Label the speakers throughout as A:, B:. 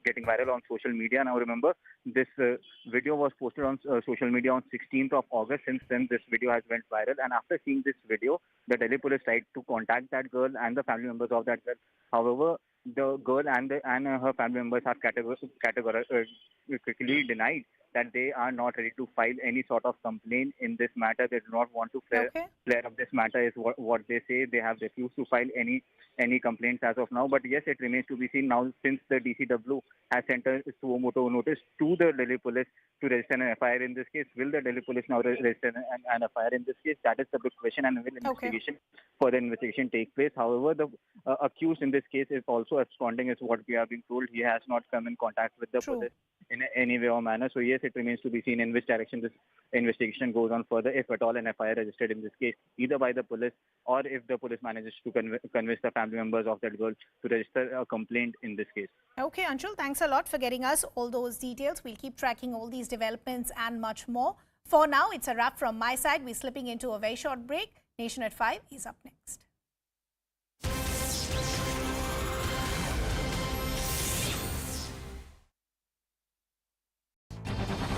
A: getting viral on social media. Now remember, this video was posted on social media on 16th of August. Since then, this video has went viral. And after seeing this video, the Delhi police tried to contact that girl and the family members of that girl. However, the girl and her family members have quickly denied that they are not ready to file any sort of complaint in this matter. They do not want to flare up this matter, is what they say. They have refused to file any complaints as of now. But yes, it remains to be seen now, since the DCW has sent a suo motu notice to the Delhi police to register an FIR in this case. Will the Delhi police now register an FIR in this case? That is the big question, and will further investigation take place? However, the accused in this case is also absconding, is what we are being told. He has not come in contact with the police in any way or manner. So yes, it remains to be seen in which direction this investigation goes on further, if at all an FIR registered in this case, either by the police or if the police manages to convince the family members of that girl to register a complaint in this case.
B: Okay, Anshul, thanks a lot for getting us all those details. We'll keep tracking all these developments and much more. For now, it's a wrap from my side. We're slipping into a very short break. Nation at 5 is up next.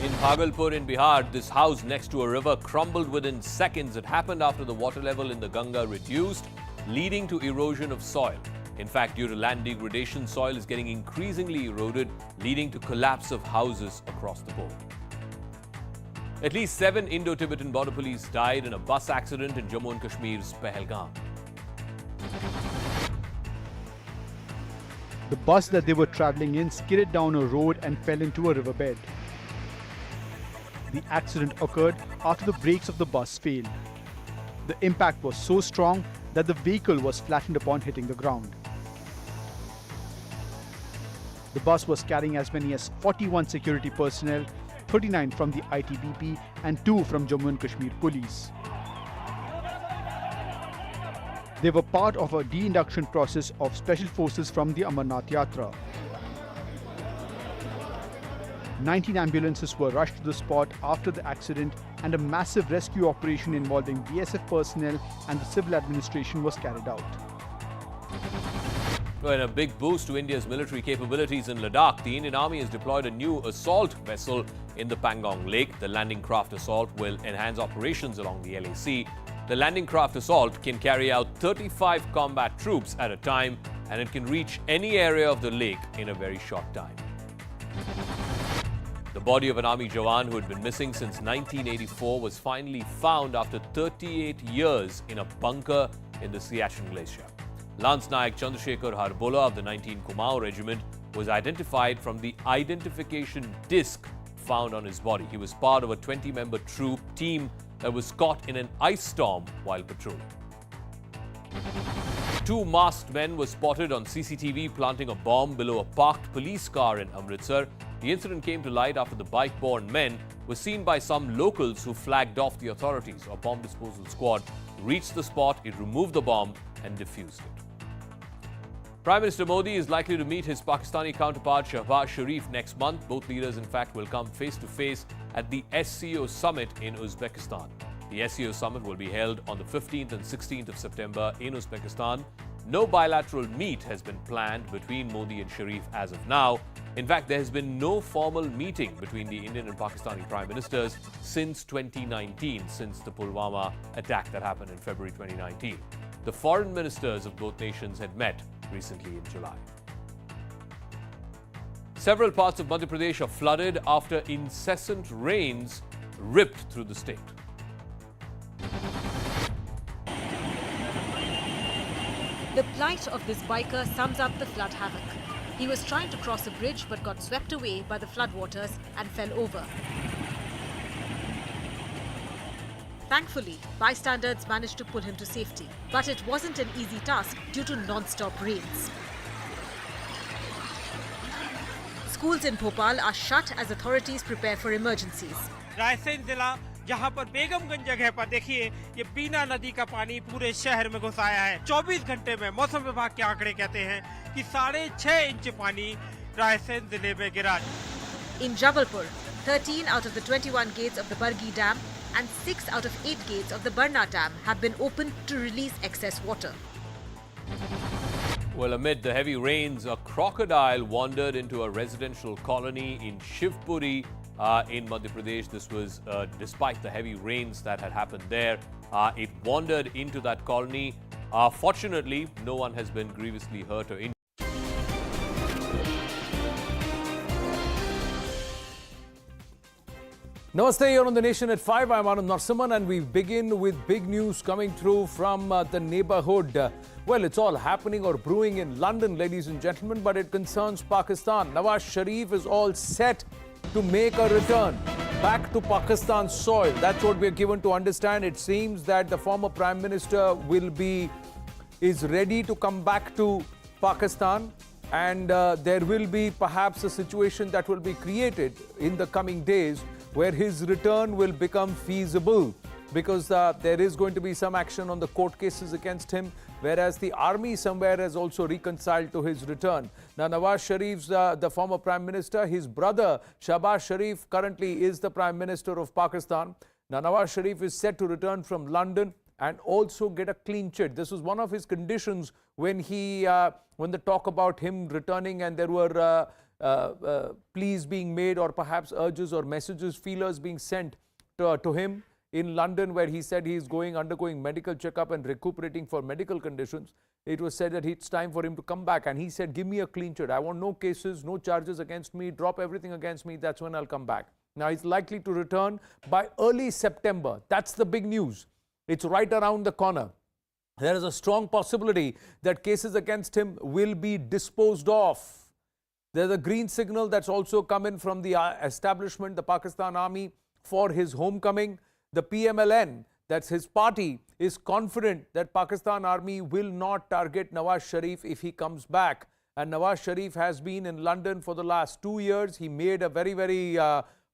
C: In Bhagalpur in Bihar, this house next to a river crumbled within seconds. It happened after the water level in the Ganga reduced, leading to erosion of soil. In fact, due to land degradation, soil is getting increasingly eroded, leading to collapse of houses across the board. At least 7 Indo-Tibetan border police died in a bus accident in Jammu and Kashmir's Pahalgam.
D: The bus that they were travelling in skidded down a road and fell into a riverbed. The accident occurred after the brakes of the bus failed. The impact was so strong that the vehicle was flattened upon hitting the ground. The bus was carrying as many as 41 security personnel, 39 from the ITBP and 2 from Jammu and Kashmir police. They were part of a de-induction process of special forces from the Amarnath Yatra. 19 ambulances were rushed to the spot after the accident, and a massive rescue operation involving BSF personnel and the civil administration was carried out.
C: Well, in a big boost to India's military capabilities in Ladakh, the Indian Army has deployed a new assault vessel in the Pangong Lake. The landing craft assault will enhance operations along the LAC. The landing craft assault can carry out 35 combat troops at a time, and it can reach any area of the lake in a very short time. The body of an army Jawan who had been missing since 1984 was finally found after 38 years in a bunker in the Siachen Glacier. Lance Nayak Chandrasekhar Harbola of the 19 Kumaon Regiment was identified from the identification disc found on his body. He was part of a 20-member troop team that was caught in an ice storm while patrolling. 2 masked men were spotted on CCTV planting a bomb below a parked police car in Amritsar. The incident came to light after the bike-borne men were seen by some locals who flagged off the authorities. A bomb disposal squad reached the spot, it removed the bomb and defused it. Prime Minister Modi is likely to meet his Pakistani counterpart Nawaz Sharif next month. Both leaders, in fact, will come face-to-face at the SCO summit in Uzbekistan. The SCO summit will be held on the 15th and 16th of September in Uzbekistan. No bilateral meet has been planned between Modi and Sharif as of now. In fact, there has been no formal meeting between the Indian and Pakistani Prime Ministers since 2019, since the Pulwama attack that happened in February 2019. The foreign ministers of both nations had met recently in July. Several parts of Madhya Pradesh are flooded after incessant rains ripped through the state.
E: The plight of this biker sums up the flood havoc. He was trying to cross a bridge but got swept away by the floodwaters and fell over. Thankfully, bystanders managed to pull him to safety. But it wasn't an easy task due to non-stop rains. Schools in Bhopal are shut as authorities prepare for emergencies.
F: Raisen जिला जहां पर बेगमगंज जगह पर देखिए ये बीना नदी का पानी पूरे शहर में घुस आया है। 24 घंटे में मौसम विभाग के आंकड़े कहते हैं कि 6.5 इंच पानी रायसेन जिले में गिरा।
E: In Jabalpur, 13 out of the 21 gates of the Bargi Dam and 6 out of 8 gates of the Barna Dam have been opened to release excess water.
C: Well, amid the heavy rains, a crocodile wandered into a residential colony in Shivpuri in Madhya Pradesh. This was despite the heavy rains that had happened there. It wandered into that colony. Fortunately, no one has been grievously hurt or injured.
G: Namaste, you're on The Nation at 5. I'm Anand Narsimhan, and we begin with big news coming through from the neighborhood. Well, it's all happening or brewing in London, ladies and gentlemen, but it concerns Pakistan. Nawaz Sharif is all set to make a return back to Pakistan's soil. That's what we're given to understand. It seems that the former Prime Minister is ready to come back to Pakistan, and there will be perhaps a situation that will be created in the coming days where his return will become feasible, because there is going to be some action on the court cases against him, whereas the army somewhere has also reconciled to his return. Now, Nawaz Sharif's, the former Prime Minister, his brother Shahbaz Sharif currently is the Prime Minister of Pakistan. Now, Nawaz Sharif is set to return from London and also get a clean chit. This was one of his conditions when the talk about him returning, and there were pleas being made, or perhaps urges or messages, feelers being sent to him in London, where he said he is undergoing medical checkup and recuperating for medical conditions. It was said that it's time for him to come back, and he said, give me a clean chit. I want no cases, no charges against me, drop everything against me. That's when I'll come back. Now, he's likely to return by early September. That's the big news. It's right around the corner. There is a strong possibility that cases against him will be disposed of. There's a green signal that's also come in from the establishment, the Pakistan Army, for his homecoming. The PMLN, that's his party, is confident that Pakistan Army will not target Nawaz Sharif if he comes back. And Nawaz Sharif has been in London for the last 2 years. He made a very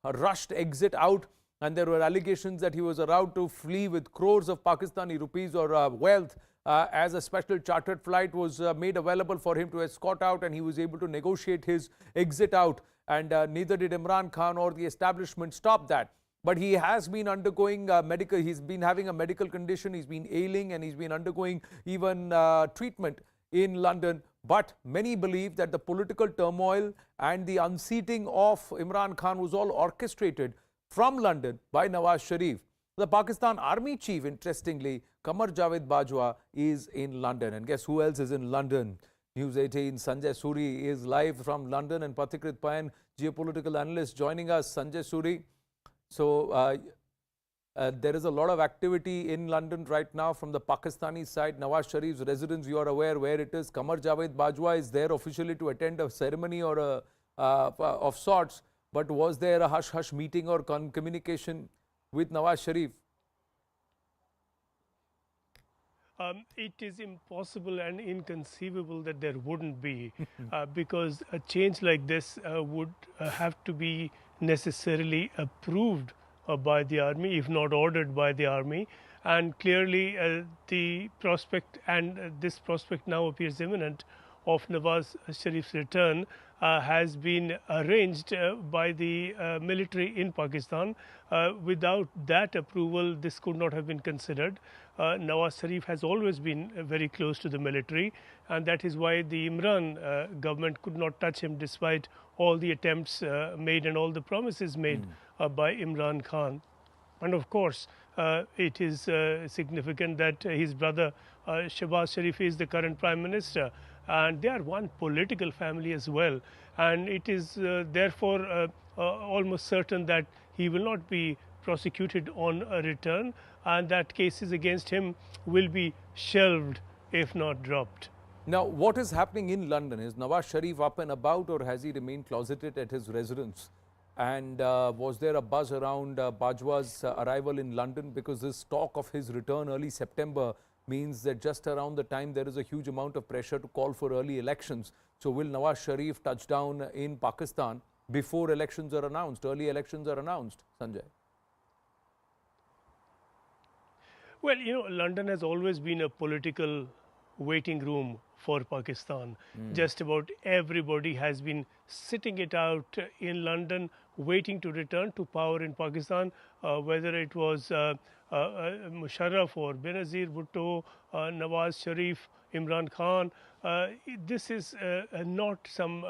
G: rushed exit out, and there were allegations that he was allowed to flee with crores of Pakistani rupees or wealth, as a special chartered flight was made available for him to escort out, and he was able to negotiate his exit out. And neither did Imran Khan or the establishment stop that. But he has been undergoing he's been having a medical condition, he's been ailing, and he's been undergoing even treatment in London. But many believe that the political turmoil and the unseating of Imran Khan was all orchestrated from London by Nawaz Sharif. The Pakistan Army Chief, interestingly, Qamar Javed Bajwa, is in London. And guess who else is in London? News 18, Sanjay Suri is live from London, and Pathikrit Payan, geopolitical analyst, joining us. Sanjay Suri. So, there is a lot of activity in London right now from the Pakistani side. Nawaz Sharif's residence, you are aware where it is. Qamar Javed Bajwa is there officially to attend a ceremony or of sorts. But was there a hush-hush meeting or communication with Nawaz Sharif?
H: It is impossible and inconceivable that there wouldn't be, because a change like this would have to be necessarily approved by the army, if not ordered by the army. And clearly the prospect, and this prospect now appears imminent, of Nawaz Sharif's return has been arranged by the military in Pakistan. Without that approval, this could not have been considered. Nawaz Sharif has always been very close to the military, and that is why the Imran government could not touch him, despite all the attempts made and all the promises made by Imran Khan. And of course, it is significant that his brother Shahbaz Sharif is the current Prime Minister, and they are one political family as well. And it is therefore almost certain that he will not be prosecuted on a return, and that cases against him will be shelved if not dropped.
G: Now, what is happening in London? Is Nawaz Sharif up and about, or has he remained closeted at his residence? And was there a buzz around Bajwa's arrival in London? Because this talk of his return early September means that just around the time there is a huge amount of pressure to call for early elections. So will Nawaz Sharif touch down in Pakistan before elections are announced, early elections are announced, Sanjay?
H: Well, you know, London has always been a political waiting room for Pakistan. Just about everybody has been sitting it out in London, waiting to return to power in Pakistan, whether it was Musharraf or Benazir Bhutto, Nawaz Sharif, Imran Khan. this is not some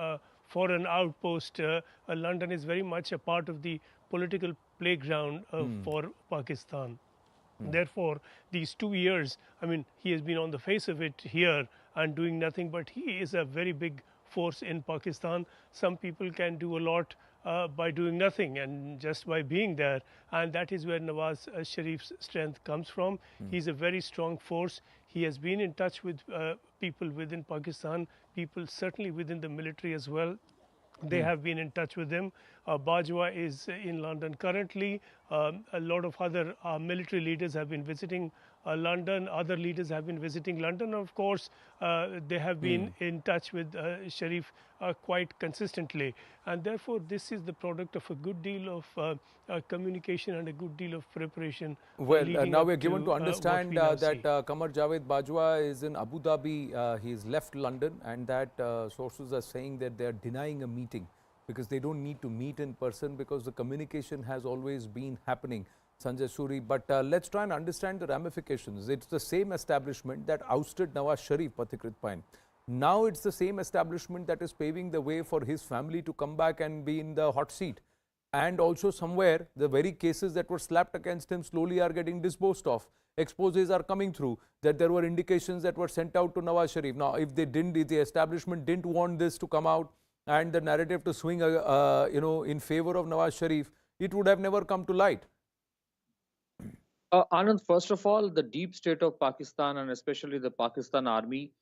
H: foreign outpost. London is very much a part of the political playground for Pakistan. Therefore, these 2 years, I mean, he has been on the face of it here and doing nothing, but he is a very big force in Pakistan. Some people can do a lot by doing nothing and just by being there, and that is where Nawaz Sharif's strength comes from. He's a very strong force. He has been in touch with people within Pakistan, people certainly within the military as well. They have been in touch with him. Bajwa is in London currently. A lot of other military leaders have been visiting London. Other leaders have been visiting London. Of course, they have been in touch with Sharif quite consistently. And therefore, this is the product of a good deal of communication and a good deal of preparation.
G: Well, now we're given to understand that Qamar Javed Bajwa is in Abu Dhabi. He's left London, and that sources are saying that they're denying a meeting because they don't need to meet in person because the communication has always been happening, Sanjay Suri. But let's try and understand the ramifications. It's the same establishment that ousted Nawaz Sharif, Pathikrit Pain. Now it's the same establishment that is paving the way for his family to come back and be in the hot seat. And also somewhere, the very cases that were slapped against him slowly are getting disposed of. Exposés are coming through that there were indications that were sent out to Nawaz Sharif. Now, if they didn't, if the establishment didn't want this to come out and the narrative to swing, in favor of Nawaz Sharif, it would have never come to light.
I: Anand, first of all, the deep state of Pakistan and especially the Pakistan army,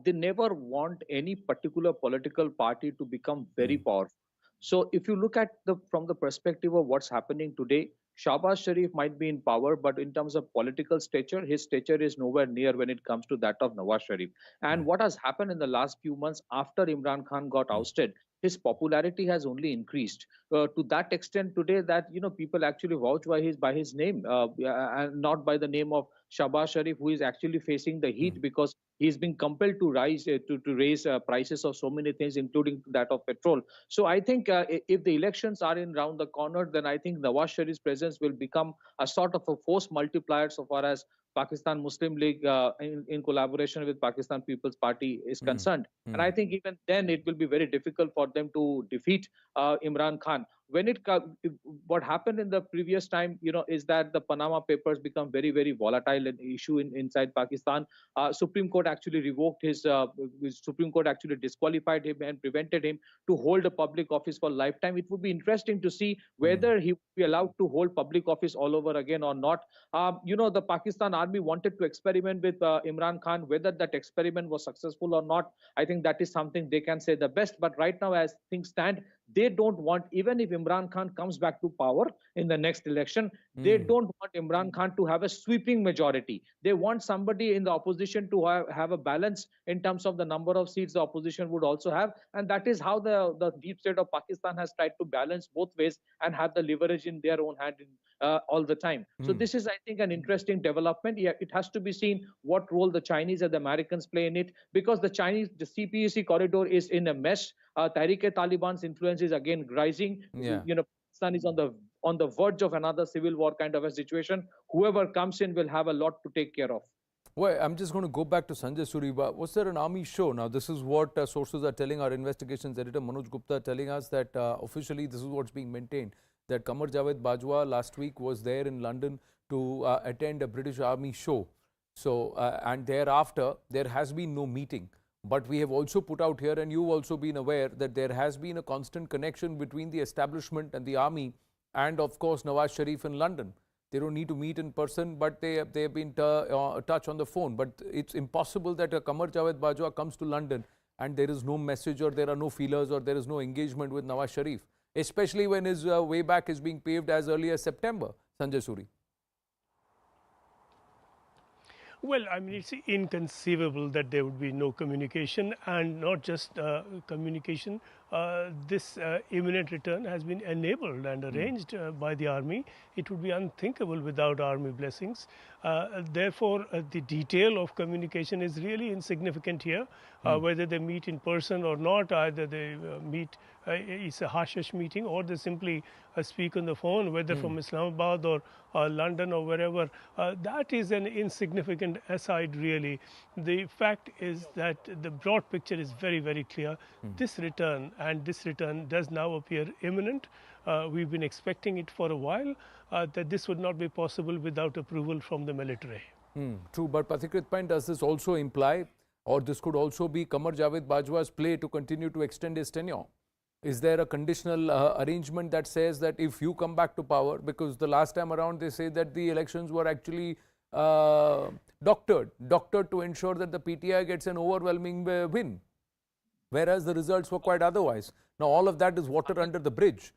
I: they never want any particular political party to become very powerful. So if you look at from the perspective of what's happening today, Shahbaz Sharif might be in power, but in terms of political stature, his stature is nowhere near when it comes to that of Nawaz Sharif. And what has happened in the last few months after Imran Khan got ousted, his popularity has only increased to that extent today that people actually vouch by his name and not by the name of Shahbaz Sharif, who is actually facing the heat because he's being compelled to raise prices of so many things, including that of petrol. So I think if the elections are in round the corner, then I think Nawaz Sharif's presence will become a sort of a force multiplier so far as Pakistan Muslim League in collaboration with Pakistan People's Party is concerned. And I think even then it will be very difficult for them to defeat Imran Khan. What happened in the previous time, is that the Panama Papers become very, very volatile issue inside Pakistan. Supreme Court actually revoked Supreme Court actually disqualified him and prevented him to hold a public office for lifetime. It would be interesting to see whether he would be allowed to hold public office all over again or not. The Pakistan army wanted to experiment with Imran Khan. Whether that experiment was successful or not, I think that is something they can say the best. But right now, as things stand, they don't want, even if Imran Khan comes back to power in the next election, they don't want Imran Khan to have a sweeping majority. They want somebody in the opposition to have a balance in terms of the number of seats the opposition would also have. And that is how the deep state of Pakistan has tried to balance both ways and have the leverage in their own hand all the time. So this is, I think, an interesting development. Yeah, it has to be seen what role the Chinese and the Americans play in it, because the CPEC corridor is in a mess. Tehreek-e-Taliban's influence is again rising. Pakistan is on the verge of another civil war kind of a situation. Whoever comes in will have a lot to take care of.
G: Well, I'm just going to go back to Sanjay Suri. Was there an army show? Now, this is what sources are telling. Our investigations editor Manoj Gupta telling us that officially this is what's being maintained, that Qamar Javed Bajwa last week was there in London to attend a British army show. So, and thereafter, there has been no meeting. But we have also put out here, and you've also been aware, that there has been a constant connection between the establishment and the army and, of course, Nawaz Sharif in London. They don't need to meet in person, but they have been touch on the phone. But it's impossible that a Qamar Javed Bajwa comes to London and there is no message or there are no feelers or there is no engagement with Nawaz Sharif, especially when his way back is being paved as early as September. Sanjay Suri.
H: Well, I mean, it's inconceivable that there would be no communication, and not just communication, this imminent return has been enabled and arranged by the army. It would be unthinkable without army blessings. Therefore, the detail of communication is really insignificant here. Whether they meet in person or not, either they meet, it's a hush-hush meeting, or they simply speak on the phone, whether from Islamabad or London or wherever. That is an insignificant aside, really. The fact is that the broad picture is very, very clear. This return does now appear imminent. We've been expecting it for a while, that this would not be possible without approval from the military.
G: True, but Pathikrit Pain, does this also imply, or this could also be Qamar Javed Bajwa's play to continue to extend his tenure? Is there a conditional arrangement that says that if you come back to power, because the last time around they say that the elections were actually doctored to ensure that the PTI gets an overwhelming win, whereas the results were quite otherwise. Now all of that is water under the bridge.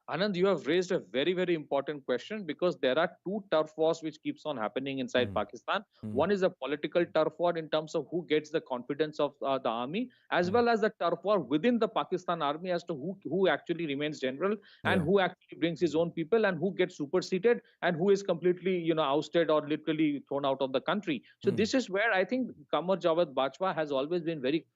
I: Anand, you have raised a very, very important question, because there are two turf wars which keeps on happening inside Pakistan. One is a political turf war in terms of who gets the confidence of the army, as well as the turf war within the Pakistan army as to who actually remains general and who actually brings his own people and who gets superseded and who is completely, ousted or literally thrown out of the country. So this is where I think Qamar Javed Bajwa has always been very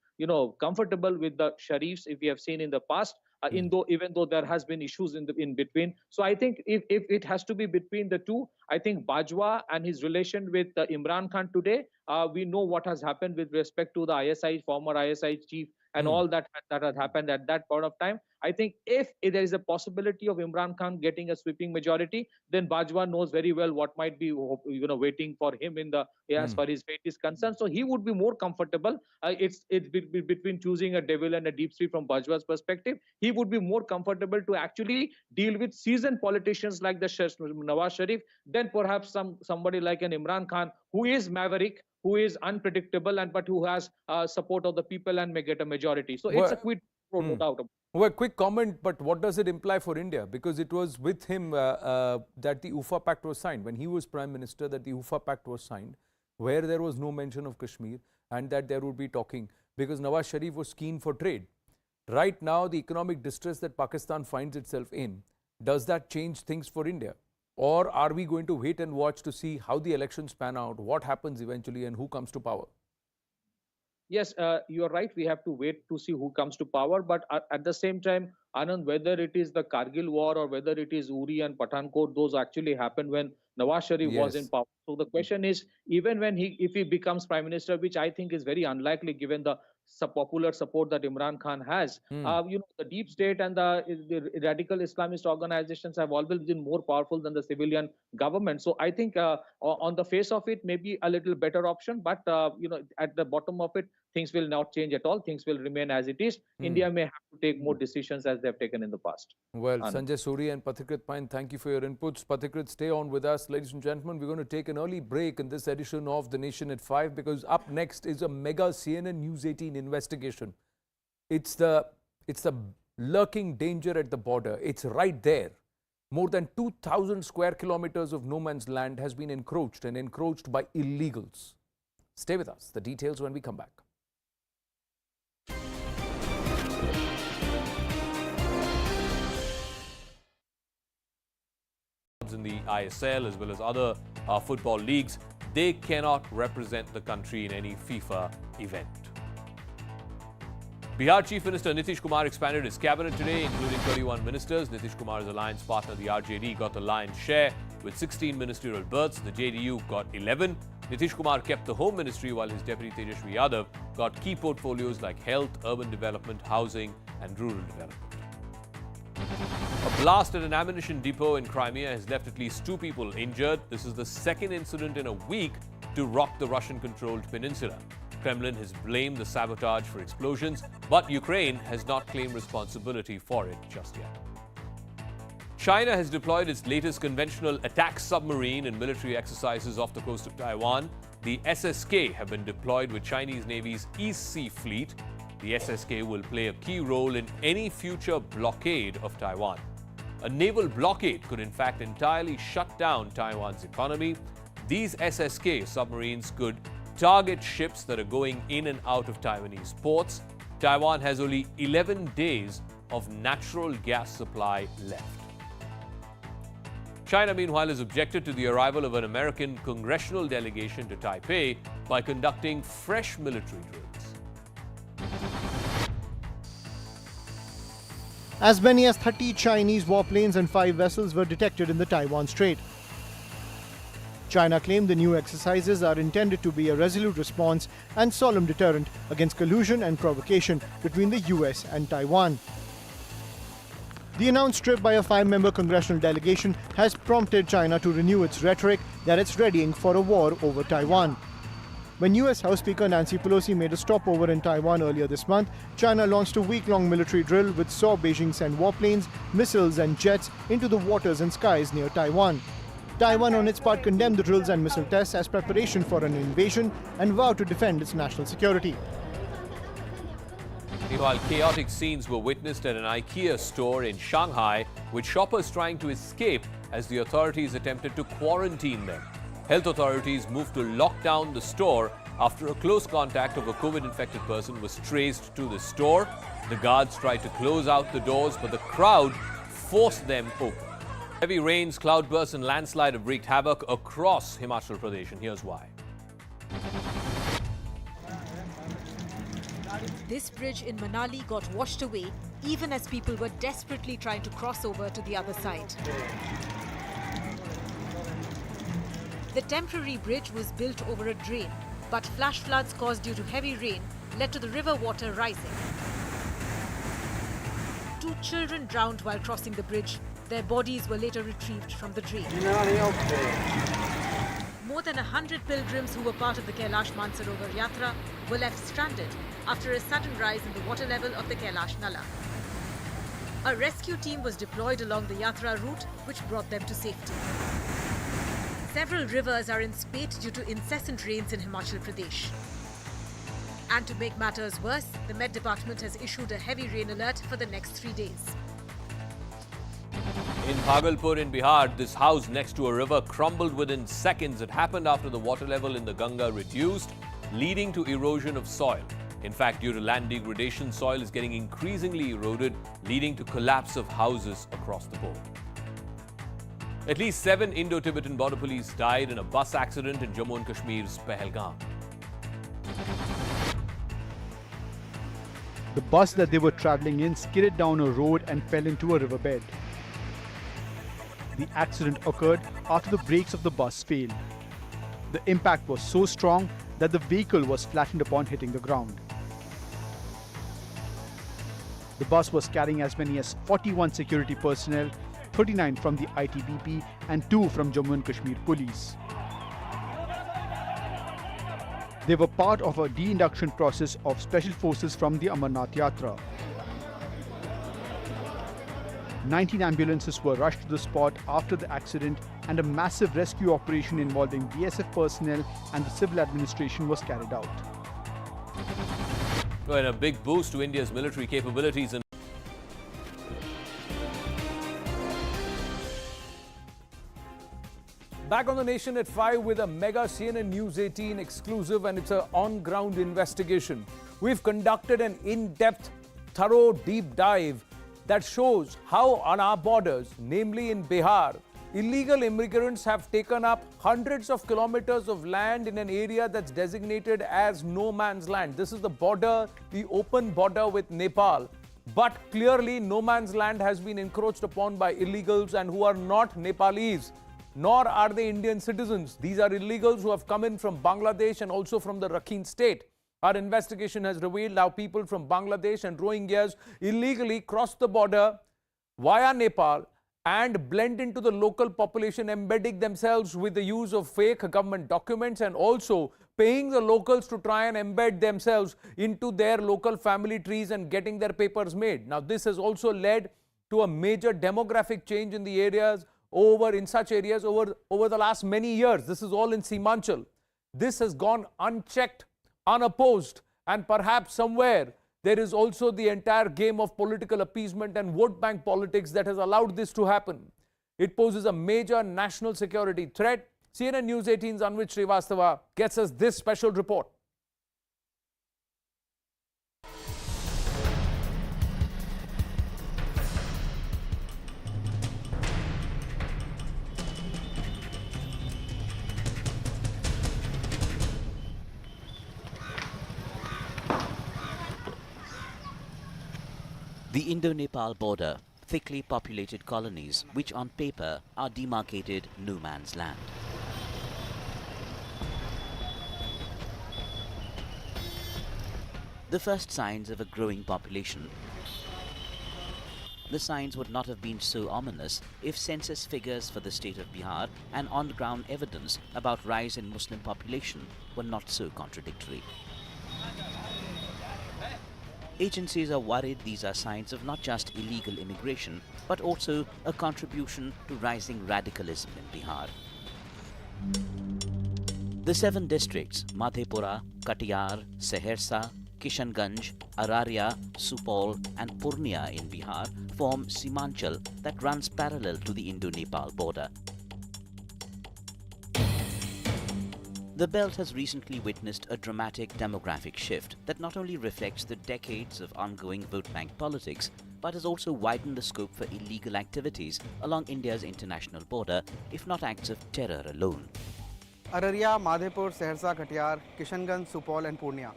I: comfortable with the Sharifs, if we have seen in the past, even though there has been issues in between. So I think if it has to be between the two, I think Bajwa and his relation with Imran Khan today, we know what has happened with respect to the former ISI chief and all that had happened at that point of time. I think if there is a possibility of Imran Khan getting a sweeping majority, then Bajwa knows very well what might be waiting for him as far as his fate is concerned. So he would be more comfortable. It's between choosing a devil and a deep street from Bajwa's perspective. He would be more comfortable to actually deal with seasoned politicians like the Nawaz Sharif than perhaps somebody like an Imran Khan, who is maverick, who is unpredictable, but who has support of the people and may get a majority. So it's a quid pro, no doubt about it.
G: Well, quick comment, but what does it imply for India? Because it was with him that the UFA Pact was signed. When he was Prime Minister, that the UFA Pact was signed, where there was no mention of Kashmir, and that there would be talking, because Nawaz Sharif was keen for trade. Right now, the economic distress that Pakistan finds itself in, does that change things for India? Or are we going to wait and watch to see how the elections pan out, what happens eventually, and who comes to power?
I: Yes, you are right. We have to wait to see who comes to power. But at the same time, Anand, whether it is the Kargil war or whether it is Uri and Pathankot, those actually happened when Nawaz Sharif was in power. So the question is, even when if he becomes Prime Minister, which I think is very unlikely given the popular support that Imran Khan has, the deep state and the radical Islamist organizations have always been more powerful than the civilian government. So I think on the face of it, maybe a little better option, but at the bottom of it, things will not change at all. Things will remain as it is. India may have to take more decisions as they have taken in the past.
G: Well, Sanjay Suri and Pathikrit Pain, thank you for your inputs. Pathikrit, stay on with us. Ladies and gentlemen, we're going to take an early break in this edition of The Nation at 5, because up next is a mega CNN News 18 investigation. It's the lurking danger at the border. It's right there. More than 2,000 square kilometers of no man's land has been encroached, and encroached by illegals. Stay with us. The details when we come back.
C: In the ISL as well as other football leagues, they cannot represent the country in any FIFA event. Bihar Chief Minister Nitish Kumar expanded his cabinet today, including 31 ministers. Nitish Kumar's alliance partner, the RJD, got the lion's share with 16 ministerial berths. The JDU got 11. Nitish Kumar kept the Home Ministry, while his deputy Tejashwi Yadav got key portfolios like health, urban development, housing and rural development. A blast at an ammunition depot in Crimea has left at least 2 people injured. This is the second incident in a week to rock the Russian-controlled peninsula. Kremlin has blamed the sabotage for explosions, but Ukraine has not claimed responsibility for it just yet. China has deployed its latest conventional attack submarine in military exercises off the coast of Taiwan. The SSK have been deployed with Chinese Navy's East Sea Fleet. The SSK will play a key role in any future blockade of Taiwan. A naval blockade could in fact entirely shut down Taiwan's economy. These SSK submarines could target ships that are going in and out of Taiwanese ports. Taiwan has only 11 days of natural gas supply left. China, meanwhile, has objected to the arrival of an American congressional delegation to Taipei by conducting fresh military drills.
D: As many as 30 Chinese warplanes and 5 vessels were detected in the Taiwan Strait. China claimed the new exercises are intended to be a resolute response and solemn deterrent against collusion and provocation between the US and Taiwan. The announced trip by a 5-member congressional delegation has prompted China to renew its rhetoric that it's readying for a war over Taiwan. When US House Speaker Nancy Pelosi made a stopover in Taiwan earlier this month, China launched a week-long military drill which saw Beijing send warplanes, missiles and jets into the waters and skies near Taiwan. Taiwan on its part condemned the drills and missile tests as preparation for an invasion and vowed to defend its national security.
C: Meanwhile, chaotic scenes were witnessed at an IKEA store in Shanghai, with shoppers trying to escape as the authorities attempted to quarantine them. Health authorities moved to lock down the store after a close contact of a COVID-infected person was traced to the store. The guards tried to close out the doors, but the crowd forced them open. Heavy rains, cloudbursts and landslide have wreaked havoc across Himachal Pradesh, and here's why.
E: This bridge in Manali got washed away even as people were desperately trying to cross over to the other side. The temporary bridge was built over a drain, but flash floods caused due to heavy rain led to the river water rising. 2 children drowned while crossing the bridge. Their bodies were later retrieved from the drain. More than 100 pilgrims who were part of the Kailash Mansarovar Yatra were left stranded after a sudden rise in the water level of the Kailash Nala. A rescue team was deployed along the Yatra route, which brought them to safety. Several rivers are in spate due to incessant rains in Himachal Pradesh. And to make matters worse, the Met Department has issued a heavy rain alert for the next 3 days.
C: In Bhagalpur in Bihar, this house next to a river crumbled within seconds. It happened after the water level in the Ganga reduced, leading to erosion of soil. In fact, due to land degradation, soil is getting increasingly eroded, leading to collapse of houses across the board. At least 7 Indo-Tibetan border police died in a bus accident in Jammu and Kashmir's Pahalgam.
D: The bus that they were traveling in skidded down a road and fell into a riverbed. The accident occurred after the brakes of the bus failed. The impact was so strong that the vehicle was flattened upon hitting the ground. The bus was carrying as many as 41 security personnel, 39 from the ITBP and 2 from Jammu and Kashmir police. They were part of a de-induction process of special forces from the Amarnath Yatra. 19 ambulances were rushed to the spot after the accident, and a massive rescue operation involving BSF personnel and the civil administration was carried out.
C: And a big boost to India's military capabilities.
G: Back on the Nation at 5 with a mega CNN News 18 exclusive, and it's an on-ground investigation. We've conducted an in-depth, thorough, deep dive that shows how on our borders, namely in Bihar, illegal immigrants have taken up hundreds of kilometers of land in an area that's designated as no man's land. This is the border, the open border with Nepal. But clearly, no man's land has been encroached upon by illegals and who are not Nepalese, nor are they Indian citizens. These are illegals who have come in from Bangladesh and also from the Rakhine state. Our investigation has revealed how people from Bangladesh and Rohingyas illegally cross the border via Nepal and blend into the local population, embedding themselves with the use of fake government documents and also paying the locals to try and embed themselves into their local family trees and getting their papers made. Now, this has also led to a major demographic change in the areas over the last many years. This is all in Himachal. This has gone unchecked, unopposed, and perhaps somewhere there is also the entire game of political appeasement and vote bank politics that has allowed this to happen. It poses a major national security threat. CNN News 18's Anvit Srivastava gets us this special report.
J: The Indo-Nepal border, thickly populated colonies which on paper are demarcated no man's land. The first signs of a growing population. The signs would not have been so ominous if census figures for the state of Bihar and on-ground evidence about rise in Muslim population were not so contradictory. Agencies are worried these are signs of not just illegal immigration, but also a contribution to rising radicalism in Bihar. The 7 districts, Madhepura, Katiyar, Saharsa, Kishanganj, Araria, Supol and Purnia in Bihar form Simanchal that runs parallel to the Indo-Nepal border. The belt has recently witnessed a dramatic demographic shift that not only reflects the decades of ongoing vote bank politics, but has also widened the scope for illegal activities along India's international border, if not acts of terror alone.
K: Araria, Madhepur, Saharsa, Katiyar, Kishanganj, Supol and Purnia.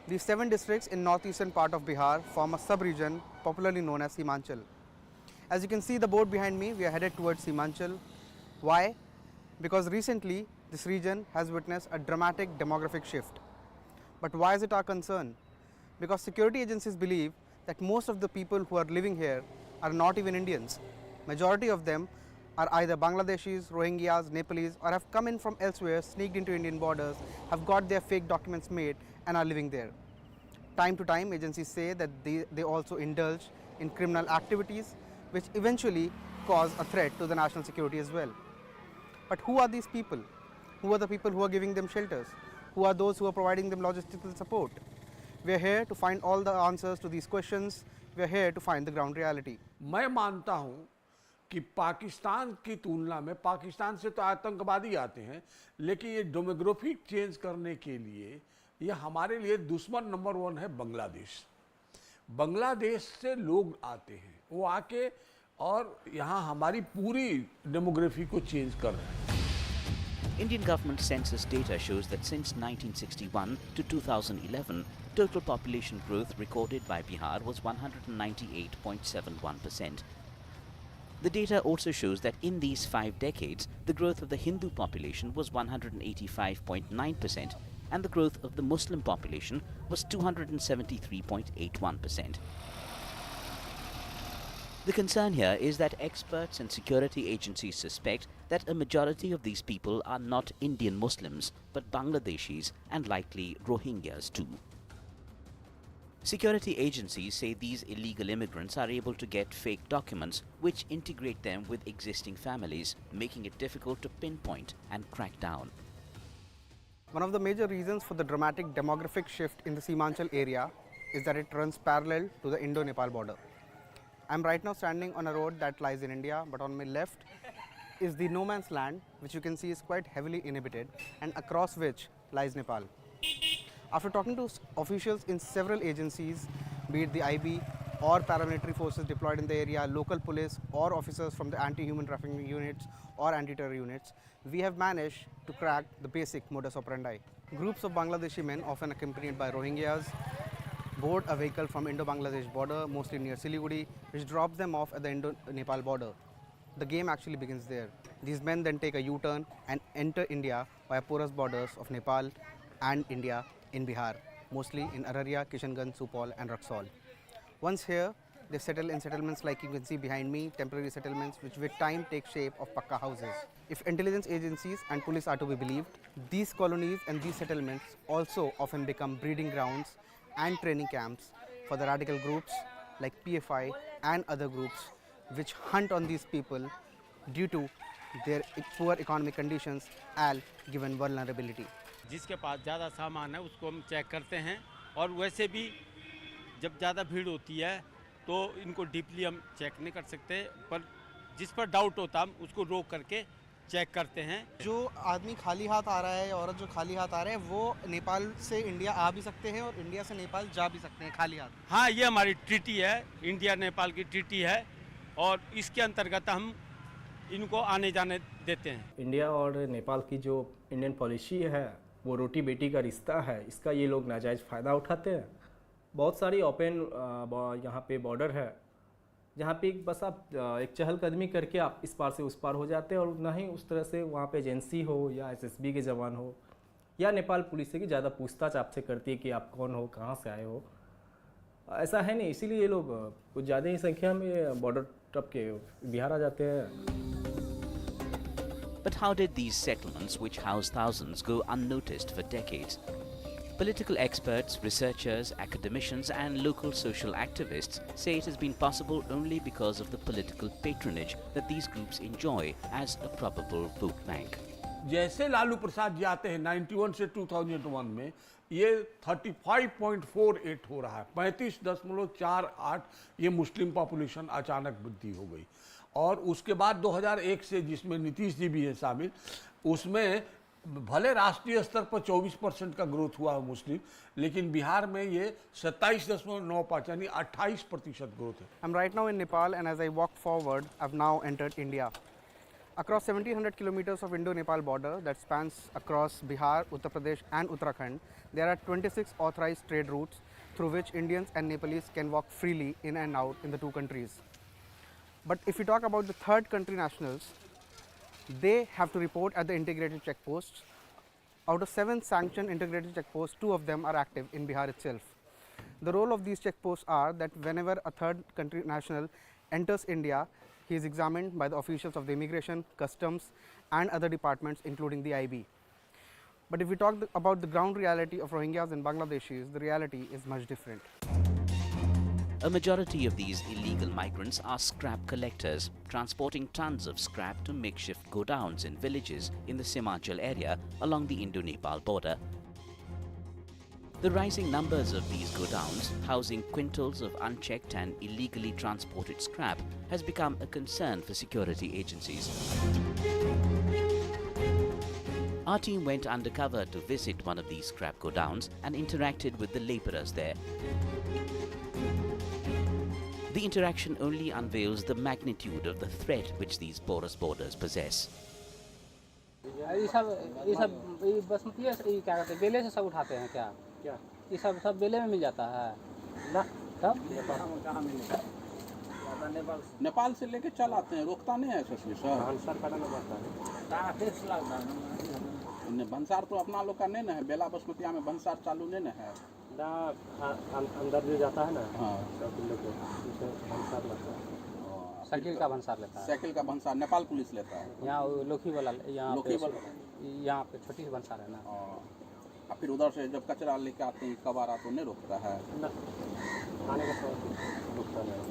K: These 7 districts in northeastern part of Bihar form a sub-region popularly known as Simanchal. As you can see the board behind me, we are headed towards Simanchal. Why? Because recently this region has witnessed a dramatic demographic shift. But why is it our concern? Because security agencies believe that most of the people who are living here are not even Indians. Majority of them are either Bangladeshis, Rohingyas, Nepalese or have come in from elsewhere, sneaked into Indian borders, have got their fake documents made and are living there. Time to time agencies say that they also indulge in criminal activities which eventually cause a threat to the national security as well. But who are these people? Who are the people who are giving them shelters? Who are those who are providing them logistical support? We are here to find all the answers to these questions. We are here to find the ground reality.
L: मैं मानता हूं कि पाकिस्तान की तुलना में पाकिस्तान से तो आतंकवादी आते हैं, लेकिन ये डेमोग्राफिक चेंज करने के लिए ये हमारे लिए दुश्मन नंबर 1 है बांग्लादेश। बांग्लादेश से लोग आते हैं, वो आके और यहाँ हमारी पूरी डेमोग्राफी को चेंज कर रहे हैं।
J: Indian government census data shows that since 1961 to 2011, total population growth recorded by Bihar was 198.71%. The data also shows that in these 5 decades, the growth of the Hindu population was 185.9% and the growth of the Muslim population was 273.81%. The concern here is that experts and security agencies suspect that a majority of these people are not Indian Muslims, but Bangladeshis and likely Rohingyas too. Security agencies say these illegal immigrants are able to get fake documents which integrate them with existing families, making it difficult to pinpoint and crack down.
K: One of the major reasons for the dramatic demographic shift in the Simanchal area is that it runs parallel to the Indo-Nepal border. I'm right now standing on a road that lies in India, but on my left is the no man's land, which you can see is quite heavily inhabited, and across which lies Nepal. After talking to officials in several agencies, be it the IB or paramilitary forces deployed in the area, local police or officers from the anti-human trafficking units or anti-terror units, we have managed to crack the basic modus operandi. Groups of Bangladeshi men, often accompanied by Rohingyas, board a vehicle from Indo-Bangladesh border, mostly near Siliguri, which drops them off at the Indo-Nepal border. The game actually begins there. These men then take a U-turn and enter India via porous borders of Nepal and India in Bihar, mostly in Araria, Kishanganj, Supol and Raxaul. Once here, they settle in settlements like you can see behind me, temporary settlements which with time take shape of pakka houses. If intelligence agencies and police are to be believed, these colonies and these settlements also often become breeding grounds and training camps for the radical groups like PFI and other groups which hunt on these people due to their poor economic conditions and given vulnerability.
F: जिसके पास ज़्यादा सामान है उसको हम check करते हैं और वैसे भी जब ज़्यादा भीड़ होती है तो इनको डीपली हम चेक नहीं कर सकते, पर जिस पर डाउट होता हम उसको रोक करके चेक करते हैं।
K: जो आदमी खाली हाथ आ रहा है, औरत जो खाली हाथ आ रहे हैं, वो नेपाल से इंडिया आ भी सकते हैं और इंडिया से नेपाल जा भी सकते हैं खाली हाथ।
F: हाँ, ये हमारी ट्रीटी है, इंडिया नेपाल की ट्रीटी है और इसके अंतर्गत हम इनको आने जाने देते हैं।
M: इंडिया और नेपाल की जो इंडियन पॉलिसी है वो रोटी बेटी का रिश्ता है, इसका ये लोग नाजायज़ फ़ायदा उठाते हैं बहुत सारी ओपन यहाँ पे बॉर्डर है, जहाँ पे बस आप एक चहलकदमी करके आप इस पार से उस पार हो जाते हैं, और ना ही उस तरह से वहाँ पे एजेंसी हो या एसएसबी के जवान हो या नेपाल पुलिस से की ज़्यादा पूछताछ आपसे करती है कि आप कौन हो, कहाँ से आए हो। ऐसा है नहीं, इसीलिए ये लोग कुछ ज़्यादा ही संख्या में बॉर्डर टप के बिहार आ जाते हैं।
J: But how did these settlements, which house thousands, go unnoticed for decades? Political experts, researchers, academicians and local social activists say it has been possible only because of the political patronage that these groups enjoy as a probable vote bank.
L: जैसे लालू प्रसाद जी आते हैं 91 से 2001 में, ये 35.48 हो रहा है, 35.48 ये मुस्लिम पॉपुलेशन अचानक वृद्धि हो गई। और उसके बाद 2001 से, जिसमें नीतीश जी भी है शामिल, उसमें भले राष्ट्रीय स्तर पर 24% का ग्रोथ हुआ है मुस्लिम, लेकिन बिहार में ये 27.95 यानी 28% ग्रोथ है।
K: I'm right now in Nepal, and as I walk forward, I've now entered India. Across 1700 kilometers of Indo-Nepal border that spans across Bihar, Uttar Pradesh and Uttarakhand, there are 26 authorized trade routes through which Indians and Nepalese can walk freely in and out in the two countries. But if we talk about the third country nationals, they have to report at the integrated checkposts. Out of 7 sanctioned integrated checkposts, 2 of them are active in Bihar itself. The role of these checkposts are that whenever a third country national enters India, he is examined by the officials of the immigration, customs and other departments including the IB. But if we talk about the ground reality of Rohingyas and Bangladeshis, the reality is much different.
J: A majority of these illegal migrants are scrap collectors, transporting tons of scrap to makeshift godowns in villages in the Himachal area along the Indo-Nepal border. The rising numbers of these godowns, housing quintals of unchecked and illegally transported scrap, has become a concern for security agencies. Our team went undercover to visit one of these scrap godowns and interacted with the labourers there. The interaction only unveils the magnitude of the threat which these porous borders possess.
N: ये सब बासमती है, ये क्या कहते हैं, बेले से सब उठाते हैं क्या? ये सब बेले में मिल जाता है ना? तब कहाँ मिलेगा?
O: नेपाल से लेके चल आते हैं, रोकता नहीं है सर।
N: भंसार काटना पड़ता है, कहाँ फिक्स लगता है।
O: भंसार तो अपना लोग का नहीं ना है, बेला बासमतिया में भंसार चालू नहीं ना है
N: ना, अंदर जो जाता है ना। हाँ, भंसार लेता है, साइकिल का भंसार लेता है।
O: साइकिल का भंसार नेपाल पुलिस लेता है।
N: यहाँ लोकी वाला, यहाँ पे छोटी सी भंसार है ना।
O: और फिर उधर से जब कचरा लेके आते हैं कबारा तो नहीं रोकता है
N: ना, आने का रुकता नहीं,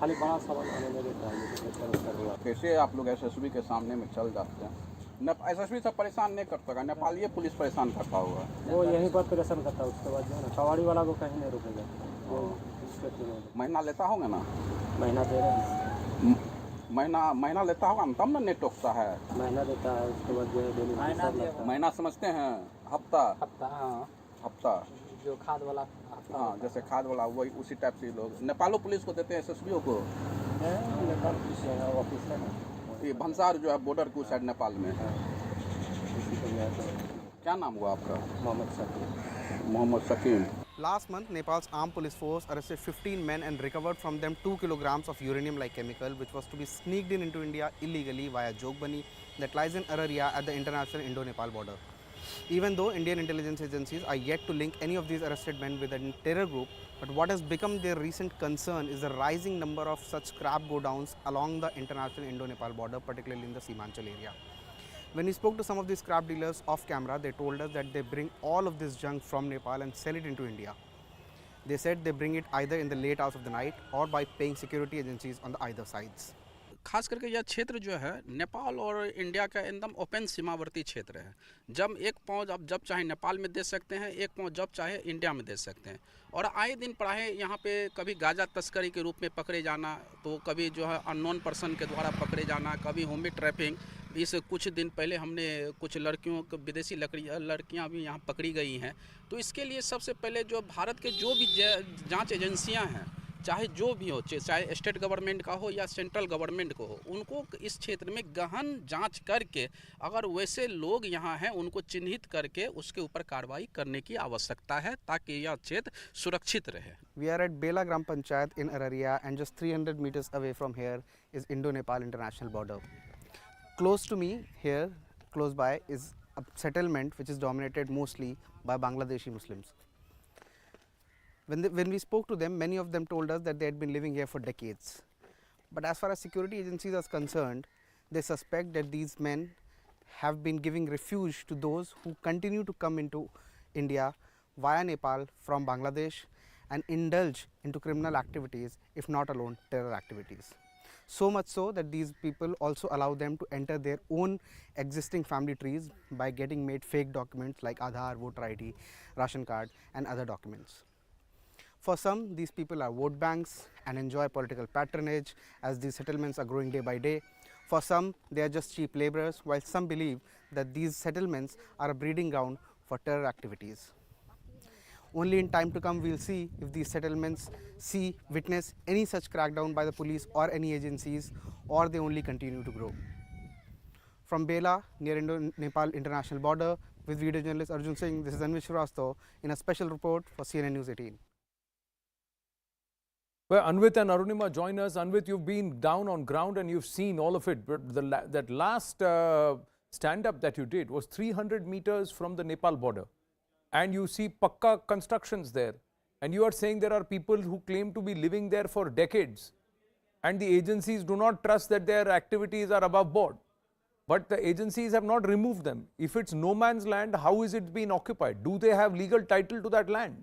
N: खाली बड़ा सामान आने में देता है।
O: कैसे आप लोग एसएसबी के सामने में चल जाते हैं? एसएसबी सब परेशान नहीं करता है, नेपाल ये पुलिस परेशान करता हुआ है।
N: वो यहीं पर परेशान करता है, उसके बाद जो है ना सवारी वाला को कहीं नहीं रुकेगा। वो
O: महीना लेता होगा ना?
N: महीना दे रहे हैं,
O: महीना लेता होगा ना, तब ना नहीं टोकता है।
N: महीना देता है, उसके बाद जो है
O: महीना समझते हैं, हफ्ता।
N: हाँ,
O: हफ्ता
N: जो खाद वाला।
O: हाँ, जैसे खाद वाला वही उसी टाइप से लोग नेपालो पुलिस को देते हैं, एसएसबी को।
N: नेपाल पुलिस ऑफिस है ना,
O: ये भंसार जो है बॉर्डर के साइड नेपाल में है। क्या नाम हुआ आपका? Mohammad Shakeel.
K: Last month, Nepal's armed police force arrested 15 men and recovered from them 2 kilograms of uranium-like chemical, which was to be sneaked into India illegally via Jogbani that lies in Araria at the international Indo-Nepal border. Even though Indian intelligence agencies are yet to link any of these arrested men with a terror group, but what has become their recent concern is the rising number of such scrap godowns along the international Indo-Nepal border, particularly in the Himachal area. When we spoke to some of these scrap dealers off camera, they told us that they bring all of this junk from Nepal and sell it into India. They said they bring it either in the late hours of the night or by paying security agencies on the either sides.
P: खास करके यह क्षेत्र जो है नेपाल और India का एकदम open सीमावर्ती क्षेत्र है। जब एक पाँव आप जब चाहे नेपाल में दे सकते हैं, एक पाँव जब चाहे इंडिया में दे सकते हैं। और आए दिन पढ़ाए यहाँ पे कभी गांजा तस्करी के रूप में पकड़े जाना, तो कभी जो है अननोन पर्सन के द्वारा पकड़े जाना, कभी ह्यूमन ट्रैफिकिंग। इस कुछ दिन पहले हमने कुछ लड़कियों को विदेशी लड़कियाँ भी यहाँ पकड़ी गई हैं। तो इसके लिए सबसे पहले जो भारत के जो भी जांच एजेंसियाँ हैं चाहे जो भी हो, चाहे स्टेट गवर्नमेंट का हो या सेंट्रल गवर्नमेंट को हो, उनको इस क्षेत्र में गहन जांच करके अगर वैसे लोग यहाँ हैं उनको चिन्हित करके उसके ऊपर कार्रवाई करने की आवश्यकता है ताकि यह क्षेत्र सुरक्षित रहे।
K: We are at Bela Gram Panchayat in Araria, and just 300 meters away from here is Indo-Nepal international border. Close to me here, close by, is a settlement which is dominated mostly by Bangladeshi Muslims. When we spoke to them, many of them told us that they had been living here for decades. But as far as security agencies are concerned, they suspect that these men have been giving refuge to those who continue to come into India via Nepal from Bangladesh and indulge into criminal activities, if not alone terror activities. So much so that these people also allow them to enter their own existing family trees by getting made fake documents like Aadhaar, voter ID, ration card and other documents. For some, these people are vote banks and enjoy political patronage as these settlements are growing day by day. For some, they are just cheap laborers, while some believe that these settlements are a breeding ground for terror activities. Only in time to come we will see if these settlements witness any such crackdown by the police or any agencies, or they only continue to grow. From Bela, near Indo-Nepal international border, with video journalist Arjun Singh, this is Anvit Shrivastava in a special report for CNN News 18.
G: Well, Anvit and Arunima join us. Anvit, you've been down on ground and you've seen all of it. But that last stand-up that you did was 300 meters from the Nepal border. And you see pakka constructions there. And you are saying there are people who claim to be living there for decades. And the agencies do not trust that their activities are above board. But the agencies have not removed them. If it's no man's land, how is it being occupied? Do they have legal title to that land?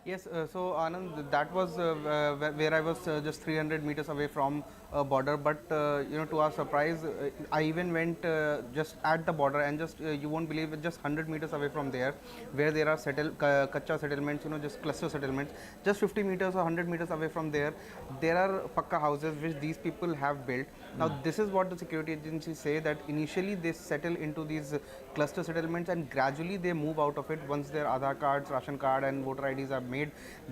K: Yes, so Anand, that was where I was just 300 meters away from border, but you know, to our surprise, I even went just at the border, and just you won't believe it, just 100 meters away from there, where there are kacha settlements, you know, just cluster settlements, just 50 meters or 100 meters away from there are pakka houses which these people have built. Now this is what the security agencies say, that initially they settle into these cluster settlements and gradually they move out of it once their Aadhaar cards, ration card and voter IDs are made.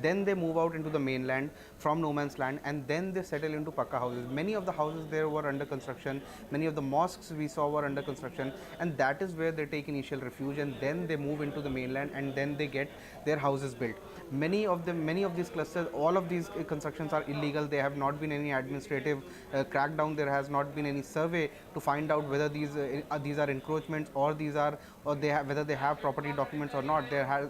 K: Then they move out into the mainland from no man's land, and then they settle into pakka houses. Many of the houses there were under construction, many of the mosques we saw were under construction, and that is where they take initial refuge, and then they move into the mainland and then they get their houses built. Many of these clusters, all of these constructions are illegal. There have not been any administrative crackdown. There has not been any survey to find out whether these are encroachments or whether they have property documents or not. There has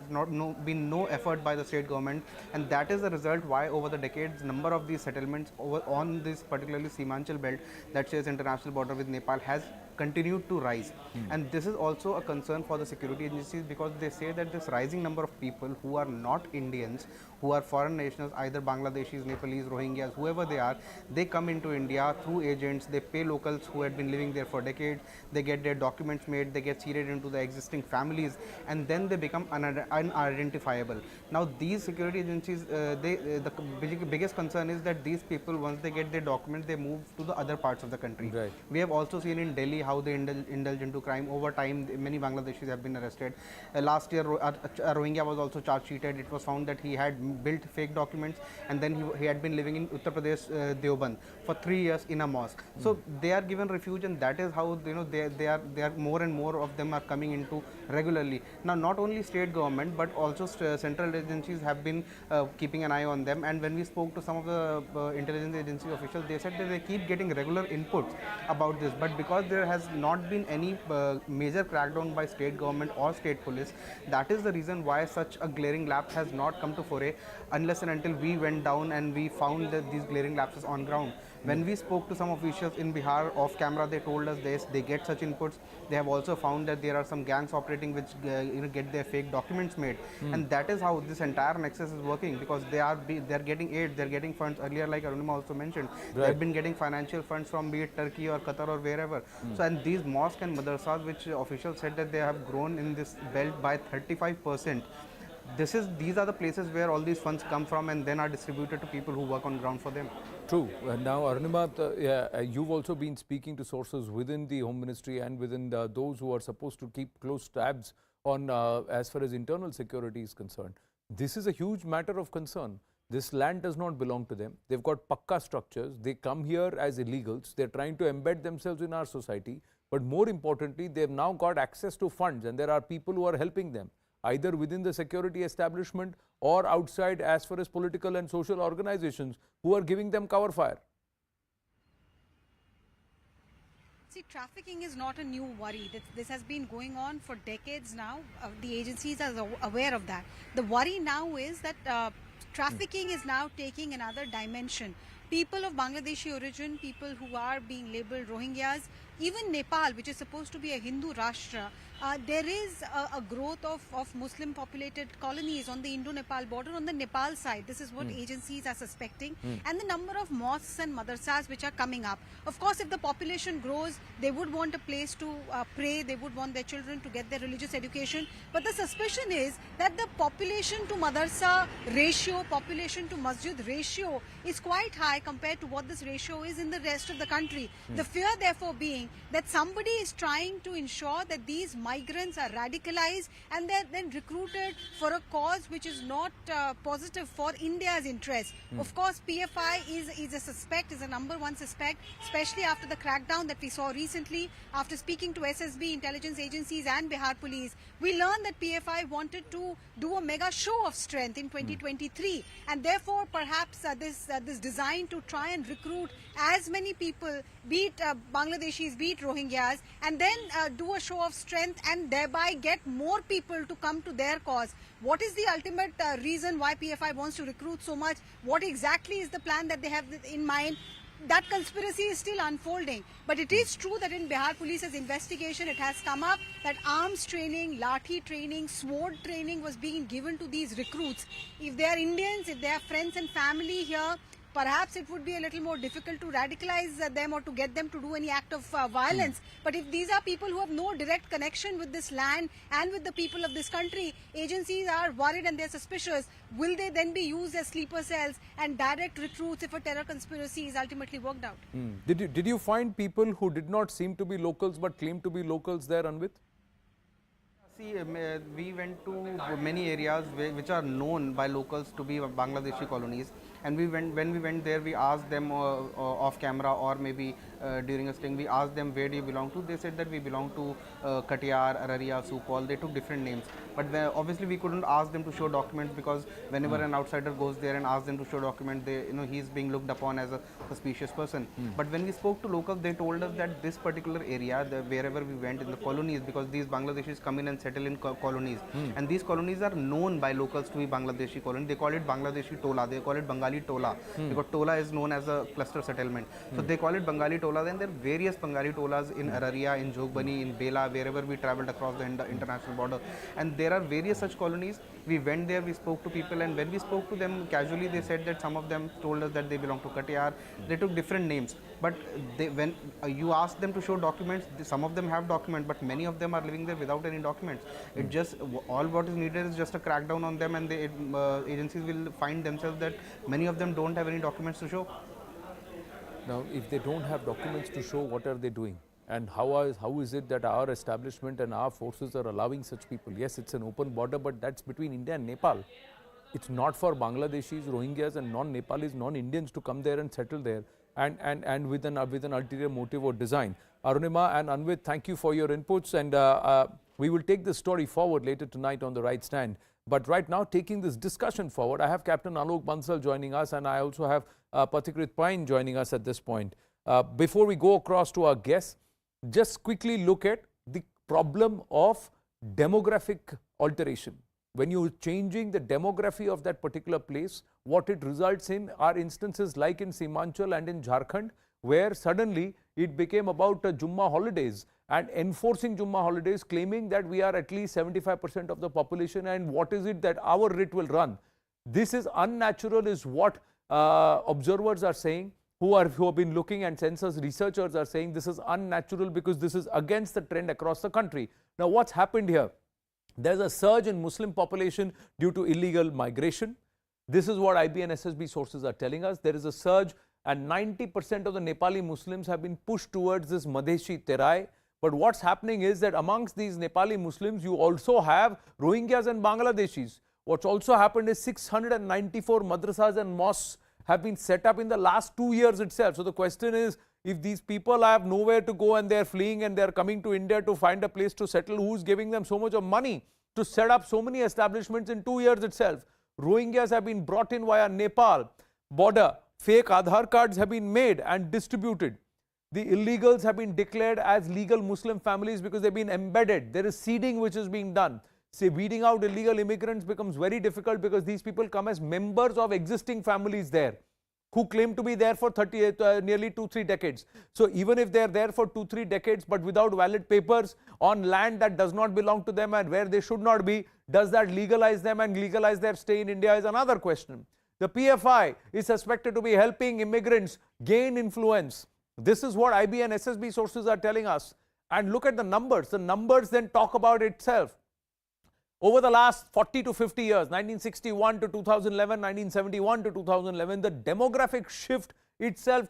K: been no effort by the state government, and that is the result why over the decades number of these settlements on this particularly Himachal belt that shares international border with Nepal has continued to rise. And this is also a concern for the security agencies, because they say that this rising number of people who are not Indians, who are foreign nationals, either Bangladeshis, Nepalese, Rohingyas, whoever they are, they come into India through agents, they pay locals who had been living there for decades, they get their documents made, they get seated into the existing families, and then they become unidentifiable. Now these security agencies, the biggest concern is that these people, once they get their documents, they move to the other parts of the country. Right. We have also seen in Delhi how they indulge into crime. Over time, many Bangladeshis have been arrested. Last year, a Rohingya was also charge-sheeted. It was found that he had built fake documents, and then he had been living in Uttar Pradesh, Deoband, for 3 years in a mosque. So they are given refuge, and that is how, you know, they are more and more of them are coming into regularly. Now, not only state government but also central agencies have been keeping an eye on them. And when we spoke to some of the intelligence agency officials, they said that they keep getting regular inputs about this, but because there has not been any major crackdown by state government or state police, that is the reason why such a glaring lapse has not come to foray, unless and until we went down and we found that these glaring lapses on ground. When we spoke to some officials in Bihar off camera, they told us this, they get such inputs. They have also found that there are some gangs operating which get their fake documents made, and that is how this entire nexus is working, because they are getting aid, they are getting funds. Earlier, like Arunima also mentioned, they have been getting financial funds from be it Turkey or Qatar or wherever. So, and these mosques and madrasas, which officials said that they have grown in this belt by 35%. These are the places where all these funds come from and then are distributed to people who work on ground for them.
G: True. Now, Arunima, you've also been speaking to sources within the Home Ministry and within those who are supposed to keep close tabs on as far as internal security is concerned. This is a huge matter of concern. This land does not belong to them. They've got pakka structures. They come here as illegals. They're trying to embed themselves in our society. But more importantly, they've now got access to funds, and there are people who are helping them, either within the security establishment or outside as far as political and social organizations who are giving them cover fire.
Q: See, trafficking is not a new worry. This has been going on for decades now. The agencies are aware of that. The worry now is that trafficking is now taking another dimension. People of Bangladeshi origin, people who are being labeled Rohingyas, even Nepal, which is supposed to be a Hindu Rashtra, there is a growth of Muslim populated colonies on the Indo-Nepal border on the Nepal side. This is what agencies are suspecting. And the number of mosques and madrasas which are coming up. Of course, if the population grows, they would want a place to pray, they would want their children to get their religious education. But the suspicion is that the population to madrasa ratio, population to masjid ratio is quite high compared to what this ratio is in the rest of the country. The fear therefore being that somebody is trying to ensure that these migrants are radicalized and they're then recruited for a cause which is not positive for India's interest. Of course, PFI is a suspect, is a number one suspect, especially after the crackdown that we saw recently. After speaking to SSB, intelligence agencies and Bihar police, we learned that PFI wanted to do a mega show of strength in 2023, and therefore perhaps this design to try and recruit as many people, be it Bangladeshis, be it Rohingyas, and then do a show of strength and thereby get more people to come to their cause. What is the ultimate reason why PFI wants to recruit so much? What exactly is the plan that they have in mind? That conspiracy is still unfolding. But it is true that in Bihar Police's investigation, it has come up that arms training, lathi training, sword training was being given to these recruits. If they are Indians, if they have friends and family here, perhaps it would be a little more difficult to radicalize them or to get them to do any act of violence. But if these are people who have no direct connection with this land and with the people of this country, agencies are worried and they're suspicious. Will they then be used as sleeper cells and direct recruits if a terror conspiracy is ultimately worked out?
G: Did you find people who did not seem to be locals but claimed to be locals there, Anvit?
K: See, we went to many areas which are known by locals to be Bangladeshi colonies, and when we went there, we asked them off camera or maybe during a sting, we asked them, where do you belong to? They said that we belong to Katiyar, Araria, Supal. They took different names, but obviously we couldn't ask them to show documents, because whenever an outsider goes there and asks them to show documents, they, he's being looked upon as a suspicious person. But when we spoke to locals, they told us that this particular area, wherever we went in the colonies, because these Bangladeshis come in and settle in colonies, and these colonies are known by locals to be Bangladeshi colony. They call it Bangladeshi Tola, they call it Bengali Tola, because Tola is known as a cluster settlement. So they call it Bengali Tola. Then there are various Bengali Tolas in Araria, in Jogbani, in Bela, wherever we traveled across the international border, and there are various such colonies. We went there, we spoke to people, and when we spoke to them casually, they said that some of them told us that they belong to Katiyar. They took different names, but when you ask them to show documents, some of them have documents, but many of them are living there without any documents. It just, all what is needed is just a crackdown on them, and the agencies will find themselves that many of them don't have any documents to show.
G: Now, if they don't have documents to show, what are they doing? And how is it that our establishment and our forces are allowing such people? Yes, it's an open border, but that's between India and Nepal. It's not for Bangladeshis, Rohingyas and non-Nepalis, non-Indians to come there and settle there and with an ulterior motive or design. Arunima and Anvit, thank you for your inputs, and we will take this story forward later tonight on The Right Stand. But right now, taking this discussion forward, I have Captain Alok Bansal joining us, and I also have Pathikrit Pain joining us at this point. Before we go across to our guests, just quickly look at the problem of demographic alteration. When you're changing the demography of that particular place, what it results in are instances like in Himachal and in Jharkhand, where suddenly it became about Jummah holidays and enforcing Jummah holidays, claiming that we are at least 75% of the population, and what is it that our writ will run. This is unnatural, is what observers are saying, who have been looking, and census researchers are saying this is unnatural because this is against the trend across the country. Now, what's happened here? There's a surge in Muslim population due to illegal migration. This is what IB and SSB sources are telling us. There is a surge, and 90% of the Nepali Muslims have been pushed towards this Madheshi Terai. But what's happening is that amongst these Nepali Muslims, you also have Rohingyas and Bangladeshis What's also happened is 694 madrasas and mosques have been set up in the last 2 years itself. So the question is, if these people have nowhere to go and they're fleeing and they're coming to India to find a place to settle, who's giving them so much of money to set up so many establishments in 2 years itself? Rohingyas have been brought in via Nepal border. Fake Aadhaar cards have been made and distributed. The illegals have been declared as legal Muslim families because they've been embedded. There is seeding which is being done. Say, weeding out illegal immigrants becomes very difficult because these people come as members of existing families there who claim to be there for nearly 2-3 decades. So even if they're there for 2-3 decades but without valid papers on land that does not belong to them and where they should not be, does that legalize them and legalize their stay in India is another question. The PFI is suspected to be helping immigrants gain influence. This is what IB and SSB sources are telling us. And look at the numbers. The numbers then talk about itself. Over the last 40 to 50 years, 1961 to 2011, 1971 to 2011, the demographic shift itself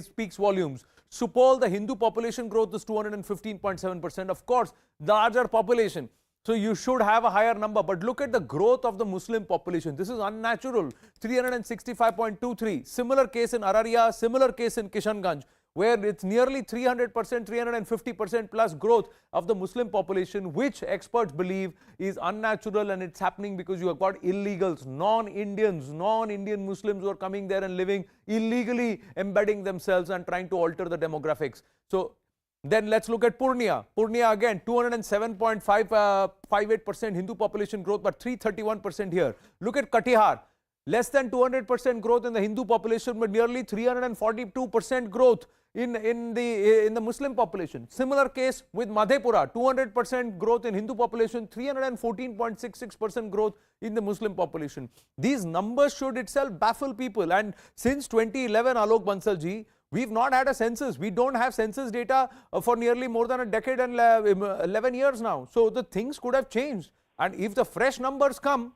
G: speaks volumes. Supol, the Hindu population growth is 215.7%. Of course, the larger population. So you should have a higher number. But look at the growth of the Muslim population. This is unnatural. 365.23. Similar case in Araria, similar case in Kishanganj, where it's nearly 300%, 350% plus growth of the Muslim population, which experts believe is unnatural, and it's happening because you have got illegals, non-Indians, non-Indian Muslims who are coming there and living illegally, embedding themselves and trying to alter the demographics. So then let's look at Purnia. Purnia again, 207.58% Hindu population growth, but 331% here. Look at Katihar. Less than 200% growth in the Hindu population, but nearly 342% growth in the Muslim population. Similar case with Madhepura, 200% growth in Hindu population, 314.66% growth in the Muslim population. These numbers should itself baffle people. And since 2011, Alok Bansalji, we've not had a census. We don't have census data for nearly more than a decade and 11 years now. So the things could have changed. And if the fresh numbers come,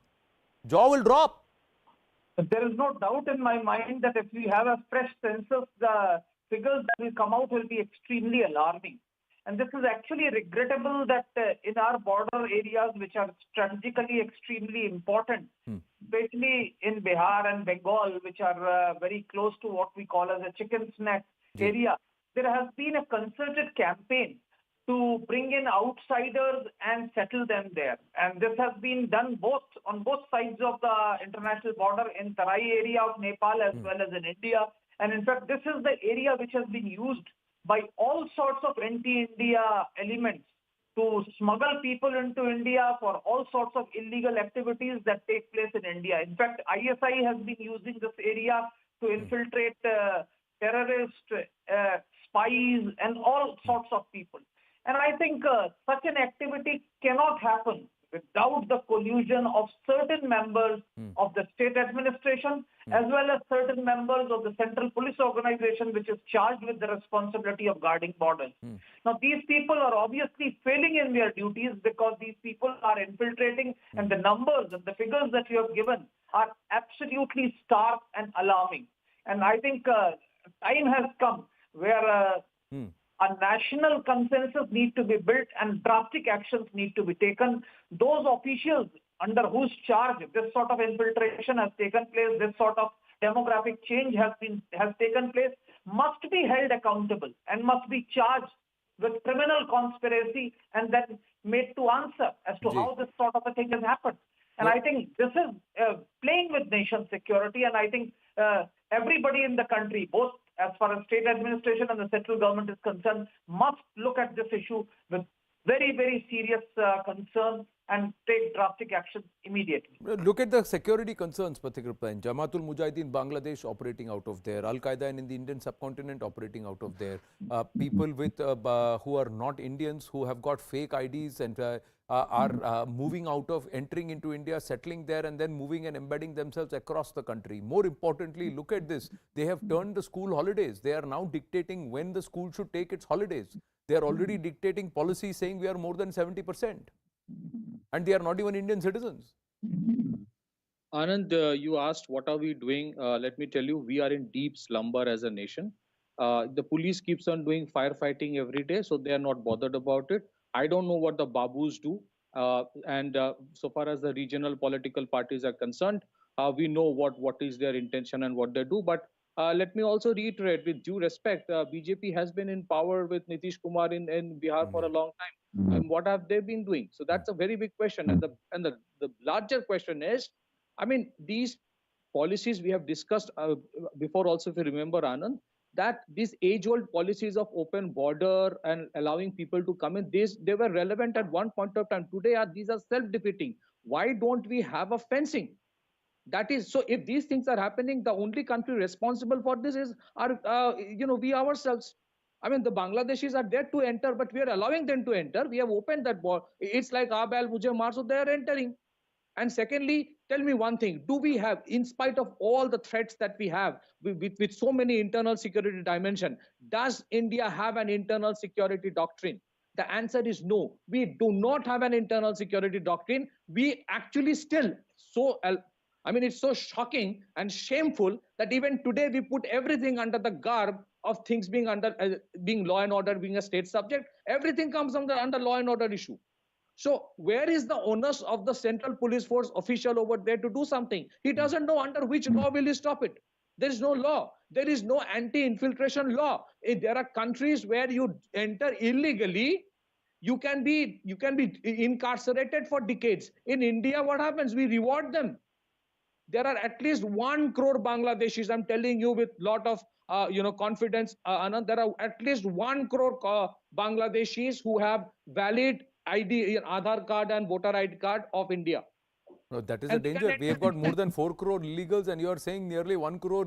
G: jaw will drop.
R: There is no doubt in my mind that if we have a fresh census, the figures that will come out will be extremely alarming. And this is actually regrettable that in our border areas, which are strategically extremely important, especially in Bihar and Bengal, which are very close to what we call as a chicken snack area, there has been a concerted campaign to bring in outsiders and settle them there. And this has been done on both sides of the international border, in Tarai area of Nepal as well as in India. And in fact, this is the area which has been used by all sorts of anti-India elements to smuggle people into India for all sorts of illegal activities that take place in India. In fact, ISI has been using this area to infiltrate terrorists, spies, and all sorts of people. And I think such an activity cannot happen without the collusion of certain members of the state administration as well as certain members of the central police organization, which is charged with the responsibility of guarding borders. Now, these people are obviously failing in their duties because these people are infiltrating, and the numbers and the figures that you have given are absolutely stark and alarming. And I think time has come where a national consensus needs to be built and drastic actions need to be taken. Those officials under whose charge this sort of infiltration has taken place, this sort of demographic change has taken place, must be held accountable and must be charged with criminal conspiracy and then made to answer as to how this sort of a thing has happened. And I think this is playing with nation security, and I think everybody in the country, both as far as state administration and the central government is concerned, must look at this issue with very, very serious concern and take drastic action immediately.
G: Look at the security concerns, Pathikrupa. Jamatul Mujahideen, Bangladesh operating out of there, Al-Qaeda in the Indian subcontinent operating out of there, people with who are not Indians, who have got fake IDs and are moving out of, entering into India, settling there and then moving and embedding themselves across the country. More importantly, look at this. They have turned the school holidays. They are now dictating when the school should take its holidays. They are already dictating policy saying we are more than 70%. And they are not even Indian citizens.
I: Anand, you asked what are we doing? Let me tell you, we are in deep slumber as a nation. The police keeps on doing firefighting every day, so they are not bothered about it. I don't know what the babus do. And so far as the regional political parties are concerned, we know what is their intention and what they do. But let me also reiterate, with due respect, BJP has been in power with Nitish Kumar in Bihar for a long time. And what have they been doing? So that's a very big question. And the larger question is, I mean, these policies we have discussed before also, if you remember, Anand, that these age-old policies of open border and allowing people to come in, they were relevant at one point of time. Today, these are self-defeating. Why don't we have a fencing? That is, so if these things are happening, the only country responsible for this is we ourselves. I mean, the Bangladeshis are there to enter, but we are allowing them to enter. We have opened that border. It's like Abel Mujhe Mar, so they are entering. And secondly, tell me one thing, do we have, in spite of all the threats that we have with so many internal security dimension, does India have an internal security doctrine? The answer is no. We do not have an internal security doctrine. We actually still, it's so shocking and shameful that even today we put everything under the garb of things being being law and order, being a state subject. Everything comes under law and order issue. So where is the onus of the central police force official over there to do something? He doesn't know under which law will he stop it. There is no law. There is no anti-infiltration law. If there are countries where you enter illegally, you can be incarcerated for decades. In India, what happens? We reward them. There are at least 1 crore Bangladeshis. I'm telling you with lot of confidence, Anand. There are at least 1 crore Bangladeshis who have valid ID, Aadhaar card and voter ID card of India.
G: No, that is a danger. We have got more than 4 crore illegals, and you are saying nearly 1 crore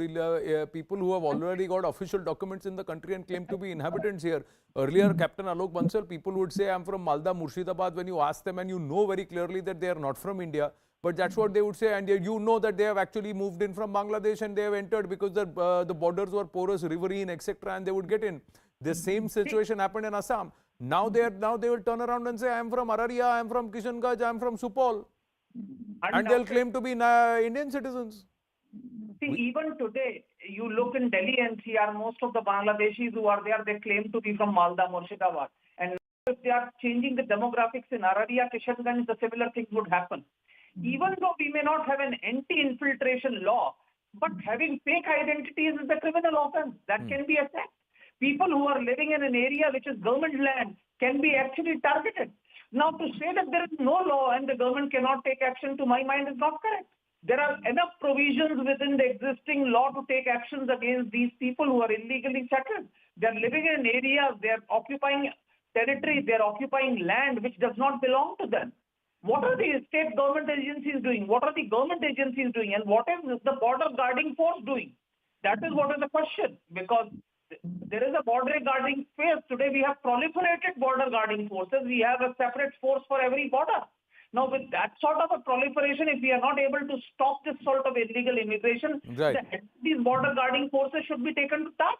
G: people who have already got official documents in the country and claim to be inhabitants here. Earlier, Captain Alok Bansal, people would say, I'm from Malda, Murshidabad, when you ask them, and you know very clearly that they are not from India. But that's what they would say, and you know that they have actually moved in from Bangladesh and they have entered because the borders were porous, riverine, etc., and they would get in. The same situation happened in Assam. Now they will turn around and say, I am from Araria, I am from Kishanganj, I am from Supol. And they'll claim to be Indian citizens.
R: See, even today, you look in Delhi NCR, most of the Bangladeshis who are there, they claim to be from Malda, Murshidabad. And if they are changing the demographics in Araria, Kishanganj, the similar things would happen. Even though we may not have an anti-infiltration law, but having fake identities is a criminal offense. That can be attacked. People who are living in an area which is government land can be actually targeted. Now, to say that there is no law and the government cannot take action, to my mind, is not correct. There are enough provisions within the existing law to take actions against these people who are illegally settled. They are living in an area, they are occupying territory, they are occupying land which does not belong to them. What are the state government agencies doing? What are the government agencies doing? And what is the border guarding force doing? That is what is the question. Because there is a border guarding phase. Today we have proliferated border guarding forces. We have a separate force for every border. Now with that sort of a proliferation, if we are not able to stop this sort of illegal immigration, these border guarding forces should be taken to task.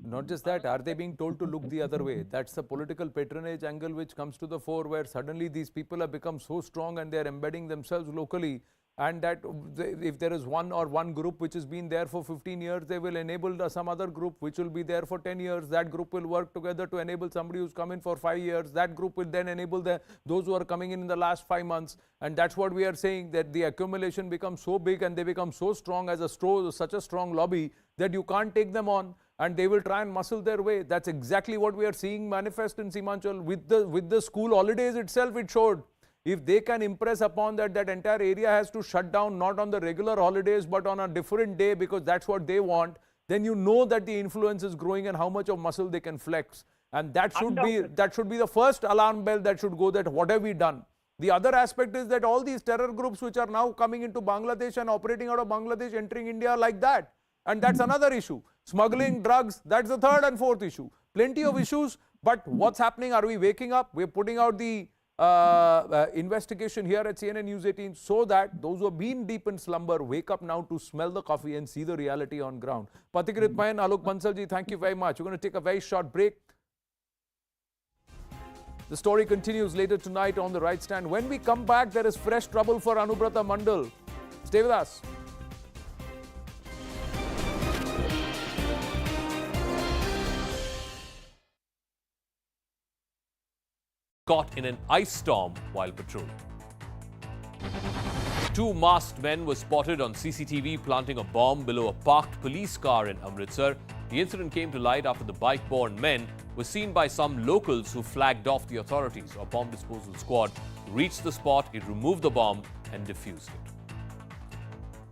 G: Not just that, are they being told to look the other way? That's the political patronage angle which comes to the fore, where suddenly these people have become so strong and they are embedding themselves locally, and that if there is one group which has been there for 15 years, they will enable some other group which will be there for 10 years. That group will work together to enable somebody who's come in for 5 years. That group will then enable those who are coming in the last 5 months. And that's what we are saying, that the accumulation becomes so big and they become so strong as such a strong lobby that you can't take them on, and they will try and muscle their way. That's exactly what we are seeing manifest in Simhanchal. With the school holidays itself, it showed. If they can impress upon that entire area has to shut down, not on the regular holidays, but on a different day, because that's what they want, then you know that the influence is growing and how much of muscle they can flex. And that should be the first alarm bell that should go, that what have we done? The other aspect is that all these terror groups which are now coming into Bangladesh and operating out of Bangladesh, entering India like that. And that's another issue. Smuggling, drugs, that's the third and fourth issue. Plenty of issues, but what's happening? Are we waking up? We're putting out the investigation here at CNN News 18 so that those who have been deep in slumber wake up now to smell the coffee and see the reality on ground. Pathikrit Mayan, Alok Bansalji, thank you very much. We're going to take a very short break. The story continues later tonight on The Right Stand. When we come back, there is fresh trouble for Anubrata Mondal. Stay with us.
C: caught in an ice storm while patrolling. Two masked men were spotted on CCTV planting a bomb below a parked police car in Amritsar. The incident came to light after the bike-borne men were seen by some locals who flagged off the authorities. A bomb disposal squad reached the spot, it removed the bomb and defused it.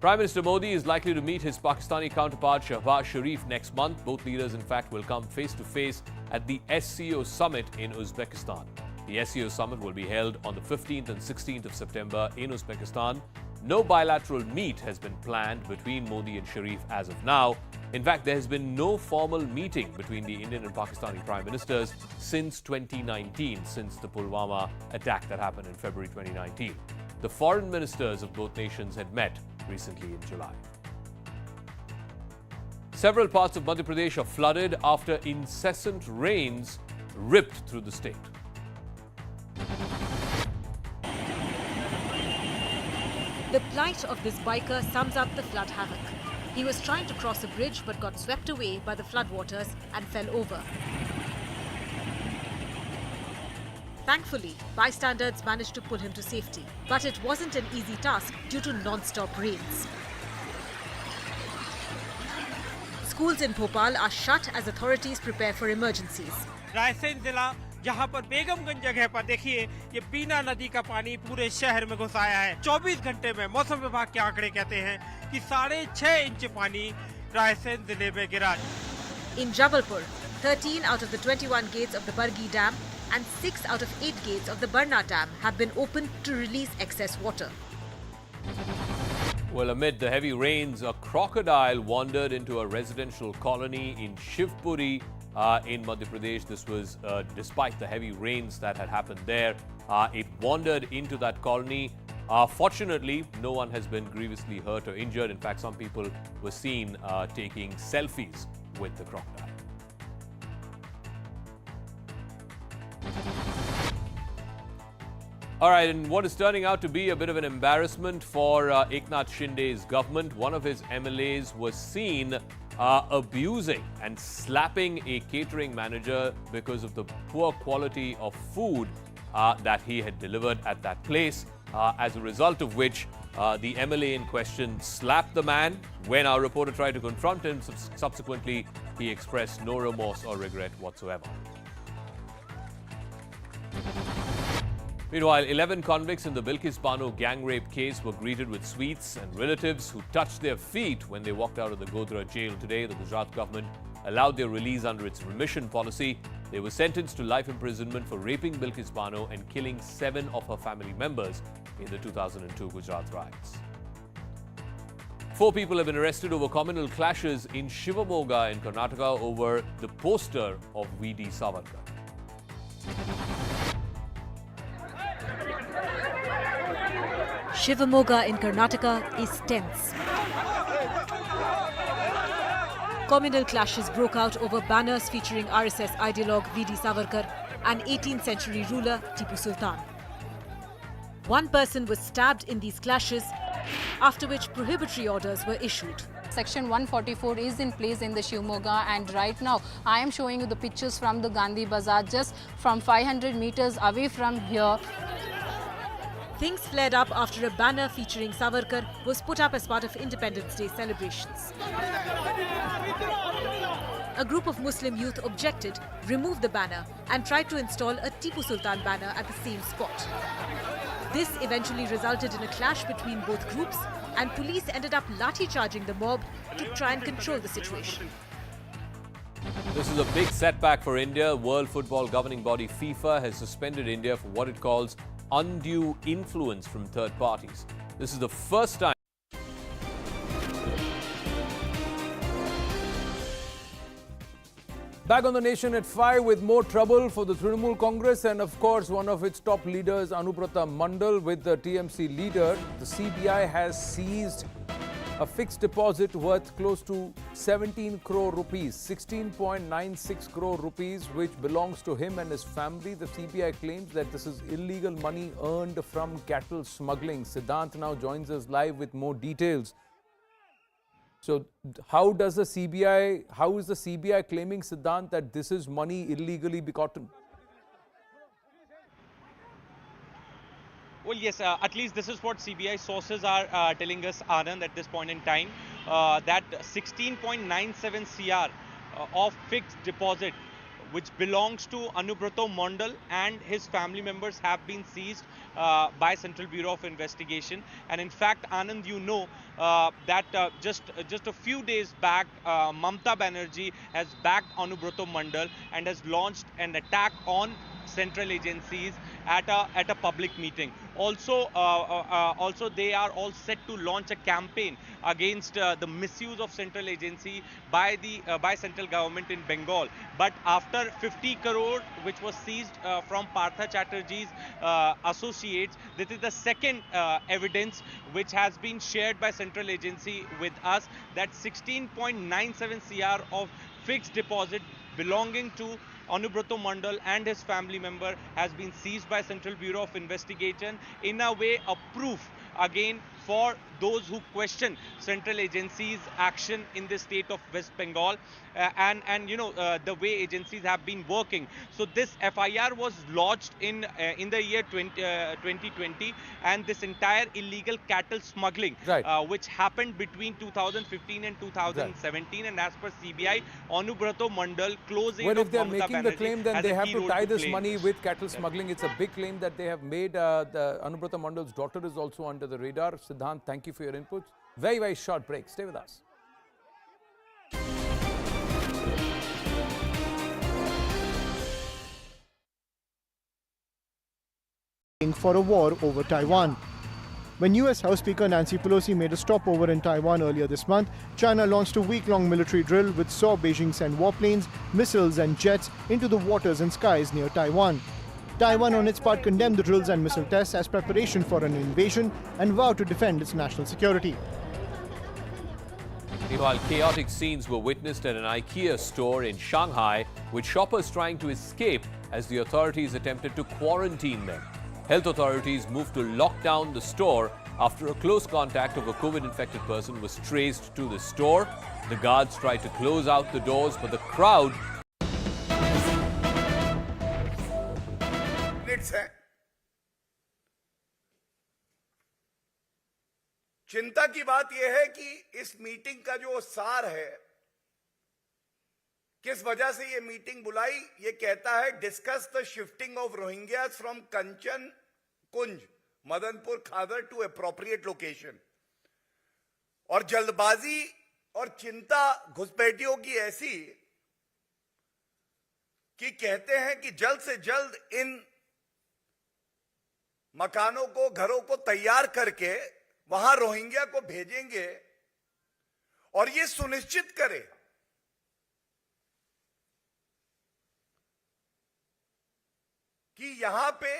C: Prime Minister Modi is likely to meet his Pakistani counterpart Nawaz Sharif next month. Both leaders, in fact, will come face-to-face at the SCO summit in Uzbekistan. The SCO summit will be held on the 15th and 16th of September in Uzbekistan. No bilateral meet has been planned between Modi and Sharif as of now. In fact, there has been no formal meeting between the Indian and Pakistani Prime Ministers since 2019, since the Pulwama attack that happened in February 2019. The foreign ministers of both nations had met recently in July. Several parts of Madhya Pradesh are flooded after incessant rains ripped through the state.
E: The plight of this biker sums up the flood havoc. He was trying to cross a bridge but got swept away by the floodwaters and fell over. Thankfully, bystanders managed to pull him to safety. But it wasn't an easy task due to non-stop rains. Schools in Bhopal are shut as authorities prepare for emergencies.
F: Raisen जिला जहां पर बेगमगंज जगह पर देखिए ये बीना नदी का पानी पूरे शहर में घुस आया है। 24 घंटे में मौसम विभाग के आंकड़े कहते हैं कि 6.5 इंच पानी रायसेन जिले में गिरा।
E: In Jabalpur, 13 out of the 21 gates of the Bargi Dam and 6 out of 8 gates of the Barna Dam have been opened to release excess water.
C: Well, amid the heavy rains, a crocodile wandered into a residential colony in Shivpuri in Madhya Pradesh. This was despite the heavy rains that had happened there. It wandered into that colony. Fortunately, no one has been grievously hurt or injured. In fact, some people were seen taking selfies with the crocodile. All right, and what is turning out to be a bit of an embarrassment for Eknath Shinde's government. One of his MLAs was seen abusing and slapping a catering manager because of the poor quality of food that he had delivered at that place. As a result of which, the MLA in question slapped the man. When our reporter tried to confront him, subsequently, he expressed no remorse or regret whatsoever. Meanwhile, 11 convicts in the Bilkis Bano gang rape case were greeted with sweets, and relatives who touched their feet when they walked out of the Godhra jail today. The Gujarat government allowed their release under its remission policy. They were sentenced to life imprisonment for raping Bilkis Bano and killing 7 of her family members in the 2002 Gujarat riots. 4 people have been arrested over communal clashes in Shivamogga in Karnataka over the poster of V.D. Savarkar.
E: Shivamogga in Karnataka is tense. Communal clashes broke out over banners featuring RSS ideologue V.D. Savarkar and 18th century ruler Tipu Sultan. One person was stabbed in these clashes, after which prohibitory orders were issued.
S: Section 144 is in place in the Shivamogga, and right now I am showing you the pictures from the Gandhi Bazaar, just from 500 meters away from here.
E: Things flared up after a banner featuring Savarkar was put up as part of Independence Day celebrations. A group of Muslim youth objected, removed the banner and tried to install a Tipu Sultan banner at the same spot. This eventually resulted in a clash between both groups, and police ended up lathi-charging the mob to try and control the situation.
C: This is a big setback for India. World football governing body FIFA has suspended India for what it calls undue influence from third parties. This is the first time.
G: Back on the nation at 5 with more trouble for the Trinamool Congress and of course one of its top leaders, Anubrata Mondal, with the TMC leader. The CBI has seized a fixed deposit worth close to 17 crore rupees, 16.96 crore rupees, which belongs to him and his family. The CBI claims that this is illegal money earned from cattle smuggling. Siddhant now joins us live with more details. So how is the CBI claiming, Siddhant, that this is money illegally begotten?
T: Well, yes, at least this is what CBI sources are telling us, Anand, at this point in time, that 16.97 CR of fixed deposit, which belongs to Anubrata Mondal and his family members, have been seized by Central Bureau of Investigation. And in fact, Anand, you know that just a few days back, Mamata Banerjee has backed Anubrata Mondal and has launched an attack on central agencies at a public meeting. Also, they are all set to launch a campaign against the misuse of central agency by central government in Bengal. But after 50 crore which was seized from Partha Chatterjee's associates, this is the second evidence which has been shared by central agency with us, that 16.97 CR of fixed deposit belonging to Anubrata Mondal and his family member has been seized by Central Bureau of Investigation, in a way a proof again for those who question central agencies' action in the state of West Bengal and you know the way agencies have been working. So this FIR was lodged in the year 2020, and this entire illegal cattle smuggling, which happened between 2015 and 2017, and as per CBI, Anubrata Mondal, close aid
G: Well,
T: of
G: if they are
T: Mamata
G: making the
T: Banerjee,
G: claim, then
T: has
G: they
T: a
G: have
T: key
G: to
T: role
G: tie this
T: play in
G: money
T: this.
G: with cattle smuggling. It's a big claim that they have made. The Anubrata Mondal's daughter is also under the radar. Siddhant, thank you for your inputs. Very, very short break. Stay with us.
D: For a war over Taiwan. When US House Speaker Nancy Pelosi made a stopover in Taiwan earlier this month, China launched a week-long military drill which saw Beijing send warplanes, missiles and jets into the waters and skies near Taiwan. Taiwan on its part condemned the drills and missile tests as preparation for an invasion and vowed to defend its national security.
C: Meanwhile, chaotic scenes were witnessed at an IKEA store in Shanghai, with shoppers trying to escape as the authorities attempted to quarantine them. Health authorities moved to lock down the store after a close contact of a COVID-infected person was traced to the store. The guards tried to close out the doors, but the crowd...
U: चिंता की बात यह है कि इस meeting का जो सार है, किस वजह से ये मीटिंग बुलाई, ये कहता है discuss the shifting of Rohingyas from Kanchan Kunj Madanpur Khadar to appropriate location. और जल्दबाजी और चिंता घुसपैठियों की ऐसी कि कहते हैं कि जल्द से जल्द इन मकानों को, घरों को तैयार करके वहां रोहिंग्या को भेजेंगे और ये सुनिश्चित करें कि यहां पे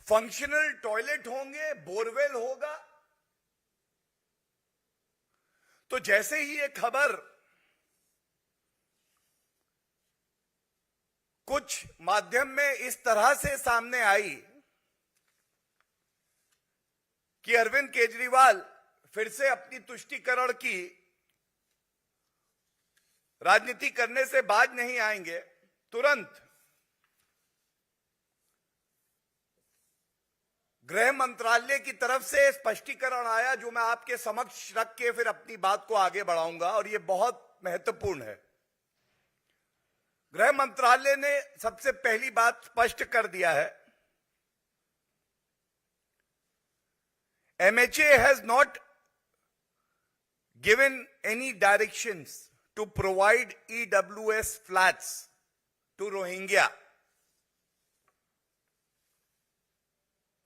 U: फंक्शनल टॉयलेट होंगे, बोरवेल होगा। तो जैसे ही ये खबर कुछ माध्यम में इस तरह से सामने आई कि अरविंद केजरीवाल फिर से अपनी तुष्टीकरण की राजनीति करने से बाज नहीं आएंगे, तुरंत गृह मंत्रालय की तरफ से स्पष्टीकरण आया, जो मैं आपके समक्ष रख के फिर अपनी बात को आगे बढ़ाऊंगा, और यह बहुत महत्वपूर्ण है। गृह मंत्रालय ने सबसे पहली बात स्पष्ट कर दिया है, MHA has not given any directions to provide EWS flats to Rohingya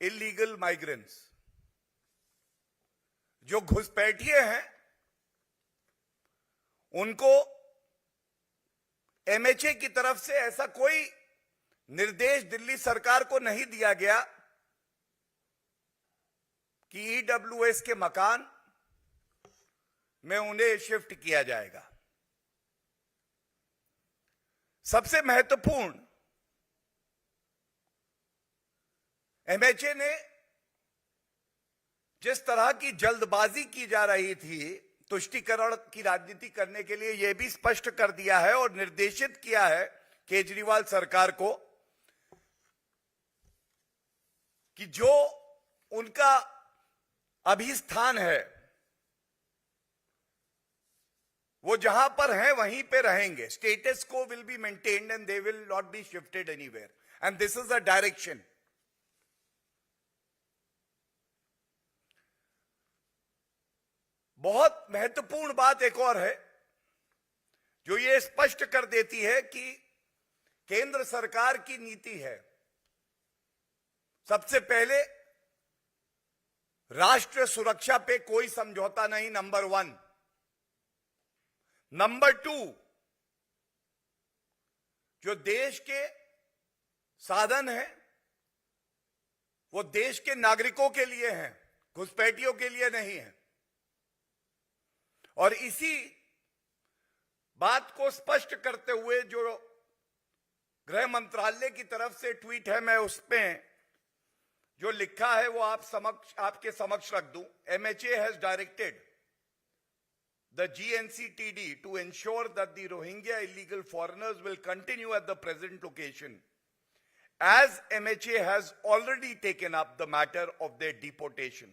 U: illegal migrants। जो घुसपैठिए हैं उनको MHA की तरफ से ऐसा कोई निर्देश दिल्ली सरकार को नहीं दिया गया कि EWS के मकान में उन्हें शिफ्ट किया जाएगा। सबसे महत्वपूर्ण, MHA ने जिस तरह की जल्दबाजी की जा रही थी तुष्टीकरण की राजनीति करने के लिए, यह भी स्पष्ट कर दिया है और निर्देशित किया है केजरीवाल सरकार को कि जो उनका अभिस्थान है वो जहां पर हैं वहीं पे रहेंगे. Status quo will be maintained and they will not be shifted anywhere. And this is the direction. बहुत महत्वपूर्ण बात एक और है जो ये स्पष्ट कर देती है कि केंद्र सरकार की नीति है सबसे पहले राष्ट्र सुरक्षा पे कोई समझौता नहीं, नंबर 1. नंबर 2, जो देश के साधन हैं वो देश के नागरिकों के लिए हैं, घुसपैठियों के लिए नहीं है. और इसी बात को स्पष्ट करते हुए जो गृह मंत्रालय की तरफ से ट्वीट है, मैं उसमें जो लिखा है वो आपके समक्ष रख दूं. MHA has directed the GNCTD to ensure that the Rohingya illegal foreigners will continue at the present location, as MHA has already taken up the matter of their deportation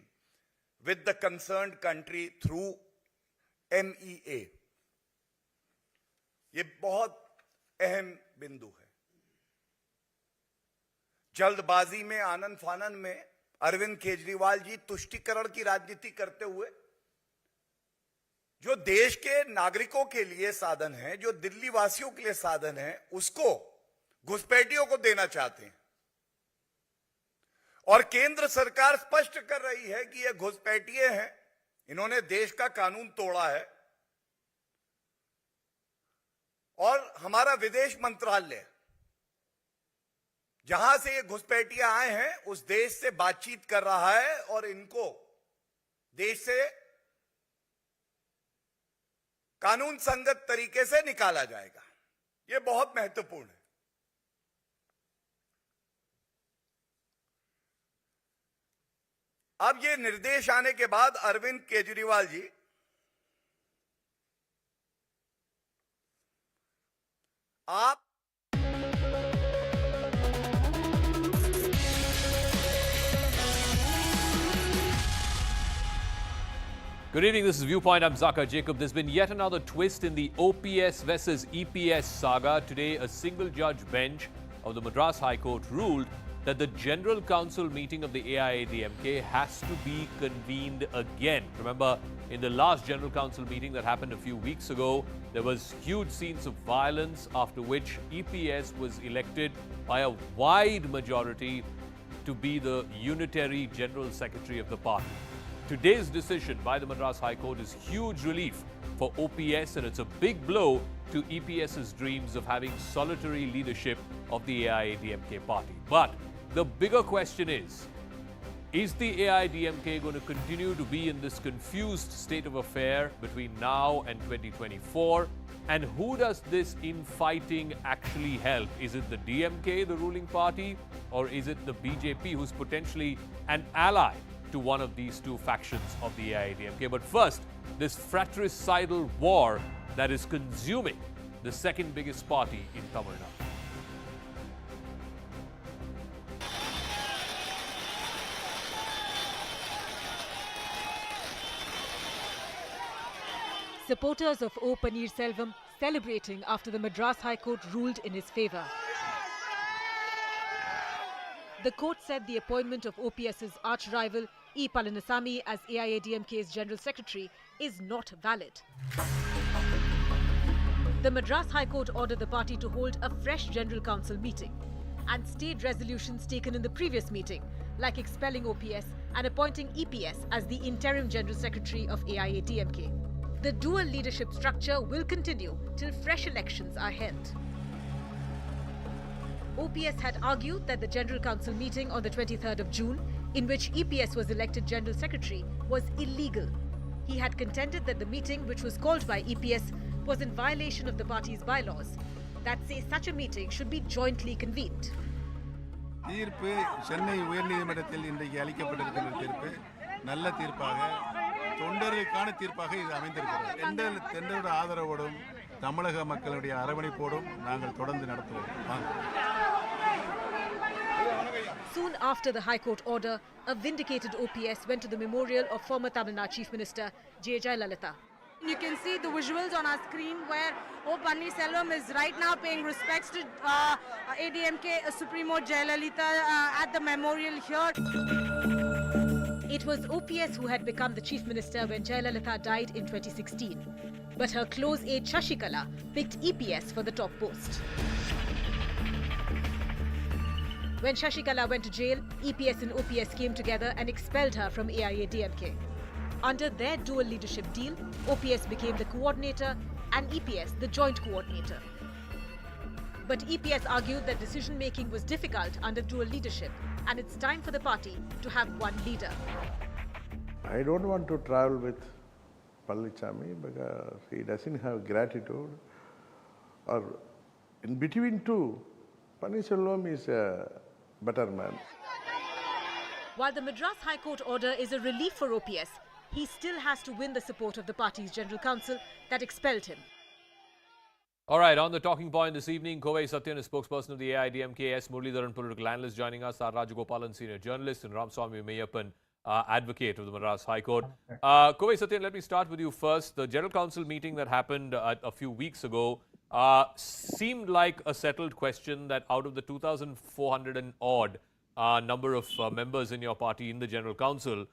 U: with the concerned country through MEA. ये बहुत अहम बिंदु है. जल्दबाजी में, आनंद फानन में अरविंद केजरीवाल जी तुष्टीकरण की राजनीति करते हुए जो देश के नागरिकों के लिए साधन है, जो दिल्ली वासियों के लिए साधन है, उसको घुसपैठियों को देना चाहते हैं. और केंद्र सरकार स्पष्ट कर रही है कि ये घुसपैठिए हैं, इन्होंने देश का कानून तोड़ा है. और हमारा विदेश मंत्रालय जहां से ये घुसपैठिया आए हैं उस देश से बातचीत कर रहा है और इनको देश से कानून संगत तरीके से निकाला जाएगा. ये बहुत महत्वपूर्ण है. अब ये निर्देश आने के बाद अरविंद केजरीवाल जी आप
C: Good evening, this is Viewpoint. I'm Zaka Jacob. There's been yet another twist in the OPS versus EPS saga. Today, a single judge bench of the Madras High Court ruled that the General Council meeting of the AIADMK has to be convened again. Remember, in the last General Council meeting that happened a few weeks ago, there was huge scenes of violence, after which EPS was elected by a wide majority to be the unitary General Secretary of the party. Today's decision by the Madras High Court is huge relief for OPS, and it's a big blow to EPS's dreams of having solitary leadership of the AIADMK party. But the bigger question is the AIADMK going to continue to be in this confused state of affair between now and 2024? And who does this infighting actually help? Is it the DMK, the ruling party, or is it the BJP, who's potentially an ally to one of these two factions of the AIADMK? But first, this fratricidal war that is consuming the second biggest party in Tamil Nadu.
E: Supporters of O. Paneerselvam celebrating after the Madras High Court ruled in his favour. The court said the appointment of OPS's arch-rival E. Palanisamy as AIADMK's General Secretary is not valid. The Madras High Court ordered the party to hold a fresh General Council meeting and stayed resolutions taken in the previous meeting, like expelling OPS and appointing EPS as the interim General Secretary of AIADMK. The dual leadership structure will continue till fresh elections are held. OPS had argued that the General Council meeting on the 23rd of June, in which EPS was elected General Secretary, was illegal. He had contended that the meeting, which was called by EPS, was in violation of the party's bylaws that say such a meeting should be jointly convened.
A: தீர்ப்பு சென்னை உயர்நீதிமன்றத்தில் இன்றைக்கு அளிக்கப்பட்டிருக்கிற தீர்ப்பு நல்ல தீர்ப்பாக தொண்டர்களுக்கான தீர்ப்பாக இது அமைந்திருக்கிறது. தென்றோட ஆதரவோடும் தமிழக மக்களுடைய அரவணைப்போடும் நாங்கள் தொடர்ந்து நடத்துவோம்.
E: Soon after the High Court order, a vindicated OPS went to the memorial of former Tamil Nadu Chief Minister J. Jayalalitha.
B: You can see the visuals on our screen where O. Pannirselvam is right now paying respects to ADMK Supremo Jayalalitha at the memorial here.
E: It was OPS who had become the Chief Minister when Jayalalitha died in 2016. But her close aide Shashikala picked EPS for the top post. When Shashikala went to jail, EPS and OPS came together and expelled her from AIADMK. Under their dual leadership deal, OPS became the coordinator and EPS the joint coordinator. But EPS argued that decision-making was difficult under dual leadership and it's time for the party to have one leader.
V: I don't want to travel with Palnichami because he doesn't have gratitude. Or in between two, Pannirselvam is a better man.
E: While the Madras High Court order is a relief for OPS, he still has to win the support of the party's General Council that expelled him.
C: All right, on the talking point this evening, Kovai Satyan is spokesperson of the AIADMK, S. Muralidharan, political analyst, joining us, R. Rajagopalan, senior journalist, and Ramaswamy Meyyappan, advocate of the Madras High Court. Kovai Satyan, let me start with you first. The General Council meeting that happened a few weeks ago seemed like a settled question that out of the 2,400 and odd number of members in your party in the General Council,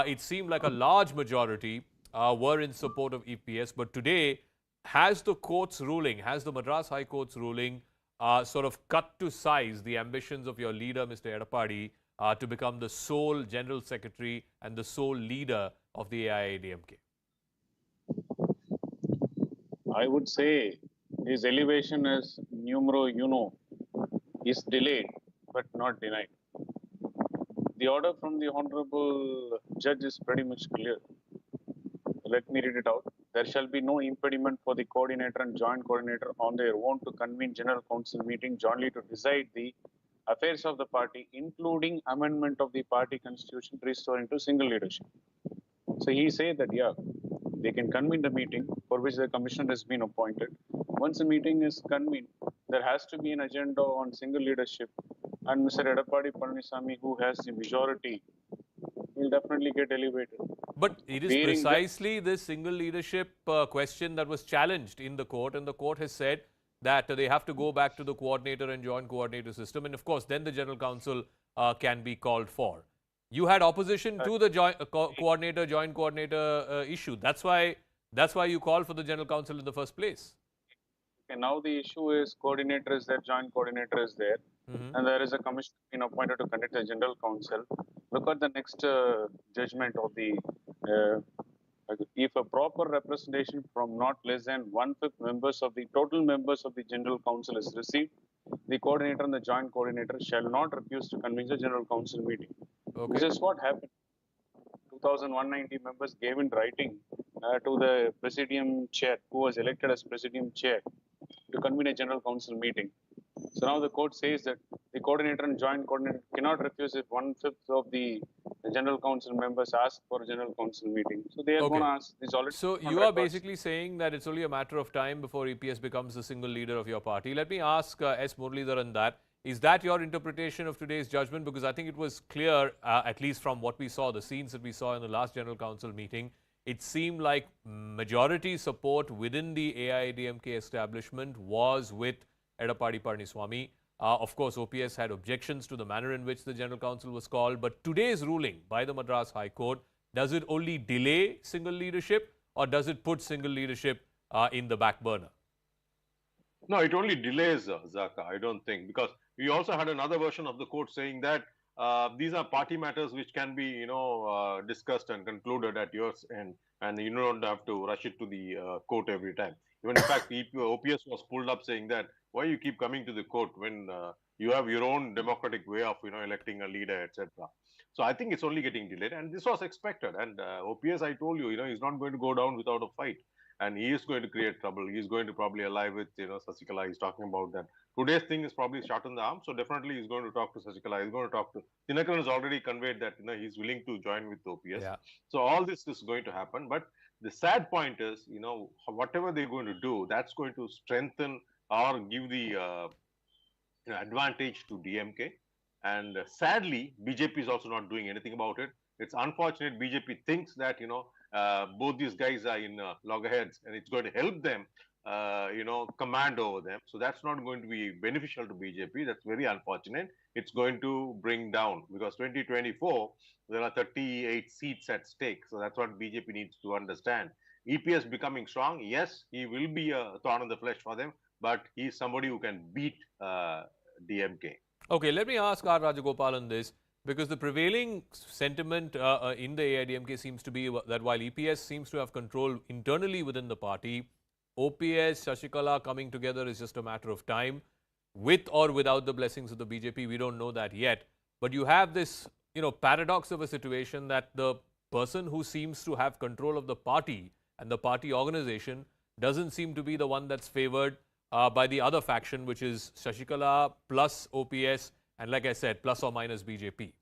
C: it seemed like a large majority were in support of EPS. But today, has the court's ruling, has the Madras High Court's ruling sort of cut to size the ambitions of your leader, Mr. Edappadi, to become the sole General Secretary and the sole leader of the AIADMK?
W: I would say his elevation as numero uno is delayed but not denied. The order from the Honorable Judge is pretty much clear. Let me read it out. There shall be no impediment for the coordinator and joint coordinator on their own to convene General Council meeting jointly to decide the affairs of the party, including amendment of the party constitution restoring to single leadership. So he said that, yeah, they can convene the meeting for which the commissioner has been appointed. Once the meeting is convened, there has to be an agenda on single leadership, and Mr. Edappadi Palaniswamy, who has the majority, will definitely get elevated.
C: But it is precisely this single leadership question that was challenged in the court, and the court has said that they have to go back to the coordinator and joint coordinator system, and of course then the General Council can be called for. You had opposition to the joint coordinator issue. That's why you called for the General Council in the first place.
W: Okay, now the issue is coordinator is there, joint coordinator is there, and there is a commission being appointed to conduct the General Council. Look at the next judgment of the if a proper representation from not less than 1/5 members of the total members of the General Council is received, the coordinator and the joint coordinator shall not refuse to convene the General Council meeting. Okay. This is what happened. 2,190 members gave in writing to the Presidium Chair, who was elected as Presidium Chair, to convene a General Council meeting. So now the court says that the coordinator and joint coordinator cannot refuse if 1/5 of the General Council members ask for a General Council meeting. So they are going to ask this already.
C: So you are basically saying that it's only a matter of time before EPS becomes the single leader of your party. Let me ask S. Muralidharan that. Is that your interpretation of today's judgment? Because I think it was clear, at least from what we saw, the scenes that we saw in the last General Council meeting, it seemed like majority support within the AIADMK establishment was with Edappadi Palaniswamy. Of course, OPS had objections to the manner in which the General Council was called. But today's ruling by the Madras High Court, does it only delay single leadership or does it put single leadership in the back burner?
X: No, it only delays, Zaka, I don't think, because we also had another version of the court saying that these are party matters which can be, discussed and concluded at yours end, and you don't have to rush it to the court every time. Even in fact, OPS was pulled up saying that why you keep coming to the court when you have your own democratic way of, electing a leader, etc. So I think it's only getting delayed, and this was expected. And OPS, I told you, he's not going to go down without a fight. And he is going to create trouble. He's going to probably ally with, Sasikala. He's talking about that. Today's thing is probably shot in the arm. So definitely he's going to talk to Sasikala. He's going to talk to... Dinakaran has already conveyed that, he's willing to join with OPS. Yeah. So all this is going to happen. But the sad point is, whatever they're going to do, that's going to strengthen or give the advantage to DMK. And sadly, BJP is also not doing anything about it. It's unfortunate. BJP thinks that both these guys are in loggerheads, and it's going to help them, command over them. So that's not going to be beneficial to BJP. That's very unfortunate. It's going to bring down, because 2024 there are 38 seats at stake. So that's what BJP needs to understand. EPS becoming strong, yes, he will be a thorn in the flesh for them, but he's somebody who can beat DMK.
C: Okay, let me ask R. Rajagopal on this, because the prevailing sentiment in the AIADMK seems to be that while EPS seems to have control internally within the party, OPS, Shashikala coming together is just a matter of time, with or without the blessings of the BJP. We don't know that yet. But you have this, paradox of a situation that the person who seems to have control of the party and the party organization doesn't seem to be the one that's favored by the other faction, which is Shashikala plus OPS, and like I said, plus or minus BJP.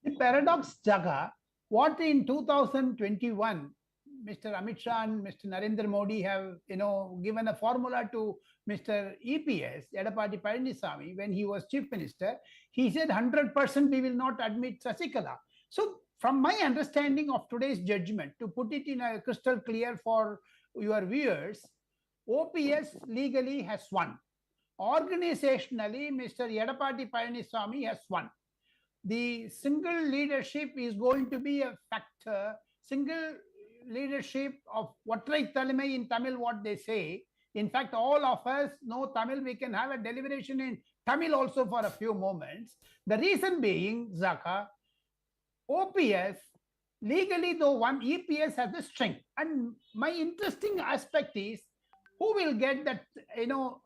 H: The paradox, Jaga, what in 2021, Mr. Amit Shah and Mr. Narendra Modi have, given a formula to Mr. EPS, Edappadi Palaniswamy, when he was chief minister. He said 100% we will not admit Shashikala. So from my understanding of today's judgment, to put it in a crystal clear for your viewers, OPS legally has won. Organizationally, Mr. Edappadi Palaniswamy has won. The single leadership is going to be a factor. Single leadership of Vatrai Thalmai in Tamil, what they say. In fact, all of us know Tamil. We can have a deliberation in Tamil also for a few moments. The reason being, Zaka, OPS, legally though one, EPS has the strength. And my interesting aspect is, who will get that,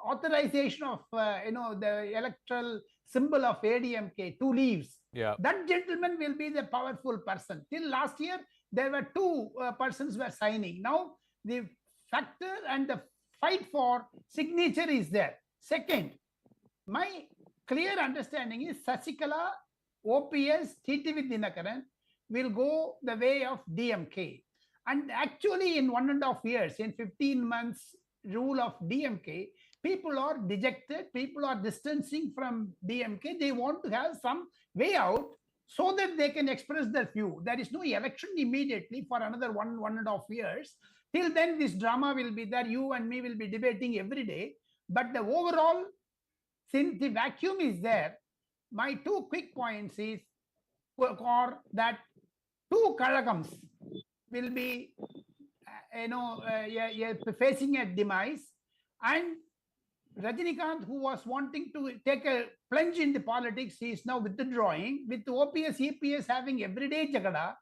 H: authorization of, the electoral symbol of ADMK, 2 leaves.
C: Yeah.
H: That gentleman will be the powerful person. Till last year, there were 2 persons were signing. Now, the factor and the fight for signature is there. Second, my clear understanding is Shashikala, OPS, TTV Dinakaran will go the way of DMK. And actually, in 1.5 years, in 15 months, rule of DMK, people are dejected, people are distancing from DMK. They want to have some way out so that they can express their view. There is no election immediately for another 1.5 years. Till then, this drama will be there. You and me will be debating every day. But the overall, since the vacuum is there, my 2 quick points is that 2 Kalagams will be facing a demise, and Rajinikanth, who was wanting to take a plunge in the politics, he is now withdrawing, with OPS, EPS having everyday jagada.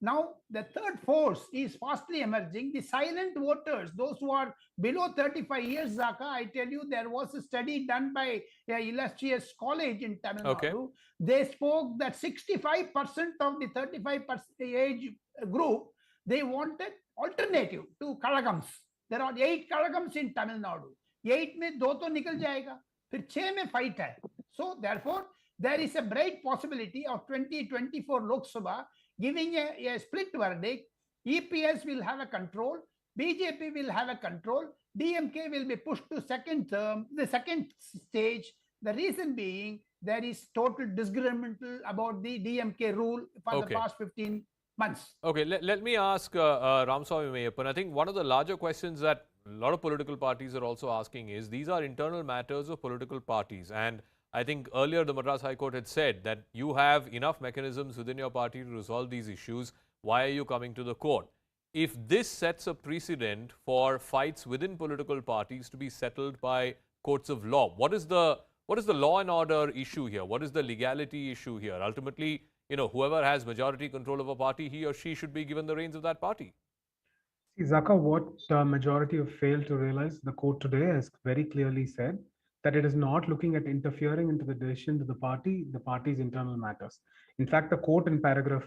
H: Now, the third force is fastly emerging, the silent voters, those who are below 35 years, Zaka. I tell you, there was a study done by an illustrious college in Tamil Nadu.
C: Okay.
H: They spoke that 65% of the 35% age group, they wanted alternative to Kalagams. There are 8 Kalagams in Tamil Nadu. 8 में 2 तो निकल जाएगा, फिर 6 में fight है. So therefore, there is a bright possibility of 2024 Lok Sabha giving a split verdict. EPS will have a control, BJP will have a control, DMK will be pushed to second term, the second stage. The reason being, there is total disagreement about the DMK rule for the past 15 months.
C: Okay, let me ask Ramaswamy Meyyappan. I think one of the larger questions that a lot of political parties are also asking is, these are internal matters of political parties, and I think earlier the Madras High Court had said that you have enough mechanisms within your party to resolve these issues. Why are you coming to the court? If this sets a precedent for fights within political parties to be settled by courts of law, what is the law and order issue here? What is the legality issue here? Ultimately, whoever has majority control of a party, he or she should be given the reins of that party.
J: See, Zaka, what majority have failed to realize, the court today has very clearly said that it is not looking at interfering into the decisions of the party's internal matters. In fact, the court in paragraph,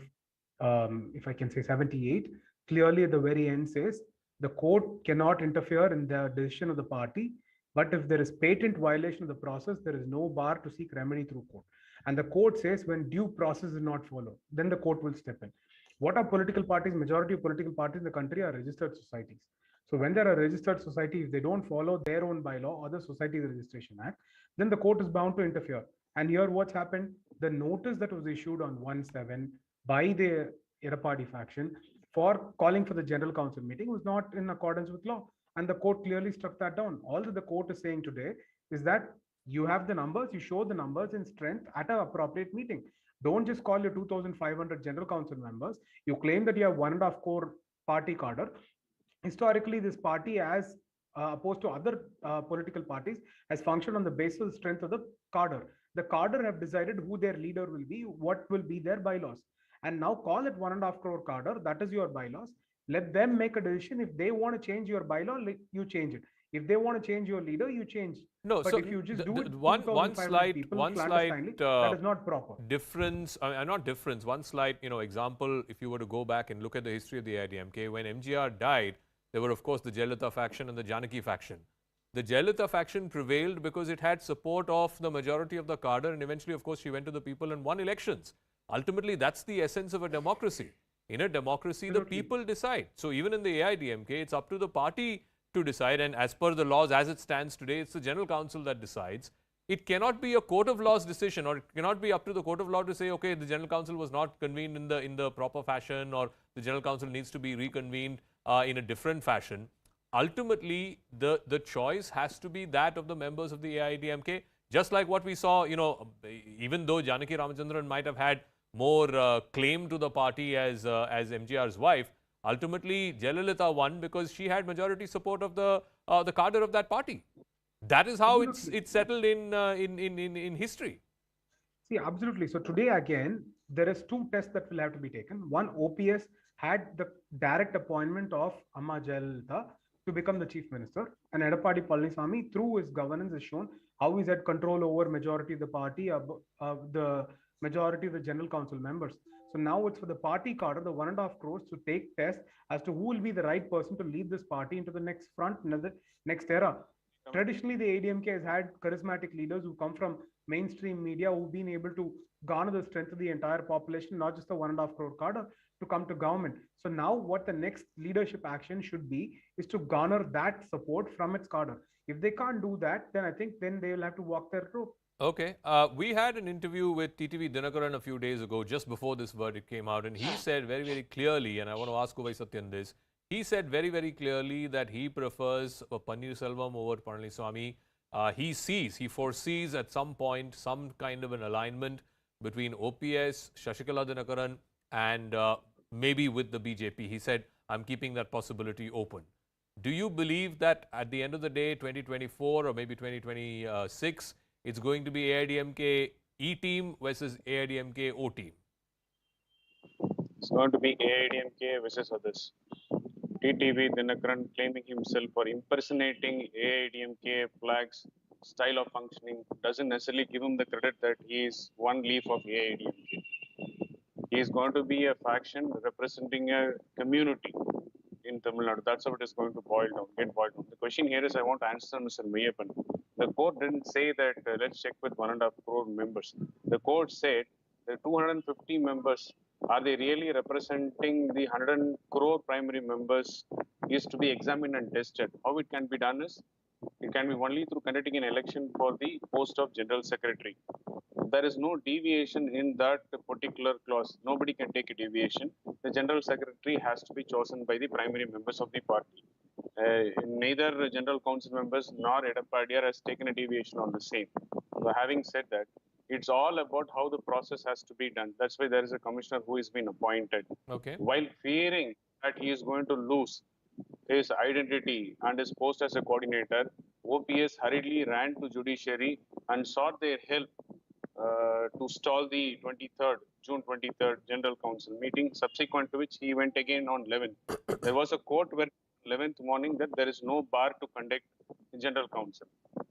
J: if I can say 78, clearly at the very end says, the court cannot interfere in the decision of the party, but if there is patent violation of the process, there is no bar to seek remedy through court. And the court says when due process is not followed, then the court will step in. What are political parties? Majority of political parties in the country are registered societies. So when there are registered societies, if they don't follow their own bylaw or the Societies Registration Act, then the court is bound to interfere. And here what's happened? the notice that was issued on 1/7 by the Edapadi faction for calling for the General Council meeting was not in accordance with law. And the court clearly struck that down. All that the court is saying today is that you have the numbers, you show the numbers in strength at an appropriate meeting. Don't just call your 2,500 General Council members. You claim that you have 1.5 crore party cadre. Historically, this party, as opposed to other political parties, has functioned on the basis of the strength of the cadre. The cadre have decided who their leader will be, what will be their bylaws. And now call it 1.5 crore cadre, that is your bylaws. Let them make a decision. If they want to change your bylaw, you change it. If they want to change your leader, you change.
C: No,
J: but
C: so
J: if you just do it,
C: one slight
J: that is not proper.
C: Difference. Not difference. One slight, example. If you were to go back and look at the history of the AIADMK, when MGR died, there were of course the Jayalalitha faction and the Janaki faction. The Jayalalitha faction prevailed because it had support of the majority of the cadre, and eventually, of course, she went to the people and won elections. Ultimately, that's the essence of a democracy. In a democracy, the people decide. So even in the AIADMK, it's up to the party to decide, and as per the laws as it stands today, it's the General Council that decides. It cannot be a court of law's decision, or it cannot be up to the court of law to say, okay, the General Council was not convened in the proper fashion, or the General Council needs to be reconvened in a different fashion. Ultimately, the choice has to be that of the members of the AIADMK, just like what we saw, even though Janaki Ramachandran might have had more claim to the party as MGR's wife, ultimately, Jayalalitha won because she had majority support of the cadre of that party. That is how it's settled in history.
J: See, absolutely. So today again, there is two tests that will have to be taken. One, OPS had the direct appointment of Amma Jayalalitha to become the chief minister, and Edapadi Palaniswamy, through his governance, has shown how he's had control over majority of the party, the majority of the General Council members. So now it's for the party cadre, the 1.5 crores, to take tests as to who will be the right person to lead this party into the next front, the next era. Traditionally, the ADMK has had charismatic leaders who come from mainstream media, who've been able to garner the strength of the entire population, not just the 1.5 crore cadre, to come to government. So now what the next leadership action should be is to garner that support from its cadre. If they can't do that, then I think then they will have to walk their rope.
C: Okay. We had an interview with TTV Dinakaran a few days ago, just before this verdict came out, and he said very, very clearly, and I want to ask Uvai Satyan this, he said very, very clearly that he prefers Pannirselvam over Palaniswamy. He foresees at some point some kind of an alignment between OPS, Shashikala Dinakaran, and maybe with the BJP. He said, I'm keeping that possibility open. Do you believe that at the end of the day, 2024 or maybe 2026, it's going to be AIADMK E team versus AIADMK O team?
W: It's going to be AIADMK versus others. TTV Dinakaran claiming himself for impersonating AIADMK flags, style of functioning, doesn't necessarily give him the credit that he is one leaf of AIADMK. He is going to be a faction representing a community in Tamil Nadu. That's how it is going to get boiled down. The question here is, I want to answer Mr. Mayappan. The court didn't say that let's check with 1.5 crore members. The court said the 250 members, are they really representing the 100 crore primary members, is to be examined and tested. How it can be done is, it can be only through conducting an election for the post of General Secretary. There is no deviation in that particular clause. Nobody can take a deviation. The General Secretary has to be chosen by the primary members of the party. Neither General Council members nor Edapadiar has taken a deviation on the same. So having said that, it's all about how the process has to be done. That's why there is a commissioner who has been appointed.
C: Okay.
W: While fearing that he is going to lose his identity and his post as a coordinator, OPS hurriedly ran to judiciary and sought their help to stall the June 23rd General Council meeting, subsequent to which he went again on 11th. There was a court where 11th morning that there is no bar to conduct the General Council.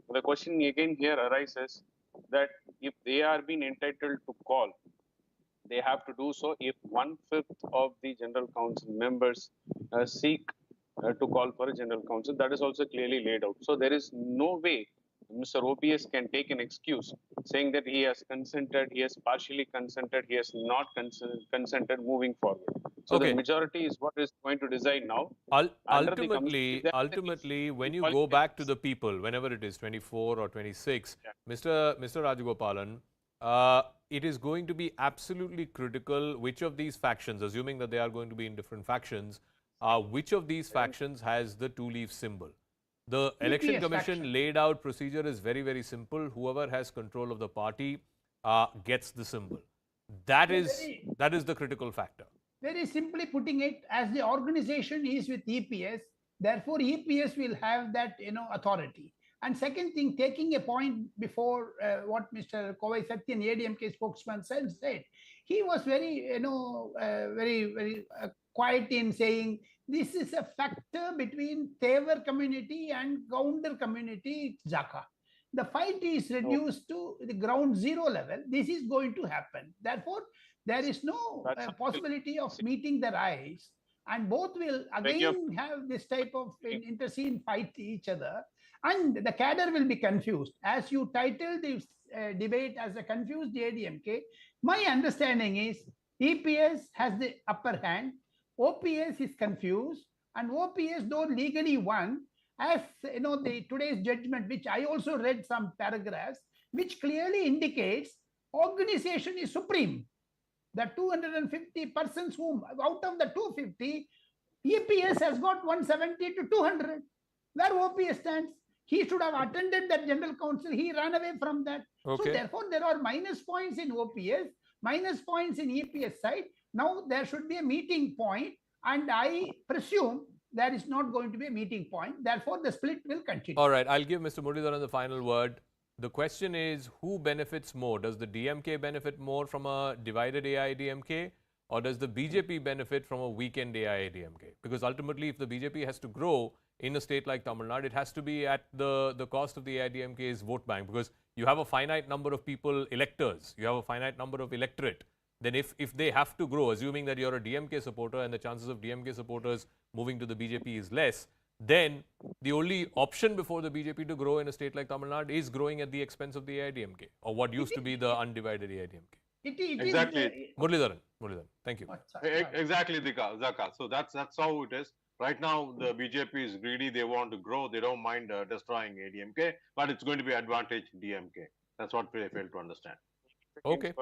W: The question again here arises that if they are being entitled to call, they have to do so if 1/5 of the General Council members seek to call for a General Council. That is also clearly laid out. So there is no way Mr. OPS can take an excuse saying that he has consented, he has partially consented, he has not consented moving forward. So the majority is what is going to decide now.
C: Ultimately, when you go back to the people, whenever it is 24 or 26, Mr. Rajagopalan, it is going to be absolutely critical which of these factions, assuming that they are going to be in different factions, which of these factions has the two-leaf symbol. The Election Commission laid out procedure is very, very simple. Whoever has control of the party gets the symbol. That is the critical factor.
H: Very simply putting it, as the organization is with EPS, therefore EPS will have that authority. And second thing, taking a point before what Mr. Kovai Satyan, ADMK spokesman, said, he was very, very quiet in saying this is a factor between Tevar community and Gounder community, Jaka. The fight is reduced to the ground zero level. This is going to happen. Therefore, there is no possibility of meeting their eyes, and both will again have this type of interscene fight each other, and the cadre will be confused. As you titled this debate as a confused ADMK, my understanding is EPS has the upper hand, OPS is confused, and OPS, though legally won, as the today's judgment, which I also read some paragraphs, which clearly indicates organization is supreme. The 250 persons whom, out of the 250, EPS has got 170 to 200. Where OPS stands, he should have attended that general council. He ran away from that. Okay. So therefore, there are minus points in OPS, minus points in EPS side. Now there should be a meeting point, and I presume there is not going to be a meeting point. Therefore, the split will continue.
C: All right, I'll give Mr. Muralidharan the final word. The question is, who benefits more? Does the DMK benefit more from a divided AIADMK, or does the BJP benefit from a weakened AIADMK? Because ultimately, if the BJP has to grow in a state like Tamil Nadu, it has to be at the cost of the AIADMK's vote bank, because you have a finite number of people, electors, you have a finite number of electorate. Then if they have to grow, assuming that you're a DMK supporter and the chances of DMK supporters moving to the BJP is less, then the only option before the BJP to grow in a state like Tamil Nadu is growing at the expense of the AIADMK, or what used to be the undivided AIADMK.
X: Exactly.
C: Muralidharan, thank you.
X: Exactly, Zaka. So that's how it is. Right now, the BJP is greedy. They want to grow. They don't mind destroying ADMK, but it's going to be advantage DMK. That's what they fail to understand.
C: Okay.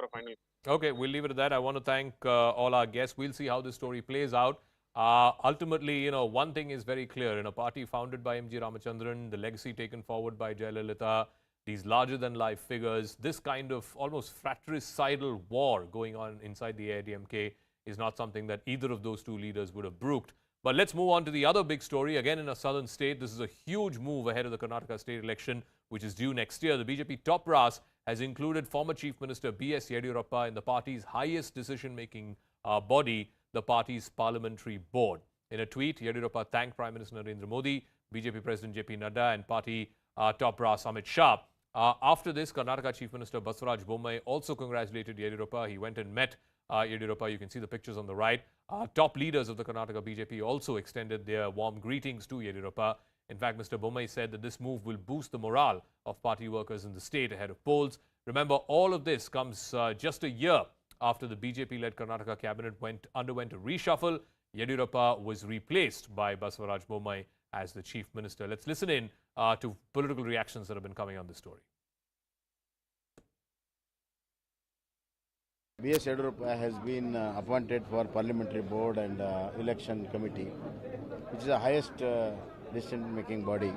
C: Okay, we'll leave it at that. I want to thank all our guests. We'll see how this story plays out. Ultimately, one thing is very clear. In a party founded by M.G. Ramachandran, the legacy taken forward by Jayalalitha, these larger-than-life figures, this kind of almost fratricidal war going on inside the AIADMK is not something that either of those two leaders would have brooked. But let's move on to the other big story. Again, in a southern state, this is a huge move ahead of the Karnataka state election, which is due next year. The BJP top brass has included former Chief Minister B.S. Yediyurappa in the party's highest decision-making body, the party's parliamentary board. In a tweet, Yediyurappa thanked Prime Minister Narendra Modi, BJP President J.P. Nadda and party top brass Amit Shah. After this, Karnataka Chief Minister Basuraj Bommai also congratulated Yediyurappa. He went and met Yediyurappa. You can see the pictures on the right. Top leaders of the Karnataka BJP also extended their warm greetings to Yediyurappa. In fact, Mr. Bommai said that this move will boost the morale of party workers in the state ahead of polls. Remember, all of this comes just a year after the BJP-led Karnataka cabinet underwent a reshuffle. Yediyurappa was replaced by Basuraj Bommai as the chief minister. Let's listen in to political reactions that have been coming on this story.
L: B.S. Yediyurappa has been appointed for parliamentary board and election committee, which is the highest decision-making body.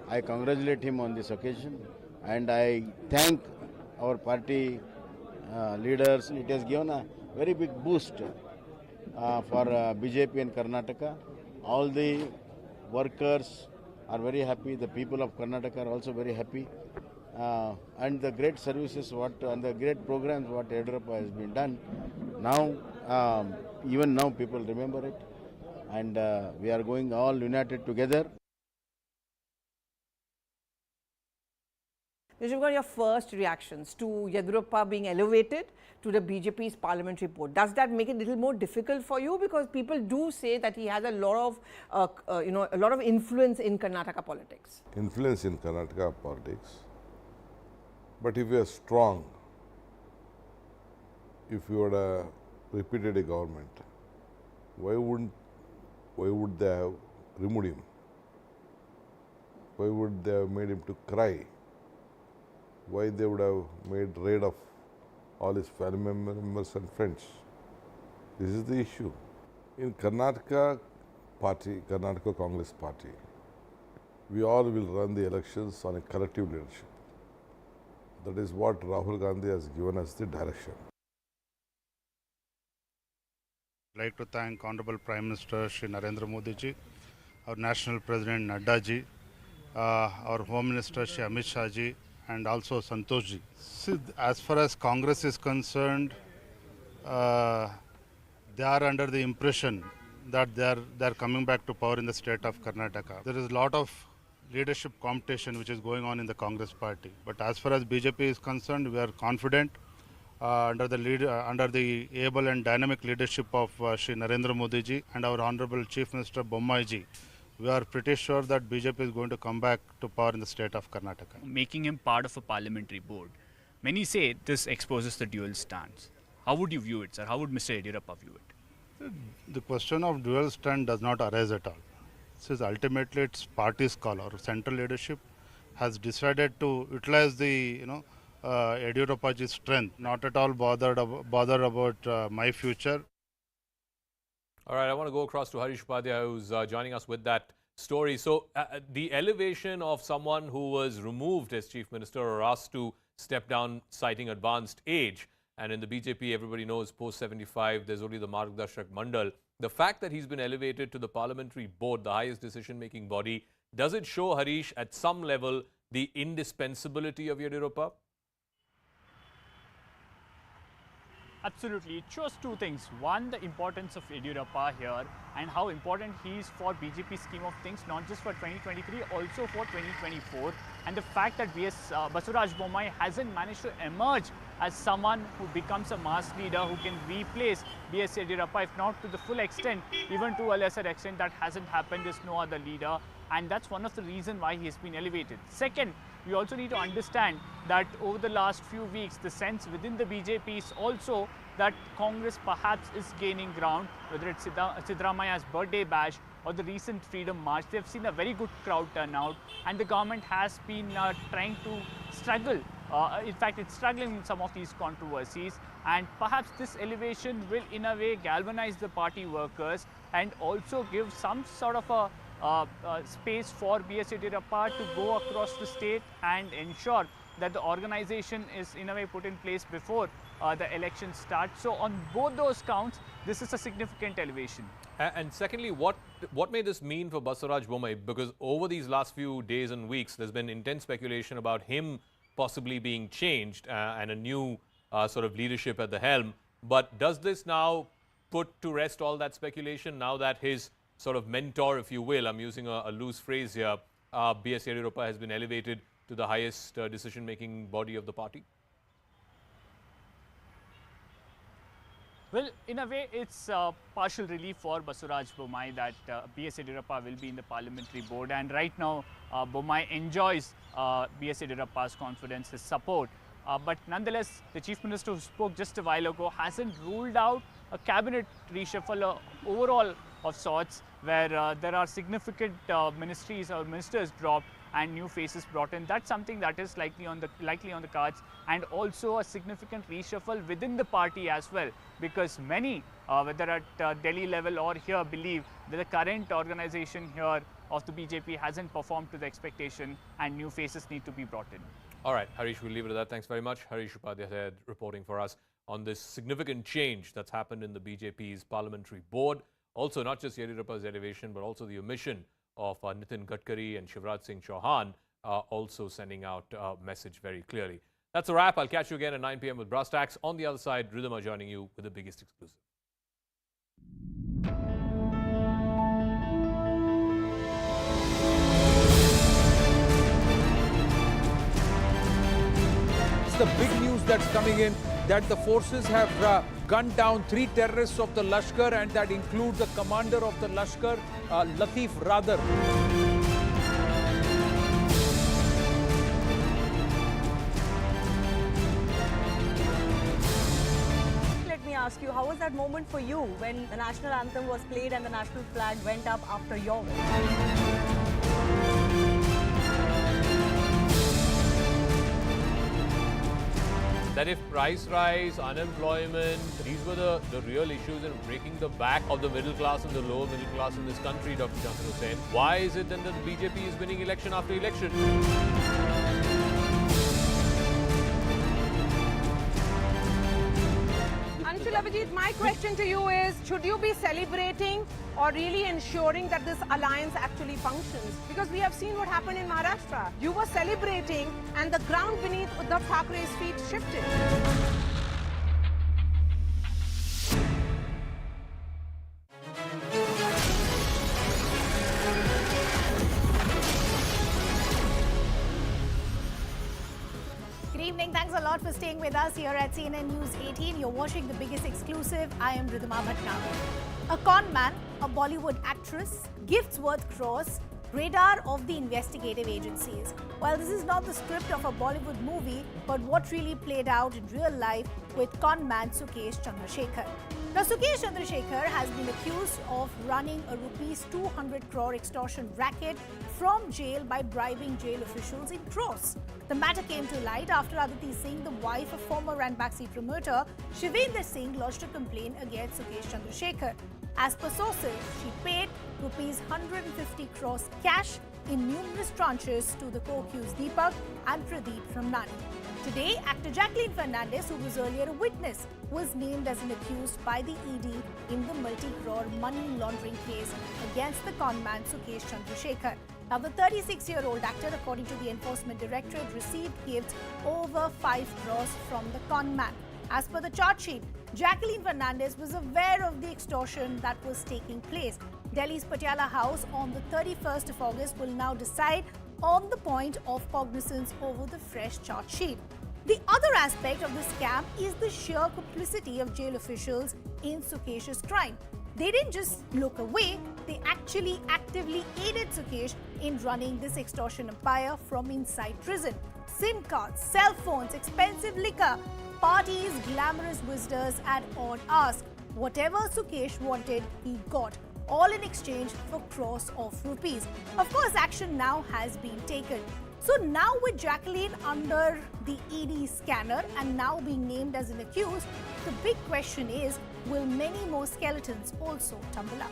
L: I congratulate him on this occasion, and I thank our party leaders. It has given a very big boost for BJP in Karnataka. All the workers are very happy. The people of Karnataka are also very happy. And the great services and the great programs what Yediyurappa has been done. Now, even now people remember it. And we are going all united together.
M: You've got your first reactions to Yediyurappa being elevated to the BJP's parliamentary board. Does that make it a little more difficult for you? Because people do say that he has a lot of influence in Karnataka politics.
V: Influence in Karnataka politics. But if you are strong, if you had repeated a government, why would they have removed him? Why would they have made him to cry? why they would have made raid of all his family members and friends. This is the issue. In Karnataka party, Karnataka Congress party, we all will run the elections on a collective leadership. That is what Rahul Gandhi has given us the direction.
N: I'd like to thank Honorable Prime Minister Shri Narendra Modi ji, our National President Nadda ji, our Home Minister Shri Amit Shah ji, and also Santosh ji. See, as far as Congress is concerned, they are under the impression that they are coming back to power in the state of Karnataka. There is a lot of leadership competition which is going on in the Congress party. But as far as BJP is concerned, we are confident under the able and dynamic leadership of Shri Narendra Modi ji and our Honorable Chief Minister Bommai ji. We are pretty sure that BJP is going to come back to power in the state of Karnataka.
O: Making him part of a parliamentary board, many say this exposes the dual stance. How would you view it, sir? How would Mr. Yediyurappa view it?
N: The question of dual stand does not arise at all. Since ultimately it's party's call. Our central leadership has decided to utilize the Yediyurappa's strength, not at all bothered about my future.
C: All right, I want to go across to Harish Upadhyay, who's joining us with that story. So the elevation of someone who was removed as Chief Minister or asked to step down citing advanced age, and in the BJP, everybody knows post-75, there's only the Margdarshak Mandal. The fact that he's been elevated to the parliamentary board, the highest decision-making body, does it show, Harish, at some level, the indispensability of Yediyurappa?
O: Absolutely. It shows two things. One, the importance of Yediyurappa here and how important he is for BJP scheme of things, not just for 2023, also for 2024. And the fact that Basuraj Bommai hasn't managed to emerge as someone who becomes a mass leader who can replace B.S. Yediyurappa, if not to the full extent, even to a lesser extent, that hasn't happened. There's no other leader. And that's one of the reasons why he has been elevated. Second, we also need to understand that over the last few weeks, the sense within the BJP is also that Congress perhaps is gaining ground, whether it's Siddaramaya's birthday bash or the recent Freedom March. They've seen a very good crowd turnout, and the government has been trying to struggle. In fact, it's struggling in some of these controversies, and perhaps this elevation will in a way galvanize the party workers and also give some sort of a space for B.S. Yediyurappa to go across the state and ensure that the organization is in a way put in place before the election starts. So on both those counts, this is a significant elevation.
C: And secondly, what may this mean for Basuraj Bommai? Because over these last few days and weeks, there's been intense speculation about him possibly being changed and a new sort of leadership at the helm. But does this now put to rest all that speculation now that his sort of mentor, if you will, I'm using a loose phrase here, B.S. Yediyurappa has been elevated to the highest decision-making body of the party?
O: Well, in a way, it's partial relief for Basuraj Bommai that B.S. Yediyurappa will be in the parliamentary board. And right now, Bommai enjoys B.S. Yediyurappa's confidence, his support. But nonetheless, the Chief Minister who spoke just a while ago hasn't ruled out a cabinet reshuffle overall of sorts, where there are significant ministries or ministers dropped and new faces brought in. That's something that is likely on the cards, and also a significant reshuffle within the party as well, because many, whether at Delhi level or here, believe that the current organization here of the BJP hasn't performed to the expectation and new faces need to be brought in.
C: All right, Harish, we'll leave it at that. Thanks very much. Harish Upadhyay reporting for us on this significant change that's happened in the BJP's parliamentary board. Also, not just Yediyurappa's elevation, but also the omission of Nitin Gadkari and Shivraj Singh Chauhan, also sending out a message very clearly. That's a wrap. I'll catch you again at 9 p.m. with Brass Tacks. On the other side, Ridhima joining you with the biggest exclusive.
G: It's the big news that's coming in, that the forces have gunned down 3 terrorists of the Lashkar, and that includes the commander of the Lashkar, Latif Radar.
P: Let me ask you, how was that moment for you when the national anthem was played and the national flag went up after your win?
C: that if price rise, unemployment, these were the real issues in breaking the back of the middle class and the lower middle class in this country, Dr. Shankar Hussain, why is it then that the BJP is winning election after election?
M: Abhijit, my question to you is, should you be celebrating or really ensuring that this alliance actually functions? Because we have seen what happened in Maharashtra. You were celebrating and the ground beneath Uddhav Thackeray's feet shifted.
I: Thanks a lot for staying with us here at CNN News 18. You're watching the biggest exclusive. I am Ridhima Bhatnagar. A con man, a Bollywood actress, gifts worth crores, radar of the investigative agencies. Well, this is not the script of a Bollywood movie, but what really played out in real life with con man Sukesh Chandrasekhar. Now, Sukesh Chandrasekhar has been accused of running a rupees 200 crore extortion racket from jail by bribing jail officials in crores. The matter came to light after Aditi Singh, the wife of former Ranbaxy promoter Shivendra Singh, lodged a complaint against Sukesh Chandrasekhar. As per sources, she paid rupees 150 crores cash in numerous tranches to the co-accused Deepak and Pradeep from Nani. Today, actor Jacqueline Fernandez, who was earlier a witness, was named as an accused by the ED in the multi-crore money laundering case against the conman Sukesh Chandrasekhar. Now, the 36-year-old actor, according to the Enforcement Directorate, received gifts over 5 crores from the conman. As per the charge sheet, Jacqueline Fernandez was aware of the extortion that was taking place. Delhi's Patiala House on the 31st of August will now decide on the point of cognizance over the fresh charge sheet. The other aspect of the scam is the sheer complicity of jail officials in Sukesh's crime. They didn't just look away, they actually actively aided Sukesh in running this extortion empire from inside prison. SIM cards, cell phones, expensive liquor, parties, glamorous visitors at odd hours. Whatever Sukesh wanted, he got, all in exchange for crores of rupees. Of course, action now has been taken. So now with Jacqueline under the ED scanner and now being named as an accused, the big question is, will many more skeletons also tumble out?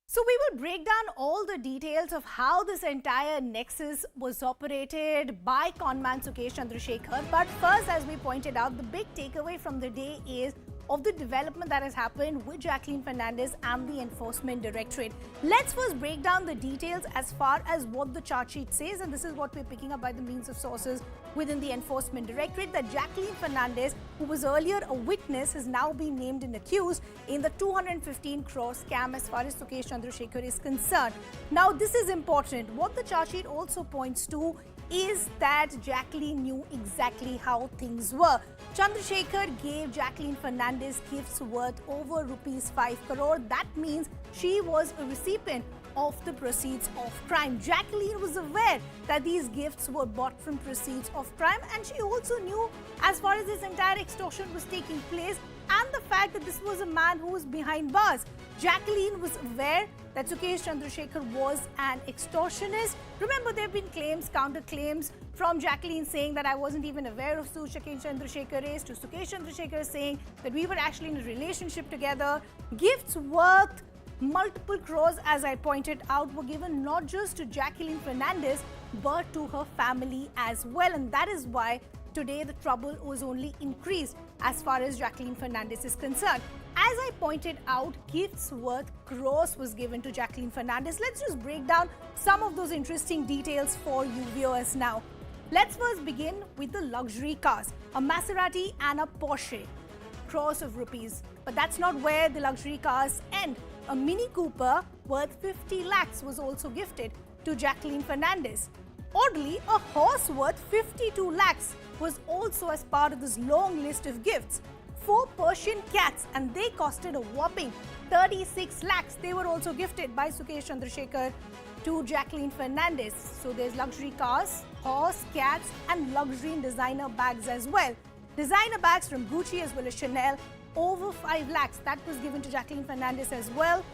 I: So we will break down all the details of how this entire nexus was operated by conman Sukesh Chandrasekhar. But first, as we pointed out, the big takeaway from the day is of the development that has happened with Jacqueline Fernandez and the Enforcement Directorate. Let's first break down the details as far as what the charge sheet says, and this is what we're picking up by the means of sources within the Enforcement Directorate, that Jacqueline Fernandez, who was earlier a witness, has now been named an accused in the 215 crore scam as far as Sukesh Chandrasekhar is concerned. Now, this is important. What the charge sheet also points to is that Jacqueline knew exactly how things were. Chandrasekhar gave Jacqueline Fernandez gifts worth over rupees 5 crore. That means she was a recipient of the proceeds of crime. Jacqueline was aware that these gifts were bought from proceeds of crime, and she also knew as far as this entire extortion was taking place and the fact that this was a man who was behind bars. Jacqueline was aware that Sukesh Chandrasekhar was an extortionist. Remember, there have been claims, counter-claims from Jacqueline saying that I wasn't even aware of who Sukesh Chandrasekhar is, to Sukesh Chandrasekhar saying that we were actually in a relationship together. Gifts worth multiple crores, as I pointed out, were given not just to Jacqueline Fernandez but to her family as well, and that is why today the trouble was only increased as far as Jacqueline Fernandez is concerned. As I pointed out, gifts worth crores was given to Jacqueline Fernandez. Let's just break down some of those interesting details for you viewers now. Let's first begin with the luxury cars, a Maserati and a Porsche, crores of rupees. But that's not where the luxury cars end. A Mini Cooper worth 50 lakhs was also gifted to Jacqueline Fernandez. Oddly, a horse worth 52 lakhs was also as part of this long list of gifts. 4 Persian cats, and they costed a whopping 36 lakhs. They were also gifted by Sukesh Chandrasekhar to Jacqueline Fernandez. So there's luxury cars, horse, cats, and luxury and designer bags as well. Designer bags from Gucci as well as Chanel, over 5 lakhs. That was given to Jacqueline Fernandez as well.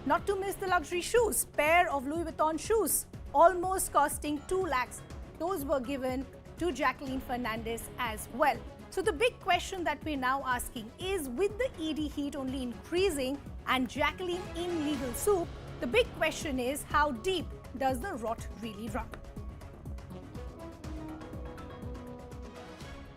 I: Not to miss the luxury shoes, pair of Louis Vuitton shoes, almost costing 2 lakhs. Those were given to Jacqueline Fernandez as well. So the big question that we're now asking is, with the ED heat only increasing and Jacqueline in legal soup, the big question is, how deep does the rot really run?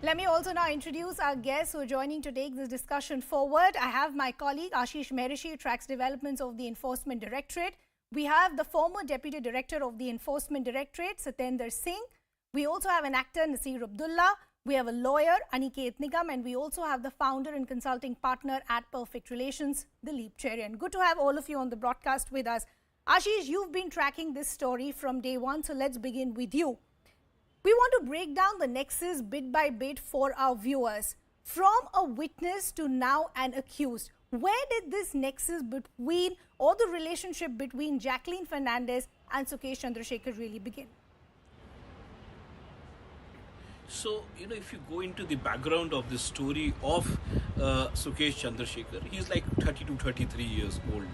I: Let me also now introduce our guests who are joining to take this discussion forward. I have my colleague Ashish Mehrishi, who tracks developments of the Enforcement Directorate. We have the former Deputy Director of the Enforcement Directorate, Satendra Singh. We also have an actor, Nasir Abdullah. We have a lawyer, Aniket Nigam, and we also have the founder and consulting partner at Perfect Relations, Dilip Cherian. Good to have all of you on the broadcast with us. Ashish, you've been tracking this story from day one, so let's begin with you. We want to break down the nexus bit by bit for our viewers. From a witness to now an accused, where did this nexus between, or the relationship between Jacqueline Fernandez and Sukesh Chandrasekhar really begin?
F: So, if you go into the background of the story of Sukesh Chandrasekhar, he's like 32, 33 years old.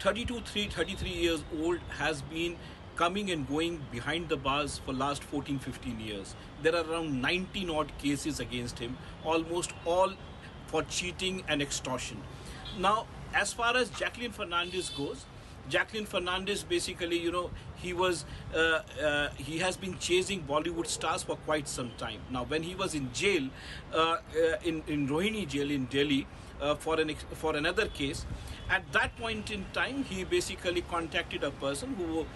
F: 33 years old, has been coming and going behind the bars for last 14, 15 years. There are around 19 odd cases against him, almost all for cheating and extortion. Now, as far as Jacqueline Fernandez goes, Jacqueline Fernandez basically, he has been chasing Bollywood stars for quite some time. Now, when he was in jail, in Rohini jail in Delhi, for another case, at that point in time, he basically contacted a person who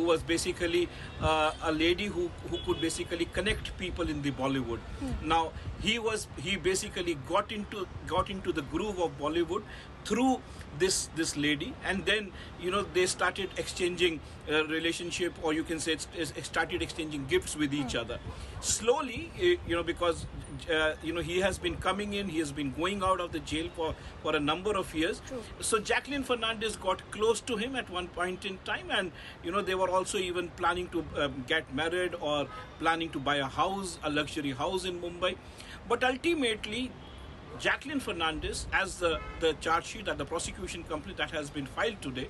F: was basically a lady who could basically connect people in the Bollywood. Now he basically got into the groove of Bollywood through this lady, and then they started exchanging relationship, or you can say started exchanging gifts with each other. Slowly, because he has been coming in, he has been going out of the jail for a number of years. True. So Jacqueline Fernandez got close to him at one point in time, and they were also even planning to get married or planning to buy a luxury house in Mumbai. But ultimately, Jacqueline Fernandez, as the charge sheet at the prosecution company that has been filed today,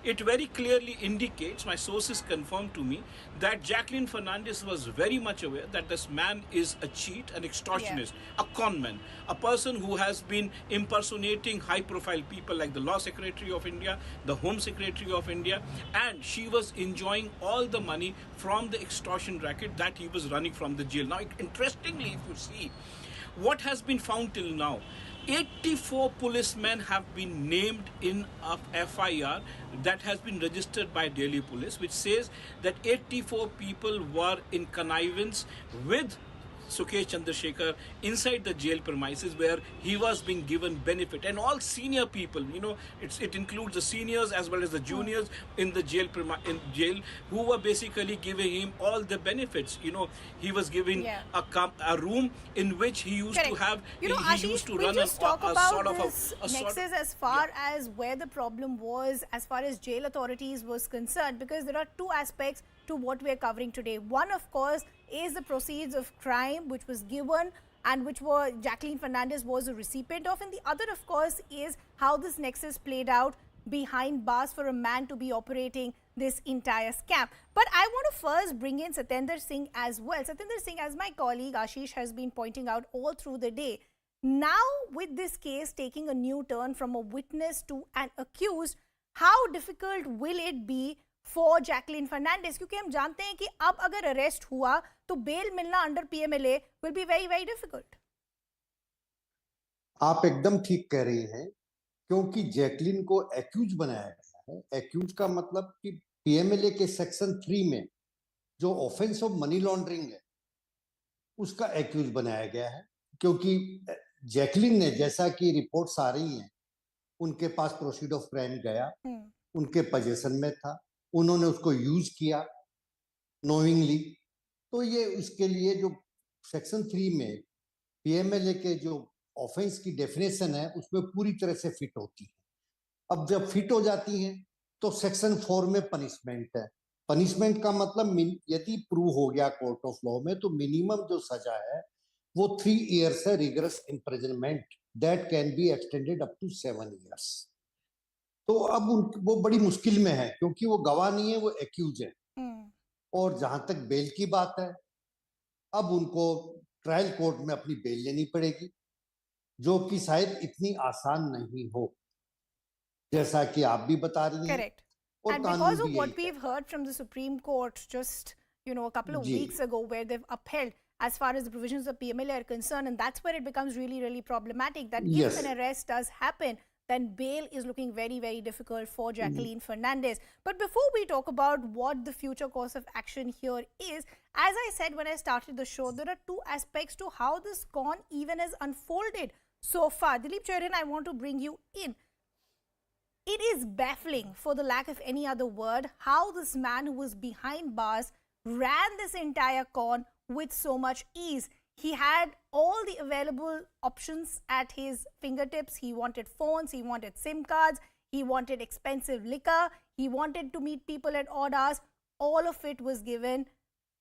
F: it very clearly indicates, my sources confirmed to me, that Jacqueline Fernandez was very much aware that this man is a cheat, an extortionist, a conman, a person who has been impersonating high-profile people like the Law Secretary of India, the Home Secretary of India, and she was enjoying all the money from the extortion racket that he was running from the jail. Now, interestingly, if you see, what has been found till now, 84 policemen have been named in a FIR that has been registered by Delhi Police, which says that 84 people were in connivance with Sukesh Chandrasekhar inside the jail premises, where he was being given benefit, and all senior people, it includes the seniors as well as the juniors in the jail who were basically giving him all the benefits. He was given a room in which he used to have, he used to run a sort of
I: nexus as far as where the problem was, as far as jail authorities was concerned, because there are two aspects to what we are covering today. One, of course, is the proceeds of crime which was given and which Jacqueline Fernandez was a recipient of, and the other, of course, is how this nexus played out behind bars for a man to be operating this entire scam. But I want to first bring in Satendra Singh as well. Satendra Singh, as my colleague Ashish has been pointing out all through the day, now with this case taking a new turn from a witness to an accused, how difficult will it be for Jacqueline Fernandez? क्योंकि हम जानते हैं कि अब अगर arrest हुआ तो bell मिलना under PMLA will be very very difficult.
K: आप एकदम ठीक कह रही हैं, क्योंकि जैकलिन को एक्यूज बनाया गया है. एक्यूज का मतलब कि PMLA के सेक्शन 3 में जो ऑफेंस ऑफ मनी लॉन्ड्रिंग है उसका एक्यूज बनाया गया है, क्योंकि जैकलिन ने, जैसा कि रिपोर्ट्स आ रही हैं, उनके पास प्रोसीड ऑफ क्राइम गया, उनके पोजीशन में था, उन्होंने उसको यूज किया नोइंगली, तो ये उसके लिए जो सेक्शन 3 में PMLA के जो ऑफेंस की डेफिनेशन है उसमें पूरी तरह से फिट होती है। अब जब फिट हो जाती हैं तो सेक्शन 4 में पनिशमेंट है। पनिशमेंट का मतलब यदि प्रूव हो गया कोर्ट ऑफ लॉ में तो मिनिमम जो सजा है वो 3 years है, rigorous imprisonment that can be extended up to 7 years। तो अब वो बड़ी मुश्किल में है क्योंकि वो गवाह नहीं है, वो एक्यूज है। और जहां तक बेल की बात है, अब उनको ट्रायल कोर्ट में अपनी बेल लेनी पड़ेगी, जो कि शायद इतनी आसान नहीं हो, जैसा कि आप भी बता रही हैं।
I: Correct.
K: और
I: And
K: कानून
I: because
K: भी
I: of what
K: यही
I: we've heard from the Supreme Court just, a couple of
K: ji.
I: weeks ago, where they've upheld as far as the provisions of PMLA are concerned, and that's where it becomes really, really problematic, that
K: Yes.
I: if an arrest does happen, then bail is looking very, very difficult for Jacqueline Fernandez. But before we talk about what the future course of action here is, as I said when I started the show, there are two aspects to how this con even has unfolded so far. Dilip Chairan, I want to bring you in. It is baffling, for the lack of any other word, how this man who was behind bars ran this entire con with so much ease. He had all the available options at his fingertips. He wanted phones, he wanted SIM cards, he wanted expensive liquor, he wanted to meet people at odd hours. All of it was given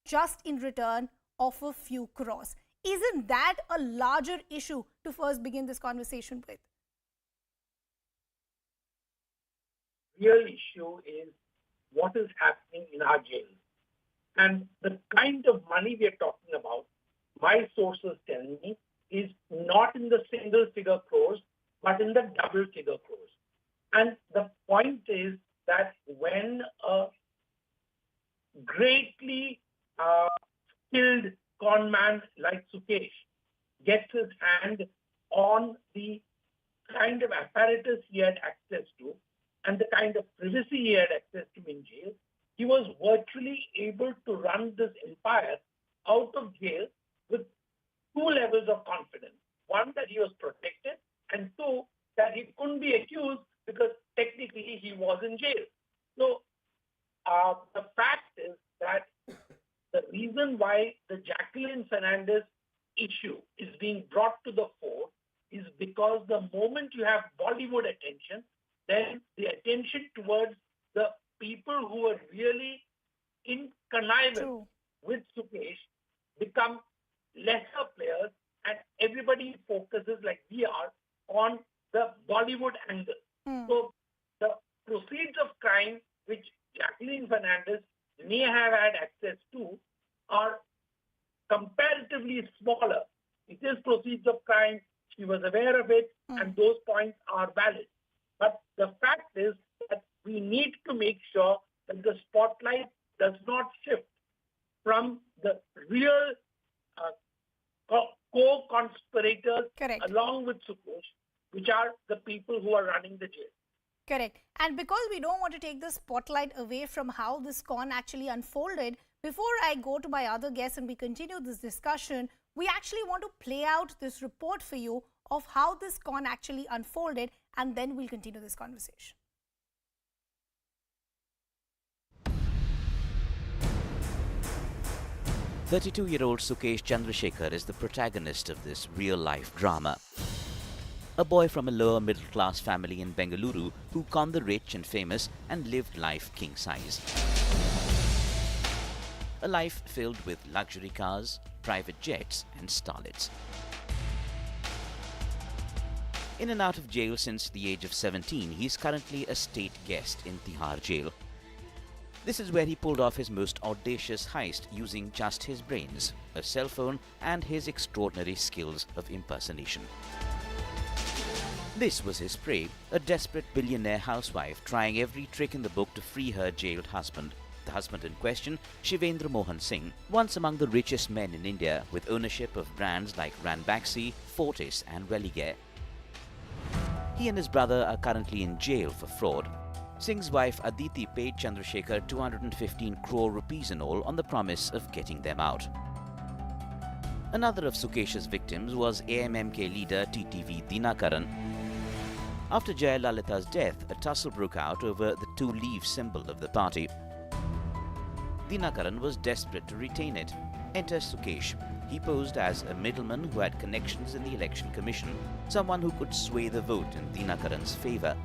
I: just in return of a few crores. Isn't that a larger issue to first begin this conversation with?
Q: Real issue is what is happening in our jails. And the kind of money we are talking about, my sources tell me, is not in the single figure crores, but in the double figure crores. And the point is that when a greatly skilled con man like Sukesh gets his hand on the kind of apparatus he had access to and the kind of privacy he had access to in jail, he was virtually able to run this empire out of jail with two levels of confidence. One, that he was protected, and two, that he couldn't be accused because technically he was in jail. So the fact is that the reason why the Jacqueline Fernandez issue is being brought to the fore is because the moment you have Bollywood attention, then the attention towards the people who are really in connivance with Sukesh become lesser players, and everybody focuses, like we are, on the Bollywood angle. So the proceeds of crime which Jacqueline Fernandez may have had access to are comparatively smaller. It is proceeds of crime, she was aware of it, and those points are valid. But the fact is that we need to make sure that the spotlight does not shift from the real co-conspirators along with Sukesh, which are the people who are running the jail.
I: Correct. And because we don't want to take the spotlight away from how this con actually unfolded, before I go to my other guests and we continue this discussion, we actually want to play out this report for you of how this con actually unfolded, and then we'll continue this conversation.
R: "32-year-old Sukesh Chandrasekhar is the protagonist of this real-life drama. A boy from a lower middle-class family in Bengaluru who conned the rich and famous and lived life king-size. A life filled with luxury cars, private jets and starlets. In and out of jail since the age of 17, he is currently a state guest in Tihar jail. This is where he pulled off his most audacious heist using just his brains, a cell phone and his extraordinary skills of impersonation. This was his prey, a desperate billionaire housewife trying every trick in the book to free her jailed husband. The husband in question, Shivendra Mohan Singh, once among the richest men in India, with ownership of brands like Ranbaxy, Fortis and Religare. He and his brother are currently in jail for fraud. Singh's wife Aditi paid Chandrasekhar 215 crore rupees in all on the promise of getting them out. Another of Sukesh's victims was AIADMK leader TTV Dinakaran. After Jayalalitha's death, a tussle broke out over the two-leaf symbol of the party. Dinakaran was desperate to retain it. Enter Sukesh. He posed as a middleman who had connections in the Election Commission, someone who could sway the vote in Dinakaran's favour.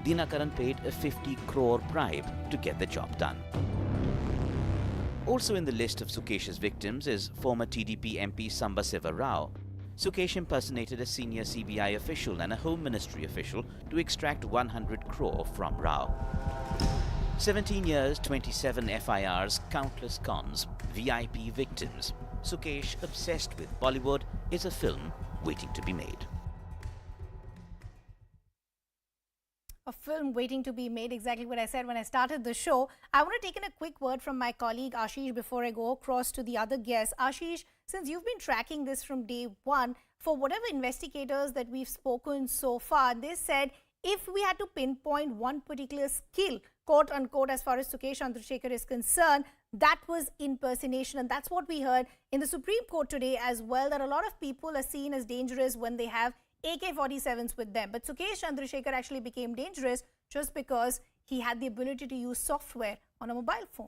R: Dinakaran paid a 50 crore bribe to get the job done. Also in the list of Sukesh's victims is former TDP MP Sambasiva Rao. Sukesh impersonated a senior CBI official and a Home Ministry official to extract 100 crore from Rao. 17 years, 27 FIRs, countless cons, VIP victims. Sukesh, obsessed with Bollywood, is a film waiting to be made.
I: A film waiting to be made, exactly what I said when I started the show. I want to take in a quick word from my colleague Ashish before I go across to the other guests. Ashish, since you've been tracking this from day one, for whatever investigators that we've spoken so far, they said if we had to pinpoint one particular skill, quote unquote, as far as Sukesh Chandrasekhar is concerned, that was impersonation. And that's what we heard in the Supreme Court today as well, that a lot of people are seen as dangerous when they have AK-47s with them. But Sukesh Chandrasekhar actually became dangerous just because he had the ability to use software on a mobile phone.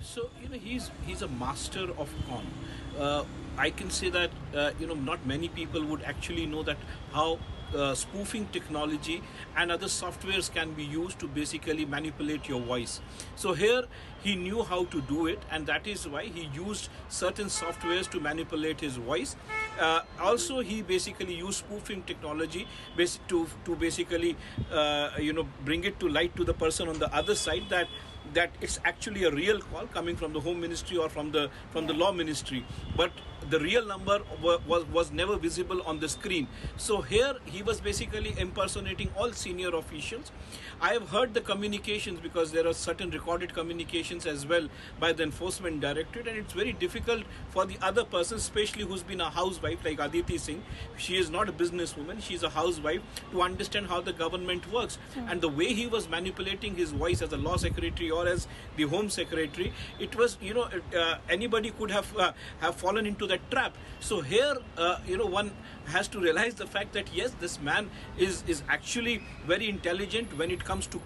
F: So, he's a master of con. I can say that, not many people would actually know that how spoofing technology and other softwares can be used to basically manipulate your voice. So here he knew how to do it, and that is why he used certain softwares to manipulate his voice. Also, he basically used spoofing technology to basically bring it to light to the person on the other side that it's actually a real call coming from the Home Ministry or from the Law Ministry, but the real number was never visible on the screen. So here he was basically impersonating all senior officials. I have heard the communications, because there are certain recorded communications as well by the Enforcement Directorate, and it's very difficult for the other person, especially who's been a housewife like Aditi Singh. She is not a businesswoman, she's a housewife, to understand how the government works. And the way he was manipulating his voice as a law secretary or as the Home Secretary, it was, anybody could have fallen into that trap. So here, one has to realize the fact that yes, this man is actually very intelligent when it comes to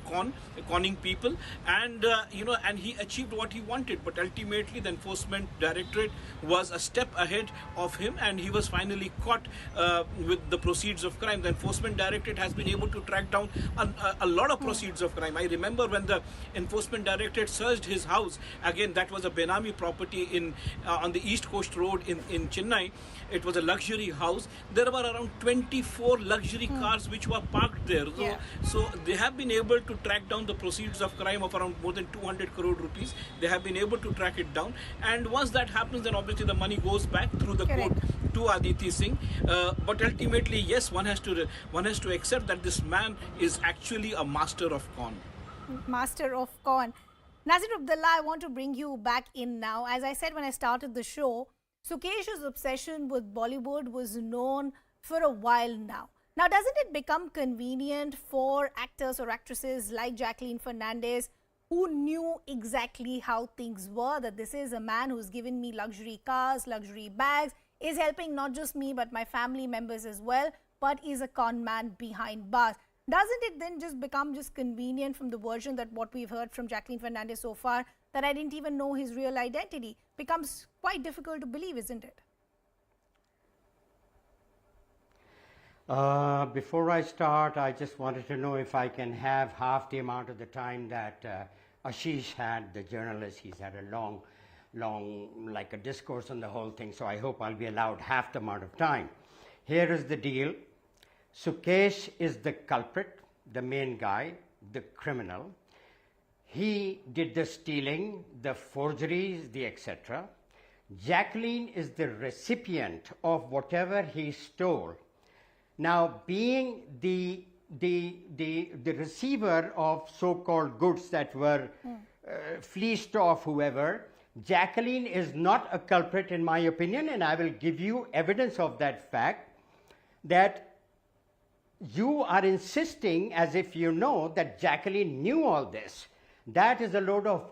F: conning people, and and he achieved what he wanted. But ultimately, the Enforcement Directorate was a step ahead of him, and he was finally caught with the proceeds of crime. The Enforcement Directorate has been able to track down a lot of proceeds of crime. I remember when the Enforcement Directorate searched his house. Again, that was a Benami property on the East Coast Road in Chennai. It was a luxury house. There were around 24 luxury cars which were parked there. So they have been able to track down the proceeds of crime of around more than 200 crore rupees. They have been able to track it down. And once that happens, then obviously the money goes back through the court to Aditi Singh. But ultimately, yes, one has to accept that this man is actually a master of con.
I: Master of con. Nazir Abdullah, I want to bring you back in now. As I said when I started the show, Sukesh's obsession with Bollywood was known for a while now. Now, doesn't it become convenient for actors or actresses like Jacqueline Fernandez, who knew exactly how things were, that this is a man who's given me luxury cars, luxury bags, is helping not just me but my family members as well, but is a con man behind bars? Doesn't it then just become convenient from the version that what we've heard from Jacqueline Fernandez so far, that I didn't even know his real identity? Becomes quite difficult to believe, isn't it?
D: Before I start, I just wanted to know if I can have half the amount of the time that Ashish had, the journalist. He's had a long, like a discourse on the whole thing, so I hope I'll be allowed half the amount of time. Here is the deal. Sukesh is the culprit, the main guy, the criminal. He did the stealing, the forgeries, the etc. Jacqueline is the recipient of whatever he stole. Now, being the receiver of so-called goods that were fleeced off whoever, Jacqueline is not a culprit in my opinion, and I will give you evidence of that fact, that you are insisting as if you know that Jacqueline knew all this. That is a load of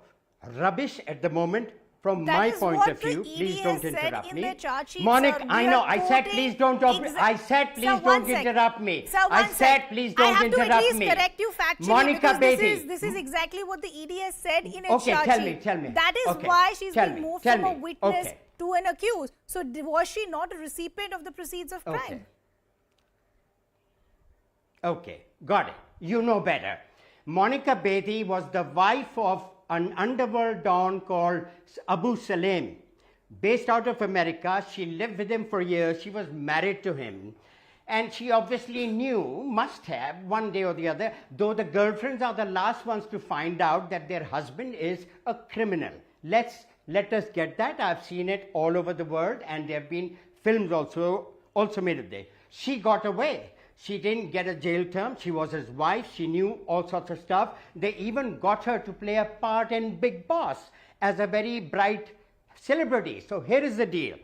D: rubbish at the moment. From
I: That
D: my
I: is
D: point
I: what
D: of view,
I: the
D: please
I: ED
D: don't
I: has said
D: interrupt
I: in
D: me.
I: their charge sheet,
D: Monica,
I: sir.
D: I
I: We
D: know.
I: are
D: I said
I: quoting
D: please don't. I said please
I: Sir, one
D: don't
I: sec.
D: interrupt me.
I: Sir,
D: I
I: one
D: said
I: sec.
D: please
I: I
D: don't
I: have to
D: interrupt
I: at least
D: me.
I: correct you factually
D: Monica
I: because
D: Bedi.
I: this is exactly what the ED has said in its
D: Okay,
I: charge
D: tell
I: sheet.
D: me.
I: That is
D: Okay,
I: why she's
D: tell
I: been
D: me,
I: moved
D: tell
I: from a
D: me.
I: witness
D: Okay.
I: to an accused. So was she not a recipient of the proceeds of crime?
D: Okay, got it. You know better. Monica Bedi was the wife of an underworld don called Abu Salem. Based out of America, she lived with him for years. She was married to him. And she obviously knew, must have, one day or the other, though the girlfriends are the last ones to find out that their husband is a criminal. Let us get that. I've seen it all over the world, and there have been films also made of it. She got away. She didn't get a jail term. She was his wife. She knew all sorts of stuff. They even got her to play a part in Big Boss as a very bright celebrity. So here is the deal.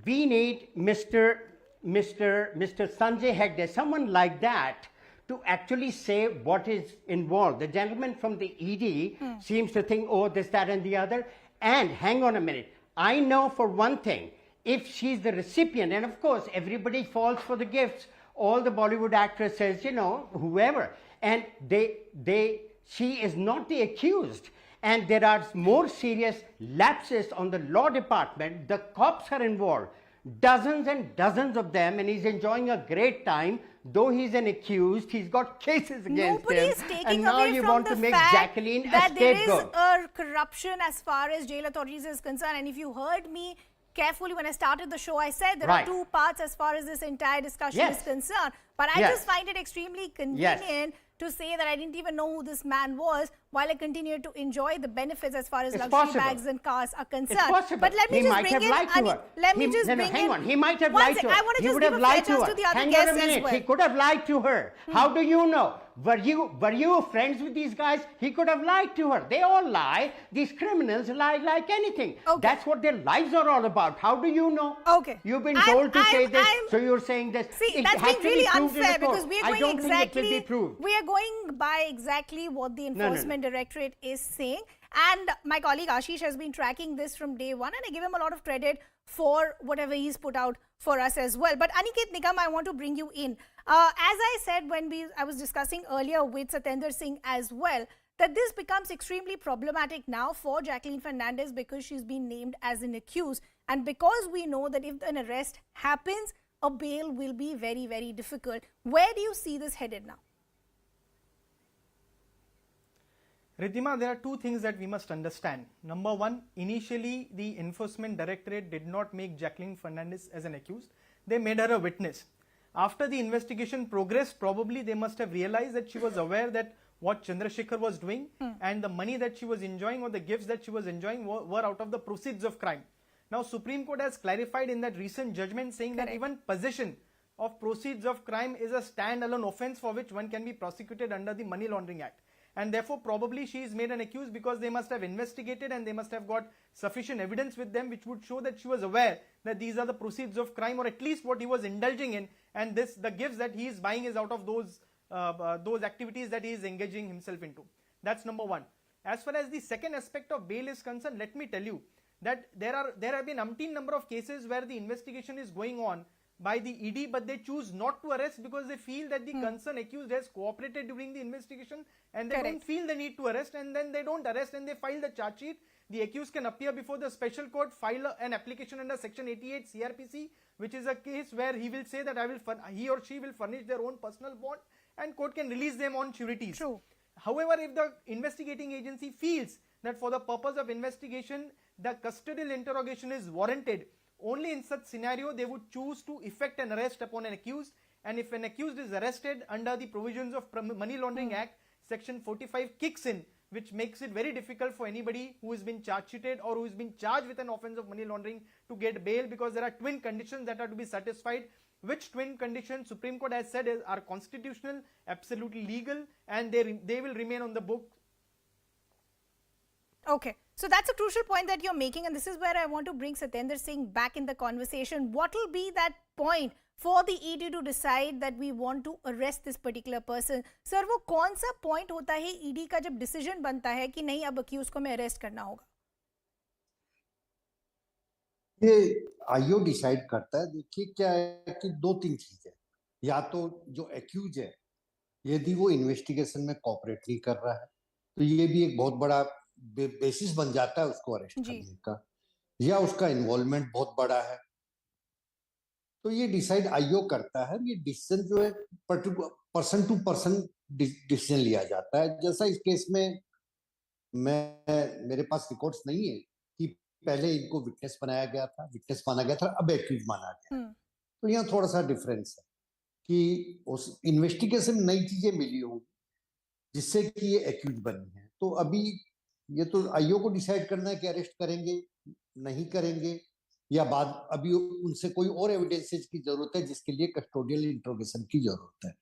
D: We need Mr. Sanjay Hegde, someone like that, to actually say what is involved. The gentleman from the ED seems to think, oh, this, that, and the other. And hang on a minute. I know for one thing, if she's the recipient, and of course, everybody falls for the gifts, all the Bollywood actresses, you know, whoever, and she is not the accused. And there are more serious lapses on the law department. The cops are involved. Dozens and dozens of them, and he's enjoying a great time. Though he's an accused, he's got cases against
I: Nobody
D: him.
I: is taking
D: And now
I: away
D: you
I: from
D: want
I: the
D: to make
I: fact
D: Jacqueline a
I: that there is
D: scapegoat.
I: a corruption as far as jail authorities is concerned. And if you heard me carefully when I started the show, I said there are two parts as far as this entire discussion is concerned. But I just find it extremely convenient to say that I didn't even know who this man was while I continued to enjoy the benefits as far as luxury bags and cars are concerned.
D: It's possible.
I: But let me
D: He
I: just
D: might
I: bring
D: have
I: in
D: lied to her.
I: let me just
D: No,
I: bring
D: hang
I: in
D: on. He might have
I: one
D: lied
I: sec,
D: to her.
I: I want to
D: He
I: just
D: would
I: give
D: have
I: a
D: lied
I: fair
D: to
I: chance
D: her.
I: to the other
D: Hang on
I: guests
D: a minute.
I: as well.
D: He could have lied to her. How do you know? Were you friends with these guys? He could have lied to her. They all lie. These criminals lie like anything. That's what their lives are all about. How do you know? You've been told to say this, so you're saying this.
I: See,
D: It
I: that's
D: has
I: being
D: to be
I: really
D: proved in
I: unfair
D: the court.
I: because we are
D: I
I: going
D: don't think it will be
I: exactly.
D: proved.
I: We are going by exactly what the Enforcement Directorate is saying. And my colleague Ashish has been tracking this from day one, and I give him a lot of credit for whatever he's put out for us as well. But Aniket Nigam, I want to bring you in. As I said when I was discussing earlier with Satendra Singh as well, that this becomes extremely problematic now for Jacqueline Fernandez because she's been named as an accused. And because we know that if an arrest happens, a bail will be very, very difficult. Where do you see this headed now?
A: Riddhima, there are two things that we must understand. Number one, initially the Enforcement Directorate did not make Jacqueline Fernandez as an accused. They made her a witness. After the investigation progressed, probably they must have realized that she was aware that what Chandrasekhar was doing and the money that she was enjoying or the gifts that she was enjoying were out of the proceeds of crime. Now, Supreme Court has clarified in that recent judgment saying that even possession of proceeds of crime is a standalone offence for which one can be prosecuted under the Money Laundering Act. And therefore, probably she is made an accused because they must have investigated and they must have got sufficient evidence with them which would show that she was aware that these are the proceeds of crime or at least what he was indulging in, and the gifts that he is buying is out of those activities that he is engaging himself into. That's number one. As far as the second aspect of bail is concerned, let me tell you that there have been umpteen number of cases where the investigation is going on by the ED, but they choose not to arrest because they feel that the concerned accused has cooperated during the investigation and they don't feel the need to arrest, and then they don't arrest and they file the charge sheet. The accused can appear before the special court, file an application under section 88 CRPC, which is a case where he will say that he or she will furnish their own personal bond and court can release them on sureties.
I: True.
A: However, if the investigating agency feels that for the purpose of investigation, the custodial interrogation is warranted, only in such scenario they would choose to effect an arrest upon an accused, and if an accused is arrested under the provisions of Money Laundering Act, section 45 kicks in, which makes it very difficult for anybody who has been charge sheeted or who has been charged with an offence of money laundering to get bail, because there are twin conditions that are to be satisfied, which twin conditions Supreme Court has said are constitutional, absolutely legal, and they will remain on the book.
I: Okay, so that's a crucial point that you're making, and this is where I want to bring Satendra Singh back in the conversation. What will be that point for the ED to decide that we want to arrest this particular person? Sir, वो कौन सा point होता है ED का जब decision बनता है कि नहीं अब accused को मैं arrest करना होगा?
K: आईओ डिसाइड करता है। देखिए क्या है कि 2-3 चीजें, या तो जो एक्यूज है यदि वो इन्वेस्टिगेशन में कोऑपरेट नहीं कर रहा है तो ये भी एक बहुत बड़ा बेसिस बन जाता है उसको अरेस्ट करने का, या उसका इन्वॉल्वमेंट बहुत बड़ा है, तो ये डिसाइड आईओ करता है। ये डिसीजन जो है पर्सन टू पर्सन डिसीजन लिया जाता है। जैसा इस केस में मेरे पास रिकॉर्ड्स नहीं है कि पहले इनको विटनेस बनाया गया था, विटनेस माना गया था, अब एक्यूज माना गया, तो यहाँ थोड़ा सा डिफरेंस है कि उस इन्वेस्टिगेशन में नई चीजें मिली होंगी जिससे कि ये एक्यूज बनी है। तो अभी ये तो आईओ को डिसाइड करना है कि अरेस्ट करेंगे नहीं करेंगे, या बाद अभी उनसे कोई और एविडेंसेस की जरूरत है जिसके लिए कस्टोडियल इंट्रोगेशन की जरूरत है।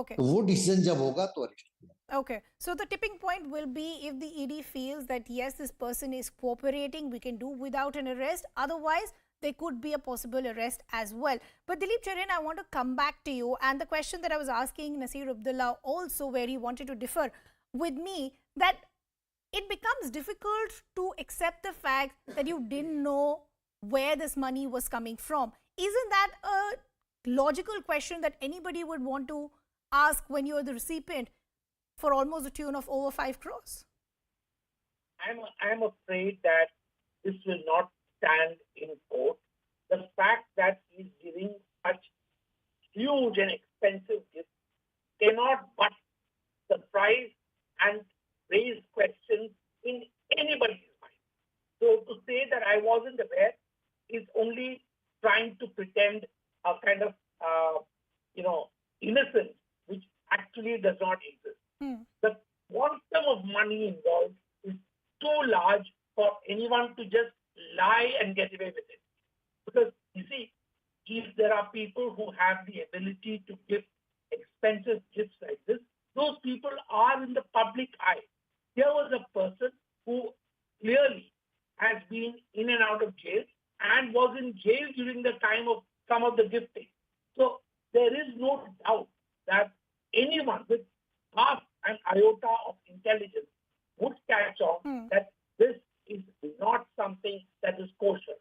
I: Okay.
K: तो वो डिसीजन जब होगा तो अरेस्ट किया।
I: Okay, so the tipping point will be if the ED feels that yes, this person is cooperating, we can do without an arrest. Otherwise, there could be a possible arrest as well. But Dilip Charan, I want to come back to you, and the question that I was asking Nasir Abdullah also, where he wanted to differ with me, that it becomes difficult to accept the fact that you didn't know where this money was coming from. Isn't that a logical question that anybody would want to ask when you're the recipient for almost the tune of over 5 crores?
Q: I'm afraid that this will not stand in court. The fact that he's giving such huge and expensive gifts cannot but surprise and raise questions in anybody's mind. So to say that I wasn't aware is only trying to pretend a kind of, innocence, which actually does not exist. The quantum of money involved is too large for anyone to just lie and get away with it. Because, you see, if there are people who have the ability to give expensive gifts like this, those people are in the public eye. Here was a person who clearly has been in and out of jail and was in jail during the time of some of the gifting. So there is no doubt that anyone with half an iota of intelligence would catch on that this is not something that is kosher.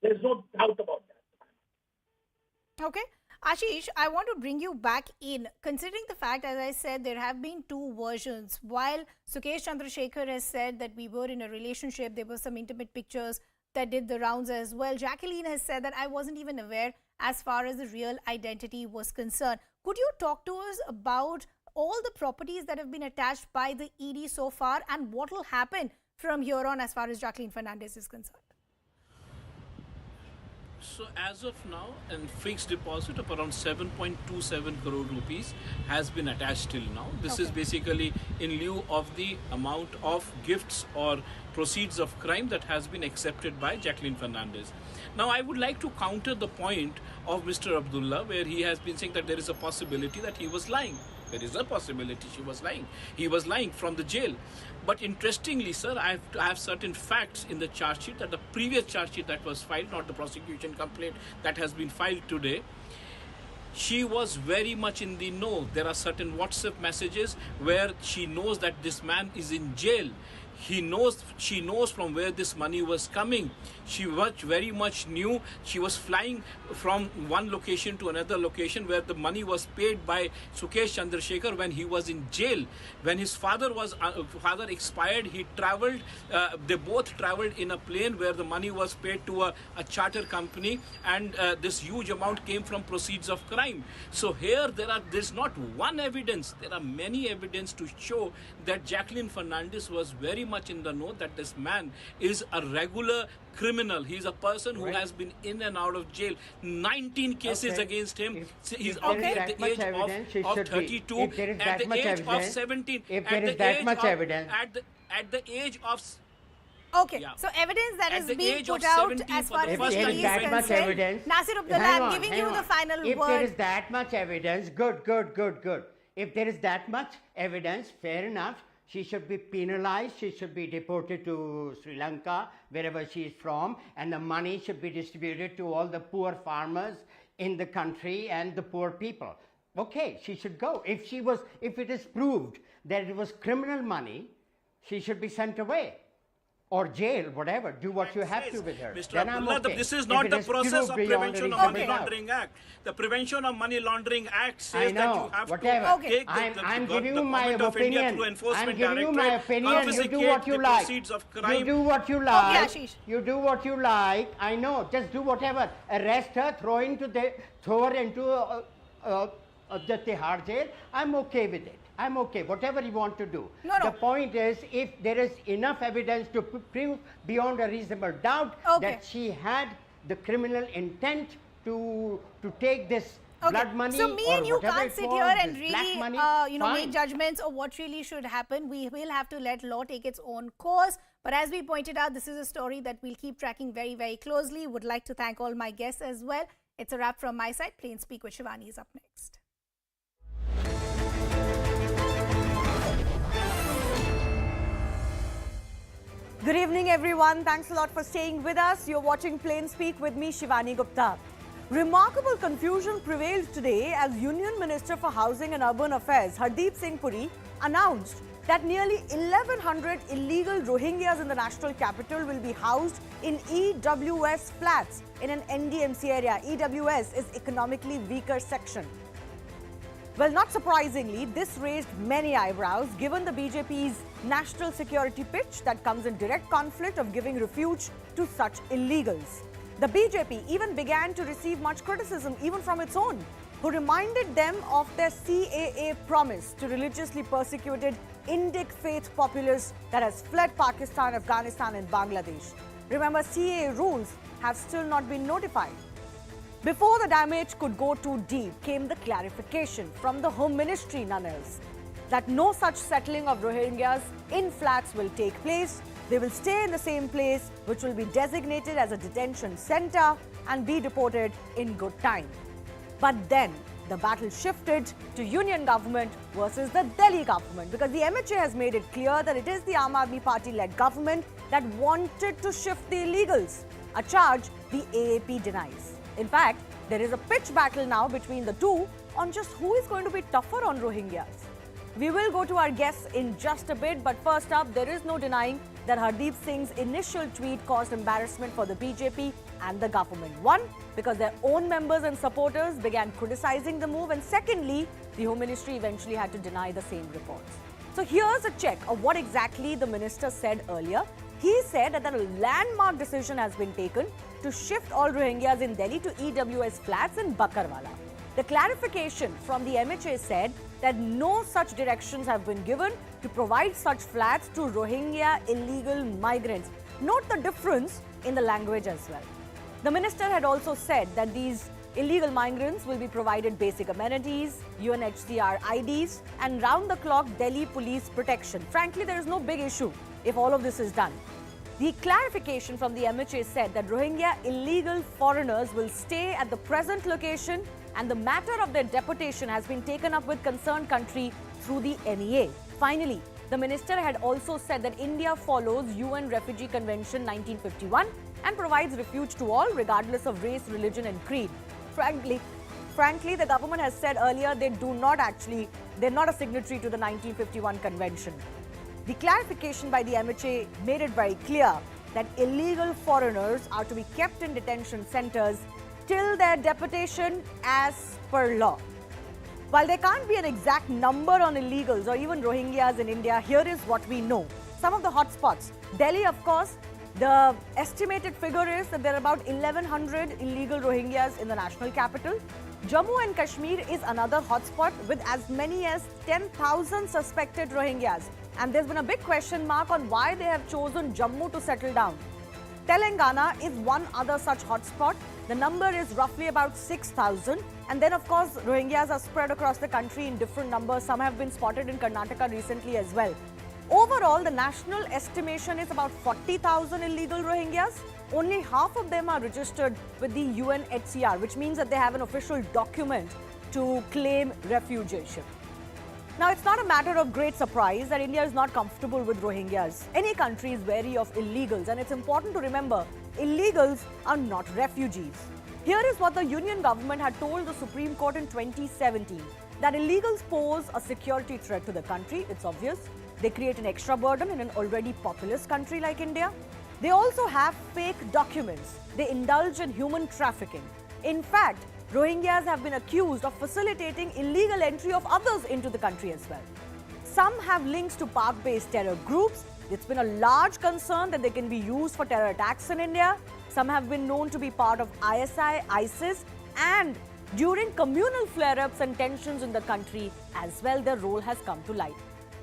Q: There is no doubt about that.
I: Okay. Ashish, I want to bring you back in. Considering the fact, as I said, there have been 2 versions. While Sukesh Chandrasekhar has said that we were in a relationship, there were some intimate pictures that did the rounds as well. Jacqueline has said that I wasn't even aware as far as the real identity was concerned. Could you talk to us about all the properties that have been attached by the ED so far and what will happen from here on as far as Jacqueline Fernandez is concerned?
F: So as of now, a fixed deposit of around 7.27 crore rupees has been attached till now. This is basically in lieu of the amount of gifts or proceeds of crime that has been accepted by Jacqueline Fernandez. Now, I would like to counter the point of Mr. Abdullah, where he has been saying that there is a possibility that he was lying. There is a possibility she was lying. He was lying from the jail. But interestingly, sir, I have certain facts in the charge sheet, that the previous charge sheet that was filed, not the prosecution complaint that has been filed today, she was very much in the know. There are certain WhatsApp messages where she knows that this man is in jail. She knows from where this money was coming. She very much knew. She was flying from one location to another location where the money was paid by Sukesh Chandrasekhar when he was in jail. When his father expired, he traveled. They both traveled in a plane where the money was paid to a charter company, and this huge amount came from proceeds of crime. So here there's not one evidence. There are many evidence to show that Jacqueline Fernandez was very much in the know that this man is a regular criminal. He's a person who has been in and out of jail. 19 cases against him. He's only at the age of 32, at the age of 17,
D: if there is that much evidence,
F: at the age of...
I: Okay, so evidence that is being put out as far as
D: if there is that much evidence,
I: Nasir Abdullah, I'm giving you the final word.
D: If there is that much evidence, good. If there is that much evidence, fair enough. She should be penalized, she should be deported to Sri Lanka, wherever she is from, and the money should be distributed to all the poor farmers in the country and the poor people. Okay, she should go. If it is proved that it was criminal money, she should be sent away. or jail, whatever. Do what you have to with her.
F: Mr.
D: Then I'm
F: Abdullah,
D: okay.
F: this is
D: If
F: not
D: it
F: the
D: is
F: process of
D: proved beyond
F: Prevention of
D: reasonable
F: Money
D: doubt.
F: Laundering Act. The Prevention of Money Laundering Act says
D: I know,
F: that you have
D: whatever.
F: to take
D: I'm
F: the
D: giving you my
F: Government of India
D: opinion.
F: through Enforcement
D: I'm giving you my
F: Directorate,
D: opinion. You do
F: confiscate
D: what you
F: the
D: like.
F: proceeds of crime.
D: You do what you like. You do what you like. I know. Just do whatever. Arrest her. Throw her into the Tihar jail. I'm okay with it. I'm okay. Whatever you want to do. The point is, if there is enough evidence to prove beyond a reasonable doubt that she had the criminal intent to take this blood money.
I: So me and you can't sit here and really,
D: money,
I: make judgments of what really should happen. We will have to let law take its own course. But as we pointed out, this is a story that we'll keep tracking very, very closely. Would like to thank all my guests as well. It's a wrap from my side. Plain Speak with Shivani is up next.
P: Good evening, everyone. Thanks a lot for staying with us. You're watching Plain Speak with me, Shivani Gupta. Remarkable confusion prevailed today as Union Minister for Housing and Urban Affairs, Hardeep Singh Puri, announced that nearly 1,100 illegal Rohingyas in the national capital will be housed in EWS flats in an NDMC area. EWS is economically weaker section. Well, not surprisingly, this raised many eyebrows given the BJP's national security pitch that comes in direct conflict of giving refuge to such illegals. The BJP even began to receive much criticism even from its own, who reminded them of their CAA promise to religiously persecuted Indic faith populace that has fled Pakistan, Afghanistan and Bangladesh. Remember, CAA rules have still not been notified. Before the damage could go too deep, came the clarification from the Home Ministry, none else, that no such settling of Rohingyas in flats will take place. They will stay in the same place, which will be designated as a detention center and be deported in good time. But then the battle shifted to Union government versus the Delhi government, because the MHA has made it clear that it is the Aam Aadmi Party-led government that wanted to shift the illegals, a charge the AAP denies. In fact, there is a pitch battle now between the two on just who is going to be tougher on Rohingyas. We will go to our guests in just a bit, but first up, there is no denying that Hardeep Singh's initial tweet caused embarrassment for the BJP and the government. One, because their own members and supporters began criticizing the move, and secondly, the Home Ministry eventually had to deny the same reports. So here's a check of what exactly the minister said earlier. He said that a landmark decision has been taken to shift all Rohingyas in Delhi to EWS flats in Bakarwala. The clarification from the MHA said that no such directions have been given to provide such flats to Rohingya illegal migrants. Note the difference in the language as well. The minister had also said that these illegal migrants will be provided basic amenities, UNHCR IDs, and round-the-clock Delhi police protection. Frankly, there is no big issue if all of this is done. The clarification from the MHA said that Rohingya illegal foreigners will stay at the present location, and the matter of their deportation has been taken up with concerned country through the NEA. Finally, the minister had also said that India follows UN Refugee Convention 1951 and provides refuge to all regardless of race, religion and creed. Frankly, the government has said earlier they're not a signatory to the 1951 convention. The clarification by the MHA made it very clear that illegal foreigners are to be kept in detention centers till their deportation as per law. While there can't be an exact number on illegals or even Rohingyas in India, here is what we know. Some of the hotspots. Delhi, of course, the estimated figure is that there are about 1,100 illegal Rohingyas in the national capital. Jammu and Kashmir is another hotspot with as many as 10,000 suspected Rohingyas. And there's been a big question mark on why they have chosen Jammu to settle down. Telangana is one other such hotspot. The number is roughly about 6,000. And then, of course, Rohingyas are spread across the country in different numbers. Some have been spotted in Karnataka recently as well. Overall, the national estimation is about 40,000 illegal Rohingyas. Only half of them are registered with the UNHCR, which means that they have an official document to claim refugiation. Now, it's not a matter of great surprise that India is not comfortable with Rohingyas. Any country is wary of illegals, and it's important to remember, illegals are not refugees. Here is what the Union government had told the Supreme Court in 2017, that illegals pose a security threat to the country, it's obvious. They create an extra burden in an already populous country like India. They also have fake documents. They indulge in human trafficking. In fact, Rohingyas have been accused of facilitating illegal entry of others into the country as well. Some have links to Pak-based terror groups. It's been a large concern that they can be used for terror attacks in India. Some have been known to be part of ISI, ISIS, and during communal flare-ups and tensions in the country as well, their role has come to light.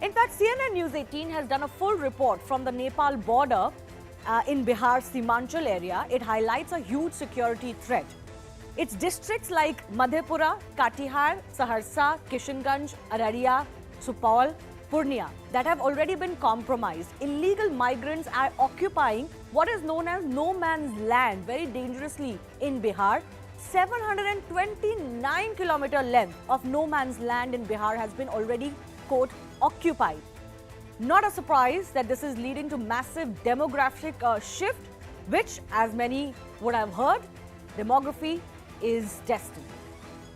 P: In fact, CNN News 18 has done a full report from the Nepal border in Bihar's Himachal area. It highlights a huge security threat. It's districts like Madhepura, Katihar, Saharsa, Kishanganj, Araria, Supaul, Purnia that have already been compromised. Illegal migrants are occupying what is known as no man's land very dangerously in Bihar. 729-kilometer length of no man's land in Bihar has been already, quote, occupied. Not a surprise that this is leading to massive demographic shift, which, as many would have heard, demography is destiny.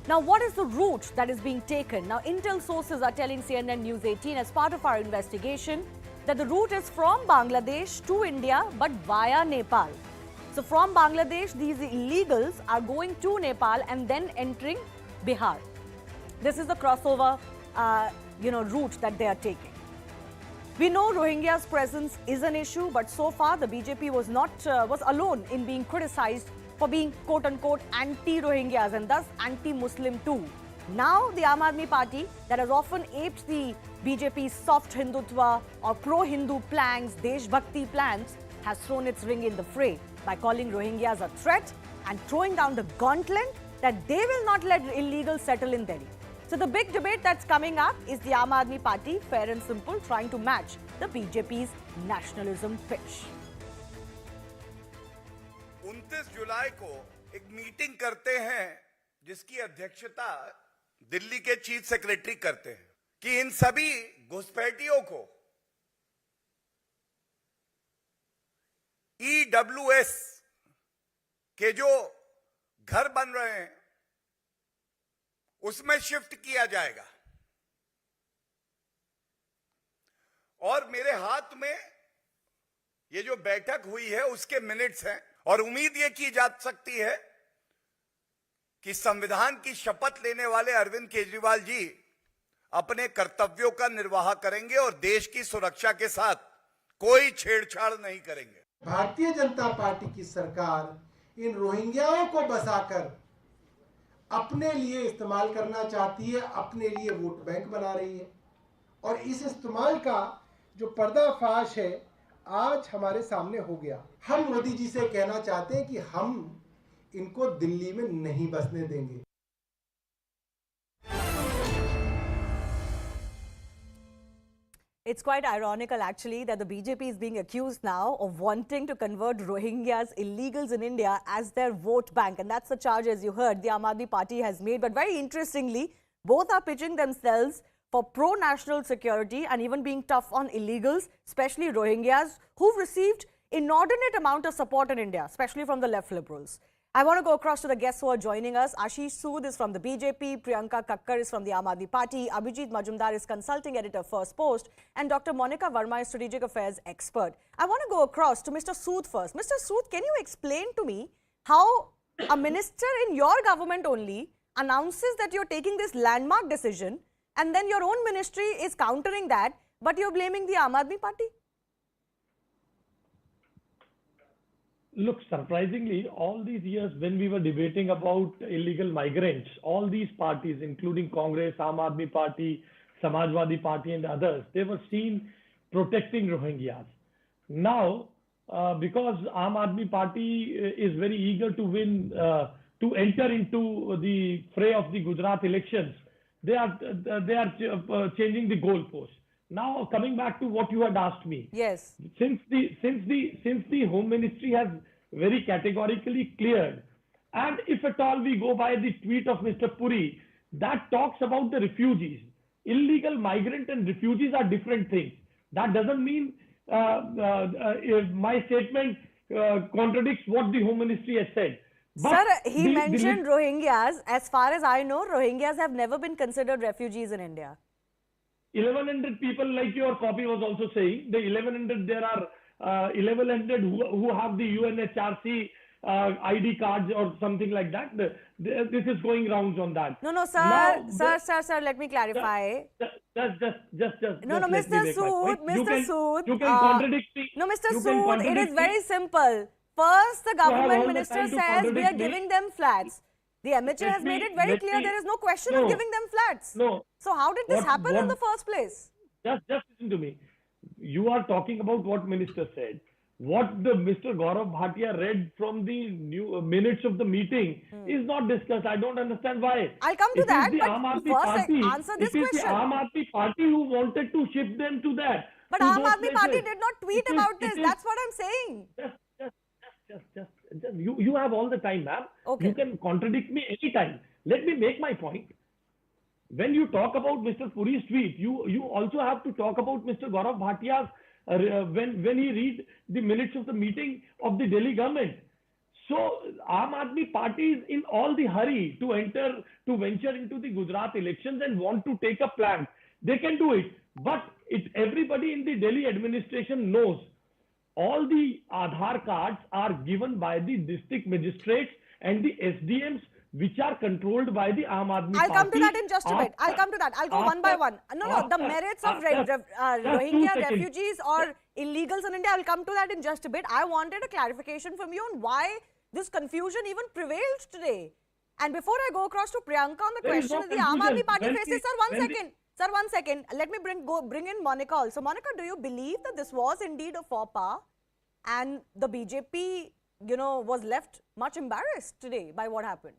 P: Now, what is the route that is being taken? Now, intel sources are telling CNN News 18 as part of our investigation that the route is from Bangladesh to India, but via Nepal. So, from Bangladesh, these illegals are going to Nepal and then entering Bihar. This is the crossover, route that they are taking. We know Rohingyas' presence is an issue, but so far the BJP was alone in being criticized for being quote-unquote anti-Rohingyas and thus anti-Muslim too. Now the Aam Aadmi Party, that has often aped the BJP's soft Hindutva or pro-Hindu plans, Desh-Bhakti plans, has thrown its ring in the fray by calling Rohingyas a threat and throwing down the gauntlet that they will not let illegals settle in Delhi. So the big debate that's coming up is the Aam Aadmi Party, fair and simple, trying to match the BJP's nationalism pitch.
B: 29 जुलाई को एक meeting करते हैं जिसकी अध्यक्षता दिल्ली के chief secretary करते हैं कि इन सभी घुसपैठियों को ईडब्ल्यूएस के जो घर बन रहे हैं उसमें शिफ्ट किया जाएगा और मेरे हाथ में ये जो बैठक हुई है उसके मिनट्स हैं और उम्मीद ये की जा सकती है कि संविधान की शपथ लेने वाले अरविंद केजरीवाल जी अपने कर्तव्यों का निर्वाह करेंगे और देश की सुरक्षा के साथ कोई छेड़छाड़ नहीं करेंगे।
S: भारतीय जनता पार्टी की सरकार इन रोहिंग्याओं को बसाकर अपने लिए इस्तेमाल करना चाहती है, अपने लिए वोट बैंक बना रही है और इस इस्तेमाल का जो पर्दाफाश है आज हमारे सामने हो गया। हम मोदी जी से कहना चाहते हैं कि हम इनको दिल्ली में नहीं बसने देंगे।
P: It's quite ironical actually that the BJP is being accused now of wanting to convert Rohingyas, illegals in India, as their vote bank, and that's the charge, as you heard, the Aam Aadmi Party has made. But very interestingly, both are pitching themselves for pro-national security and even being tough on illegals, especially Rohingyas, who've received inordinate amount of support in India, especially from the left liberals. I want to go across to the guests who are joining us. Ashish Sood is from the BJP, Priyanka Kakkar is from the Aam Aadmi Party, Abhijit Majumdar is consulting editor First Post, and Dr. Monica Verma is strategic affairs expert. I want to go across to Mr. Sood first. Mr. Sood, can you explain to me how a minister in your government only announces that you're taking this landmark decision and then your own ministry is countering that, but you're blaming the Aam Aadmi Party?
T: Look, surprisingly, all these years when we were debating about illegal migrants, all these parties, including Congress, Aam Aadmi Party, Samajwadi Party and others, they were seen protecting Rohingyas. Now, because Aam Aadmi Party is very eager to win, to enter into the fray of the Gujarat elections, they are changing the goalpost. Now, coming back to what you had asked me.
P: Yes.
T: Since the Home Ministry has very categorically cleared, and if at all we go by the tweet of Mr. Puri, that talks about the refugees. Illegal migrant and refugees are different things. That doesn't mean my statement contradicts what the Home Ministry has said. But
P: sir, he mentioned Rohingyas. As far as I know, Rohingyas have never been considered refugees in India.
T: 1100 people, like your copy was also saying, the 1100, there are 1100 who have the UNHRC ID cards or something like that. This is going rounds on that.
P: No, sir,
T: Now,
P: sir, let me clarify. No, Mr. Sood,
T: You can contradict me.
P: No, Mr. Sood, it is very simple. First, the government minister says we are giving them flats. The MHA has made it very clear there is no question of giving them flats.
T: No.
P: So how did this happen in the first place?
T: Just listen to me. You are talking about what minister said. What the Mr. Gaurav Bhatia read from the minutes of the meeting is not discussed. I don't understand why.
P: I'll come to that, but first answer this question.
T: It is the Aam Aadmi Party who wanted to shift them to that.
P: But Aam Aadmi Party did not tweet about this. That's what I'm saying.
T: You have all the time, ma'am.
P: Okay.
T: You can contradict me anytime. Let me make my point. When you talk about Mr. Puri's tweet, you also have to talk about Mr. Gaurav Bhatia's when he read the minutes of the meeting of the Delhi government. So Aam Aadmi Party is in all the hurry to venture into the Gujarat elections and want to take a plan. They can do it, but everybody in the Delhi administration knows all the Aadhaar cards are given by the district magistrates and the SDMs, which are controlled by the Aam Aadmi Party.
P: I'll come to that in just a bit. I'll come to that. I'll go one by one. No, the merits of Rohingya refugees or illegals in India, I'll come to that in just a bit. I wanted a clarification from you on why this confusion even prevailed today. And before I go across to Priyanka on the question of the Aam Aadmi Party faces, sir, one second. Let me bring in Monica also. Monica, do you believe that this was indeed a faux pas and the BJP, was left much embarrassed today by what happened?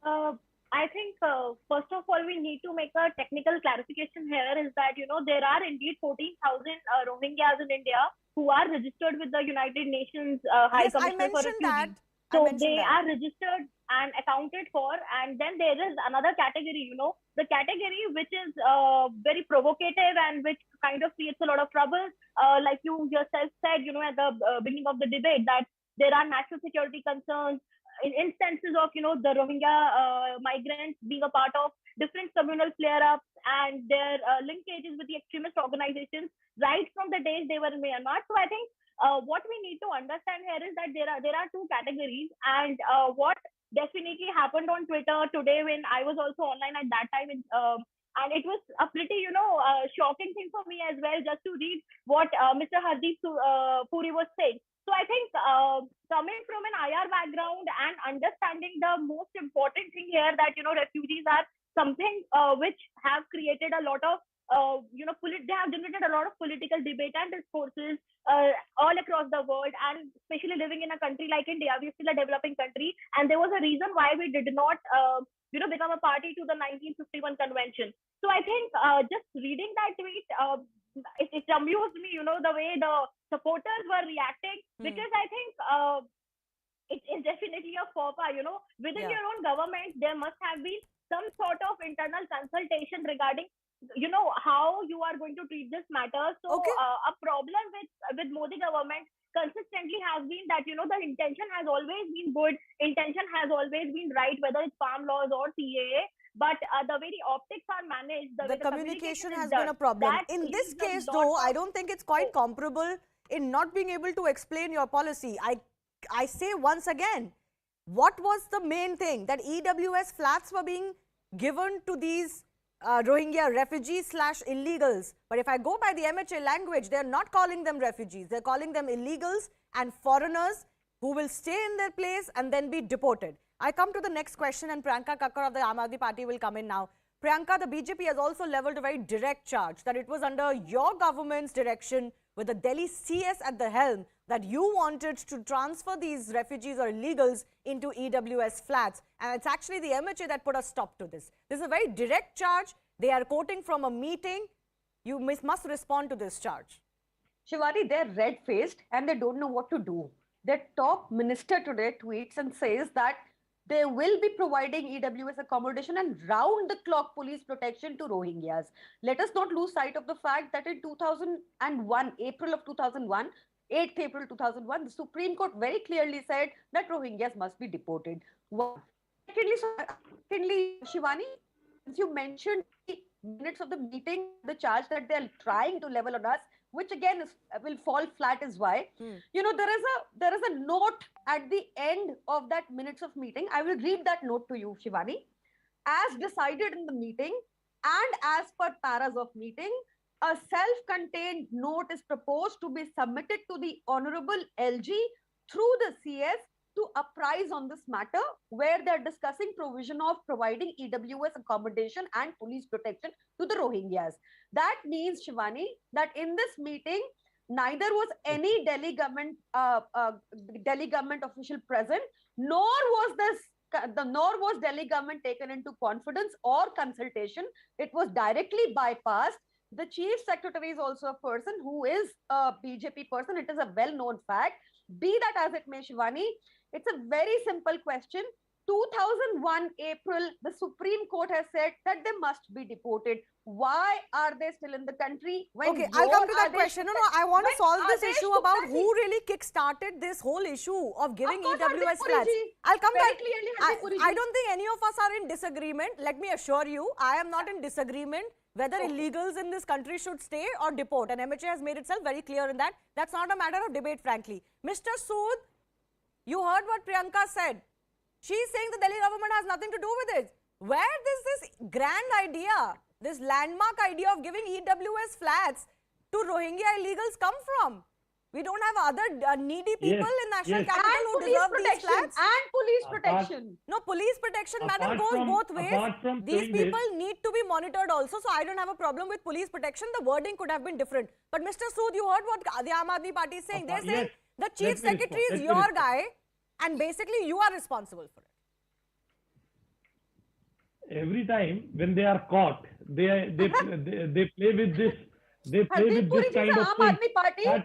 E: I think, first of all, we need to make a technical clarification here is that, there are indeed 14,000 Rohingyas in India who are registered with the United Nations High Commissioner for Refugees. So they are registered and accounted for. And then there is another category, the category which is very provocative and which kind of creates a lot of trouble. Like you yourself said, at the beginning of the debate, that there are national security concerns, in instances of, the Rohingya migrants being a part of different communal flare-ups and their linkages with the extremist organizations right from the days they were in Myanmar. So I think what we need to understand here is that there are two categories, and what definitely happened on Twitter today when I was also online at that time, and it was a pretty, shocking thing for me as well, just to read what Mr. Hardeep Puri was saying. So I think coming from an IR background and understanding the most important thing here that, refugees are something which have created a lot of, they have generated a lot of political debate and discourses all across the world, and especially living in a country like India, we're still a developing country, and there was a reason why we did not, become a party to the 1951 convention. So I think just reading that tweet, it amused me, the way the supporters were reacting, because I think it is definitely a faux pas, within your own government, there must have been some sort of internal consultation regarding, how you are going to treat this matter. So a problem with Modi government consistently has been that, the intention has always been good, intention has always been right, whether it's farm laws or CAA. But the way the optics are managed, the
P: communication has been a problem. In this case, though, I don't think it's quite comparable in not being able to explain your policy. I say once again, what was the main thing? That EWS flats were being given to these Rohingya refugees / illegals. But if I go by the MHA language, they're not calling them refugees. They're calling them illegals and foreigners who will stay in their place and then be deported. I come to the next question, and Priyanka Kakkar of the Aam Aadmi Party will come in now. Priyanka, the BJP has also leveled a very direct charge that it was under your government's direction, with the Delhi CS at the helm, that you wanted to transfer these refugees or illegals into EWS flats. And it's actually the MHA that put a stop to this. This is a very direct charge. They are quoting from a meeting. You must respond to this charge.
J: Shivani, they're red-faced and they don't know what to do. Their top minister today tweets and says that they will be providing EWS accommodation and round-the-clock police protection to Rohingyas. Let us not lose sight of the fact that in 2001, April of 2001, 8th April 2001, the Supreme Court very clearly said that Rohingyas must be deported. Secondly, Shivani, as you mentioned, the minutes of the meeting, the charge that they're trying to level on us, which again will fall flat, is why, you know, there is a note at the end of that minutes of meeting. I will read that note to you, Shivani. As decided in the meeting and as per paras of meeting, a self-contained note is proposed to be submitted to the Honorable LG through the CS to apprise on this matter, where they're discussing provision of providing EWS accommodation and police protection to the Rohingyas. That means, Shivani, that in this meeting, neither was any Delhi government official present, nor was Delhi government taken into confidence or consultation. It was directly bypassed. The chief secretary is also a person who is a BJP person. It is a well-known fact. Be that as it may, Shivani, it's a very simple question. 2001 April, the Supreme Court has said that they must be deported. Why are they still in the country?
P: Okay, I'll come to that question. No, I want to solve this issue about who really kick-started this whole issue of giving EWS flats. I'll come back. I don't think any of us are in disagreement. Let me assure you, I am not in disagreement whether illegals in this country should stay or deport. And MHA has made itself very clear in that. That's not a matter of debate, frankly. Mr. Sood, you heard what Priyanka said. She's saying the Delhi government has nothing to do with it. Where does this grand idea, this landmark idea of giving EWS flats to Rohingya illegals come from? We don't have other needy people in national capital who deserve these flats?
J: And police protection.
P: No, police protection, madam, goes both ways. These people need to be monitored also, so I don't have a problem with police protection. The wording could have been different. But Mr. Sood, you heard what the Aam Aadmi Party is saying. They're saying the chief secretary is your guy and basically you are responsible for it.
T: Every time when they are caught, they play with this. They play with this kind of thing.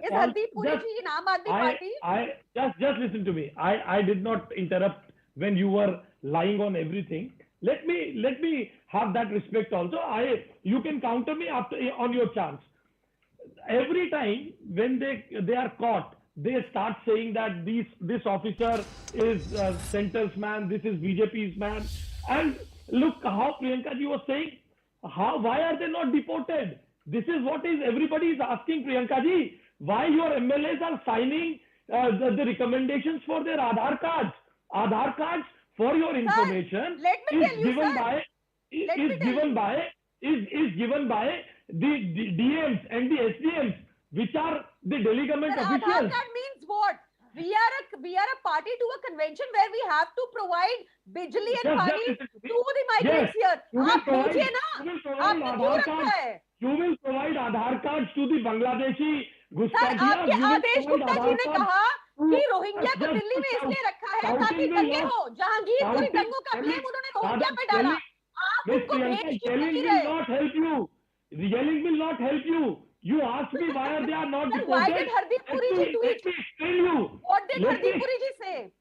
J: Is Hardeep Puri ji in Aam Aadmi Party?
T: Just listen to me. I did not interrupt when you were lying on everything. Let me have that respect also. You can counter me on your chance. Every time when they are caught, they start saying that this officer is Centre's man, this is BJP's man. And look how Priyanka ji was saying, why are they not deported? This is what everybody is asking, Priyanka ji. Why your MLAs are signing the recommendations for their Aadhaar cards? Aadhaar cards, for your information, is given by the DMs and the SDMs, which are the Delhi government officials.
J: Aadhaar card means what? We are a party to a convention where we have to provide bijli and pani to the migrants here. आप पूछिए ना, आपने क्यों रखा है?
T: You will provide Aadhaar cards to the Bangladeshi
J: sir, आपके आदेश गुप्ता जी ने कहा कि रोहिंग्या को दिल्ली में इसलिए रखा है ताकि दंगे हो। जहांगीरपुरी दंगों का ब्लेम उन्होंने रोहिंग्या पे डाला। आप उनको भेज क्यों नहीं रहे?
T: Yelling will not help you. You asked me why they are not deported.
J: Why did Hardeep Puri ji tweet?
T: Let me tell you.
J: What did Hardeep Puri ji say?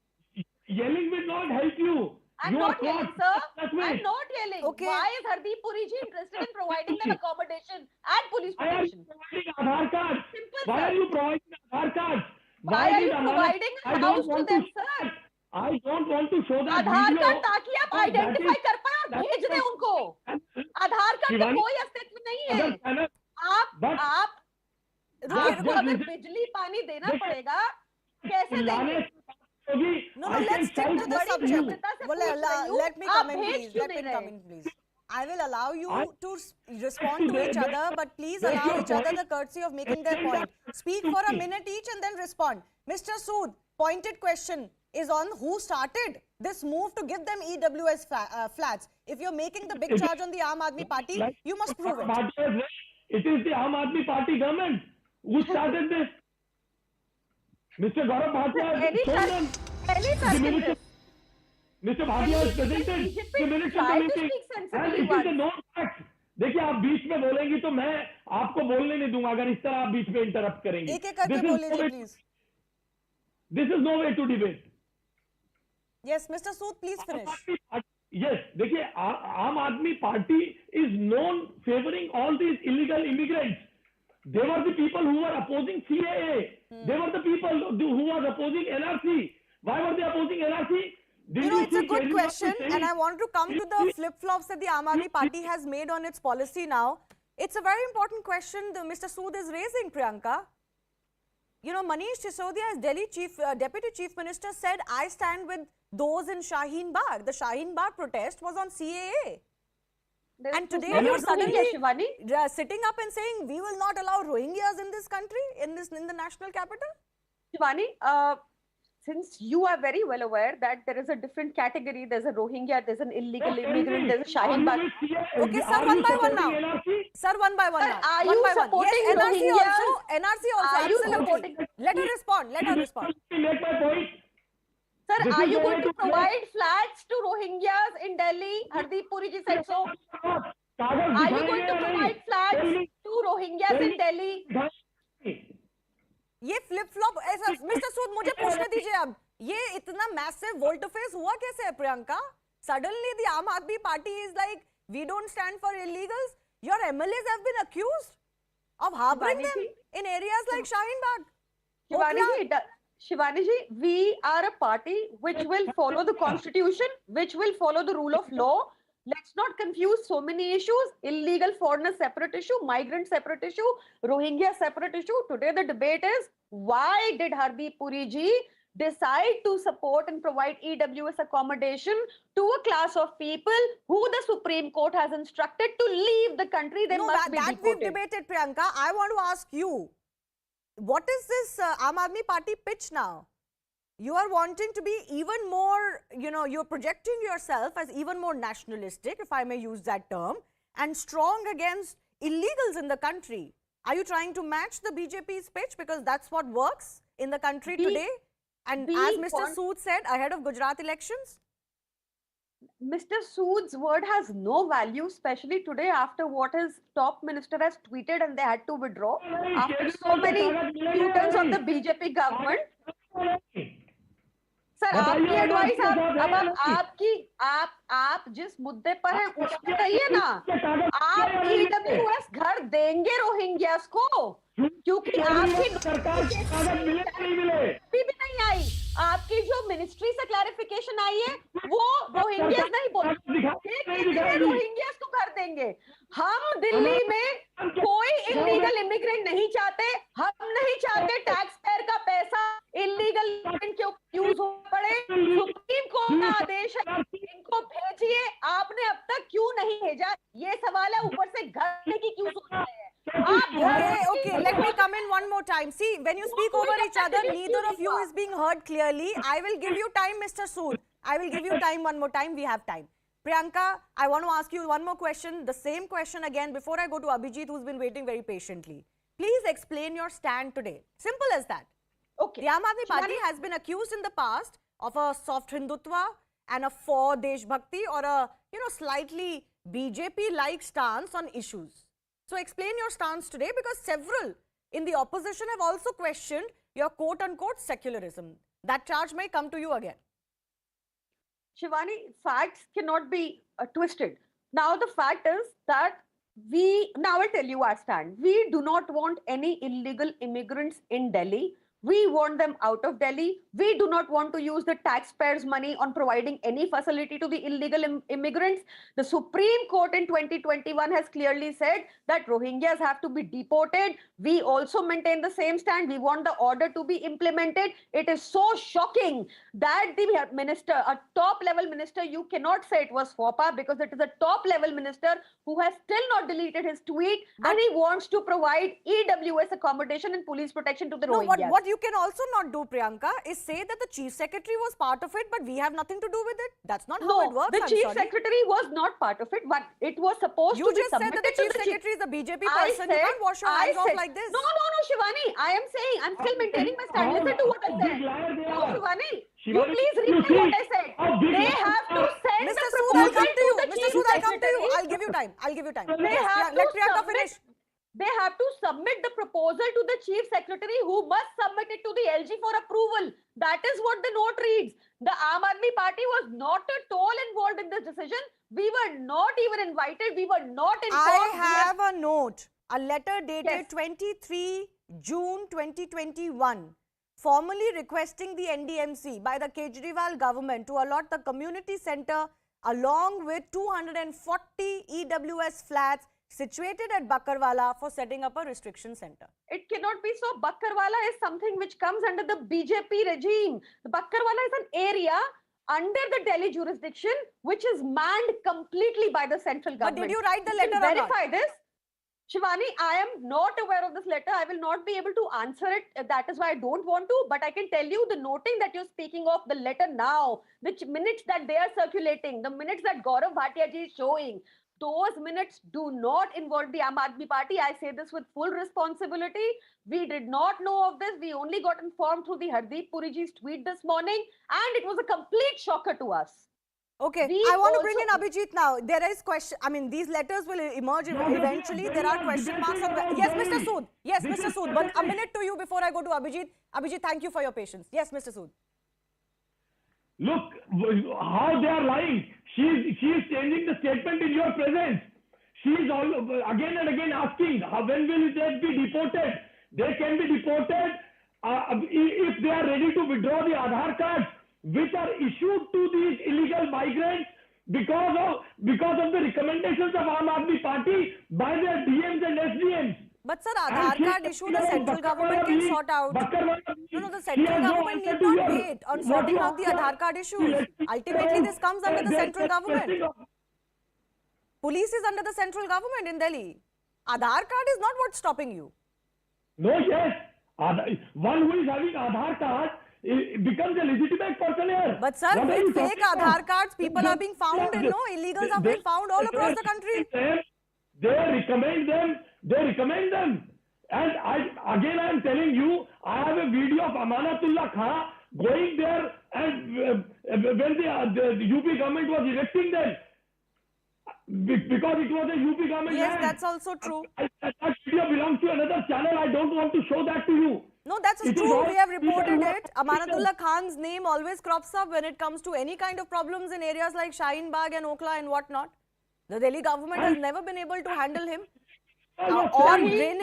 T: Yelling will not help you.
J: I'm not yelling, sir. I'm not yelling. Okay. Why is Hardeep Puri ji interested in providing them accommodation and police protection?
T: Why are you providing Aadhaar cards?
J: Simple,
T: why are you providing Aadhaar cards?
J: Why are you providing a house to them, sir?
T: I don't want to show that
J: Aadhaar
T: video.
J: Card ताकि आप identify कर पाए और भेज दें उनको। आधार card का कोई अस्तित्व नहीं है। आप आपको अगर बिजली पानी देना पड़ेगा, कैसे देंगे?
P: No, let's stick to the subject. Let me come in, please. Let me come in, please. I will allow you to respond to each other, but please allow each other the courtesy of making their point. Speak for a minute each and then respond. Mr. Sood, pointed question is on who started this move to give them EWS flats. If you're making the big charge on the Aam Aadmi Party, you must prove it.
T: It is the Aam Aadmi Party government who started this. Mr. Gaurav Bhatia told them. Mr. Bhatia has presented the minutes of the meeting and it is a known fact. देखिए आप बीच में बोलेंगी तो मैं आपको बोलने नहीं दूंगा अगर इस तरह आप बीच में इंटरप्ट करेंगी.
P: एक-एक करके बोलिए please.
T: This is no way to debate.
P: Yes, Mr. Sood, please finish.
T: Yes, देखिए आम आदमी party is known favoring all these illegal immigrants. They were the people who were opposing CAA. They were the people who were opposing NRC. Why were they opposing NRC?
P: You know, it's a good question, and I want to come to the flip-flops that the Aam Aadmi Party has made on its policy now. It's a very important question that Mr. Sood is raising, Priyanka. You know, Manish Sisodia, as Delhi Deputy Chief Minister, said, I stand with those in Shaheen Bagh. The Shaheen Bagh protest was on CAA. And today you're suddenly sitting up and saying, we will not allow Rohingyas in this country, in the national capital?
J: Shivani, since you are very well aware that there is a different category, there's a Rohingya, there's an illegal immigrant, there's a Shaheen Bagh.
P: Okay, sir, one by one now. Sir, one by one now.
J: Are you supporting
P: yes,
J: Rohingyas?
P: NRC also,
J: are you
P: absolutely. Let her respond, let her respond.
J: Sir, are you going to provide flats to Rohingyas in Delhi? Hardeep Puri ji said so. Are you going to provide flats to Rohingyas in Delhi?
P: ये flip flop ऐसा mister सूद मुझे पूछने दीजिए अब ये इतना massive volt-face हुआ कैसे है Priyanka suddenly the Aam Aadmi Party is like we don't stand for illegals your MLAs have been accused of harboring them in areas like Shaheen Bagh
J: Shivani ji, we are a party which will follow the constitution, which will follow the rule of law. Let's not confuse so many issues. Illegal foreigners separate issue, migrant separate issue, Rohingya separate issue. Today the debate is why did Hardeep Puri ji decide to support and provide EWS accommodation to a class of people who the Supreme Court has instructed to leave the country. They must be deported.
P: We've debated, Priyanka. I want to ask you, what is this Aam Aadmi Party pitch now? You are wanting to be even more, you know, you're projecting yourself as even more nationalistic, if I may use that term, and strong against illegals in the country. Are you trying to match the BJP's pitch because that's what works in the country today? And as Mr. Sood said, ahead of Gujarat elections?
J: Mr. Sood's word has no value, especially today after what his top minister has tweeted and they had to withdraw after so many U-turns of the BJP government. Sir आपकी advice अब आप जिस मुद्दे पर हैं उस पर कहिए ना आप EWS घर देंगे रोहिंग्यास को क्योंकि आपकी भी नहीं आई आपकी जो मिनिस्ट्री से क्लैरिफिकेशन आई है वो रोहिंग्यास नहीं बोलते रोहिंग्यास को घर देंगे हम दिल्ली में कोई इलीगल इमिग्रेंट नहीं चाहते हम नहीं चाहते टैक्स पेयर का पैसा इलीगल इमिग्रेंट के यूज हो पड़े सुप्रीम कोर्ट का आदेश है इनको भेजिए आपने अब तक क्यों नहीं भेजा ये सवाल है ऊपर से घर की क्यों सोच रहे हैं
P: Okay, let me come in one more time. See, when you speak over each other, neither of you is being heard clearly. I will give you time, Mr. Sood. I will give you time one more time. We have time. Priyanka, I want to ask you one more question. The same question again before I go to Abhijit, who's been waiting very patiently. Please explain your stand today. Simple as that.
J: Okay.
P: The Aam Aadmi Party has been accused in the past of a soft Hindutva and a for Desh Bhakti or a, you know, slightly BJP-like stance on issues. So explain your stance today because several in the opposition have also questioned your quote-unquote secularism. That charge may come to you again.
J: Shivani, facts cannot be twisted. Now the fact is that now I'll tell you our stand. We do not want any illegal immigrants in Delhi. We want them out of Delhi. We do not want to use the taxpayers' money on providing any facility to the illegal immigrants. The Supreme Court in 2021 has clearly said that Rohingyas have to be deported. We also maintain the same stand. We want the order to be implemented. It is so shocking that the minister, a top-level minister, you cannot say it was FOPA because it is a top-level minister who has still not deleted his tweet and he wants to provide EWS accommodation and police protection to the Rohingyas.
P: What you can also not do, Priyanka, is say that the Chief Secretary was part of it, but we have nothing to do with it. That's not how it works.
J: The Chief Secretary was not part of it, but it was supposed to be submitted.
P: You just said that the Chief Secretary is a BJP person. You can't wash your hands off like this.
J: No, Shivani. I am saying, I'm still maintaining my stand. Listen to what I said. No, Shivani. You please repeat what I said. They have to send
P: Mr. Sood, I'll come to you. Mr. Sood, I'll come to you. I'll give you time. I'll give you time. Let Priyanka finish.
J: They have to submit the proposal to the Chief Secretary who must submit it to the LG for approval. That is what the note reads. The Aam Aadmi Party was not at all involved in this decision. We were not even invited. We were not informed.
P: I have a note, a letter dated 23 June 2021 formally requesting the NDMC by the Kejriwal government to allot the community centre along with 240 EWS flats situated at Bakkarwala for setting up a restriction centre.
J: It cannot be so. Bakkarwala is something which comes under the BJP regime. The Bakkarwala is an area under the Delhi jurisdiction which is manned completely by the central government.
P: But did you write the letter or not?
J: Verify this. Shivani, I am not aware of this letter. I will not be able to answer it. That is why I don't want to. But I can tell you the noting that you're speaking of, the letter now, which minutes that they are circulating, the minutes that Gaurav Bhatia ji is showing, those minutes do not involve the Aam Aadmi Party. I say this with full responsibility. We did not know of this. We only got informed through the Hardeep Puri ji's tweet this morning. And it was a complete shocker to us.
P: Okay, I want to bring in Abhijit now. There is question, I mean, these letters will emerge eventually. There are question marks on... Yes, Mr. Sood. Yes, Mr. Sood. But a minute to you before I go to Abhijit. Abhijit, thank you for your patience. Yes, Mr. Sood.
T: Look how they are lying. She is changing the statement in your presence. She is all again and again asking, when will they be deported? They can be deported if they are ready to withdraw the Aadhaar cards which are issued to these illegal migrants because of the recommendations of Aam Aadmi Party by their DMs and SDMs.
P: But sir, Aadhaar card issue the central government can sort out. No, the central government need not wait on sorting out the Aadhaar card issues. Ultimately, this comes under the central government. Police is under the central government in Delhi. Aadhaar card is not what's stopping you.
T: No, yes. One who is having Aadhaar card becomes a legitimate person here.
P: But sir, with fake Aadhaar cards, people are being found and illegals are being found all across the country.
T: They recommend them. And I am telling you, I have a video of Amanatullah Khan going there and when the UP government was electing them. Because it was a UP government.
P: Yes, that's also true.
T: That video belongs to another channel. I don't want to show that to you.
P: No, that's true. We have reported it. Amanatullah Khan's name always crops up when it comes to any kind of problems in areas like Shaheen Bagh and Okla and whatnot. The Delhi government has never been able to handle him.
J: Shivani,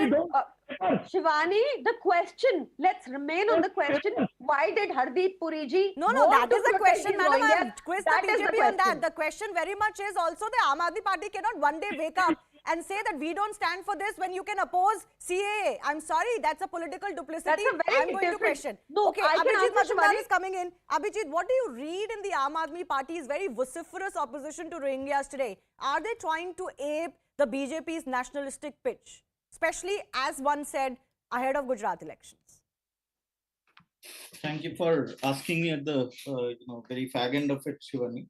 J: the question, let's remain on the question, why did Hardeep Puri ji...
P: No, that is the question, madam. I have quizzed the BJP on that. The question very much is also the Aam Aadmi Party cannot one day wake up and say that we don't stand for this when you can oppose CAA. I'm sorry, that's a political duplicity. I'm going to question.
J: No,
P: okay, Abhijit Majumdar is coming in. Abhijit, what do you read in the Aam Aadmi Party's very vociferous opposition to Rohingyas today? Are they trying to ape the BJP's nationalistic pitch, especially as one said ahead of Gujarat elections?
H: Thank you for asking me at the very fag end of it, Shivani.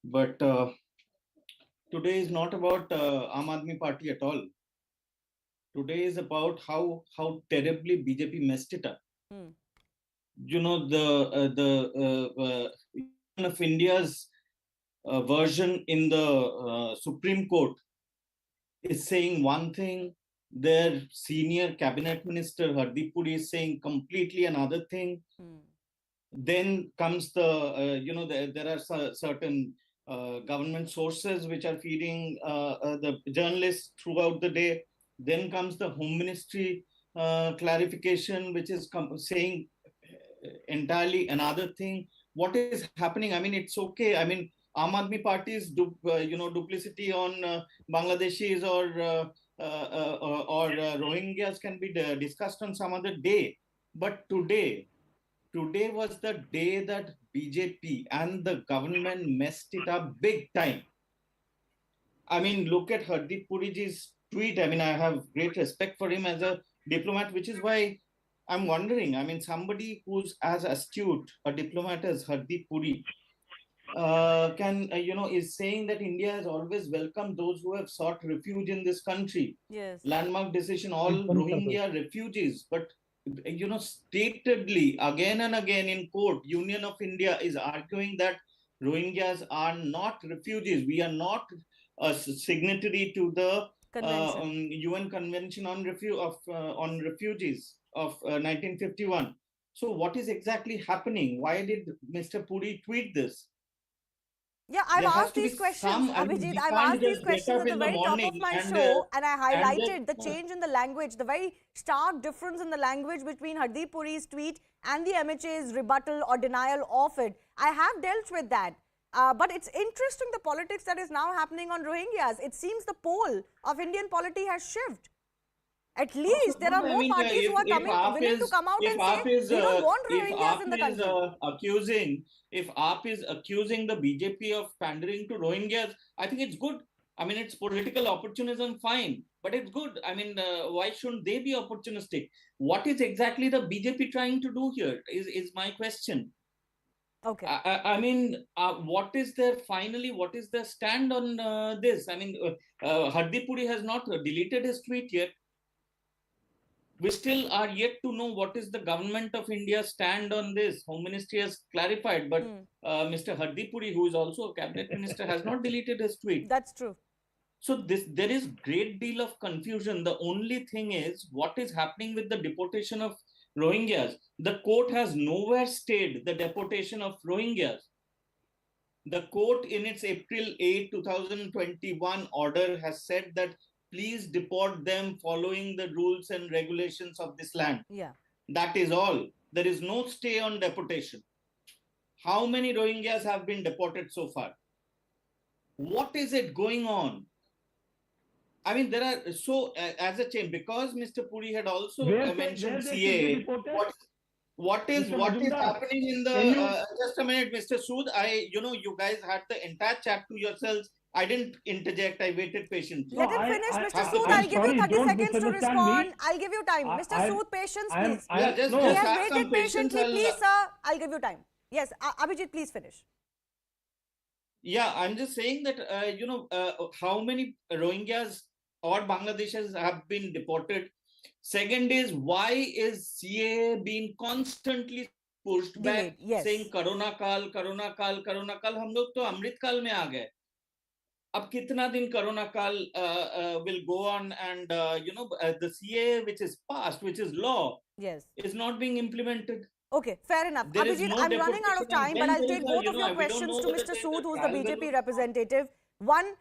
H: But today is not about Aam Aadmi Party at all. Today is about how terribly BJP messed it up. The of India's version in the Supreme Court is saying one thing, their senior cabinet minister Hardeep Puri is saying completely another thing. Then comes the there are certain government sources which are feeding the journalists throughout the day. Then comes the Home Ministry clarification, which is saying entirely another thing. What is happening? I mean, it's okay. I mean, Aam Aadmi Party's duplicity on Bangladeshis or Rohingyas can be discussed on some other day. But today was the day that BJP and the government messed it up big time. I mean, look at Hardeep Puriji's tweet. I mean, I have great respect for him as a diplomat, which is why I'm wondering. I mean, somebody who's as astute a diplomat as Hardeep Puri is saying that India has always welcomed those who have sought refuge in this country.
P: Yes.
H: Landmark decision, all Rohingya refugees. But, statedly, again and again in court, Union of India is arguing that Rohingyas are not refugees. We are not a signatory to the UN Convention on Refugees of 1951. So what is exactly happening? Why did Mr. Puri tweet this?
I: Yeah, I've asked these questions, Abhijit. I've asked these questions at the very top of my show, and I highlighted the change in the language, the very stark difference in the language between Hardeep Puri's tweet and the MHA's rebuttal or denial of it. I have dealt with that. But it's interesting the politics that is now happening on Rohingyas. It seems the pole of Indian polity has shifted. At least there are more parties who are willing to come out and say, we don't want Rohingyas in the country.
H: If AAP is accusing the BJP of pandering to Rohingyas, I think it's good. I mean, it's political opportunism, fine, but it's good. I mean, why shouldn't they be opportunistic? What is exactly the BJP trying to do here is my question.
I: Okay.
H: I mean, what is their stand on this? I mean, Hardeep Puri has not deleted his tweet yet. We still are yet to know what is the government of India's stand on this. Home Ministry has clarified, but Mr. Hardeep Puri, who is also a cabinet minister, has not deleted his tweet.
I: That's true.
H: So there is great deal of confusion. The only thing is what is happening with the deportation of Rohingyas. The court has nowhere stayed the deportation of Rohingyas. The court in its April 8, 2021 order has said that please deport them following the rules and regulations of this land.
I: Yeah.
H: That is all. There is no stay on deportation. How many Rohingyas have been deported so far? What is it going on? I mean, there are, so as a chain, because Mr. Puri had also mentioned CAA, what is happening in the, just a minute, Mr. Sood, you guys had the entire chat to yourselves. I didn't interject. I waited patiently.
I: Let him finish, Mr. Sood. I'll give you 30 seconds to respond. I'll give you time. Mr. Sood, patience, please. He has waited patiently. Please, sir, I'll give you time. Yes, Abhijit, please finish.
H: Yeah, I'm just saying that, how many Rohingyas or Bangladeshis have been deported. Second is, why is CAA being constantly pushed back, saying Corona Kal, Corona Kal, Corona Kal. Hum log to Amrit Kal mein aa gaye. Ab kitna din Corona Kal will go on, and the CAA which is passed, which is law, is not being implemented.
I: Okay, fair enough. Abhijit, I'm running out of time, but I'll take both of your questions to Mr. Sood, who's the BJP representative. One,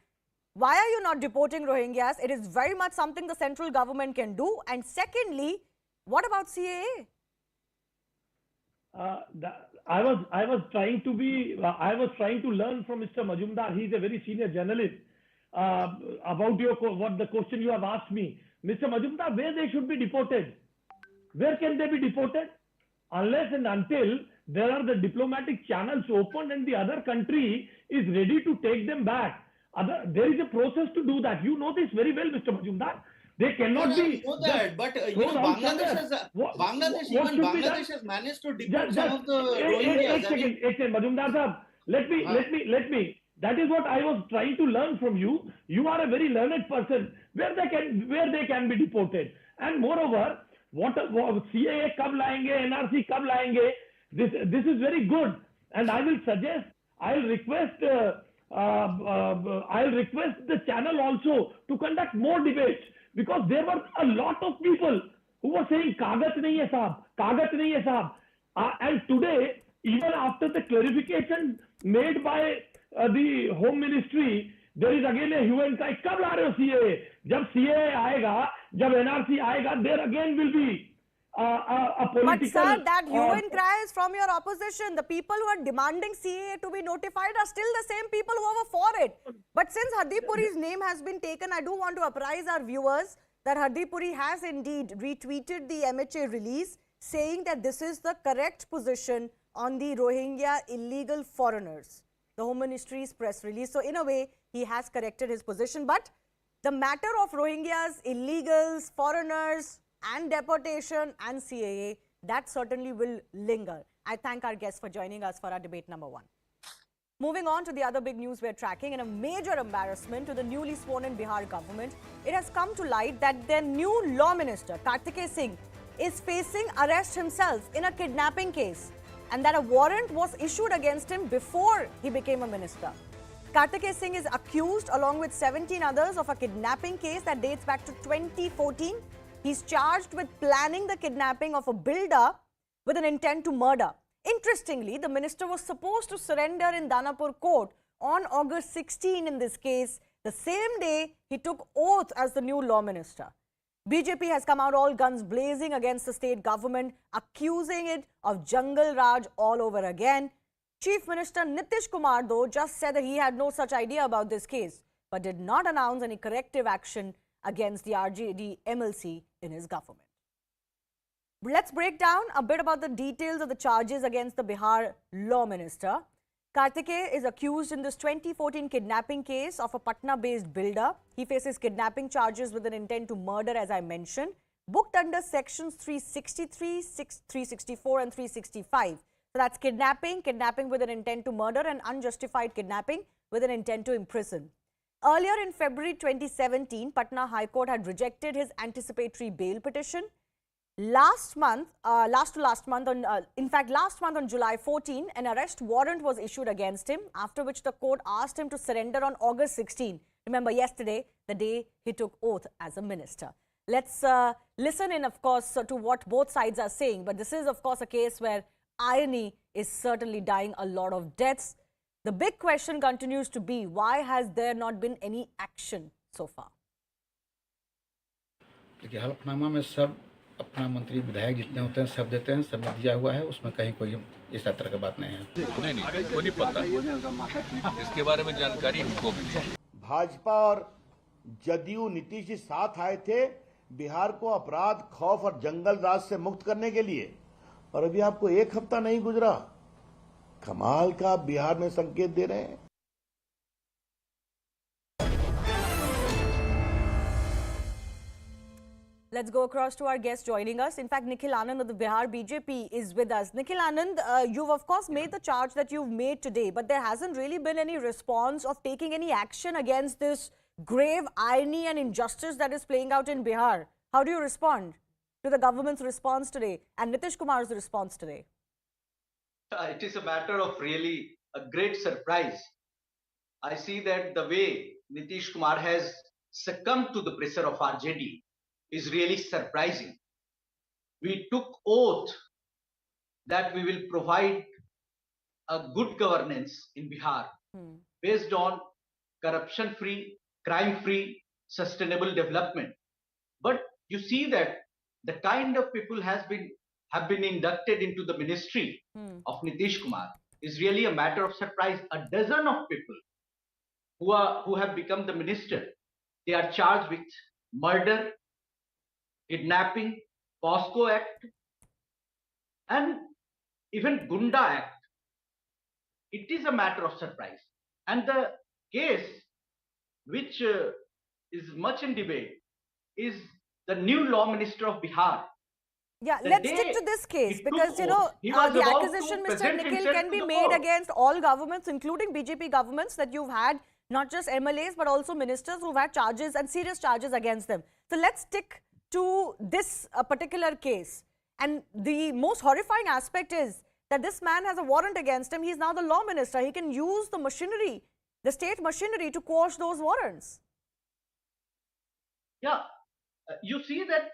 I: why are you not deporting Rohingyas? It is very much something the central government can do. And secondly, what about CAA?
T: I was trying to learn from Mr. Majumdar. He's a very senior journalist. About the question you have asked me, Mr. Majumdar, where they should be deported? Where can they be deported? Unless and until there are the diplomatic channels opened and the other country is ready to take them back. There is a process to do that. You know this very well, Mr. Majumdar. They cannot be.
H: I know that, but Bangladesh has managed to deport some of the Rohingyas.
T: Ek second, Majumdar sahab, let me. That is what I was trying to learn from you. You are a very learned person. Where they can be deported, and moreover, what CAA kab laenge, NRC kab laenge. This is very good, and I will suggest. I'll request the channel also to conduct more debates, because there were a lot of people who were saying kagat nahi hai sahab, and today, even after the clarification made by the Home Ministry, there is again a hue and cry. Kab la rahe ho CAA? Jab CAA aayega, jab NRC aayega, there again will be a political...
I: But sir, that hue and cry is from your opposition. The people who are demanding CAA to be notified are still the same people who were for it. But since Hardeep Puri's name has been taken, I do want to apprise our viewers that Hardeep Puri has indeed retweeted the MHA release, saying that this is the correct position on the Rohingya illegal foreigners. The Home Ministry's press release. So in a way, he has corrected his position. But the matter of Rohingyas, illegals, foreigners, and deportation and CAA, that certainly will linger. I thank our guests for joining us for our debate number 1. Moving on to the other big news we're tracking, and a major embarrassment to the newly sworn in Bihar government, it has come to light that their new law minister, Karnataka Singh, is facing arrest himself in a kidnapping case, and that a warrant was issued against him before he became a minister. Karnataka Singh is accused, along with 17 others, of a kidnapping case that dates back to 2014. He's charged with planning the kidnapping of a builder with an intent to murder. Interestingly, the minister was supposed to surrender in Danapur court
P: on August 16 in this case, the same day he took oath as the new law minister. BJP has come out all guns blazing against the state government, accusing it of jungle Raj all over again. Chief Minister Nitish Kumar, though, just said that he had no such idea about this case, but did not announce any corrective action against the RJD MLC in his government. Let's break down a bit about the details of the charges against the Bihar law minister. Kartikeya is accused in this 2014 kidnapping case of a Patna-based builder. He faces kidnapping charges with an intent to murder, as I mentioned, booked under sections 363, 364 and 365. So that's kidnapping, kidnapping with an intent to murder, and unjustified kidnapping with an intent to imprison. Earlier in February 2017, Patna High Court had rejected his anticipatory bail petition. Last month on July 14, an arrest warrant was issued against him, after which the court asked him to surrender on August 16. Remember, yesterday, the day he took oath as a minister. Let's listen in, of course, to what both sides are saying. But this is, of course, a case where irony is certainly dying a lot of deaths. The big question continues to be, why has there not been any action so far?
L: हलफनामा में सब अपना मंत्री विधायक जितने होते हैं सब देते हैं, सब दिया हुआ है, उसमें कहीं कोई इस तरह की बात नहीं है।
U: नहीं को नहीं पता, इसके बारे में जानकारी हमको भी है।
W: भाजपा और जदयू नीतीश जी साथ आए थे बिहार को अपराध, खौफ और जंगल राज से मुक्त करने के लिए, और अभी आपको एक हफ्ता नहीं गुजरा, कमाल का आप बिहार में संकेत दे रहे हैं।
P: Let's go across to our guest joining us. In fact, Nikhil Anand of the Bihar BJP is with us. Nikhil Anand, you've of course made the charge that you've made today, but there hasn't really been any response of taking any action against this grave irony and injustice that is playing out in Bihar. How do you respond to the government's response today and Nitish Kumar's response today?
X: It is a matter of really a great surprise. I see that the way Nitish Kumar has succumbed to the pressure of RJD is really surprising. We took oath that we will provide a good governance in Bihar based on corruption-free, crime-free, sustainable development. But you see that the kind of people have been inducted into the ministry of Nitish Kumar is really a matter of surprise. A dozen of people who have become the minister, they are charged with murder, kidnapping, POSCO Act, and even Gunda Act. It is a matter of surprise. And the case which is much in debate is the new law minister of Bihar.
P: Yeah, let's stick to this case because, you know, the accusation, Mr. Nikhil, can be made against all governments, including BJP governments that you've had, not just MLAs, but also ministers who've had charges and serious charges against them. So let's stick to this particular case. And the most horrifying aspect is that this man has a warrant against him. He's now the law minister. He can use the machinery, the state machinery, to quash those warrants.
X: Yeah, you see that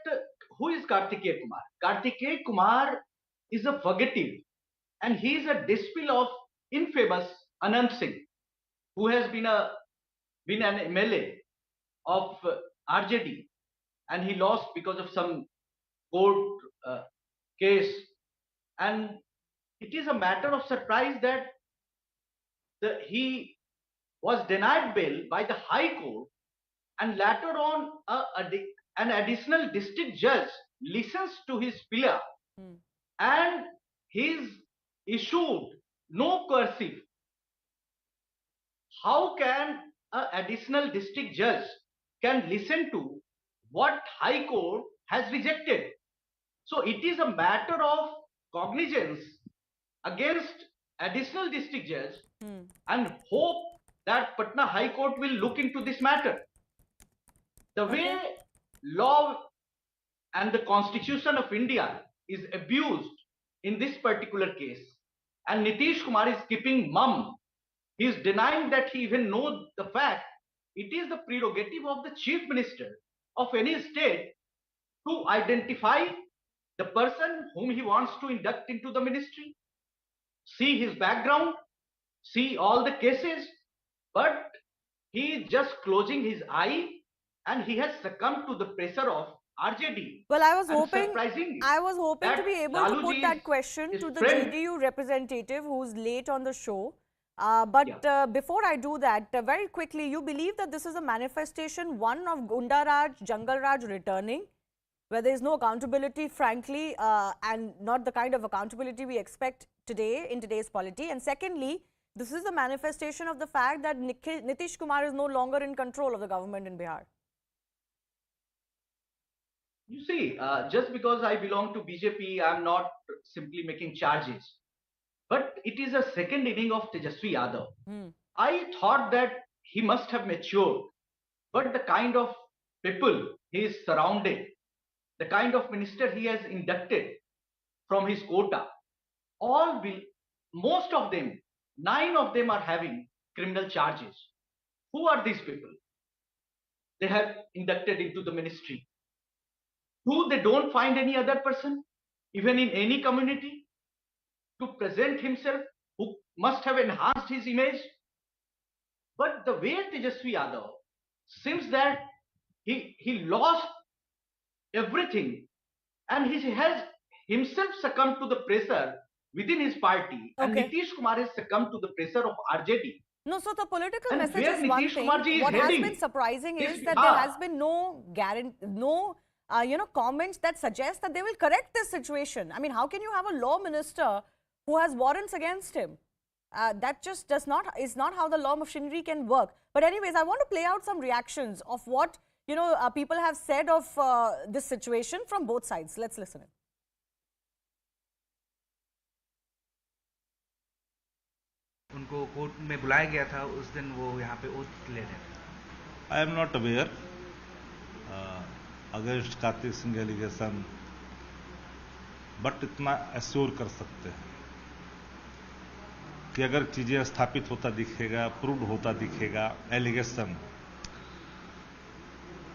X: who is Kartikeya Kumar? Kartikeya Kumar is a fugitive, and he is a disciple of infamous Anand Singh, who has been an MLA of RJD, and he lost because of some court case. And it is a matter of surprise that he was denied bail by the High Court, and later on an additional district judge listens to his plea and he's issued no coercive. How can an additional district judge can listen to what High Court has rejected? So it is a matter of cognizance against additional district judge and hope that Patna High Court will look into this matter. The way law and the Constitution of India is abused in this particular case, and Nitish Kumar is keeping mum. He is denying that he even knows the fact. It is the prerogative of the chief minister of any state to identify the person whom he wants to induct into the ministry, see his background, see all the cases, but he is just closing his eye and he has succumbed to the pressure of RJD.
P: Well, I was
X: And
P: hoping
X: surprisingly,
P: to be able to put that question to the
X: friend.
P: JDU representative who's late on the show. Before I do that, very quickly, you believe that this is a manifestation, one, of Gunda Raj, Jungle Raj returning, where there is no accountability, frankly, and not the kind of accountability we expect today in today's polity. And secondly, this is a manifestation of the fact that Nitish Kumar is no longer in control of the government in Bihar.
X: You see, just because I belong to BJP, I'm not simply making charges. But it is a second inning of Tejaswi Yadav. I thought that he must have matured. But the kind of people he is surrounded, the kind of minister he has inducted from his quota, most of them, 9 of them are having criminal charges. Who are these people? They have inducted into the ministry. They don't find any other person, even in any community, to present himself, who must have enhanced his image. But the way Tejaswi Yadav seems that he lost everything and he has himself succumbed to the pressure within his party, and Nitish Kumar has succumbed to the pressure of RJD.
P: No, so the political
X: And
P: message
X: where
P: is one
X: Nitish
P: thing.
X: Kumarji is
P: What has
X: heading
P: been surprising
X: is
P: is that
X: Bihar.
P: there has been no comments that suggest that they will correct this situation. I mean, how can you have a law minister who has warrants against him? That just is not how the law machinery can work. But anyways, I want to play out some reactions of what people have said of this situation from both sides. Let's listen in.
G: उनको court में बुलाया गया था उस दिन वो यहाँ पे ओथ ले रहे थे.
N: I am not aware against Kartik Singh allegation, but इतना एश्योर कर सकते हैं कि अगर चीजें स्थापित होता दिखेगा, प्रूव होता दिखेगा एलिगेशन,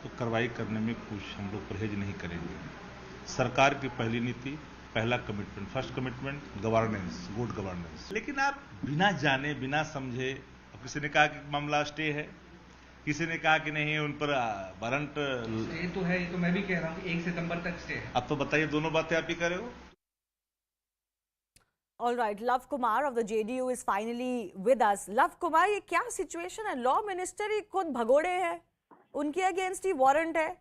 N: तो कार्रवाई करने में कुछ हम लोग परहेज नहीं करेंगे. सरकार की पहली नीति, पहला commitment, first commitment governance, good governance. लेकिन आप बिना जाने बिना समझे, किसी ने कहा कि मामला स्टे है, किसी ने कहा कि नहीं उन पर वारंट.
G: ये तो है, ये तो मैं भी कह रहा हूँ कि 1 सितंबर तक स्टे है.
N: अब तो बताइए, दोनों बातें आप ही कर रहे हो.
P: All right, Love Kumar of the JDU is finally with us. Love Kumar, ये क्या सिचुएशन है? लॉ मिनिस्टर ही खुद भगोड़े हैं, उनके अगेंस्ट ही वारंट है.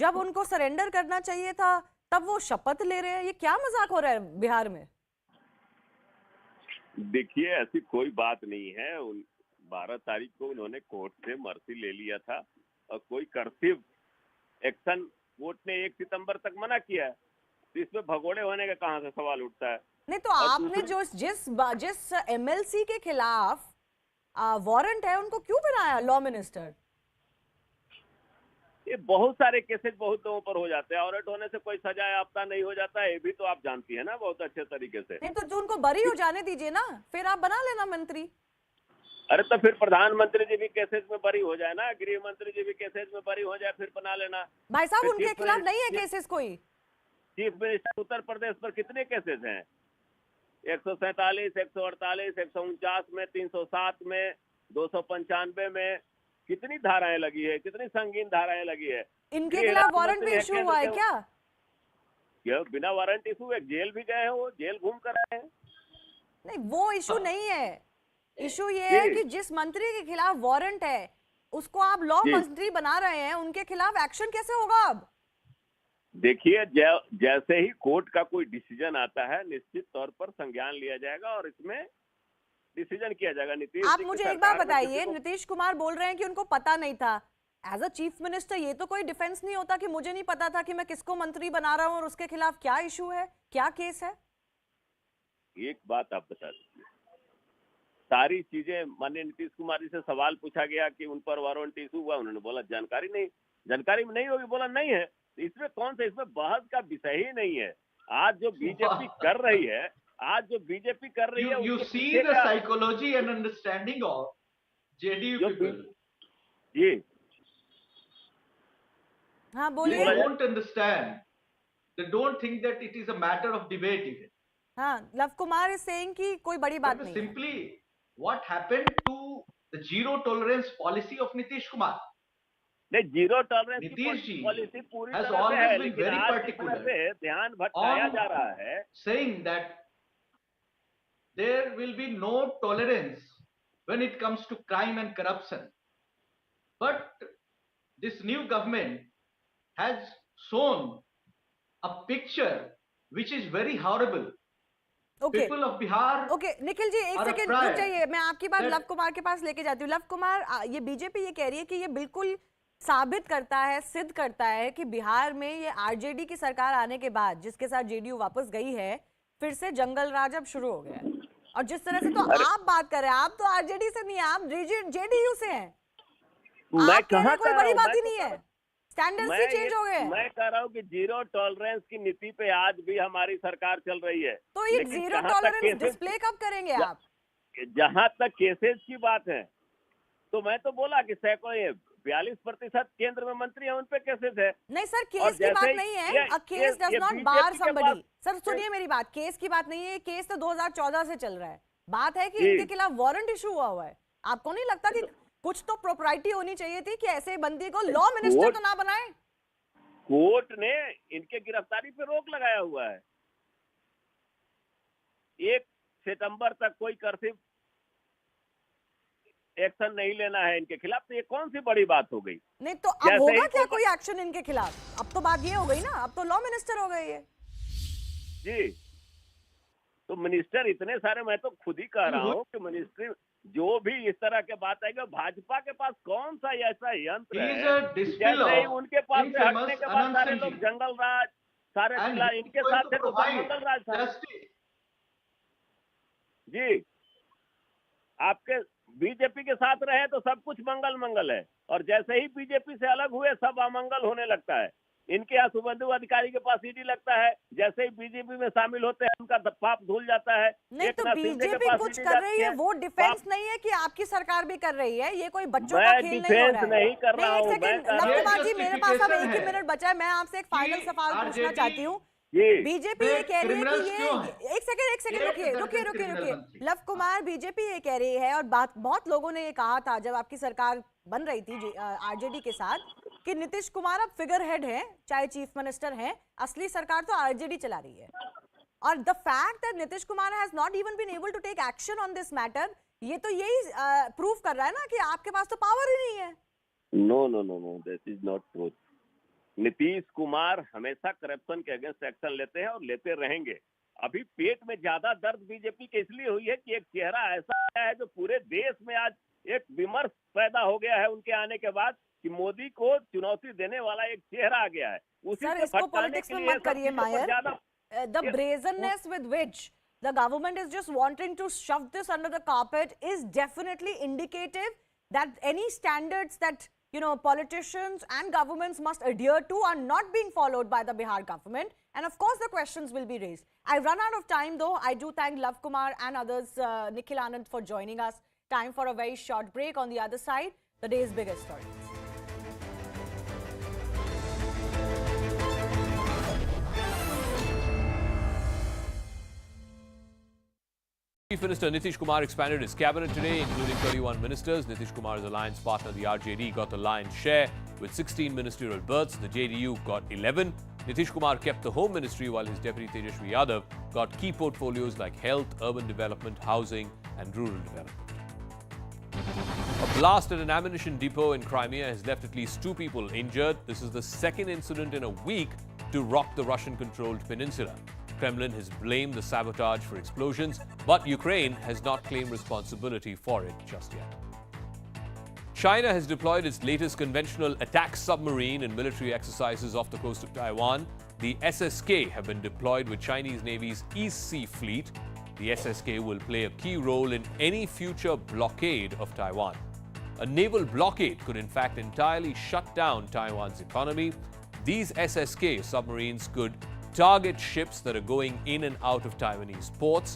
P: जब उनको सरेंडर करना चाहिए था तब वो शपथ ले रहे हैं. ये क्या मजाक हो रहा है बिहार में?
O: देखिए, ऐसी कोई बात नहीं है. 12 तारीख को उन्होंने कोर्ट से मर्जी ले लिया था और कोई कर्सिव एक्शन कोर्ट ने 1 सितंबर तक मना किया है. तो इसमें भगोड़े होने का कहां से सवाल उठता है?
P: नहीं तो आपने जिस एमएलसी के खिलाफ वारंट है उनको क्यों बनाया लॉ मिनिस्टर?
O: ये बहुत सारे केसेस बहुत लोगों पर हो जाते हैं. वारंट होने से कोई सजा याफ्ता नहीं हो जाता है, ये भी तो आप जानती है ना बहुत अच्छे तरीके से.
P: नहीं तो जो उनको बरी हो जाने दीजिए ना, फिर आप बना लेना मंत्री.
O: अरे तो फिर प्रधानमंत्री जी भी केसेस में बरी हो जाए ना, गृह मंत्री जी भी केसेस में बरी हो जाए, फिर बना लेना.
P: भाई साहब, उनके खिलाफ नहीं है केसेस कोई.
O: चीफ मिनिस्टर उत्तर प्रदेश पर कितने केसेस हैं? 147, 148, 149 में, 307 में, 295 में कितनी धाराएं लगी है, कितनी संगीन धाराएं लगी है.
P: इनके खिलाफ वारंट भी इशू हुआ है क्या?
O: ये बिना वारंट इशू है, जेल भी गए हैं, वो जेल घूम कर आए हैं.
P: नहीं, वो इशू नहीं है. इशू ये है कि जिस मंत्री के खिलाफ वारंट है उसको आप लॉ मंत्री बना रहे हैं, उनके खिलाफ एक्शन कैसे होगा? अब
O: देखिए, जैसे ही कोर्ट का कोई डिसीजन आता है निश्चित तौर पर संज्ञान लिया जाएगा और इसमें डिसीजन किया जाएगा. नीतीश,
P: आप मुझे एक बात बताइए, नीतीश कुमार बोल रहे हैं कि उनको पता नहीं था. एज अ चीफ मिनिस्टर ये तो कोई डिफेंस नहीं होता कि मुझे नहीं पता था कि मैं किसको मंत्री बना रहा हूं और उसके खिलाफ क्या इशू है, क्या केस है.
O: एक बात आप बता दीजिए, सारी चीजें माननीय नीतीश कुमार जी से सवाल पूछा गया कि उन पर वारंट इशू हुआ, उन्होंने बोला जानकारी नहीं. जानकारी में नहीं होगी, बोला नहीं है. इसमें कौन सा, इसमें बहस का विषय ही नहीं है. आज जो बीजेपी कर रही है,
X: you see the psychology and understanding of JDU people.
O: जी
P: हाँ बोलिए.
X: They don't understand. They don't think that it is a matter of debate even.
P: हाँ, लव कुमार is saying कि कोई बड़ी बात नहीं.
X: Simply, what happened to the zero tolerance policy of Nitish Kumar.
O: नहीं, zero tolerance की
X: Nitish ji
O: पॉलिसी पूरी
X: has
O: तरह से
X: always
O: है,
X: been
O: लेकिन
X: very
O: आज जिस
X: particular
O: तरह से ध्यान भटकाया
X: on
O: जा रहा है,
X: saying that there will be no tolerance when it comes to crime and corruption. But this new government has shown a picture which is very horrible. People of Bihar
P: okay Nikhil ji एक
X: are
P: second
X: proud
P: रुक जाइए, मैं आपकी बात
X: that-
P: love Kumar के पास लेके जाती हूँ। लव कुमार, ये बीजेपी ये कह रही है कि ये बिल्कुल साबित करता है, सिद्ध करता है कि बिहार में ये आरजेडी की सरकार आने के बाद, जिसके साथ जेडीयू वापस गई है, फिर से जंगल राज अब शुरू हो गया है। और जिस तरह से तो आप बात कर रहे हैं, आप तो आरजेडी से नहीं है, आप जेडीयू से हैं।
O: मैं
P: आप कह रहे
O: कहाँ
P: हैं कोई
O: कह
P: बड़ी
O: रहा हूँ,
P: बात ही नहीं है, स्टैंडर्ड्स ही चेंज हो गए।
O: मैं कह रहा हूँ कि जीरो टॉलरेंस की नीति पे आज भी हमारी सरकार चल रही है।
P: तो ये
O: लेकिन
P: जीरो
O: जहाँ तक
P: टॉलरेंस
O: केसेस-
P: डिस्प्ले कब करेंगे आप?
O: जहाँ तक केसेस की बात है, तो मैं तो बोला कि सैकड़ों 42% केंद्र में मंत्री हैं, उन पे केसेस है।
P: नहीं सर,
O: और
P: केस की
O: जैसे
P: बात
O: ही
P: नहीं है,
O: ये-
P: अ केस डज
O: ये
P: नॉट
O: BJP
P: बार
O: के
P: समबडी।
O: पास-
P: सर सुनिए मेरी बात, केस की बात नहीं है, केस तो 2014 से चल रहा है। बात है कि
O: जी।
P: इनके खिलाफ वारंट इशू हुआ है। आपको नहीं लगता कि कुछ तो प्रॉपर्टी होनी चाहिए थी कि ऐसे बंदी को लॉ मिनिस्टर तो ना बनाए?
O: कोर्ट ने इनके गिरफ्तारी पे रोक लगाया हुआ है। 1 सितंबर तक कोई कर्फ्यू एक्शन नहीं लेना है इनके खिलाफ, तो ये कौन सी बड़ी बात हो गई?
P: नहीं तो अब होगा क्या कोई एक्शन इनके खिलाफ? अब तो बात ये हो गई ना, अब तो लॉ मिनिस्टर हो गए ये।
O: जी, तो मिनिस्टर इतने सारे, मैं तो खुद ही कह रहा हूँ कि मिनिस्ट्री जो भी इस तरह के बात आएगा, भाजपा के पास कौन सा ऐसा यंत्र है जैसे ही उनके पास से हटने के बाद सारे लोग जंगल राज, सारे इनके साथ थे तो जंगल राज था। जी, आपके बीजेपी के साथ रहे तो सब कुछ मंगल मंगल है, और जैसे ही बीजेपी से अलग हुए सब अमंगल होने लगता है। इनके यहाँ शुभेंदु अधिकारी के पास ईडी लगता है, जैसे ही बीजेपी में शामिल होते हैं उनका पाप धुल जाता है।
P: नहीं तो बीजेपी कुछ कर रही है, वो डिफेंस नहीं है कि आपकी सरकार भी कर रही है, ये कोई बच्चों का खेल नहीं हो रहा है।
O: नहीं कर रहा हूँ।
P: लव कुमार जी, मेरे पास अब 1 ही मिनट बचा है, मैं आपसे एक फाइनल सवाल पूछना चाहती हूँ। बीजेपी ये कह रही है कि ये एक सेकंड रुकिए। लव कुमार, बीजेपी ये कह रही है, और बात बहुत लोगों ने ये कहा था जब आपकी सरकार बन रही थी आरजेडी के साथ, कि नीतीश कुमार अब फिगर हेड है, चाहे चीफ मिनिस्टर हैं, असली सरकार तो आरजेडी चला रही है। और the fact that Nitish Kumar has not even been able to take action on this matter, ये तो यही प्रूव कर रहा है ना कि आपके पास तो पावर ही नहीं है।
O: No, this is not true. Nitish Kumar हमेशा करप्शन के अगेंस्ट एक्शन लेते हैं और लेते रहेंगे। अभी पेट में ज्यादा दर्द बीजेपी के इसलिए हुई है कि एक चेहरा ऐसा आया है जो पूरे देश में आज एक विमर्श पैदा हो गया है उनके आने के बाद, कि मोदी को चुनौती देने वाला एक चेहरा आ गया है। उसी
P: सर, इसको पॉलिटिक्स में मत करिए मायर। The brazenness with which the government is just wanting to shove this under the carpet is definitely indicative that any standards that politicians and governments must adhere to are not being followed by the Bihar government, and of course the questions will be raised. I run out of time though. I do thank Love Kumar and others, Nikhil Anand, for joining us. Time for a very short break. On the other side, the day's biggest stories.
C: Chief Minister Nitish Kumar expanded his cabinet today, including 31 ministers. Nitish Kumar's alliance partner, the RJD, got the lion's share with 16 ministerial berths. The JDU got 11. Nitish Kumar kept the Home Ministry, while his deputy Tejashwi Yadav got key portfolios like health, urban development, housing and rural development. A blast at an ammunition depot in Crimea has left at least 2 people injured. This is the second incident in a week to rock the Russian-controlled peninsula. Kremlin has blamed the sabotage for explosions, but Ukraine has not claimed responsibility for it just yet. China has deployed its latest conventional attack submarine in military exercises off the coast of Taiwan. The SSK have been deployed with Chinese Navy's East Sea Fleet. The SSK will play a key role in any future blockade of Taiwan. A naval blockade could in fact entirely shut down Taiwan's economy. These SSK submarines could target ships that are going in and out of Taiwanese ports.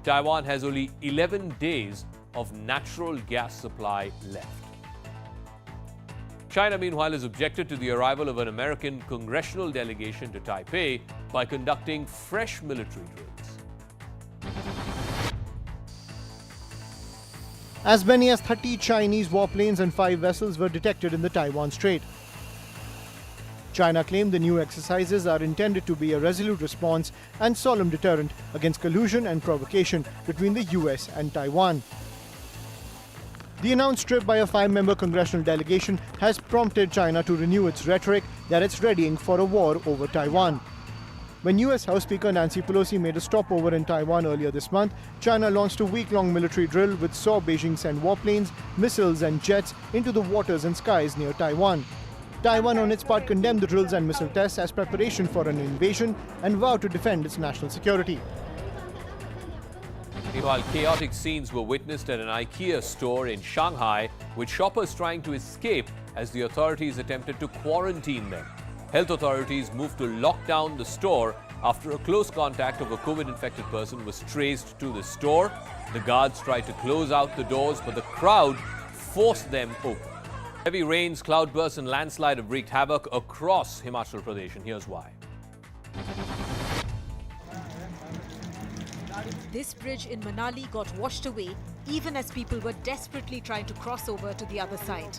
C: Taiwan has only 11 days of natural gas supply left. China, meanwhile, has objected to the arrival of an American congressional delegation to Taipei by conducting fresh military drills.
A: As many as 30 Chinese warplanes and 5 vessels were detected in the Taiwan Strait. China claimed the new exercises are intended to be a resolute response and solemn deterrent against collusion and provocation between the US and Taiwan. The announced trip by a 5-member congressional delegation has prompted China to renew its rhetoric that it's readying for a war over Taiwan. When US House Speaker Nancy Pelosi made a stopover in Taiwan earlier this month, China launched a week-long military drill which saw Beijing send warplanes, missiles and jets into the waters and skies near Taiwan. Taiwan on its part condemned the drills and missile tests as preparation for an invasion and vowed to defend its national security.
C: Meanwhile, chaotic scenes were witnessed at an IKEA store in Shanghai, with shoppers trying to escape as the authorities attempted to quarantine them. Health authorities moved to lock down the store after a close contact of a COVID-infected person was traced to the store. The guards tried to close out the doors, but the crowd forced them open. Heavy rains, cloudbursts and landslide have wreaked havoc across Himachal Pradesh, and here's why.
M: This bridge in Manali got washed away even as people were desperately trying to cross over to the other side.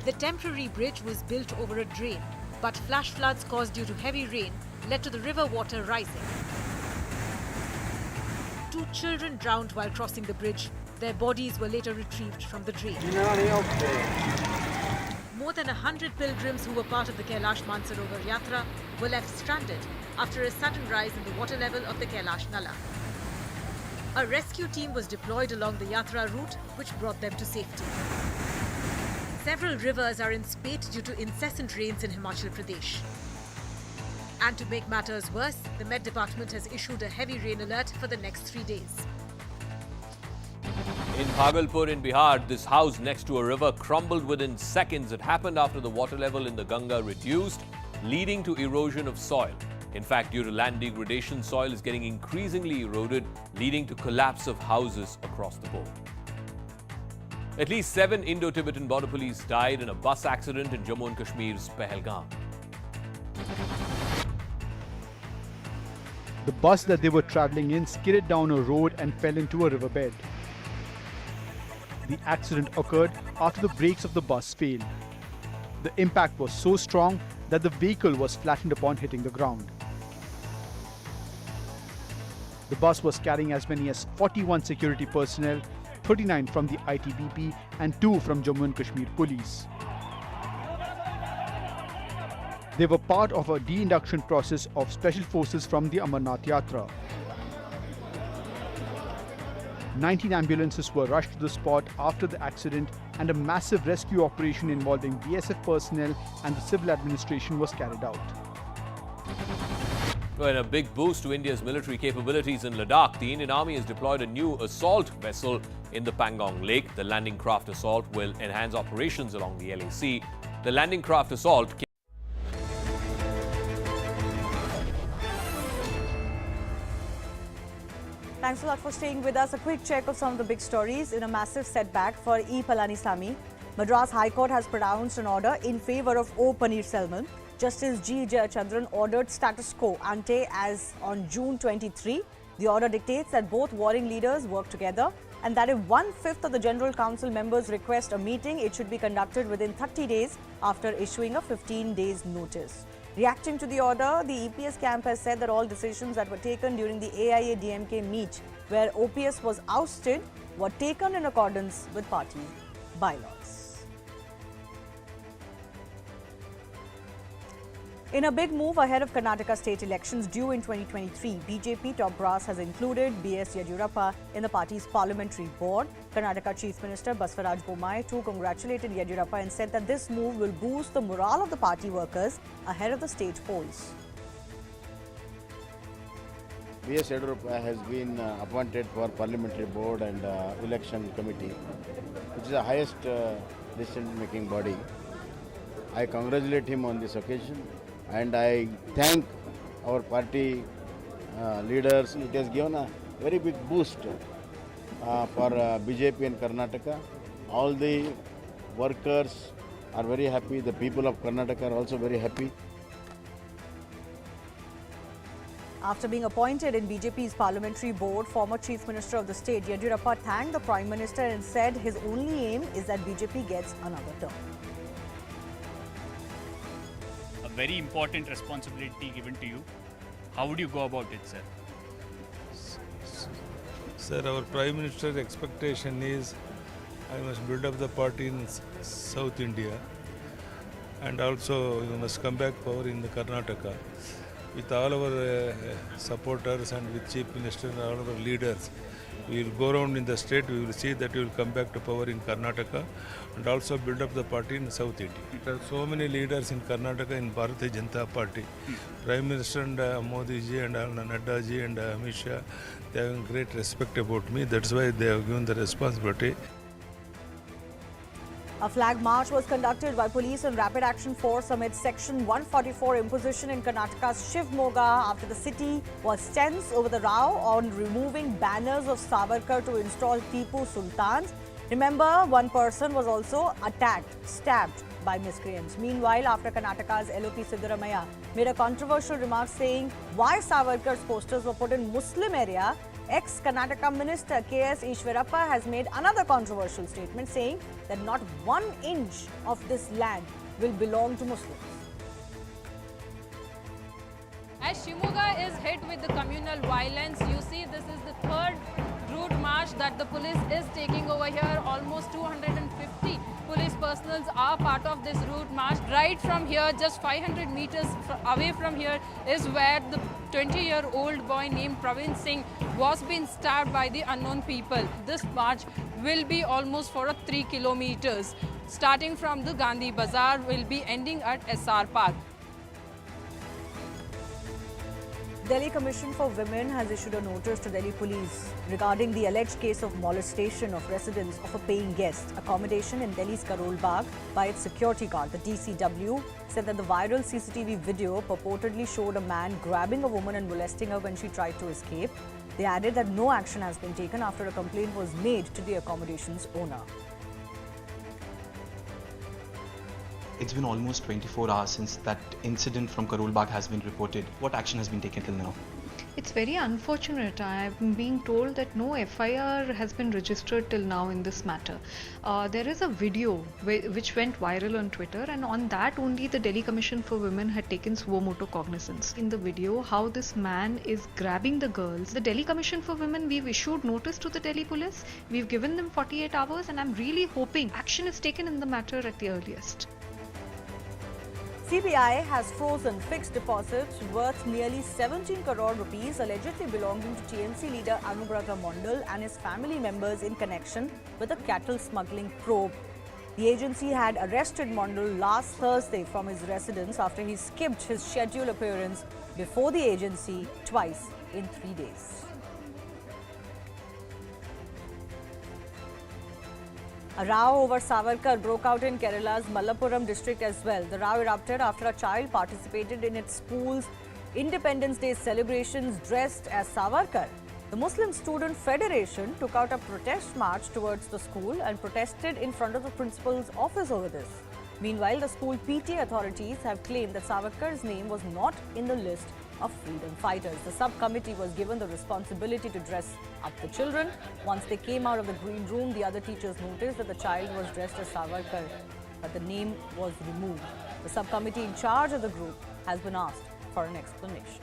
M: The temporary bridge was built over a drain, but flash floods caused due to heavy rain led to the river water rising. 2 children drowned while crossing the bridge. Their bodies were later retrieved from the drain. More than 100 pilgrims who were part of the Kailash Mansarovar Yatra were left stranded after a sudden rise in the water level of the Kailash Nala. A rescue team was deployed along the Yatra route, which brought them to safety. Several rivers are in spate due to incessant rains in Himachal Pradesh. And to make matters worse, the Met Department has issued a heavy rain alert for the next 3 days.
C: In Bhagalpur in Bihar, this house next to a river crumbled within seconds. It happened after the water level in the Ganga reduced, leading to erosion of soil. In fact, due to land degradation, soil is getting increasingly eroded, leading to collapse of houses across the board. At least 7 Indo-Tibetan border police died in a bus accident in Jammu and Kashmir's Pahalgam.
R: The bus that they were traveling in skidded down a road and fell into a riverbed. The accident occurred after the brakes of the bus failed. The impact was so strong that the vehicle was flattened upon hitting the ground. The bus was carrying as many as 41 security personnel, 39 from the ITBP and 2 from Jammu and Kashmir Police. They were part of a de-induction process of special forces from the Amarnath Yatra. 19 ambulances were rushed to the spot after the accident, and a massive rescue operation involving BSF personnel and the civil administration was carried out.
C: In a big boost to India's military capabilities in Ladakh, the Indian Army has deployed a new assault vessel in the Pangong Lake. The landing craft assault will enhance operations along the LAC. The landing craft assault
P: Thanks a lot for staying with us. A quick check of some of the big stories. In a massive setback for E. Palaniswamy, Madras High Court has pronounced an order in favour of O. Paneerselvan. Justice G. Jayachandran ordered status quo ante as on June 23. The order dictates that both warring leaders work together and that if 1/5 of the General Council members request a meeting, it should be conducted within 30 days after issuing a 15 days notice. Reacting to the order, the EPS camp has said that all decisions that were taken during the AIADMK meet, where OPS was ousted, were taken in accordance with party bylaws. In a big move ahead of Karnataka state elections due in 2023, BJP top brass has included B.S. Yediyurappa in the party's parliamentary board. Karnataka Chief Minister Baswaraj Bommai too congratulated Yediyurappa and said that this move will boost the morale of the party workers ahead of the state polls.
V: B.S. Yediyurappa has been appointed for parliamentary board and election committee, which is the highest decision-making body. I congratulate him on this occasion. And I thank our party leaders. It has given a very big boost for BJP in Karnataka. All the workers are very happy. The people of Karnataka are also very happy.
P: After being appointed in BJP's parliamentary board, former Chief Minister of the state, Yediyurappa, thanked the Prime Minister and said his only aim is that BJP gets another term.
D: A very important responsibility given to you. How would you go about it, sir?
F: Sir, our Prime Minister's expectation is I must build up the party in South India, and also you must come back power in the Karnataka. With all our supporters and with Chief Minister and all our leaders, we will go around in the state, we will see that we will come back to power in Karnataka and also build up the party in South India. There are so many leaders in Karnataka in Bharatiya Janata Party. Prime Minister and Modi ji and Nadda ji and Amit Shah, they have great respect about me. That's why they have given the responsibility.
P: A flag march was conducted by police and rapid action force amid Section 144 imposition in Karnataka's Shivamogga after the city was tense over the row on removing banners of Savarkar to install Tipu Sultans. Remember, one person was also stabbed by miscreants. Meanwhile, after Karnataka's LOP Siddaramaiah made a controversial remark saying why Savarkar's posters were put in Muslim area, ex-Karnataka Minister K.S. Ishwarappa has made another controversial statement saying that not 1 inch of this land will belong to Muslims.
K: As Shivamogga is hit with the communal violence, you see this is the third route march that the police is taking over here. Almost 250 police personals are part of this route march. Right from here, just 500 meters away from here is where the 20-year-old boy named Praveen Singh was being stabbed by the unknown people. This march will be almost for 3 kilometers. Starting from the Gandhi Bazaar, will be ending at SR Park.
P: Delhi Commission for Women has issued a notice to Delhi Police regarding the alleged case of molestation of residents of a paying guest accommodation in Delhi's Karol Bagh by its security guard. The DCW said that the viral CCTV video purportedly showed a man grabbing a woman and molesting her when she tried to escape. They added that no action has been taken after a complaint was made to the accommodation's owner.
Q: It's been almost 24 hours since that incident from Karol Bagh has been reported. What action has been taken till now?
Y: It's very unfortunate. I'm being told that no FIR has been registered till now in this matter. There is a video which went viral on Twitter, and on that only the Delhi Commission for Women had taken suo motu cognizance. In the video, how this man is grabbing the girls. The Delhi Commission for Women, we've issued notice to the Delhi police. We've given them 48 hours, and I'm really hoping action is taken in the matter at the earliest.
P: CBI has frozen fixed deposits worth nearly 17 crore rupees allegedly belonging to TMC leader Anubrata Mondal and his family members in connection with a cattle smuggling probe. The agency had arrested Mondal last Thursday from his residence after he skipped his scheduled appearance before the agency twice in 3 days. A row over Savarkar broke out in Kerala's Malappuram district as well. The row erupted after a child participated in its school's Independence Day celebrations dressed as Savarkar. The Muslim Student Federation took out a protest march towards the school and protested in front of the principal's office over this. Meanwhile, the school PTA authorities have claimed that Savarkar's name was not in the list of freedom fighters. The subcommittee was given the responsibility to dress up the children. Once they came out of the green room, the other teachers noticed that the child was dressed as Savarkar, but the name was removed. The subcommittee in charge of the group has been asked for an explanation.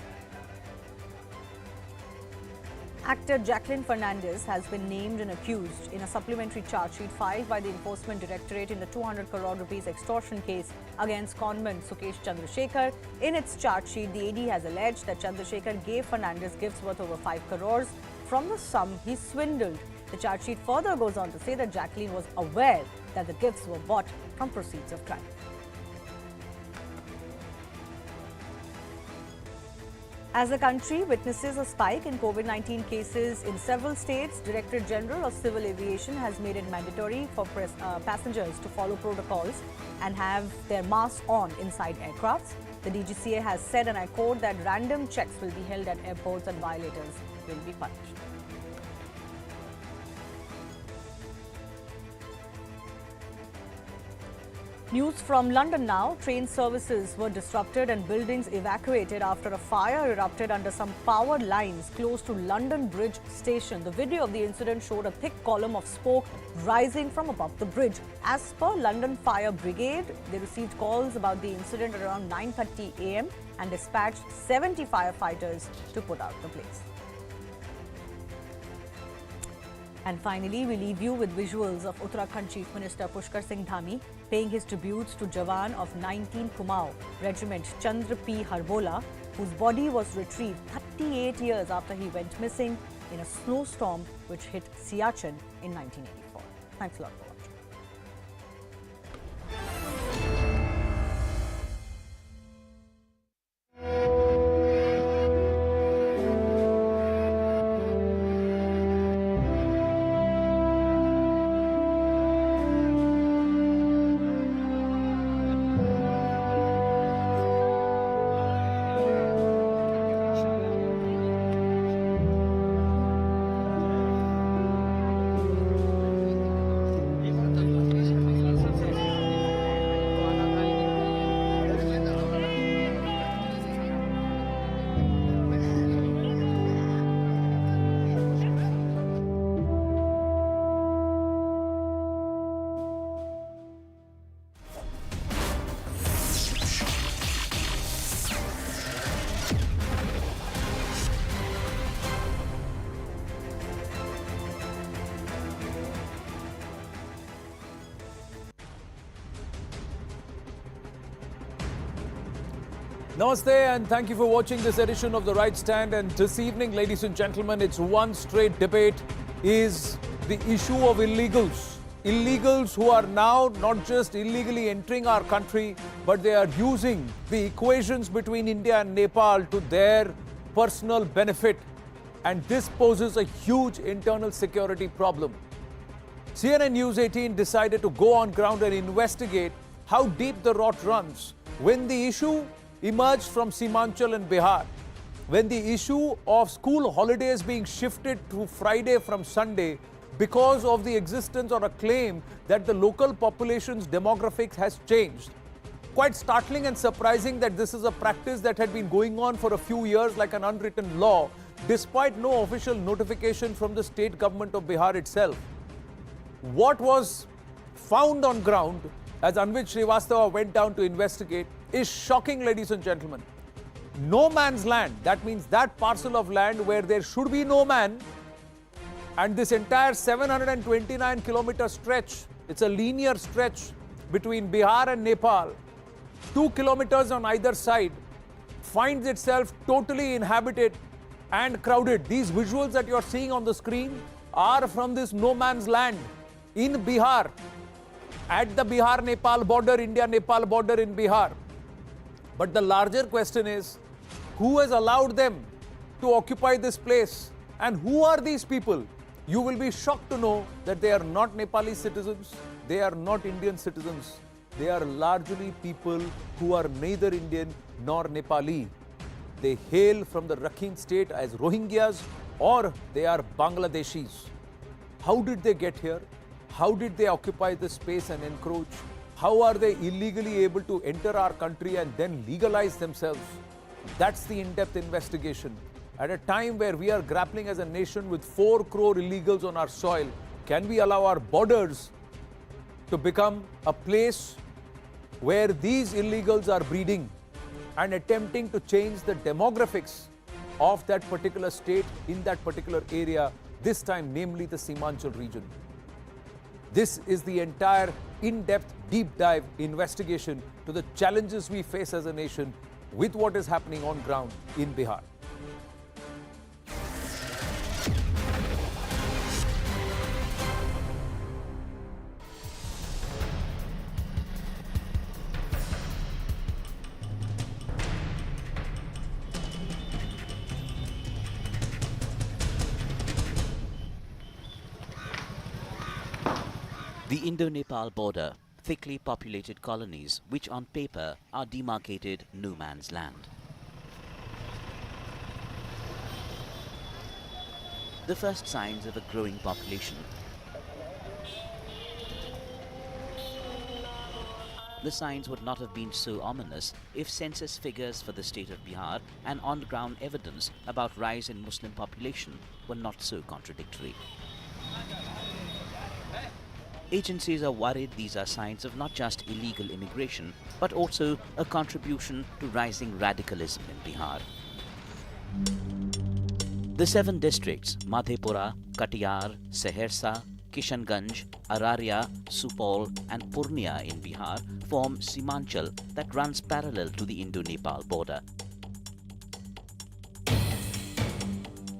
P: Actor Jacqueline Fernandez has been named and accused in a supplementary charge sheet filed by the Enforcement Directorate in the 200 crore rupees extortion case against conman Sukesh Chandrasekhar. In its charge sheet, the AD has alleged that Chandrasekhar gave Fernandez gifts worth over 5 crores from the sum he swindled. The charge sheet further goes on to say that Jacqueline was aware that the gifts were bought from proceeds of crime. As the country witnesses a spike in COVID-19 cases in several states, Director General of Civil Aviation has made it mandatory for passengers to follow protocols and have their masks on inside aircrafts. The DGCA has said, and I quote, that random checks will be held at airports and violators will be punished. News from London now. Train services were disrupted and buildings evacuated after a fire erupted under some power lines close to London Bridge station. The video of the incident showed a thick column of smoke rising from above the bridge. As per London Fire Brigade, they received calls about the incident around 9:30 a.m. and dispatched 70 firefighters to put out the blaze. And finally, we leave you with visuals of Uttarakhand Chief Minister Pushkar Singh Dhami paying his tributes to Jawan of 19 Kumaon Regiment Chandra P. Harbola, whose body was retrieved 38 years after he went missing in a snowstorm which hit Siachen in 1984. Thanks a lot for watching.
C: Namaste and thank you for watching this edition of The Right Stand. And this evening, ladies and gentlemen, it's one straight debate is the issue of illegals. Illegals who are now not just illegally entering our country, but they are using the equations between India and Nepal to their personal benefit. And this poses a huge internal security problem. CNN News 18 decided to go on ground and investigate how deep the rot runs when the issue emerged from Himachal and Bihar, when the issue of school holidays being shifted to Friday from Sunday because of the existence or a claim that the local population's demographics has changed. Quite startling and surprising that this is a practice that had been going on for a few years like an unwritten law, despite no official notification from the state government of Bihar itself. What was found on ground as Anvit Srivastava went down to investigate is shocking, ladies and gentlemen. No man's land, that means that parcel of land where there should be no man, and this entire 729-kilometer stretch, it's a linear stretch between Bihar and Nepal, 2 kilometers on either side, finds itself totally inhabited and crowded. These visuals that you're seeing on the screen are from this no man's land in Bihar, at the Bihar-Nepal border, India-Nepal border in Bihar. But the larger question is, who has allowed them to occupy this place? And who are these people? You will be shocked to know that they are not Nepali citizens, they are not Indian citizens. They are largely people who are neither Indian nor Nepali. They hail from the Rakhine state as Rohingyas, or they are Bangladeshis. How did they get here? How did they occupy this space and encroach? How are they illegally able to enter our country and then legalize themselves? That's the in-depth investigation. At a time where we are grappling as a nation with 4 crore illegals on our soil, can we allow our borders to become a place where these illegals are breeding and attempting to change the demographics of that particular state in that particular area, this time namely the Himachal region? This is the entire in-depth, deep dive investigation to the challenges we face as a nation with what is happening on ground in Bihar.
B: The Indo-Nepal border, thickly populated colonies which on paper are demarcated no man's land. The first signs of a growing population. the signs would not have been so ominous if census figures for the state of Bihar and on-ground evidence about rise in Muslim population were not so contradictory. Agencies are worried these are signs of not just illegal immigration, but also a contribution to rising radicalism in Bihar. The 7 districts, Madhepura, Katiyar, Saharsa, Kishanganj, Araria, Supol and Purnia in Bihar form Himachal that runs parallel to the Indo-Nepal border.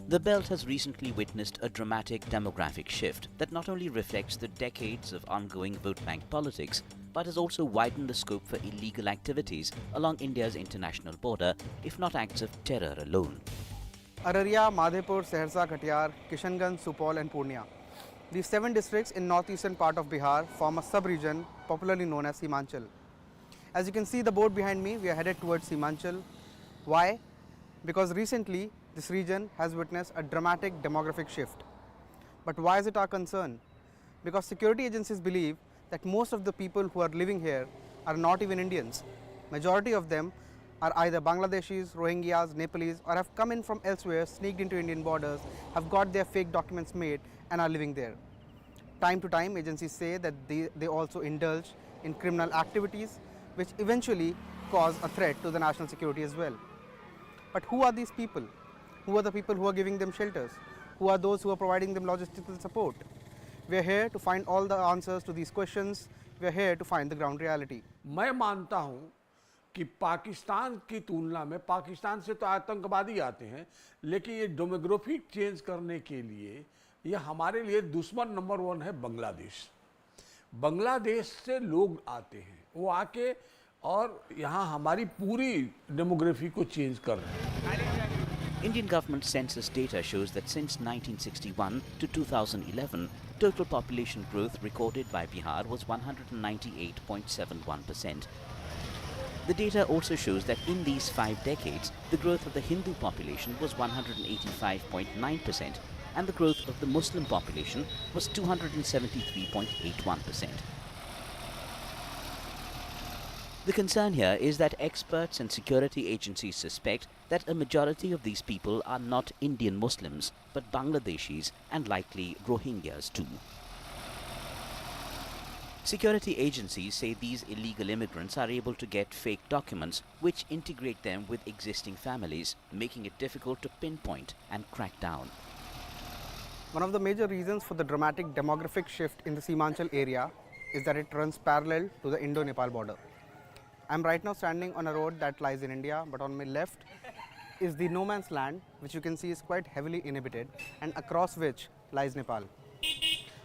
B: The belt has recently witnessed a dramatic demographic shift that not only reflects the decades of ongoing vote bank politics, but has also widened the scope for illegal activities along India's international border, if not acts of terror alone.
E: Araria, Madhepur, Saharsa, Katiyar, Kishanganj, Supol and Purnia. These 7 districts in northeastern part of Bihar form a sub-region popularly known as Himachal. As you can see the board behind me, we are headed towards Himachal. Why? Because recently this region has witnessed a dramatic demographic shift. But why is it our concern? Because security agencies believe that most of the people who are living here are not even Indians. Majority of them are either Bangladeshis, Rohingyas, Nepalese, or have come in from elsewhere, sneaked into Indian borders, have got their fake documents made and are living there. Time to time, agencies say that they also indulge in criminal activities, which eventually cause a threat to the national security as well. But who are these people? Who are the people who are giving them shelters? Who are those who are providing them logistical support? We are here to find all the answers to these questions. We are here to find the ground reality.
H: मैं मानता हूं कि पाकिस्तान की तुलना में पाकिस्तान से तो आतंकवादी आते हैं, लेकिन ये डेमोग्राफिक चेंज करने के लिए ये हमारे लिए दुश्मन नंबर 1 है बांग्लादेश। बांग्लादेश से लोग आते हैं, वो आके और यहाँ हमारी पूरी डेमोग्राफी को चेंज कर रहे हैं।
B: Indian government census data shows that since 1961 to 2011, total population growth recorded by Bihar was 198.71%. The data also shows that in these 5 decades, the growth of the Hindu population was 185.9%, and the growth of the Muslim population was 273.81%. The concern here is that experts and security agencies suspect that a majority of these people are not Indian Muslims, but Bangladeshis and likely Rohingyas too. Security agencies say these illegal immigrants are able to get fake documents which integrate them with existing families, making it difficult to pinpoint and crack down.
E: One of the major reasons for the dramatic demographic shift in the Himachal area is that it runs parallel to the Indo-Nepal border. I'm right now standing on a road that lies in India, but on my left is the no man's land, which you can see is quite heavily inhabited, and across which lies Nepal.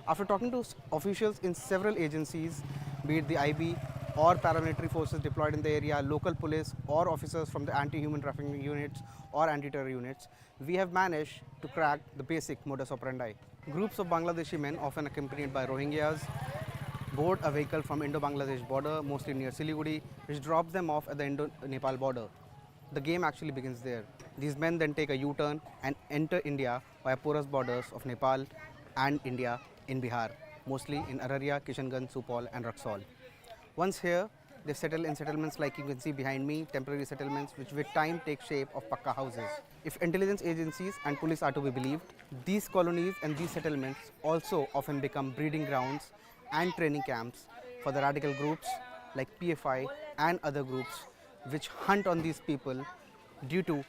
E: After talking to officials in several agencies, be it the IB or paramilitary forces deployed in the area, local police or officers from the anti-human trafficking units or anti-terror units, we have managed to crack the basic modus operandi. Groups of Bangladeshi men, often accompanied by Rohingyas, board a vehicle from Indo-Bangladesh border, mostly near Siliguri, which drops them off at the Indo-Nepal border. The game actually begins there. These men then take a U-turn and enter India via porous borders of Nepal and India in Bihar, mostly in Araria, Kishanganj, Supol and Raxaul. Once here, they settle in settlements like you can see behind me, temporary settlements which with time take shape of pakka houses. If intelligence agencies and police are to be believed, these colonies and these settlements also often become breeding grounds and training camps for the radical groups like PFI and other groups which hunt on these people due to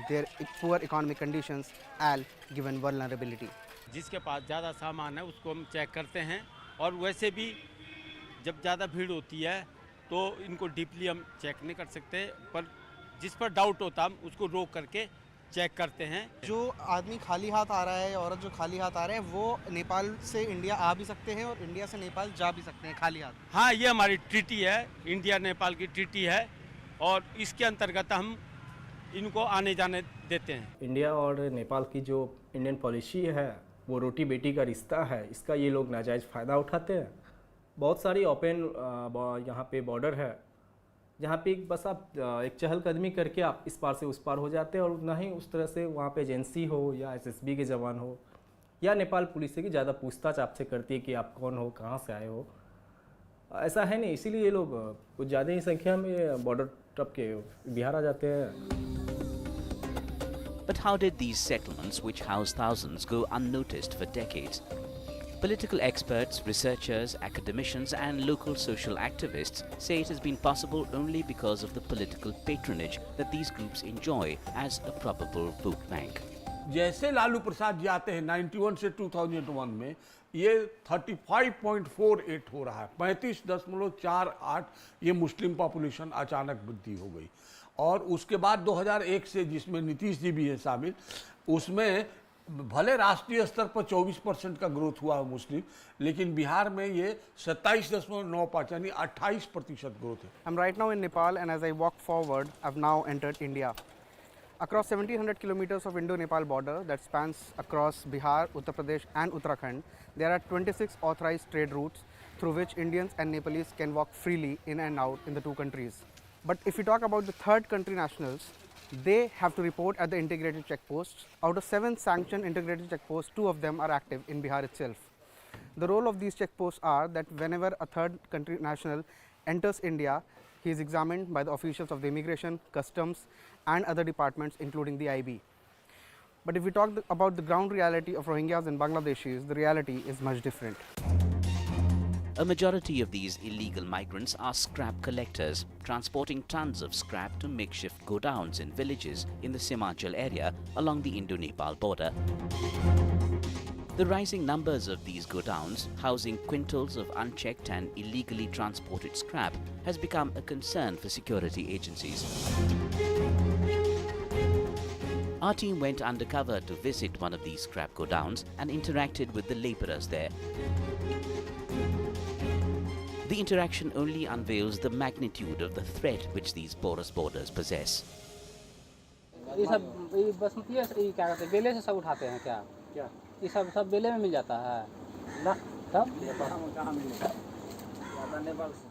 E: their poor economic conditions and given vulnerability.
J: जिसके पास ज़्यादा सामान है उसको हम check करते हैं, और वैसे भी जब ज़्यादा भीड़ होती है तो इनको डीपली हम चेक नहीं कर सकते, पर जिस पर डाउट होता हम उसको रोक करके चेक करते हैं।
E: जो आदमी खाली हाथ आ रहा है, औरत जो खाली हाथ आ रहे हैं, वो नेपाल से इंडिया आ भी सकते हैं और इंडिया से नेपाल जा भी सकते हैं खाली हाथ।
J: हाँ, ये हमारी ट्रीटी है, इंडिया नेपाल की ट्रीटी है, और इसके अंतर्गत हम इनको आने जाने देते हैं।
S: इंडिया और नेपाल की जो इंडियन पॉलिसी है वो रोटी बेटी का रिश्ता है, इसका ये लोग नाजायज़ फ़ायदा उठाते हैं। बहुत सारी ओपन यहाँ पे बॉर्डर है जहाँ पे बस आप एक चहलकदमी करके आप इस पार से उस पार हो जाते हैं, और ना ही उस तरह से वहाँ पे एजेंसी हो या एसएसबी के जवान हो या नेपाल पुलिस की ज़्यादा पूछताछ आपसे करती है कि आप कौन हो, कहाँ से आए हो। ऐसा है नहीं, इसीलिए ये लोग कुछ ज़्यादा ही संख्या में बॉर्डर टप के बिहार आ जाते हैं।
B: But how did these settlements, which house thousands, go unnoticed for decades? Political experts, researchers, academicians and local social activists say it has been possible only because of the political patronage that these groups enjoy as a probable vote bank.
H: जैसे लालू प्रसाद जी आते हैं 91 से 2001 में, ये 35.48 हो रहा है, 35.48 ये मुस्लिम पॉपुलेशन अचानक वृद्धि हो गई। और उसके बाद 2001 से, जिसमें नीतीश जी भी है शामिल, उसमें भले राष्ट्रीय स्तर पर 24% का ग्रोथ हुआ मुस्लिम, लेकिन बिहार में ये 27.95 यानी 28% ग्रोथ है।
E: I'm right now in Nepal, and as I walk forward, I've now entered India. Across 1700 kilometers of Indo-Nepal border that spans across Bihar, Uttar Pradesh and Uttarakhand, there are 26 authorized trade routes through which Indians and Nepalese can walk freely in and out in the two countries. But if we talk about the third country nationals, they have to report at the integrated checkposts. Out of 7 sanctioned integrated checkposts, 2 of them are active in Bihar itself. The role of these checkposts are that whenever a third country national enters India, he is examined by the officials of the immigration, customs and other departments including the IB. But if we talk about the ground reality of Rohingyas and Bangladeshis, the reality is much different.
B: A majority of these illegal migrants are scrap collectors, transporting tons of scrap to makeshift godowns in villages in the Himachal area along the Indo-Nepal border. The rising numbers of these godowns, housing quintals of unchecked and illegally transported scrap, has become a concern for security agencies. Our team went undercover to visit one of these scrap godowns and interacted with the labourers there. The interaction only unveils the magnitude of the threat which these porous borders possess.
I: ये बासमती है, ये क्या कहते हैं, बेले से सब उठाते हैं क्या? क्या? ये सब बेले में मिल जाता है ना? तब कहाँ मिलेगा?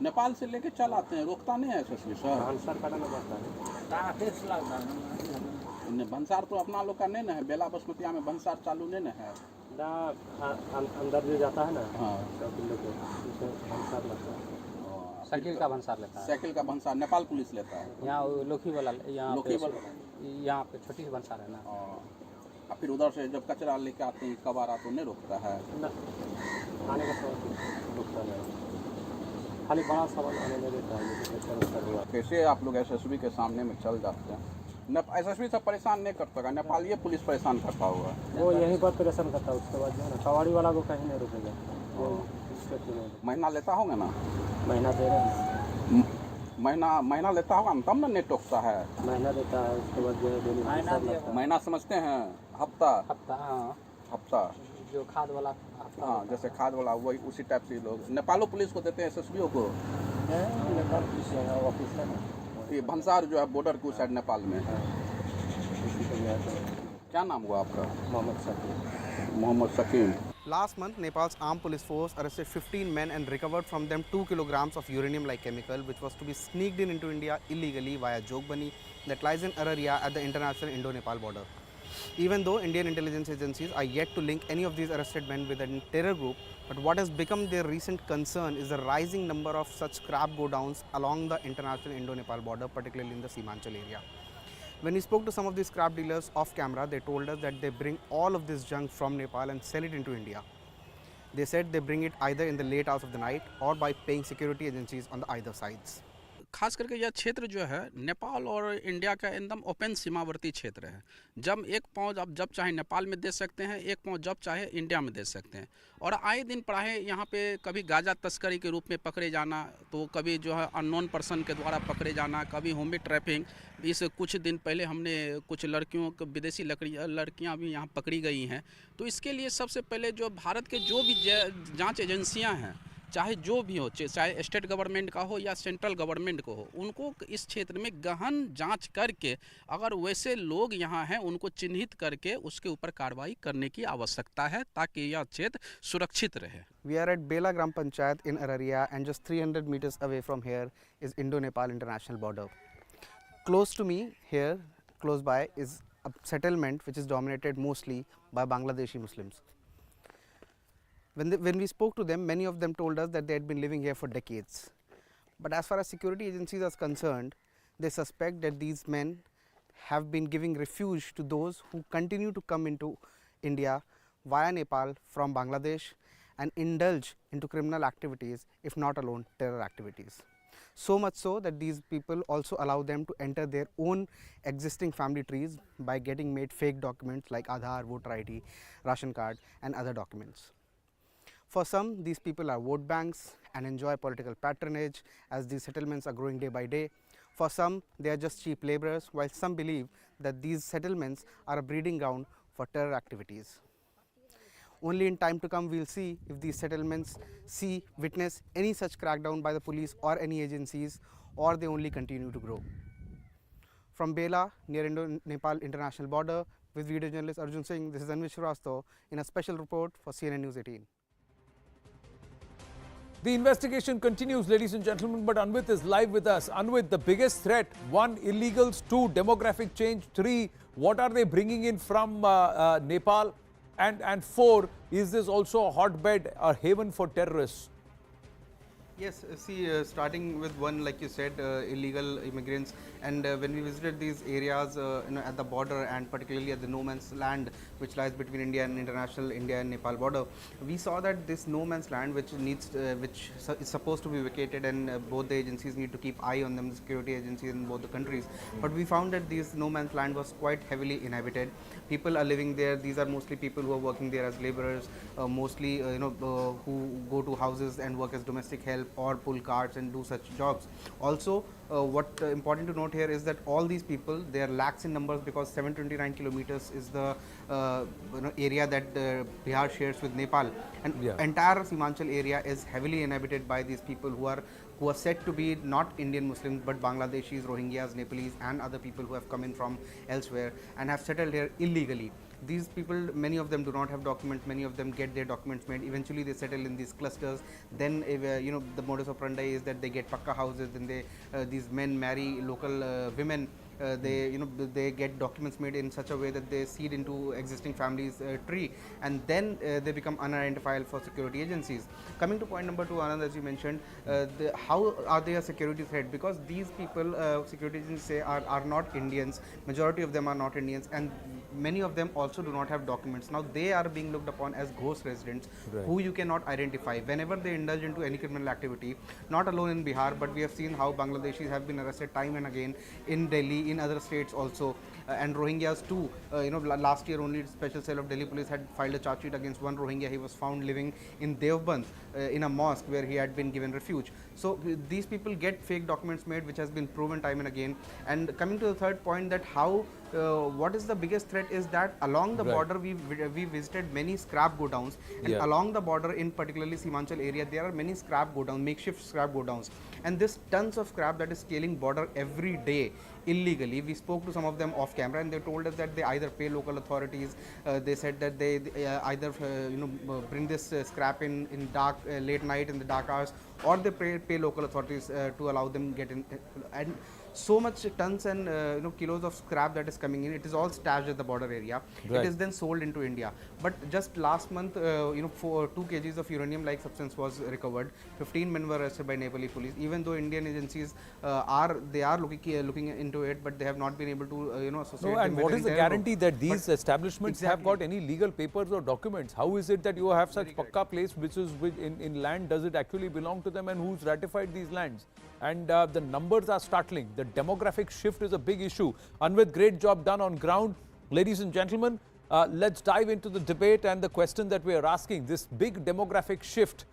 L: नेपाल से लेके चल आते हैं, रोकता नहीं है एसएसबी सर।
I: भंसार काटना पड़ता है। कहाँ फिक्स लगता है?
L: भंसार तो अपना लोग का नहीं ना है, बेला बासमतिया में भंसार चालू नहीं ना है।
I: ना अंदर जो जाता है ना,
L: हाँ,
I: भंसार लगता है। साइकिल का भंसार लेता है।
L: साइकिल का भंसार नेपाल पुलिस लेता है।
I: यहाँ लोकी वाला, यहाँ पे छोटी सी भंसार है ना।
L: और फिर उधर से जब कचरा लेके आते हैं कबारा तो नहीं रोकता है
I: ना, आने का रोकता नहीं, खाली बड़ा सामान आने में देता है।
L: कैसे आप लोग एसएसबी के सामने में चल जाते हैं? एसएसबी सब परेशान नहीं करता है, नेपाल ये पुलिस परेशान करता हुआ है।
I: वो यहीं पर परेशान करता है, उसके बाद जो है ना सवारी वाला को कहीं नहीं रुकेगा। वो
L: महीना लेता होगा ना?
I: महीना दे रहे हैं।
L: महीना लेता होगा ना, तब ना नहीं टोकता है।
I: महीना देता है, उसके बाद जो है
L: महीना समझते हैं, हफ्ता हफ्ता
I: जो खाद वाला,
L: हाँ जैसे खाद वाला वही उसी टाइप से लोग नेपालो पुलिस को देते हैं एसएसबी को।
I: नेपाल पुलिस ऑफिस है ना,
L: ये भंसार जो है बॉर्डर के उस साइड नेपाल में है। क्या नाम हुआ आपका? Mohammad Shakeel.
E: Last month, Nepal's armed police force arrested 15 men and recovered from them 2 kilograms of uranium-like chemical, which was to be sneaked into India illegally via Jogbani that lies in Araria at the international Indo-Nepal border. Even though Indian intelligence agencies are yet to link any of these arrested men with a terror group, but what has become their recent concern is the rising number of such scrap godowns along the international Indo-Nepal border, particularly in the Himachal area. When we spoke to some of these scrap dealers off camera, they told us that they bring all of this junk from Nepal and sell it into India. They said they bring it either in the late hours of the night or by paying security agencies on the either sides.
L: खास करके यह क्षेत्र जो है नेपाल और India का एकदम open सीमावर्ती क्षेत्र है। जब एक पाँव आप जब चाहे नेपाल में दे सकते हैं, एक पाँव जब चाहे इंडिया में दे सकते हैं। और आए दिन पढ़ाए यहाँ पे कभी गांजा तस्करी के रूप में पकड़े जाना, तो कभी जो है अननोन पर्सन के द्वारा पकड़े जाना, कभी ह्यूमन ट्रैफिकिंग। इस कुछ दिन पहले हमने कुछ लड़कियों को, विदेशी लड़कियाँ भी यहाँ पकड़ी गई हैं। तो इसके लिए सबसे पहले जो भारत के जो भी जाँच एजेंसियाँ हैं, चाहे जो भी हो, चाहे स्टेट गवर्नमेंट का हो या सेंट्रल गवर्नमेंट को हो, उनको इस क्षेत्र में गहन जांच करके अगर वैसे लोग यहाँ हैं उनको चिन्हित करके उसके ऊपर कार्रवाई करने की आवश्यकता है ताकि यह क्षेत्र सुरक्षित रहे।
E: We are at Bela Gram Panchayat in Araria, and just 300 meters away from here is Indo-Nepal international border. Close to me here, close by, is a settlement which is dominated mostly by Bangladeshi Muslims. When we spoke to them, many of them told us that they had been living here for decades. But as far as security agencies are concerned, they suspect that these men have been giving refuge to those who continue to come into India via Nepal from Bangladesh and indulge into criminal activities, if not alone terror activities. So much so that these people also allow them to enter their own existing family trees by getting made fake documents like Aadhaar, voter ID, ration card and other documents. For some, these people are vote banks and enjoy political patronage as these settlements are growing day by day. For some, they are just cheap laborers, while some believe that these settlements are a breeding ground for terror activities. Only in time to come we will see if these settlements witness any such crackdown by the police or any agencies, or they only continue to grow. From Bela, near Indo-Nepal international border, with video journalist Arjun Singh, this is Anvit Shrivastava in a special report for CNN News 18.
G: The investigation continues, ladies and gentlemen, but Anvit is live with us. Anvit, the biggest threat: 1, illegals; 2, demographic change; 3, what are they bringing in from Nepal? And 4, is this also a hotbed, a haven for terrorists?
E: Yes, see, starting with 1, like you said, illegal immigrants, and when we visited these areas at the border, and particularly at the no man's land which lies between India and India and Nepal border, we saw that this no man's land which is supposed to be vacated, and both the agencies need to keep eye on them, the security agencies in both the countries. But we found that this no man's land was quite heavily inhabited. People are living there. These are mostly people who are working there as laborers, mostly who go to houses and work as domestic help or pull carts and do such jobs. Also, what important to note here is that all these people, they are lakhs in numbers, because 729 kilometers is the area that Bihar shares with Nepal, and entire Himachal area is heavily inhabited by these people who are said to be not Indian Muslims but Bangladeshis, Rohingyas, Nepalese and other people who have come in from elsewhere and have settled here illegally. These people, many of them do not have documents, many of them get their documents made, eventually they settle in these clusters. Then the modus operandi is that they get pakka houses, then these men marry local women. They get documents made in such a way that they seed into existing families' tree, and then they become unidentifiable for security agencies. Coming to point number 2, Anand, as you mentioned, how are they a security threat? Because these people, security agencies say, are not Indians. Majority of them are not Indians, and many of them also do not have documents. Now they are being looked upon as ghost residents, who you cannot identify. Whenever they indulge into any criminal activity, not alone in Bihar, but we have seen how Bangladeshis have been arrested time and again in Delhi, in other states also, and Rohingyas too. Last year only Special Cell of Delhi Police had filed a charge sheet against one Rohingya. He was found living in Devband in a mosque where he had been given refuge. So these people get fake documents made, which has been proven time and again. And coming to the third point, that how what is the biggest threat is that along the border we visited many scrap godowns, and along the border in particularly Himachal area there are many scrap godowns, makeshift scrap godowns, and this tons of scrap that is scaling border every day illegally. We spoke to some of them off camera and they told us that they either pay local authorities, they said that they either bring this scrap in dark late night in the dark hours, or they pay local authorities to allow them get in, and so much tons and kilos of scrap that is coming in. It is all stashed at the border area. It is then sold into India. But just last month, for 2 kgs of uranium-like substance was recovered. 15 men were arrested by Nepali police. Even though Indian agencies are looking into it, but they have not been able to associate.
G: No, and what is the guarantee that these establishments have got any legal papers or documents? How is it that you have such pakka place which is in land? Does it actually belong to them, and who's ratified these lands? And the numbers are startling. The demographic shift is a big issue. Anvit, great job done on ground. Ladies and gentlemen, let's dive into the debate and the question that we are asking. This big demographic shift.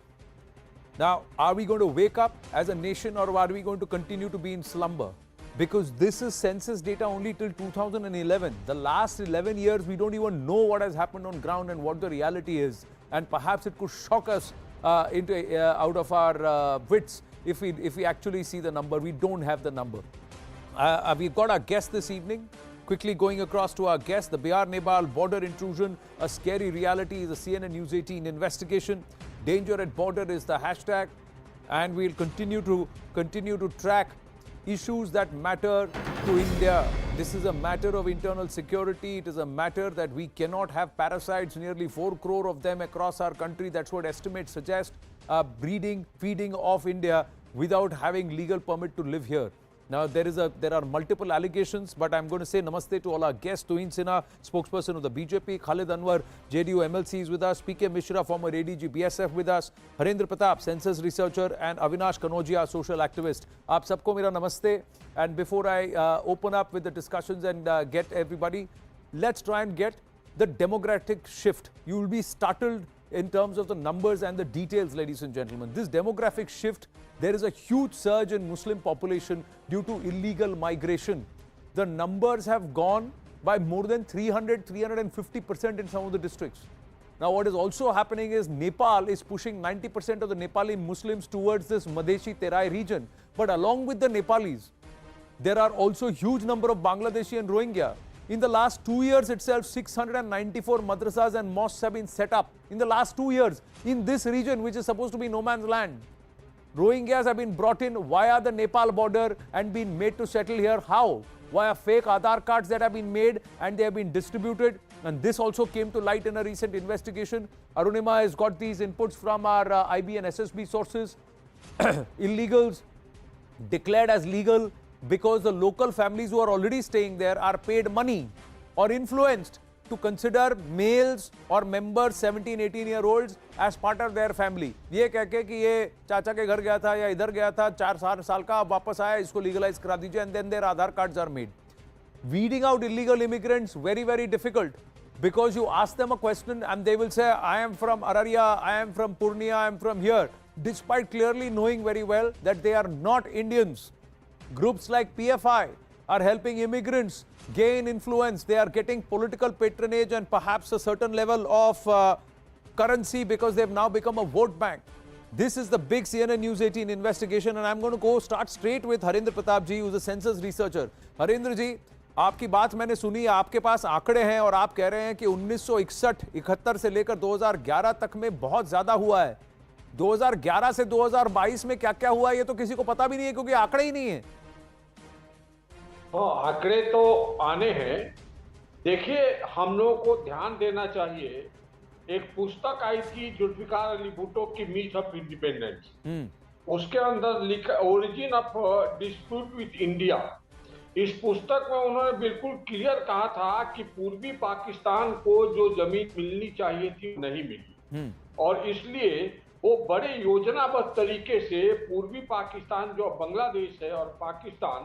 G: Now, are we going to wake up as a nation, or are we going to continue to be in slumber? Because this is census data only till 2011. The last 11 years, we don't even know what has happened on ground and what the reality is. And perhaps it could shock us out of our wits. If we actually see the number. We don't have the number. We've got our guest this evening. Quickly going across to our guest, the Bihar-Nepal border intrusion, a scary reality, is a CNN News 18 investigation. Danger at border is the hashtag, and we'll continue to track issues that matter to India. This is a matter of internal security. It is a matter that we cannot have parasites, nearly 4 crore of them across our country. That's what estimates suggest. Breeding, feeding of India without having legal permit to live here. Now, there are multiple allegations, but I'm going to say namaste to all our guests. Tuhin Sinha, spokesperson of the BJP, Khalid Anwar, JDU MLC is with us, PK Mishra, former ADG BSF with us, Harendra Pratap, census researcher, and Avinash Kanodia, social activist. Aap sabko mera namaste. And before I open up with the discussions and get everybody, let's try and get the demographic shift. You will be startled in terms of the numbers and the details, ladies and gentlemen. This demographic shift, there is a huge surge in Muslim population due to illegal migration. The numbers have gone by more than 350% in some of the districts. Now, what is also happening is Nepal is pushing 90% of the Nepali Muslims towards this Madheshi Terai region. But along with the Nepalis, there are also huge number of Bangladeshi and Rohingya. In the last 2 years itself, 694 madrasas and mosques have been set up in the last 2 years in this region, which is supposed to be no man's land. Rohingyas have been brought in via the Nepal border and been made to settle here. How? Via fake Aadhaar cards that have been made and they have been distributed. And this also came to light in a recent investigation. Arunima has got these inputs from our IB and SSB sources. Illegals declared as legal because the local families who are already staying there are paid money or influenced to consider males or members 17-18-year-olds as part of their family. ये कह के कि ये चाचा के घर गया था या इधर गया था 4 साल का अब वापस आया इसको legalize करा दीजिए and then their Aadhaar cards are made. Weeding out illegal immigrants very difficult because you ask them a question and they will say I am from Araria, I am from Purnia, I am from here, despite clearly knowing very well that they are not Indians. Groups like PFI are helping immigrants gain influence. They are getting political patronage and perhaps a certain level of currency because they've now become a vote bank. This is the big CNN News 18 investigation and I'm going to start straight with Harendra Pratap ji, who's a census researcher. Harendra ji, आपकी बात मैंने सुनी, आपके पास आंकड़े हैं और आप कह रहे हैं कि 1961-71 से लेकर 2011 तक में बहुत ज्यादा हुआ है. 2011 से 2022 में क्या-क्या हुआ है ये तो किसी को पता भी नहीं है क्योंकि आंकड़े ही नहीं है.
H: हाँ, आंकड़े तो आने हैं. देखिए, हम लोगों को ध्यान देना चाहिए. एक पुस्तक आई थी जुल्फिकार अली भुट्टो की मीथ ऑफ इंडिपेंडेंस. उसके अंदर लिखा origin of dispute with India. इस पुस्तक में उन्होंने बिल्कुल क्लियर कहा था कि पूर्वी पाकिस्तान को जो जमीन मिलनी चाहिए थी नहीं मिली और इसलिए वो बड़े योजनाबद्ध तरीके से पूर्वी पाकिस्तान जो बांग्लादेश है और पाकिस्तान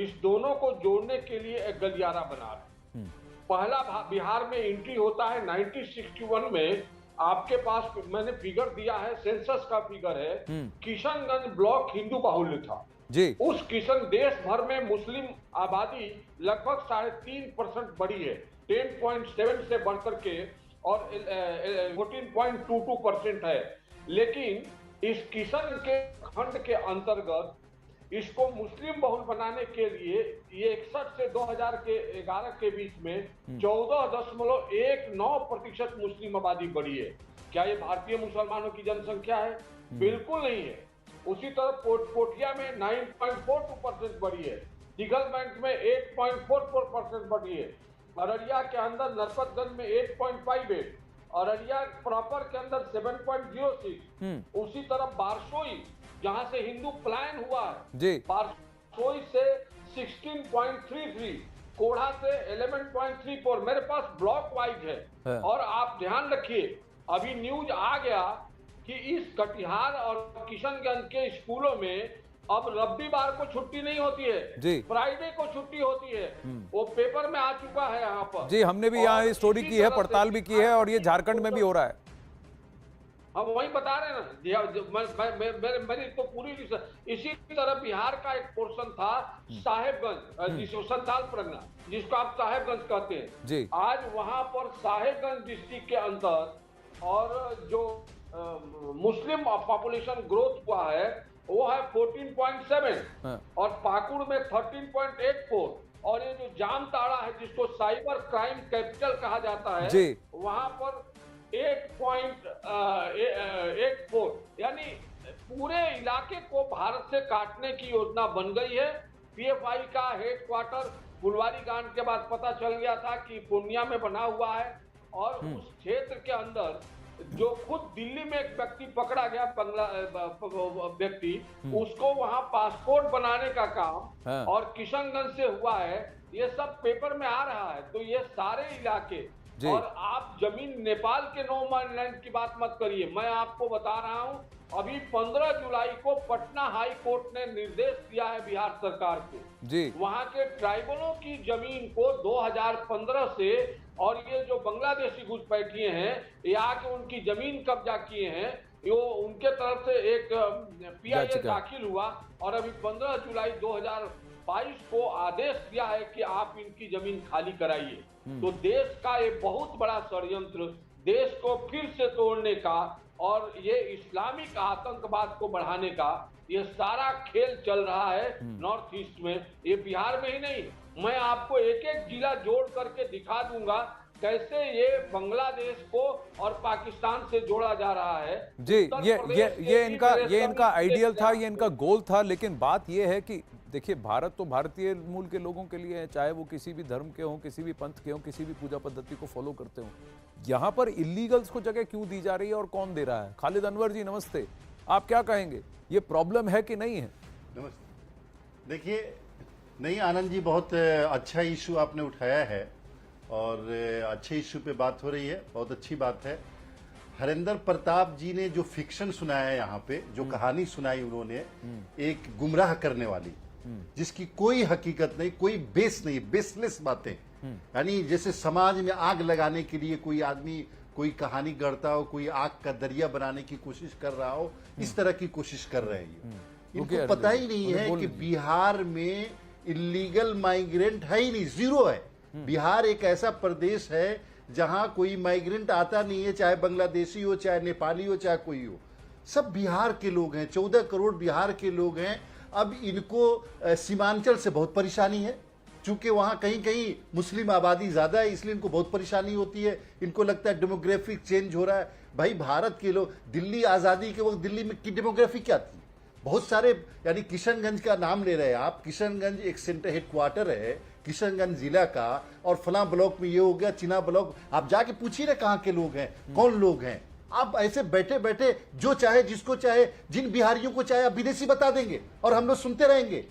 H: इस दोनों को जोड़ने के लिए एक गलियारा बना रहे. पहला बिहार में एंट्री होता है 1961 में. आपके पास मैंने फिगर दिया है, सेंसस का फिगर है. किशनगंज ब्लॉक हिंदू बाहुल्य था
G: जी.
H: उस किशन देश भर में मुस्लिम आबादी लगभग 3.5% बढ़ी है. 10.7 से बढ़कर के और 14.22% है. लेकिन इस किशन के खंड के अंतर्गत इसको मुस्लिम बहुल बनाने के लिए ये 61 से 2011 के बीच में 14.19% मुस्लिम आबादी बढ़ी है. क्या ये भारतीय मुसलमानों की जनसंख्या है? बिल्कुल नहीं है. उसी तरह पोटिया में 9.42% बढ़ी है. दिघलबैंक में 8.44% बढ़ी है. अररिया के अंदर नरपतगंज में 8.58, अररिया प्रॉपर के अंदर 7.06. उसी तरह बारसोई जहां से हिंदू प्लान हुआ है, बारसोई से 16.33, कोढ़ा से 11.34. मेरे पास ब्लॉक वाइज है. और आप ध्यान रखिए, अभी न्यूज आ गया कि इस कटिहार और किशनगंज के स्कूलों में अब रविवार को छुट्टी नहीं होती है, फ्राइडे को छुट्टी होती है. वो पेपर में आ चुका है यहाँ पर.
G: जी, हमने भी यहाँ स्टोरी की है, पड़ताल भी की है और ये झारखंड में भी हो रहा है.
H: हम वही बता रहे हैं ना. मेरी तो पूरी इसी तरह बिहार का एक पोर्शन था साहेबगंज, संथाल परगना जिसको आप साहेबगंज कहते हैं
G: जी.
H: आज वहां पर साहेबगंज डिस्ट्रिक्ट के अंदर और जो मुस्लिम पॉपुलेशन ग्रोथ हुआ है वो है 14.7 और पाकुड़ में 13.84 और ये जो जामताड़ा है जिसको साइबर क्राइम कैपिटल कहा जाता है वहां पर 8.84. यानी पूरे इलाके को भारत से काटने की योजना बन गई है. पीएफआई का हेडक्वार्टर फुलवारी कांड के बाद पता चल गया था कि पूर्णिया में बना हुआ है, और उस क्षेत्र के अंदर जो खुद दिल्ली में एक व्यक्ति पकड़ा गया, व्यक्ति, उसको वहां पासपोर्ट बनाने का काम और किशनगंज से हुआ है, ये सब पेपर में आ रहा है। तो ये सारे इलाके, और आप जमीन नेपाल के नो मैन लैंड की बात मत करिए, मैं आपको बता रहा हूं, अभी 15 जुलाई को पटना हाई कोर्ट ने निर्देश दिया है बिहार सरकार को, वहां के ट्राइबलों की जमीन को 2015 से, और ये जो बांग्लादेशी घुसपैठिए हैं ये आके उनकी जमीन कब्जा किए हैं, वो उनके तरफ से एक पीआईएल दाखिल हुआ, और अभी 15 जुलाई 2022 को आदेश दिया है कि आप इनकी जमीन खाली कराइए। तो देश का ये बहुत बड़ा षड्यंत्र, देश को फिर से तोड़ने का और ये इस्लामिक आतंकवाद को बढ़ाने का ये सारा खेल चल रहा है नॉर्थ ईस्ट में। ये बिहार में ही नहीं, मैं आपको एक एक जिला जोड़ करके दिखा दूंगा कैसे ये बांग्लादेश को और पाकिस्तान से जोड़ा जा रहा है।
G: जी, ये इनका आइडियल था, ये इनका गोल था। लेकिन बात ये है कि देखिए, भारत तो भारतीय मूल के लोगों के लिए है, चाहे वो किसी भी धर्म के हों, किसी भी पंथ के हों, किसी भी पूजा पद्धति को फॉलो करते हों। यहाँ पर इलीगल्स को जगह क्यों दी जा रही है और कौन दे रहा है? खालिद अनवर जी नमस्ते, आप क्या कहेंगे, ये प्रॉब्लम है कि नहीं है?
N: नमस्ते। देखिए, नहीं आनंद जी, बहुत अच्छा इशू आपने उठाया है और अच्छे इशू पे बात हो रही है, बहुत अच्छी बात है। हरेंद्र प्रताप जी ने जो फिक्शन सुनाया यहाँ पे, जो कहानी सुनाई उन्होंने, एक गुमराह करने वाली, जिसकी कोई हकीकत नहीं, कोई बेस नहीं, बेसलेस बातें, यानी जैसे समाज में आग लगाने के लिए कोई आदमी कोई कहानी गढ़ता हो, कोई आग का दरिया बनाने की कोशिश कर रहा हो, इस तरह की कोशिश कर रहे हैं। इनको पता ही नहीं है कि बिहार में इलीगल माइग्रेंट है ही नहीं, जीरो है। बिहार एक ऐसा प्रदेश है जहां कोई माइग्रेंट आता नहीं है, चाहे बांग्लादेशी हो, चाहे नेपाली हो, चाहे कोई हो, सब बिहार के लोग हैं। 14 करोड़ बिहार के लोग हैं। अब इनको सीमांचल से बहुत परेशानी है, चूंकि वहां कहीं कहीं मुस्लिम आबादी ज्यादा है, इसलिए इनको बहुत परेशानी होती है। इनको लगता है डेमोग्राफिक चेंज हो रहा है। भाई, भारत के लोग, दिल्ली आजादी के वक्त दिल्ली में की डेमोग्राफी क्या थी? बहुत सारे, यानी किशनगंज का नाम ले रहे हैं आप, किशनगंज एक सेंटर हेडक्वार्टर है किशनगंज जिला का, और फला ब्लॉक में ये हो गया, चिना ब्लॉक, आप जाके पूछिए ना कहाँ के लोग हैं, कौन लोग हैं। आप ऐसे बैठे बैठे जो चाहे, जिसको चाहे, जिन बिहारियों को चाहे आप विदेशी बता देंगे और हम लोग सुनते रहेंगे।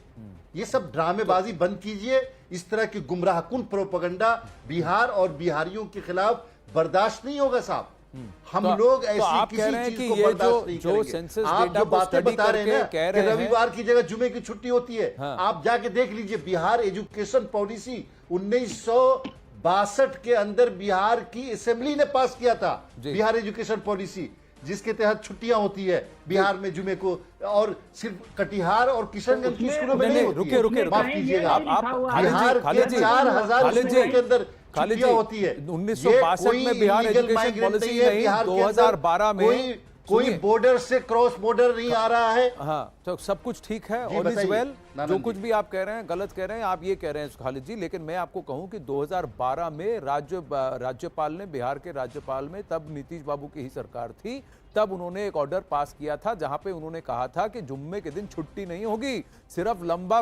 N: ये सब ड्रामेबाजी बंद कीजिए। इस तरह की गुमराहकुन प्रोपेगेंडा बिहार और बिहारियों के खिलाफ बर्दाश्त नहीं होगा साहब। हम लोग ऐसी किसी चीज को बर्दाश्त नहीं करेंगे। आप जो बातें बता रहे हैं ना कि रविवार की जगह जुमे की छुट्टी होती है, आप जाके देख लीजिए। बिहार एजुकेशन पॉलिसी 1962 के अंदर बिहार की असेंबली ने पास किया था, बिहार एजुकेशन पॉलिसी, जिसके तहत छुट्टियां होती है बिहार में जुमे को, और सिर्फ कटिहार और किशनगंज की स्कूलों में नहीं होती है। माफ कीजिएगा, आप बिहार के 4000 स्कूलों के अंदर छुट्टियां होती है।
G: 1962 में बिहार एजुकेशन पॉलिसी नहीं, 2012 में
N: कोई बॉर्डर से क्रॉस बॉर्डर नहीं आ रहा है।
G: हाँ, तो सब कुछ ठीक है, ऑल इज वेल। जो कुछ भी आप कह रहे हैं गलत कह रहे हैं, आप ये कह रहे हैं खालिद जी, लेकिन मैं आपको कहूं कि 2012 में राज्यपाल ने, बिहार के राज्यपाल में तब नीतीश बाबू की ही सरकार थी, तब उन्होंने एक ऑर्डर पास किया था जहां पे उन्होंने कहा था कि जुम्मे के दिन छुट्टी नहीं होगी, सिर्फ लंबा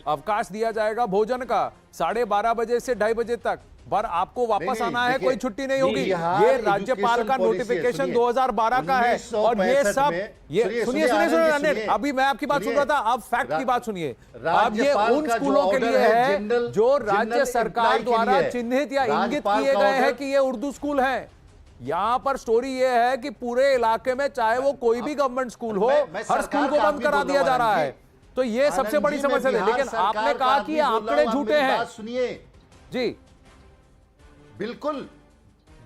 G: अवकाश दिया जाएगा भोजन का, 12:30 बजे से 2:30 बजे तक, पर आपको वापस आना है, कोई छुट्टी नहीं होगी। ये राज्यपाल का नोटिफिकेशन 2012 का है। और ये सब, ये सुनिए, अभी मैं आपकी बात सुन रहा था, अब फैक्ट की बात सुनिए। अब ये उन स्कूलों के लिए है जो राज्य सरकार द्वारा चिन्हित या इंगित किए गए हैं कि ये उर्दू स्कूल है। यहाँ पर स्टोरी ये है कि पूरे इलाके में, चाहे वो कोई भी गवर्नमेंट स्कूल हो, हर स्कूल को बंद करा दिया जा रहा है। तो ये सबसे बड़ी समस्या है। लेकिन आपने कहा कि आंकड़े झूठे हैं।
N: सुनिए
G: जी,
N: बिल्कुल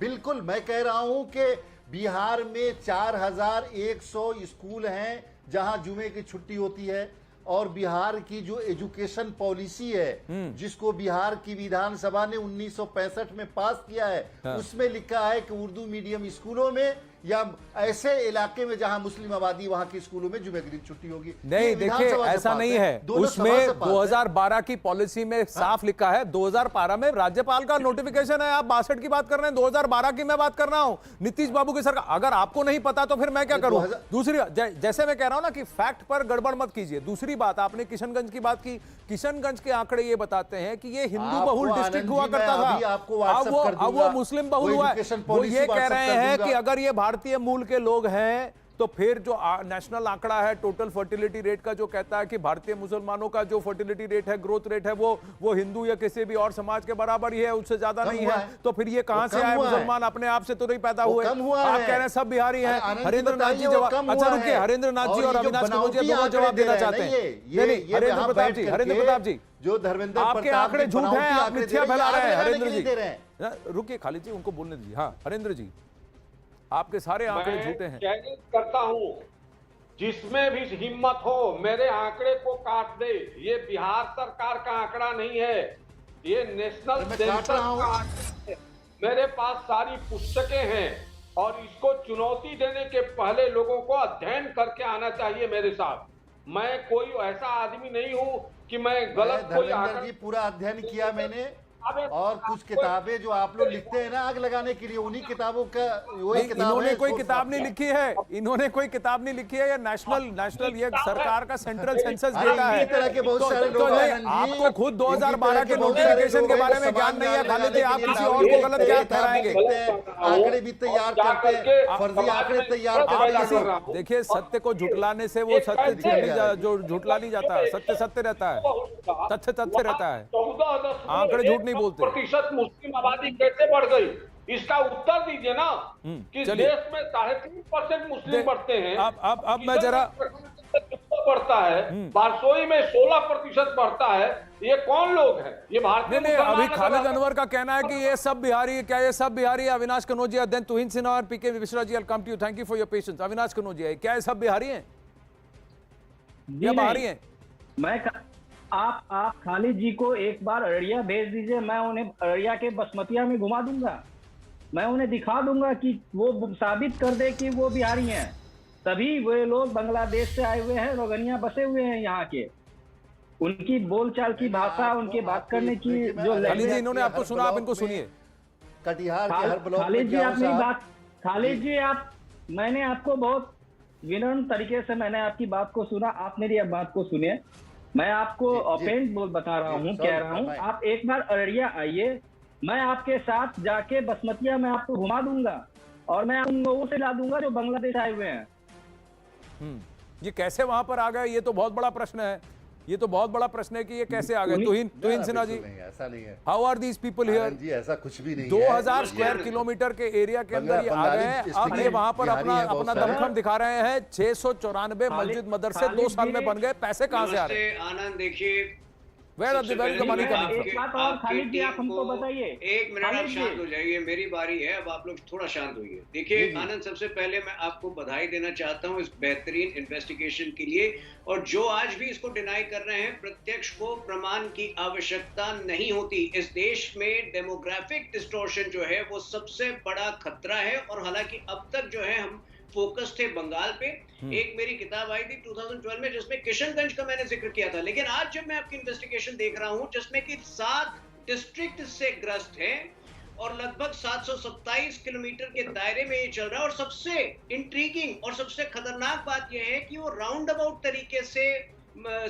N: बिल्कुल, मैं कह रहा हूं कि बिहार में 4100 स्कूल हैं जहां जुमे की छुट्टी होती है, और बिहार की जो एजुकेशन पॉलिसी है, जिसको बिहार की विधानसभा ने 1965 में पास किया है, उसमें लिखा है कि उर्दू मीडियम स्कूलों में या ऐसे इलाके में जहां मुस्लिम आबादी वहां के स्कूलों में जुमे के दिन छुट्टी होगी।
G: नहीं, देखिए ऐसा नहीं है, उसमें 2012 की पॉलिसी में साफ लिखा है, 2012 में राज्यपाल का नोटिफिकेशन है। आप 62 की बात कर रहे हैं, 2012 की मैं बात कर रहा हूं, नीतीश बाबू की सरकार। अगर आपको नहीं पता तो फिर मैं क्या करूं? दूसरी, जैसे मैं कह रहा हूं ना कि फैक्ट पर गड़बड़ मत कीजिए। दूसरी बात, आपने किशनगंज की बात की, किशनगंज के आंकड़े ये बताते हैं कि ये हिंदू बहुल डिस्ट्रिक्ट हुआ करता था, अब वो मुस्लिम बहुल हुआ है। वो ये कह रहे हैं कि अगर ये भारतीय मूल के लोग हैं तो फिर जो नेशनल आंकड़ा है टोटल फर्टिलिटी रेट का, जो कहता है कि भारतीय मुसलमानों का जो फर्टिलिटी रेट है, ग्रोथ रेट है, वो हिंदू या किसी भी और समाज के बराबर ही है, उससे ज्यादा नहीं है। तो फिर ये कहां से आए? मुसलमान अपने आप से तो नहीं पैदा हुए। आप कह रहे हैं सब बिहारी हैं। हरेंद्र नाथ जी जवाब, अच्छा रुकिए, हरेंद्र नाथ जी और अविनाश कनौजिया दोनों जवाब देना चाहते हैं। नहीं, हरेंद्र प्रताप जी,
N: जो धर्मेंद्र
G: आपके आंकड़े झूठ हैं, आप मिथ्या फैला रहे हैं। हरेंद्र जी रुकिए, खालिद जी उनको बोलने दीजिए। हाँ हरेंद्र जी, आपके सारे आंकड़े झूठे हैं।
O: चैलेंज करता हूं, जिसमें भी हिम्मत हो मेरे आंकड़े को काट दे। ये बिहार सरकार का आंकड़ा नहीं है, ये नेशनल सेंसस का आंकड़ा है। मेरे पास सारी पुस्तकें हैं और इसको चुनौती देने के पहले लोगों को अध्ययन करके आना चाहिए मेरे साथ। मैं कोई ऐसा आदमी नहीं हूं कि मैं गलत कोई
N: धर्मेंद्र जी पूरा अध्ययन किया मैंने, और कुछ किताबें जो आप लोग लिखते हैं ना आग लगाने के लिए, उन्हीं किताबों का
G: इन्होंने कोई किताब नहीं लिखी है, इन्होंने कोई किताब नहीं लिखी है। ये नेशनल ये सरकार का सेंट्रल सेंसस डेटा है।
N: तरह के बहुत सारे लोग हैं।
G: आपको खुद 2012 के नोटिफिकेशन के बारे में ज्ञान नहीं है खाली थे, आप किसी और को गलत क्या ठहराएंगे?
N: आंकड़े भी तैयार करते हैं, फर्जी आंकड़े तैयार करते हैं।
G: देखिए, सत्य को झुटलाने से वो सत्य जो झुटला नहीं जाता, सत्य रहता है, तथ्य रहता है, आंकड़े झूठ नहीं बोलते।
O: प्रतिशत मुस्लिम आबादी कैसे बढ़ गई, इसका उत्तर दीजिए ना। कि देश में 3.5% मुस्लिम बढ़ते हैं,
G: अब मैं जरा
O: बढ़ता है, बारसोई में 16% बढ़ता है। ये कौन लोग हैं? ये भारतीय
G: नहीं, अभी खालिद अनवर का कहना है कि ये सब बिहारी, क्या ये सब बिहारी? अविनाश कनौजिया, देन तुहिन सिन्हा और PK Mishra ji, I will come to you, thank you for your patience. Avinash Kanaujia, क्या ये सब बिहारी हैं या बाहरी हैं?
T: मैं आप खालिद जी को एक बार अररिया भेज दीजिए, मैं उन्हें अररिया के बसमतिया में घुमा दूंगा, मैं उन्हें दिखा दूंगा कि वो साबित कर दे कि वो बिहारी हैं। तभी वे लोग बांग्लादेश से आए हुए हैं, रोहिंग्या बसे हुए हैं यहाँ के। उनकी बोलचाल की भाषा, उनके बात करने की जो
G: खालिद जी, इन्होंने आपको सुना, आप इनको सुनिए।
N: कटिहार के हर ब्लॉक
T: खालिद जी, आप मेरी बात, खालिद जी मैंने आपको बहुत विनम्र तरीके से मैंने आपकी बात को सुना, आप मेरी बात को सुनिए। मैं आपको ओपेन बता रहा हूँ, कह रहा हूँ, आप एक बार अररिया आइए, मैं आपके साथ जाके बसमतिया में आपको घुमा दूंगा और मैं उन लोगों से ला दूंगा जो बांग्लादेश आए हुए हैं।
G: ये कैसे वहां पर आ गए, ये तो बहुत बड़ा प्रश्न है। ये तो बहुत बड़ा प्रश्न है कि ये कैसे आ गए। तुहिन सिन्हा जी,
N: ऐसा नहीं है।
G: How are these people here?
N: जी ऐसा कुछ भी नहीं है।
G: 2000 स्क्वायर किलोमीटर के एरिया के अंदर ये आ गए हैं। अब ये वहां पर अपना दमखम दिखा रहे हैं। 694 मस्जिद मदरसे 2 साल में बन गए। पैसे कहां से आ रहे हैं?
U: आनंद देखिए,
G: Where the money coming from?
T: एक बात और खालिद जी, आप हमको बताइए।
U: एक मिनट आप शांत हो जाइए, मेरी बारी है, अब आप लोग थोड़ा शांत होइए। देखिए आनंद, सबसे पहले मैं आपको बधाई देना चाहता हूं इस बेहतरीन इन्वेस्टिगेशन के लिए। और जो आज भी इसको डिनाई कर रहे हैं, प्रत्यक्ष को प्रमाण की आवश्यकता नहीं होती। इस देश में डेमोग्राफिक डिस्टॉर्शन जो है वो सबसे बड़ा खतरा है। और हालांकि अब तक जो है हम फोकस थे बंगाल पे। एक मेरी किताब आई थी 2012 में जिसमें किशनगंज का मैंने जिक्र किया था, लेकिन आज जब मैं आपकी इन्वेस्टिगेशन देख रहा हूं जिसमें कि 7 डिस्ट्रिक्ट से ग्रस्त हैं और लगभग 727 किलोमीटर के दायरे में ये चल रहा है। और सबसे इंट्रीगिंग और सबसे खतरनाक बात यह है कि वो राउंड अबाउट तरीके से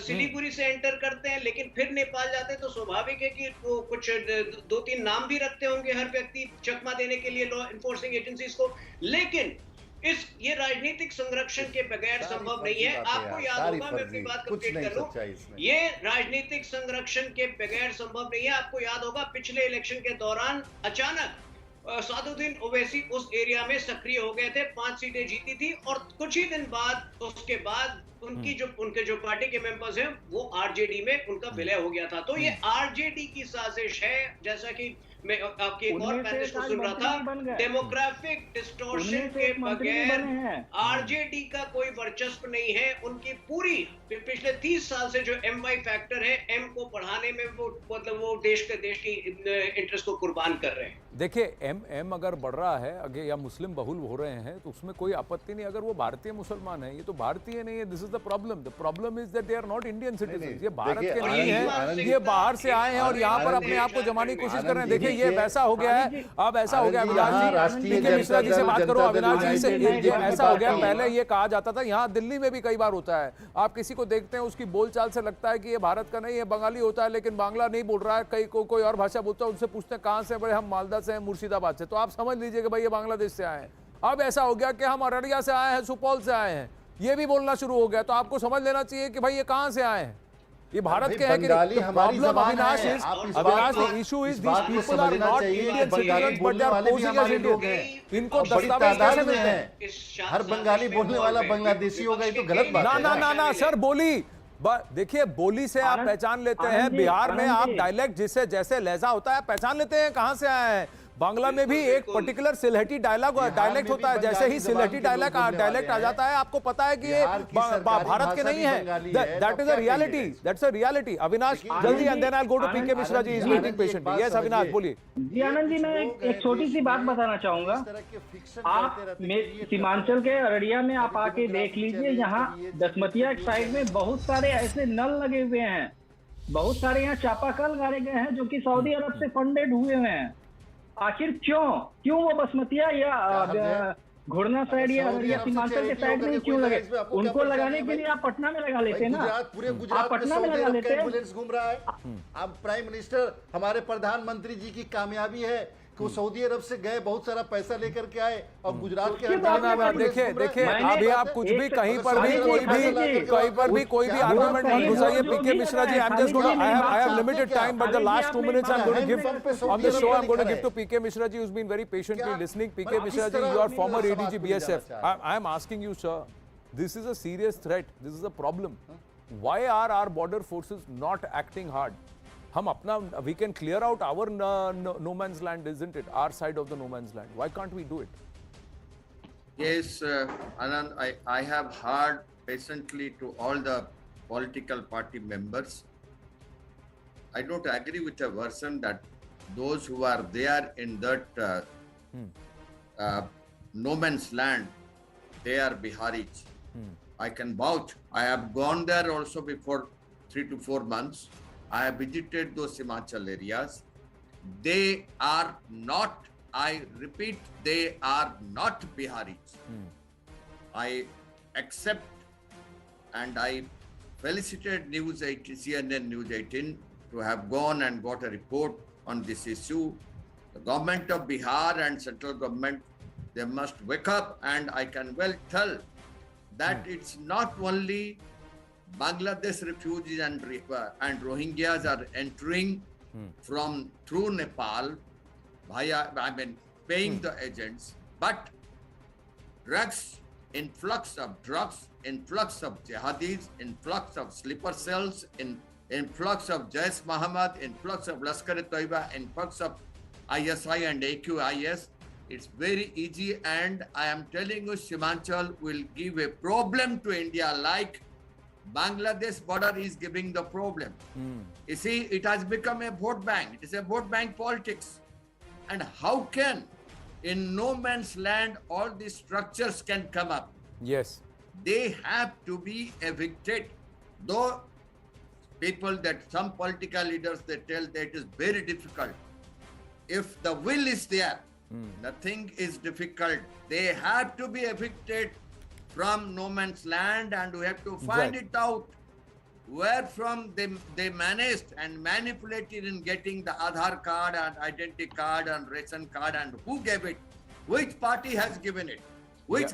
U: सिलीगुड़ी से एंटर करते हैं, लेकिन फिर नेपाल जाते हैं। तो स्वाभाविक है कि वो कुछ 2-3 नाम भी रखते होंगे हर व्यक्ति चकमा देने के लिए लॉ एनफोर्सिंग एजेंसीज को। लेकिन ये राजनीतिक संरक्षण के बगैर संभव नहीं है। आपको याद होगा, मैं अपनी बात कंप्लीट कर लूं, ये राजनीतिक संरक्षण के बगैर संभव नहीं है। आपको याद होगा पिछले इलेक्शन के दौरान अचानक सादुद्दीन ओवैसी उस एरिया में सक्रिय हो गए थे, 5 सीटें जीती थी और कुछ ही दिन बाद उसके बाद उनके जो पार्टी के मेंबर्स हैं वो आरजेडी में उनका विलय हो गया था। तो ये आरजेडी की साजिश है, जैसा कि मैं आपकी एक और पैनलिस्ट को सुन रहा था, डेमोग्राफिक डिस्टॉर्शन के बगैर आरजेडी का कोई वर्चस्व नहीं है। उनकी पूरी पिछले 30 साल से जो MY फैक्टर है, M को बढ़ाने में वो मतलब वो देश की इंटरेस्ट को कुर्बान कर रहे हैं।
G: देखिए M अगर बढ़ रहा है अगर या मुस्लिम बहुल हो रहे हैं तो उसमें कोई आपत्ति नहीं, अगर वो भारतीय मुसलमान है, ये तो भारतीय नहीं है। This is the problem is that they are not Indian citizen. ये भारत के नहीं है, ये बाहर से आए हैं और यहाँ पर अपने आप को जमाने की कोशिश कर रहे हैं। देखिए ये वैसा हो गया है, अब ऐसा हो गया। अविनाश जी, पीके मिश्रा जी से बात करो। अविनाश जी से, ये ऐसा हो गया, पहले ये कहा जाता था, यहाँ दिल्ली में भी कई बार होता है, आप किसी को देखते हैं उसकी बोलचाल से लगता है कि ये भारत का नहीं है, बंगाली होता है लेकिन बांग्ला नहीं बोल रहा है, कोई और भाषा बोलता है, उनसे पूछते हैं कहाँ से, भाई हम मालदा से हैं, मुर्शिदाबाद से, तो आप समझ लीजिए कि भाई ये बांग्लादेश से आए हैं। अब ऐसा हो गया कि हम अररिया से आए हैं, सुपौल से आए हैं, ये भी बोलना शुरू हो गया। तो आपको समझ लेना चाहिए कि भाई ये कहाँ से आए हैं, ये भारत के हैं कि नहीं। Problem Avinash issue is these people are not Indian citizens but they are posing as Indian. इनको दस्तावेज कैसे मिलते हैं?
N: हर बंगाली बोलने वाला बांग्लादेशी होगा, ये तो गलत बात है।
G: ना सर, बोली देखिए, बोली से आप पहचान लेते हैं। बिहार में आप डायलेक्ट जिससे जैसे लहजा होता है पहचान लेते हैं कहां से आए हैं। बांग्ला में भी एक पर्टिकुलर सिलहटी डायलेक्ट होता है, जैसे ही सिलहटी डायलेक्ट आ जाता है आपको पता है कि ये भारत के नहीं है। That is a reality, that's a reality. Avinash जल्दी, and then I will go to PK Mishra ji, is waiting patiently. Yes Avinash बोलिए।
T: जी आनंद जी, मैं एक छोटी सी बात बताना चाहूंगा। आप सीमांचल के अररिया में आप आके देख लीजिए, यहाँ दसमतिया साइड में बहुत सारे ऐसे नल लगे हुए हैं, बहुत सारे यहाँ चापाकल गाड़े गए हैं जो कि सऊदी अरब से फंडेड हुए हैं। आखिर क्यों वो बसमतिया या घोड़ना साइड या सीमांचल के साइड में क्यों लगे? उनको लगाने के लिए आप पटना में लगा लेते ना,
N: पूरे गुजरात
T: पटना में लगा लेते।
N: एम्बुलेंस घूम रहा है। अब प्राइम मिनिस्टर हमारे प्रधानमंत्री जी की कामयाबी है कि वो सऊदी अरब से गए, बहुत सारा पैसा लेकर के आए और गुजरात के
G: देखिए अभी आप कुछ भी कहीं पर भी कोई भी आर्गुमेंट मत घुसाइए। PK Mishra ji, I am just going, I have limited time but the last 2 minutes I am going to give on the show, I am going to give to PK Mishra ji, who's been very patiently listening. PK Mishra ji, you are former ADG BSF. I am asking you, sir, this is a serious threat, this is a problem. Why are our border forces not acting hard? हम अपना, we can clear out our no man's land, isn't it? Our side of the no man's land. Why can't we do it?
A: Yes, Anand, I have heard patiently to all the political party members. I don't agree with the version that those who are there in that no man's land, they are Biharis. I can vouch. I have gone there also before 3 to 4 months. I have visited those Himachal areas. They are not, I repeat, they are not Biharis. I accept and I felicited News 18, CNN News 18 to have gone and got a report on this issue. The government of Bihar and central government, they must wake up, and I can well tell that it's not only Bangladesh refugees and Rohingyas are entering through Nepal via, paying the agents, but influx of drugs, influx of jihadis, influx of sleeper cells, influx of Jaish Muhammad, influx of Lashkar-e-Taiba, influx of ISI and AQIS. It's very easy, and I am telling you, Himachal will give a problem to India like Bangladesh border is giving the problem. You see, it has become a vote bank. It is a vote bank politics. And how can, in no man's land, all these structures can come up?
G: Yes.
A: They have to be evicted. Though people, that some political leaders, they tell that it is very difficult. If the will is there, nothing is difficult. They have to be evicted from no man's land, and we have to find it out where from they managed and manipulated in getting the Aadhaar card and identity card and ration card, and who gave it, which party has given it, which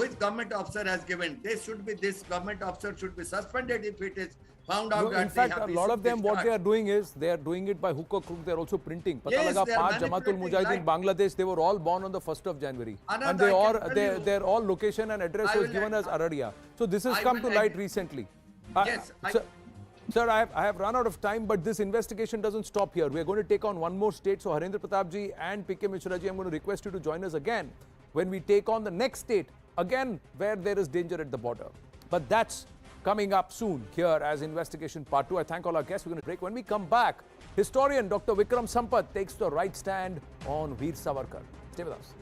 A: which government officer has given. This government officer should be suspended if it is found out.
G: In fact, a lot of them, what they are doing is, they are doing it by hook or crook. They are also printing. Pata laga 5 Jamaatul Mujahideen Bangladesh, they were all born on the 1st of January. And their all location and address was given as Araria. So this has come to light recently.
A: Yes.
G: Sir, I have run out of time, but this investigation doesn't stop here. We are going to take on one more state. So, Harendra Pratap ji and P.K. Mishra ji, I'm going to request you to join us again when we take on the next state, again where there is danger at the border. But that's coming up soon here as investigation part 2. I thank all our guests. We're going to break. When we come back, historian Dr. Vikram Sampath takes the right stand on Veer Savarkar. Stay with us.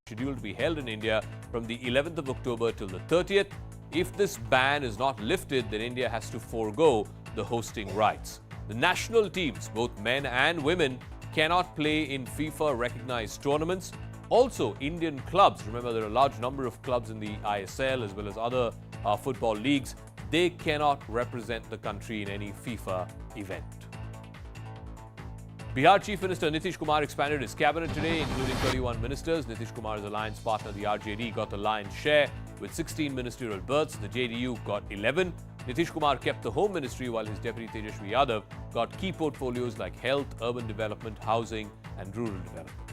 C: Scheduled to be held in India from the 11th of October till the 30th. If this ban is not lifted, then India has to forego the hosting rights. The national teams, both men and women, cannot play in FIFA recognized tournaments. Also, Indian clubs, remember there are a large number of clubs in the ISL as well as other football leagues, they cannot represent the country in any FIFA event. Bihar Chief Minister Nitish Kumar expanded his cabinet today, including 31 ministers. Nitish Kumar's alliance partner, the RJD, got the lion's share with 16 ministerial berths. The JDU got 11. Nitish Kumar kept the Home Ministry, while his deputy Tejashwi Yadav got key portfolios like health, urban development, housing and rural development.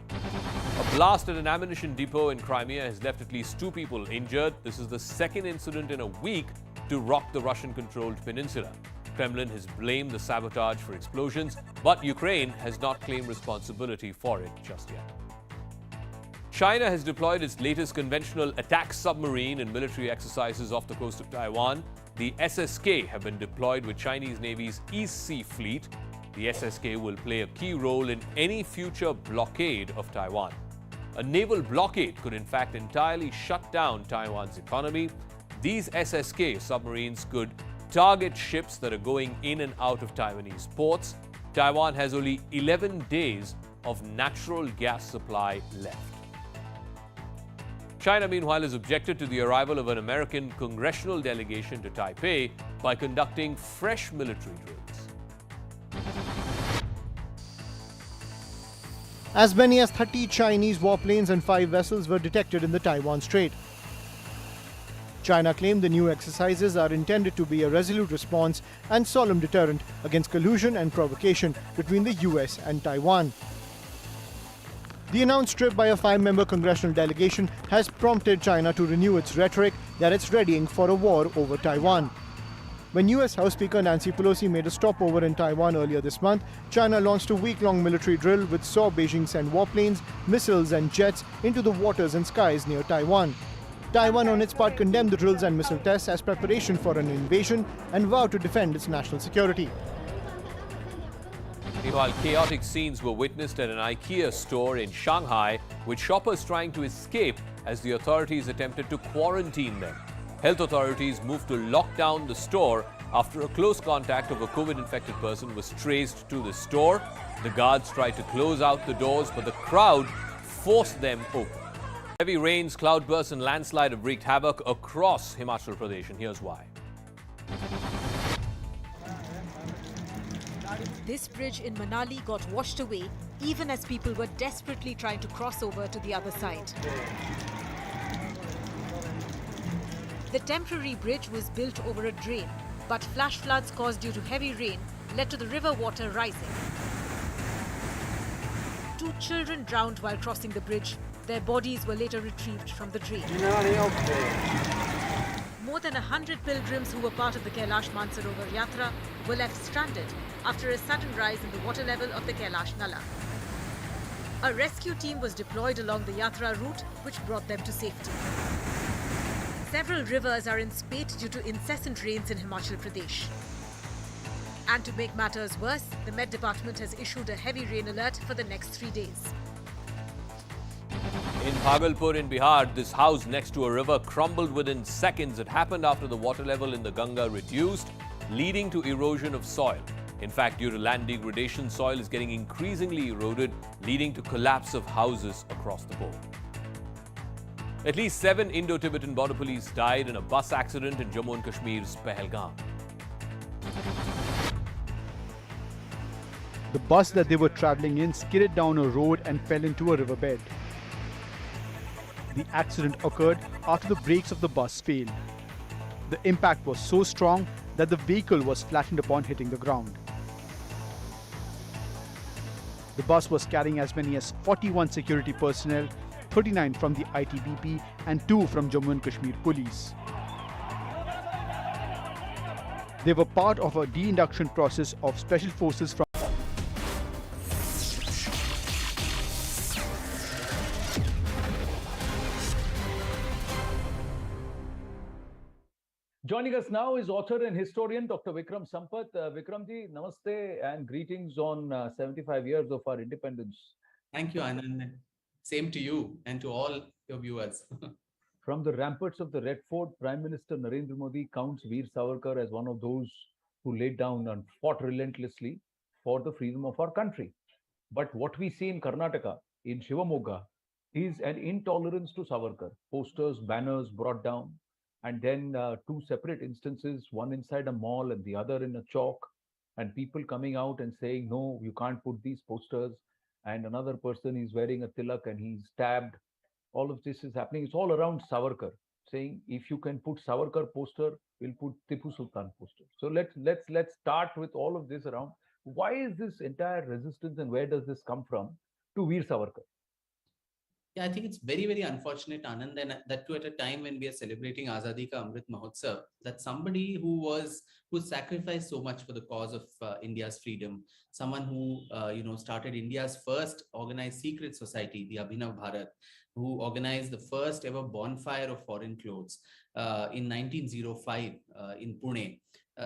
C: A blast at an ammunition depot in Crimea has left at least 2 people injured. This is the second incident in a week to rock the Russian-controlled peninsula. Kremlin has blamed the sabotage for explosions, but Ukraine has not claimed responsibility for it just yet. China has deployed its latest conventional attack submarine in military exercises off the coast of Taiwan. The SSK have been deployed with Chinese Navy's East Sea Fleet. The SSK will play a key role in any future blockade of Taiwan. A naval blockade could in fact entirely shut down Taiwan's economy. These SSK submarines could target ships that are going in and out of Taiwanese ports. Taiwan has only 11 days of natural gas supply left. China, meanwhile, has objected to the arrival of an American congressional delegation to Taipei by conducting fresh military drills.
M: As many as 30 Chinese warplanes and 5 vessels were detected in the Taiwan Strait. China claimed the new exercises are intended to be a resolute response and solemn deterrent against collusion and provocation between the US and Taiwan. The announced trip by a 5-member congressional delegation has prompted China to renew its rhetoric that it's readying for a war over Taiwan. When US House Speaker Nancy Pelosi made a stopover in Taiwan earlier this month, China launched a week-long military drill which saw Beijing send warplanes, missiles and jets into the waters and skies near Taiwan. Taiwan on its part condemned the drills and missile tests as preparation for an invasion and vowed to defend its national security.
C: Meanwhile, chaotic scenes were witnessed at an IKEA store in Shanghai, with shoppers trying to escape as the authorities attempted to quarantine them. Health authorities moved to lock down the store after a close contact of a COVID-infected person was traced to the store. The guards tried to close out the doors, but the crowd forced them open. Heavy rains, cloudbursts and landslide have wreaked havoc across Himachal Pradesh, and here's why.
R: This bridge in Manali got washed away even as people were desperately trying to cross over to the other side. The temporary bridge was built over a drain, but flash floods caused due to heavy rain led to the river water rising. 2 children drowned while crossing the bridge. Their bodies were later retrieved from the drain. More than 100 pilgrims who were part of the Kailash Mansarovar Yatra were left stranded after a sudden rise in the water level of the Kailash Nala. A rescue team was deployed along the Yatra route, which brought them to safety. Several rivers are in spate due to incessant rains in Himachal Pradesh. And to make matters worse, the Met Department has issued a heavy rain alert for the next 3 days.
C: In Bhagalpur in Bihar, this house next to a river crumbled within seconds. It happened after the water level in the Ganga reduced, leading to erosion of soil. In fact, due to land degradation, soil is getting increasingly eroded, leading to collapse of houses across the board. At least 7 Indo-Tibetan border police died in a bus accident in Jammu and Kashmir's Pahalgam.
V: The bus that they were traveling in skidded down a road and fell into a riverbed.
D: The accident occurred after the brakes of the bus failed. The impact was so strong that the vehicle was flattened upon hitting the ground. The bus was carrying as many as 41 security personnel, 39 from the ITBP and 2 from Jammu and Kashmir Police. They were part of a de-induction process of special forces from
G: Joining us now is author and historian Dr. Vikram Sampath. Vikramji, namaste and greetings on 75 years of our independence.
F: Thank you, Anand. Same to you and to all your viewers.
G: From the ramparts of the Red Fort, Prime Minister Narendra Modi counts Veer Savarkar as one of those who laid down and fought relentlessly for the freedom of our country. But what we see in Karnataka, in Shivamogga, is an intolerance to Savarkar. Posters, banners brought down, and then 2 separate instances, one inside a mall and the other in a chalk, and people coming out and saying, no, you can't put these posters, and another person is wearing a tilak and he's stabbed. All of this is happening. It's all around Savarkar, saying if you can put Savarkar poster, we'll put Tipu Sultan poster. So let's start with all of this around. Why is this entire resistance and where does this come from to Veer Savarkar?
F: Yeah, I think it's very, very unfortunate, Anand, and that too at a time when we are celebrating Azadi Ka Amrit Mahotsav, that somebody who sacrificed so much for the cause of India's freedom, someone who started India's first organized secret society, the Abhinav Bharat, who organized the first ever bonfire of foreign clothes in 1905 in Pune.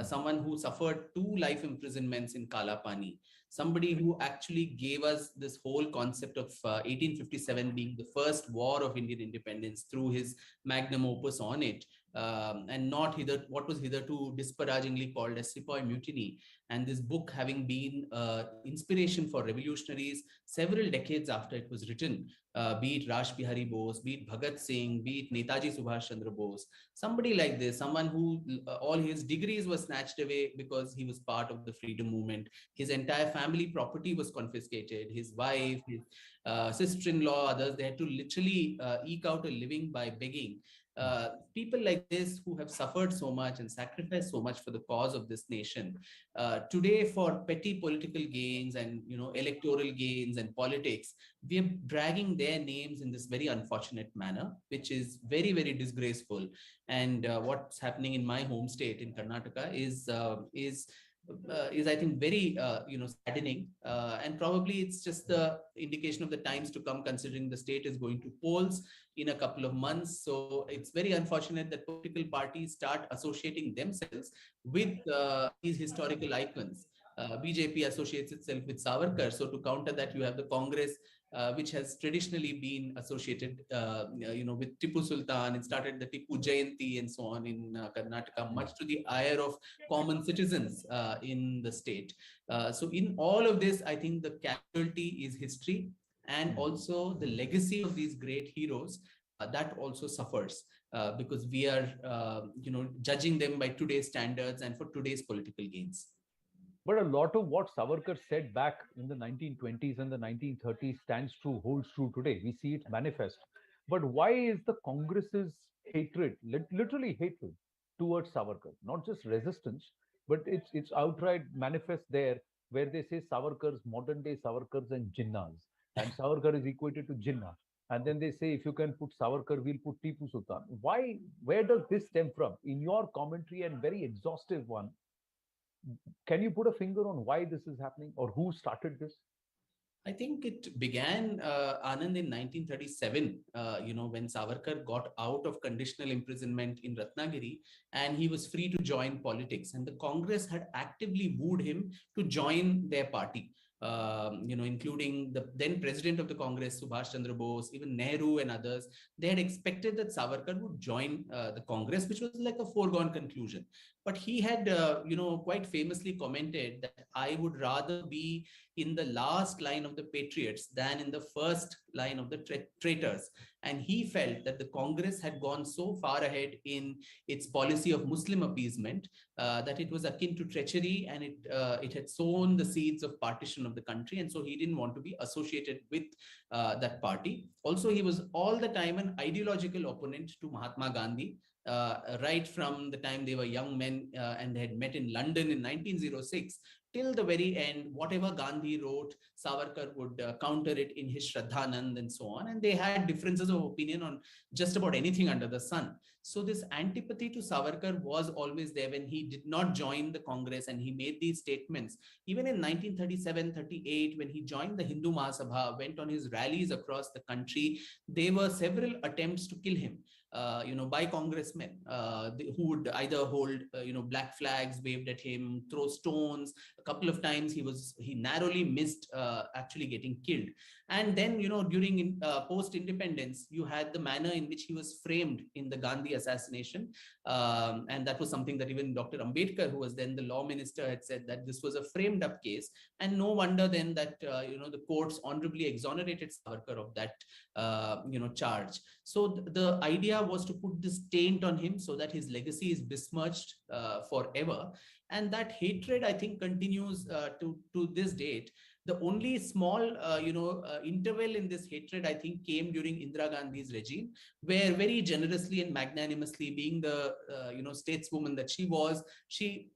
F: Someone who suffered 2 life imprisonments in Kalapani, somebody who actually gave us this whole concept of 1857 being the first war of Indian independence through his magnum opus on it, and not what was hitherto disparagingly called as Sepoy Mutiny. And this book having been inspiration for revolutionaries several decades after it was written, be it Rash Bihari Bose, be it Bhagat Singh, be it Netaji Subhash Chandra Bose, somebody like this, someone who all his degrees were snatched away because he was part of the freedom movement. His entire family property was confiscated. His wife, his sister-in-law, others, they had to literally eke out a living by begging. People like this who have suffered so much and sacrificed so much for the cause of this nation, today for petty political gains and electoral gains and politics, we are dragging their names in this very unfortunate manner, which is very, very disgraceful. And what's happening in my home state in Karnataka is I think very saddening, and probably it's just the indication of the times to come, considering the state is going to polls in a couple of months. So it's very unfortunate that political parties start associating themselves with these historical icons. BJP associates itself with Savarkar. So to counter that, you have the Congress, which has traditionally been associated, with Tipu Sultan. It started the Tipu Jayanti and so on in Karnataka, much to the ire of common citizens in the state. So in all of this, I think the casualty is history, and also the legacy of these great heroes that also suffers because we are, judging them by today's standards and for today's political gains.
G: But a lot of what Savarkar said back in the 1920s and the 1930s stands true, holds true today. We see it manifest. But why is the Congress's hatred, literally hatred, towards Savarkar? Not just resistance, but it's outright manifest there, where they say Savarkar's modern day Savarkars and Jinnahs, and Savarkar is equated to Jinnah. And then they say, if you can put Savarkar, we'll put Tipu Sultan. Why? Where does this stem from? In your commentary and very exhaustive one, can you put a finger on why this is happening or who started this?
F: I think it began, Anand, in 1937, when Savarkar got out of conditional imprisonment in Ratnagiri and he was free to join politics. And the Congress had actively wooed him to join their party. Including the then president of the Congress, Subhash Chandra Bose, even Nehru and others. They had expected that Savarkar would join the Congress, which was like a foregone conclusion. But he had, quite famously commented that I would rather be in the last line of the patriots than in the first line of the traitors. And he felt that the Congress had gone so far ahead in its policy of Muslim appeasement that it was akin to treachery, and it had sown the seeds of partition of the country. And so he didn't want to be associated with that party. Also, he was all the time an ideological opponent to Mahatma Gandhi. Right from the time they were young men and they had met in London in 1906 till the very end, whatever Gandhi wrote, Savarkar would counter it in his Shraddhanand and so on. And they had differences of opinion on just about anything under the sun. So this antipathy to Savarkar was always there when he did not join the Congress, and he made these statements. Even in 1937-38, when he joined the Hindu Mahasabha, went on his rallies across the country, there were several attempts to kill him. By congressmen who would either hold, black flags waved at him, throw stones. A couple of times he narrowly missed actually getting killed. And then, during post-independence, you had the manner in which he was framed in the Gandhi assassination. And that was something that even Dr. Ambedkar, who was then the law minister, had said that this was a framed up case. And no wonder then that, the courts honorably exonerated Savarkar of that, charge. So the idea was to put this taint on him so that his legacy is besmirched forever. And that hatred, I think, continues to this date. The only small, interval in this hatred, I think, came during Indira Gandhi's regime, where very generously and magnanimously, being the, stateswoman that she was, she,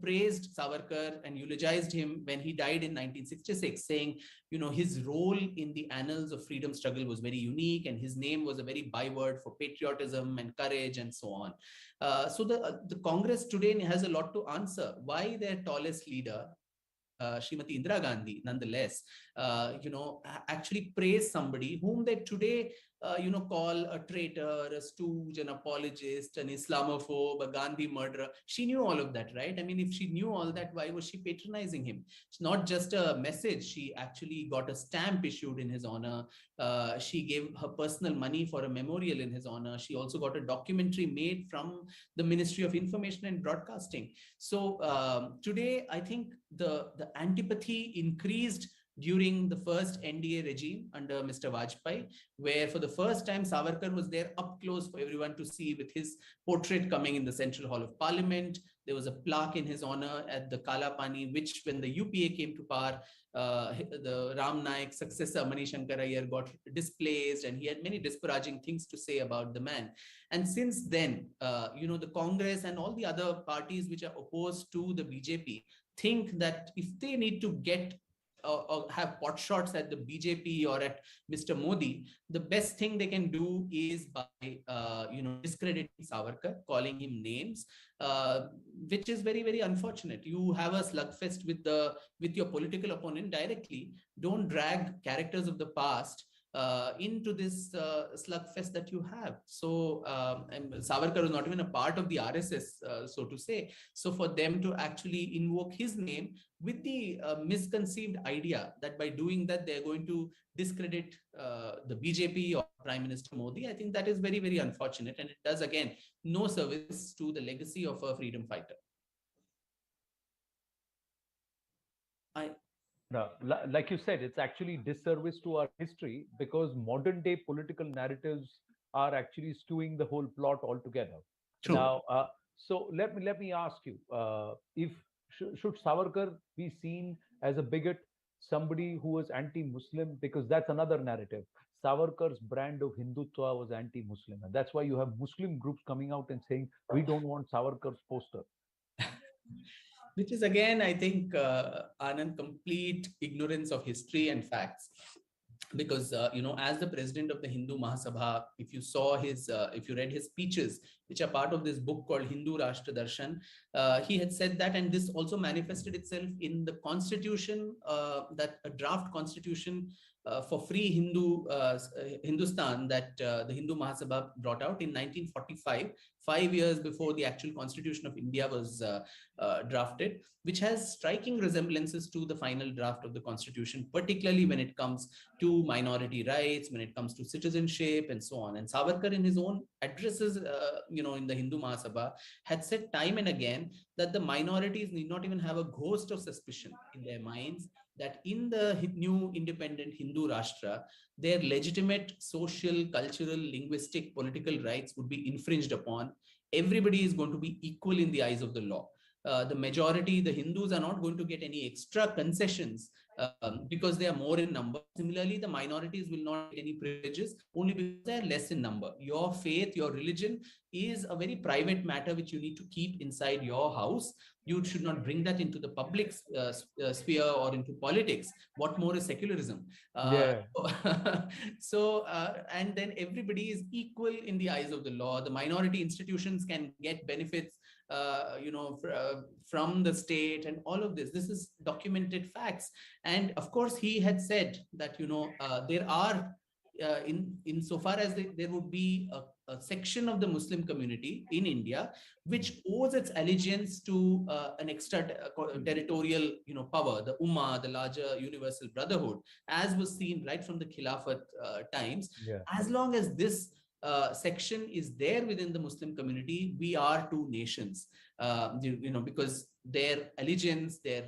F: praised Savarkar and eulogized him when he died in 1966, saying, his role in the annals of freedom struggle was very unique, and his name was a very byword for patriotism and courage and so on. So the Congress today has a lot to answer. Why their tallest leader, Srimati Indira Gandhi, nonetheless, actually praised somebody whom they today, call a traitor, a stooge, an apologist, an Islamophobe, a Gandhi murderer. She knew all of that, right? I mean, if she knew all that, why was she patronizing him? It's not just a message. She actually got a stamp issued in his honor. She gave her personal money for a memorial in his honor. She also got a documentary made from the Ministry of Information and Broadcasting. So today, I think the antipathy increased during the first NDA regime under Mr. Vajpayee, where for the first time Savarkar was there up close for everyone to see, with his portrait coming in the Central Hall of Parliament. There was a plaque in his honor at the Kala Pani, which when the UPA came to power, the Ram Naik successor Mani Shankar Iyer got displaced, and he had many disparaging things to say about the man. And since then, the Congress and all the other parties which are opposed to the BJP think that if they need to get or have pot shots at the BJP or at Mr. Modi, the best thing they can do is by, discrediting Savarkar, calling him names, which is very, very unfortunate. You have a slugfest with your political opponent directly. Don't drag characters of the past into this slugfest that you have. So Savarkar was not even a part of the RSS, so to say. So for them to actually invoke his name with the misconceived idea that by doing that, they're going to discredit the BJP or Prime Minister Modi, I think that is very, very unfortunate. And it does, again, no service to the legacy of a freedom fighter.
G: Like you said, it's actually disservice to our history, because modern day political narratives are actually skewing the whole plot altogether.
F: True.
G: Now, so let me ask you, should Savarkar be seen as a bigot, somebody who was anti-Muslim? Because that's another narrative. Savarkar's brand of Hindutva was anti-Muslim, and that's why you have Muslim groups coming out and saying, we don't want Savarkar's poster.
F: Which is, again, I think, Anand, complete ignorance of history and facts. Because, as the president of the Hindu Mahasabha, if you saw if you read his speeches, which are part of this book called Hindu Rashtra Darshan, he had said that, and this also manifested itself in the constitution, that a draft constitution for free Hindustan that the Hindu Mahasabha brought out in 1945, 5 years before the actual Constitution of India was drafted, which has striking resemblances to the final draft of the Constitution, particularly when it comes to minority rights, when it comes to citizenship and so on. And Savarkar, in his own addresses, in the Hindu Mahasabha, had said time and again that the minorities need not even have a ghost of suspicion in their minds that in the new independent Hindu Rashtra, their legitimate social, cultural, linguistic, political rights would be infringed upon. Everybody is going to be equal in the eyes of the law. The majority, the Hindus, are not going to get any extra concessions because they are more in number. Similarly, the minorities will not get any privileges only because they are less in number. Your faith, your religion is a very private matter which you need to keep inside your house. You should not bring that into the public sphere or into politics. What more is secularism? And then everybody is equal in the eyes of the law. The minority institutions can get benefits from the state, and all of this. This is documented facts. And of course, he had said that, there are, in so far as there would be a section of the Muslim community in India which owes its allegiance to an extra territorial, power, the Ummah, the larger universal brotherhood, as was seen right from the Khilafat times. As long as this section is there within the Muslim community, we are two nations, because their allegiance, their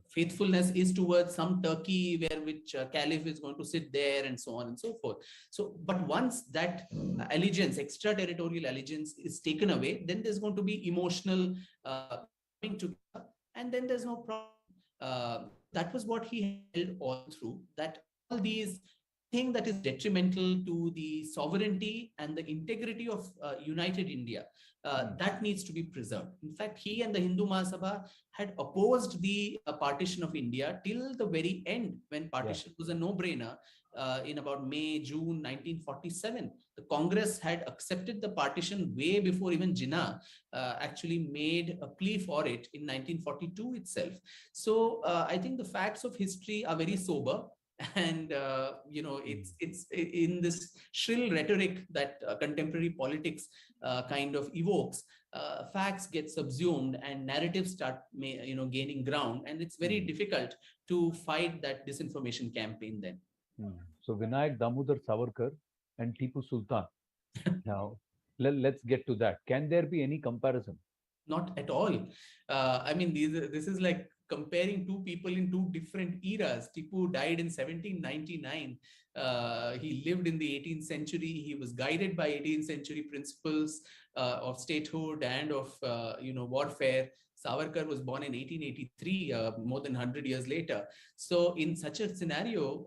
F: faithfulness is towards some Turkey which caliph is going to sit there, and so on and so forth. So, but once that allegiance, extraterritorial allegiance, is taken away, then there's going to be emotional coming together, and then there's no problem. That was what he held all through, that all these thing that is detrimental to the sovereignty and the integrity of united India, that needs to be preserved. In fact, he and the Hindu Mahasabha had opposed the partition of India till the very end, when partition was a no-brainer. In about May, June 1947, the Congress had accepted the partition way before even Jinnah actually made a plea for it in 1942 itself. So I think the facts of history are very sober. And it's in this shrill rhetoric that contemporary politics kind of evokes. Facts get subsumed and narratives start gaining ground, and it's very difficult to fight that disinformation campaign then.
G: So Vinayak Damodar Savarkar and Tipu Sultan. Now let's get to that. Can there be any comparison?
F: Not at all. I mean, this is like comparing two people in two different eras. Tipu died in 1799. He lived in the 18th century. He was guided by 18th century principles of statehood and of warfare. Savarkar was born in 1883, more than 100 years later. So in such a scenario,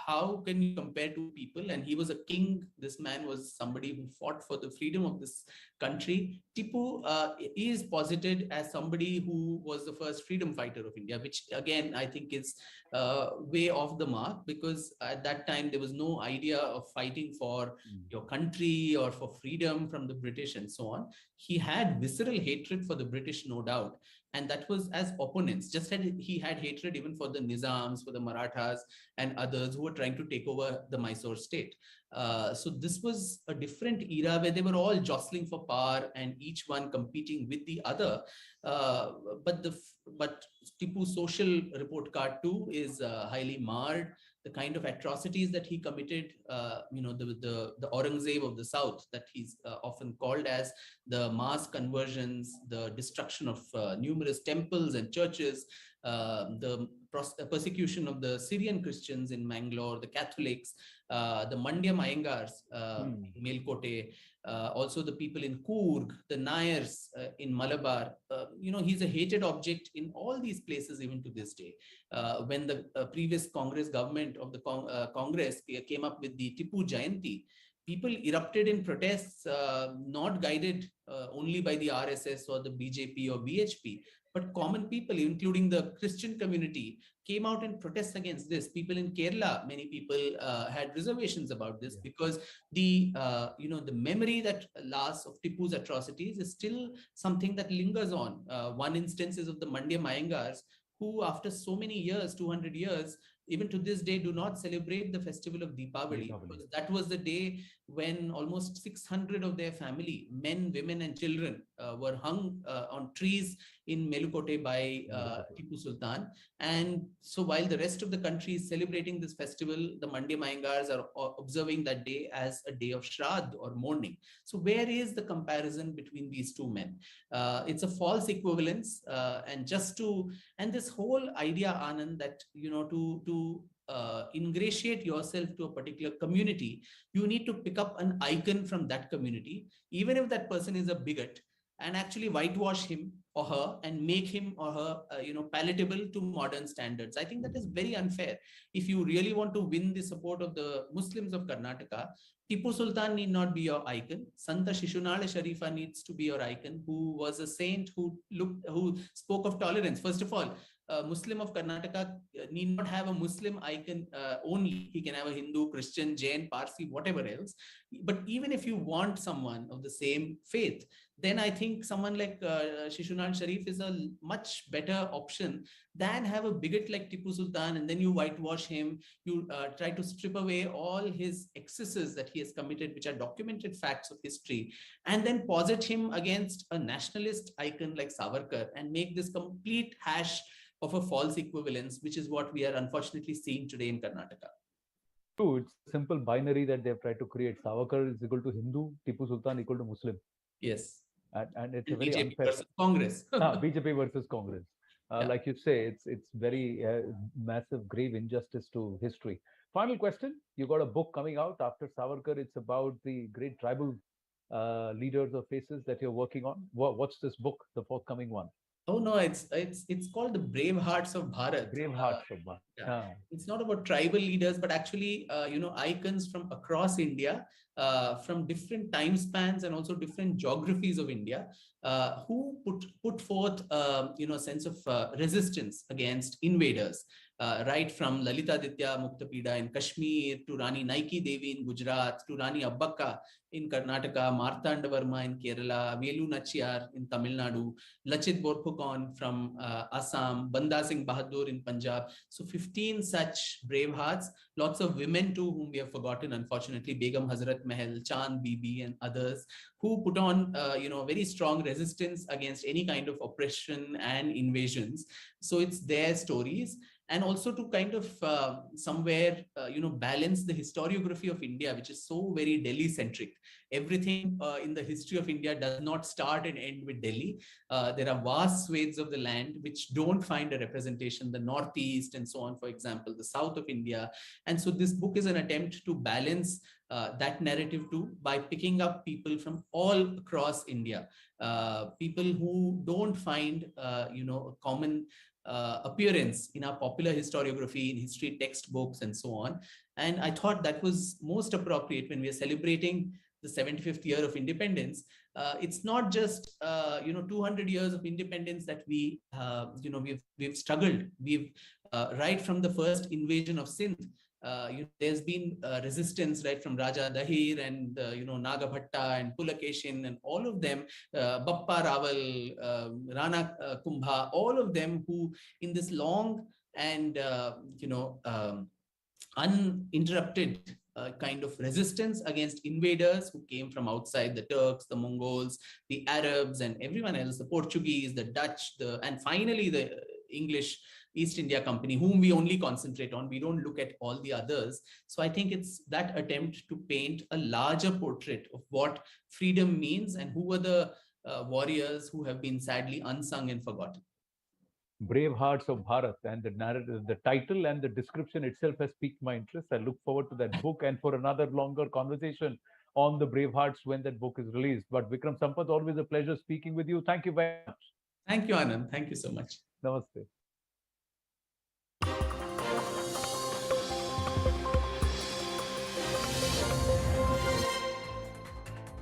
F: how can you compare two people? And he was a king. This man was somebody who fought for the freedom of this country. Tipu is posited as somebody who was the first freedom fighter of India, which again, I think is way off the mark, because at that time, there was no idea of fighting for your country or for freedom from the British and so on. He had visceral hatred for the British, no doubt. And that was as opponents, just as he had hatred even for the Nizams, for the Marathas and others who were trying to take over the Mysore state. So this was a different era where they were all jostling for power and each one competing with the other. But Tipu's social report card too is highly marred. The kind of atrocities that he committed, the Aurangzeb of the South, that he's often called as, the mass conversions, the destruction of numerous temples and churches, the persecution of the Syrian Christians in Mangalore, the Catholics, the Mandyam Iyengars in Melkote, also the people in Coorg, the Nayars in Malabar. He's a hated object in all these places even to this day. When the previous Congress government of the Congress came up with the Tipu Jayanti, people erupted in protests, not guided only by the RSS or the BJP or BHP, but common people, including the Christian community, came out and protest against this. People in Kerala, many people had reservations about this because the memory that lasts of Tipu's atrocities is still something that lingers on. One instance is of the Mandyam Iyengars, who after so many years, 200 years, even to this day, do not celebrate the festival of Deepavali. Because that was the day when almost 600 of their family, men, women, and children, were hung on trees in Melukote by Tipu Sultan. And so while the rest of the country is celebrating this festival, the Mandi Mayangars are observing that day as a day of Shraddh or mourning. So where is the comparison between these two men? It's a false equivalence. And this whole idea, Anand, that, to ingratiate yourself to a particular community, you need to pick up an icon from that community, even if that person is a bigot, and actually whitewash him or her and make him or her, palatable to modern standards. I think that is very unfair. If you really want to win the support of the Muslims of Karnataka, Tipu Sultan need not be your icon. Santa Shishunale Sharifa needs to be your icon, who was a saint who spoke of tolerance. First of all, a Muslim of Karnataka need not have a Muslim icon only. He can have a Hindu, Christian, Jain, Parsi, whatever else. But even if you want someone of the same faith, then I think someone like Shishunal Sharif is a much better option than have a bigot like Tipu Sultan, and then you whitewash him, you try to strip away all his excesses that he has committed, which are documented facts of history, and then posit him against a nationalist icon like Savarkar and make this complete hash of a false equivalence, which is what we are unfortunately seeing today in Karnataka.
G: True, it's a simple binary that they've tried to create. Savarkar is equal to Hindu, Tipu Sultan equal to Muslim.
F: Yes.
G: And it's a very
F: BJP
G: unfair.
F: versus Congress.
G: BJP versus Congress. Like you say, it's very massive, grave injustice to history. Final question. You got a book coming out after Savarkar. It's about the great tribal leaders or faces that you're working on. What's this book, the forthcoming one?
F: Oh no, it's called the Brave Hearts of Bharat.
G: Brave Hearts of Bharat.
F: It's not about tribal leaders, but actually, icons from across India, from different time spans and also different geographies of India, who put forth, a sense of resistance against invaders. Right from Lalitaditya Muktapida in Kashmir to Rani Naiki Devi in Gujarat to Rani Abbakka in Karnataka, Marthandavarma in Kerala, Velu Nachiyar in Tamil Nadu, Lachit Borphukon from Assam, Banda Singh Bahadur in Punjab. So 15 such brave hearts, lots of women too whom we have forgotten, unfortunately, Begum Hazrat Mahal, Chand Bibi and others, who put on, very strong resistance against any kind of oppression and invasions. So it's their stories. And also to kind of somewhere, balance the historiography of India, which is so very Delhi-centric. Everything in the history of India does not start and end with Delhi. There are vast swathes of the land which don't find a representation, the Northeast and so on, for example, the South of India. And so this book is an attempt to balance that narrative too, by picking up people from all across India, people who don't find, a common appearance in our popular historiography, in history textbooks and so on. And I thought that was most appropriate when we are celebrating the 75th year of independence. It's not just 200 years of independence that we've struggled. We've right from the first invasion of Sindh, there's been resistance right from Raja Dahir and Nagabhatta and Pulakeshin and all of them, Bappa Rawal, Rana Kumbha, all of them who in this long and uninterrupted kind of resistance against invaders who came from outside, the Turks, the Mongols, the Arabs and everyone else, the Portuguese, the Dutch, and finally the English East India Company, whom we only concentrate on. We don't look at all the others. So I think it's that attempt to paint a larger portrait of what freedom means and who were the warriors who have been sadly unsung and forgotten.
G: Brave Hearts of Bharat, and the narrative, the title and the description itself has piqued my interest. I look forward to that book and for another longer conversation on the Brave Hearts when that book is released. But Vikram Sampath, always a pleasure speaking with you. Thank you very much.
F: Thank you, Anand. Thank you so much.
G: Namaste.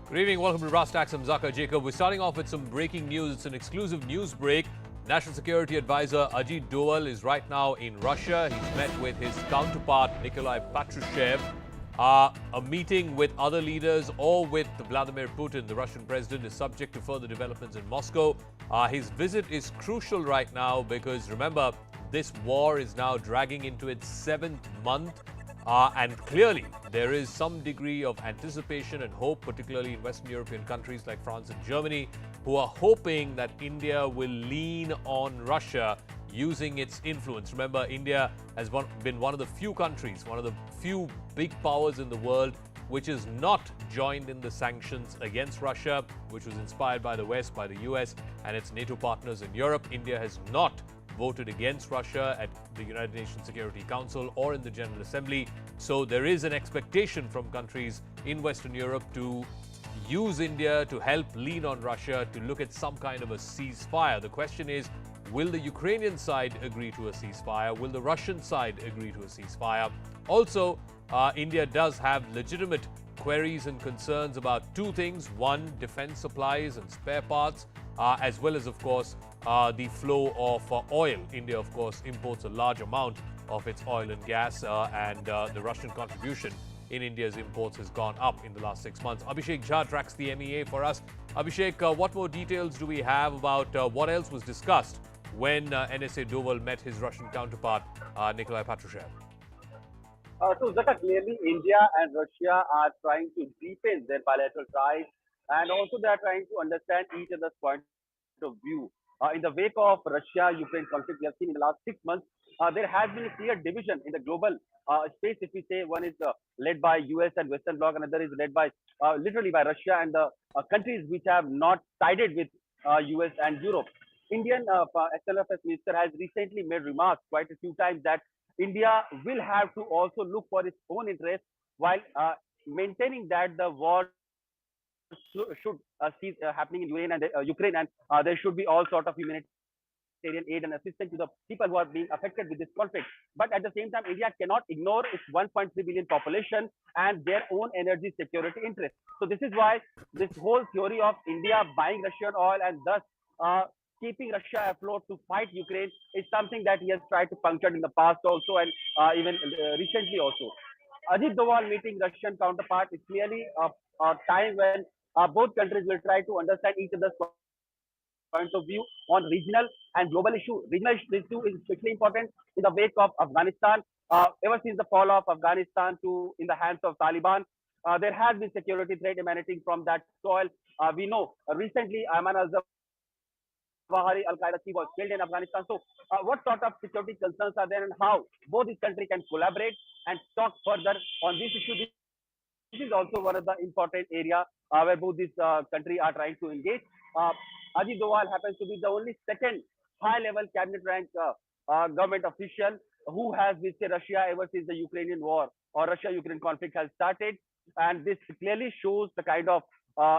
C: Good evening. Welcome to Brass Tacks. I'm Zaka Jacob. We're starting off with some breaking news. It's an exclusive news break. National Security Advisor Ajit Doval is right now in Russia. He's met with his counterpart Nikolai Patrushev. A meeting with other leaders or with Vladimir Putin, the Russian president, is subject to further developments in Moscow. His visit is crucial right now because, remember, this war is now dragging into its 7th month. And clearly, there is some degree of anticipation and hope, particularly in Western European countries like France and Germany, who are hoping that India will lean on Russia using its influence. Remember, India has been one of the few countries, one of the few big powers in the world which is not joined in the sanctions against Russia, which was inspired by the West, by the US and its NATO partners in Europe. India has not voted against Russia at the United Nations Security Council or in the General Assembly. So there is an expectation from countries in Western Europe to use India to help lean on Russia to look at some kind of a ceasefire. The question is, will the Ukrainian side agree to a ceasefire? Will the Russian side agree to a ceasefire? Also, India does have legitimate queries and concerns about two things. One, defense supplies and spare parts, as well as, of course, the flow of oil. India, of course, imports a large amount of its oil and gas, and the Russian contribution in India's imports has gone up in the last 6 months. Abhishek Jha tracks the MEA for us. Abhishek, what more details do we have about what else was discussed when NSA Doval met his Russian counterpart, Nikolai Patrushev?
K: So, Zaka, clearly India and Russia are trying to deepen their bilateral ties, and also they are trying to understand each other's point of view. In the wake of Russia-Ukraine conflict, we have seen in the last 6 months, there has been a clear division in the global space. If we say one is led by US and Western bloc, another is led by literally by Russia and the countries which have not sided with US and Europe. Indian External Affairs Minister has recently made remarks quite a few times that India will have to also look for its own interests while maintaining that the war should cease happening in Ukraine, and there should be all sort of humanitarian aid and assistance to the people who are being affected with this conflict. But at the same time, India cannot ignore its 1.3 billion population and their own energy security interests. So this is why this whole theory of India buying Russian oil and thus keeping Russia afloat to fight Ukraine is something that he has tried to puncture in the past also, and even recently also. Ajit Doval meeting Russian counterpart is clearly a time when both countries will try to understand each other's point of view on regional and global issue. Regional issue is especially important in the wake of Afghanistan. Ever since the fall of Afghanistan in the hands of Taliban, there has been security threat emanating from that soil. We know recently Ayman Al-Qaeda chief was killed in Afghanistan. So what sort of security concerns are there, and how both these countries can collaborate and talk further on this issue? This is also one of the important area where both these countries are trying to engage. Ajit Doval happens to be the only second high-level cabinet rank government official who has visited Russia ever since the Ukrainian war or Russia-Ukraine conflict has started, and this clearly shows the kind of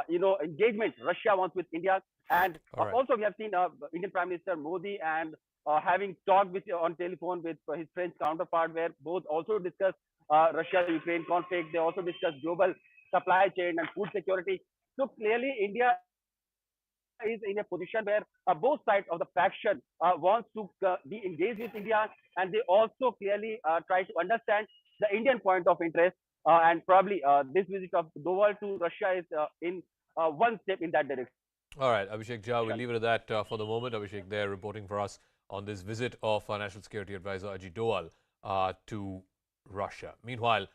K: engagement Russia wants with India. And also we have seen Indian Prime Minister Modi and having talked on telephone with his French counterpart, where both also discussed Russia-Ukraine conflict. They also discussed global supply chain and food security. So clearly India is in a position where both sides of the faction wants to be engaged with India, and they also clearly try to understand the Indian point of interest. And probably this visit of Doval to Russia is in one step in that direction.
C: All right, Abhishek Jha, we'll leave it at that for the moment. Abhishek there reporting for us on this visit of National Security Advisor Ajit Doval to Russia. Meanwhile,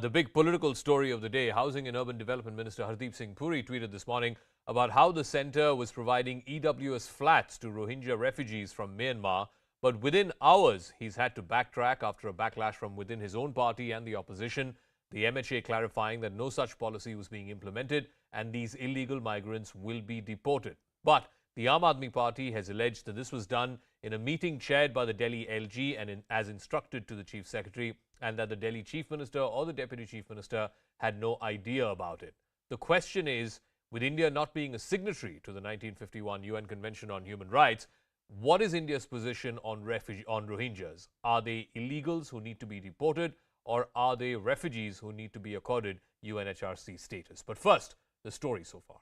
C: the big political story of the day, Housing and Urban Development Minister Hardeep Singh Puri tweeted this morning about how the centre was providing EWS flats to Rohingya refugees from Myanmar. But within hours, he's had to backtrack after a backlash from within his own party and the opposition. The MHA clarifying that no such policy was being implemented and these illegal migrants will be deported. But the AAP party has alleged that this was done in a meeting chaired by the Delhi LG and as instructed to the Chief Secretary, and that the Delhi Chief Minister or the Deputy Chief Minister had no idea about it. The question is, with India not being a signatory to the 1951 UN Convention on Human Rights, what is India's position on Rohingyas? Are they illegals who need to be deported, or are they refugees who need to be accorded UNHRC status? But first, the story so far.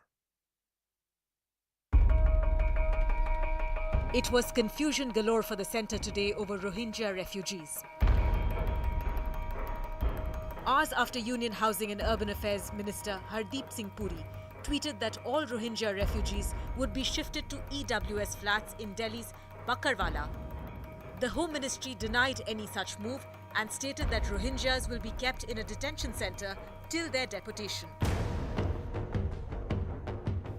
R: It was confusion galore for the centre today over Rohingya refugees. Hours after Union Housing and Urban Affairs Minister Hardeep Singh Puri tweeted that all Rohingya refugees would be shifted to EWS flats in Delhi's Bakarwala, the Home Ministry denied any such move and stated that Rohingyas will be kept in a detention centre till their deportation.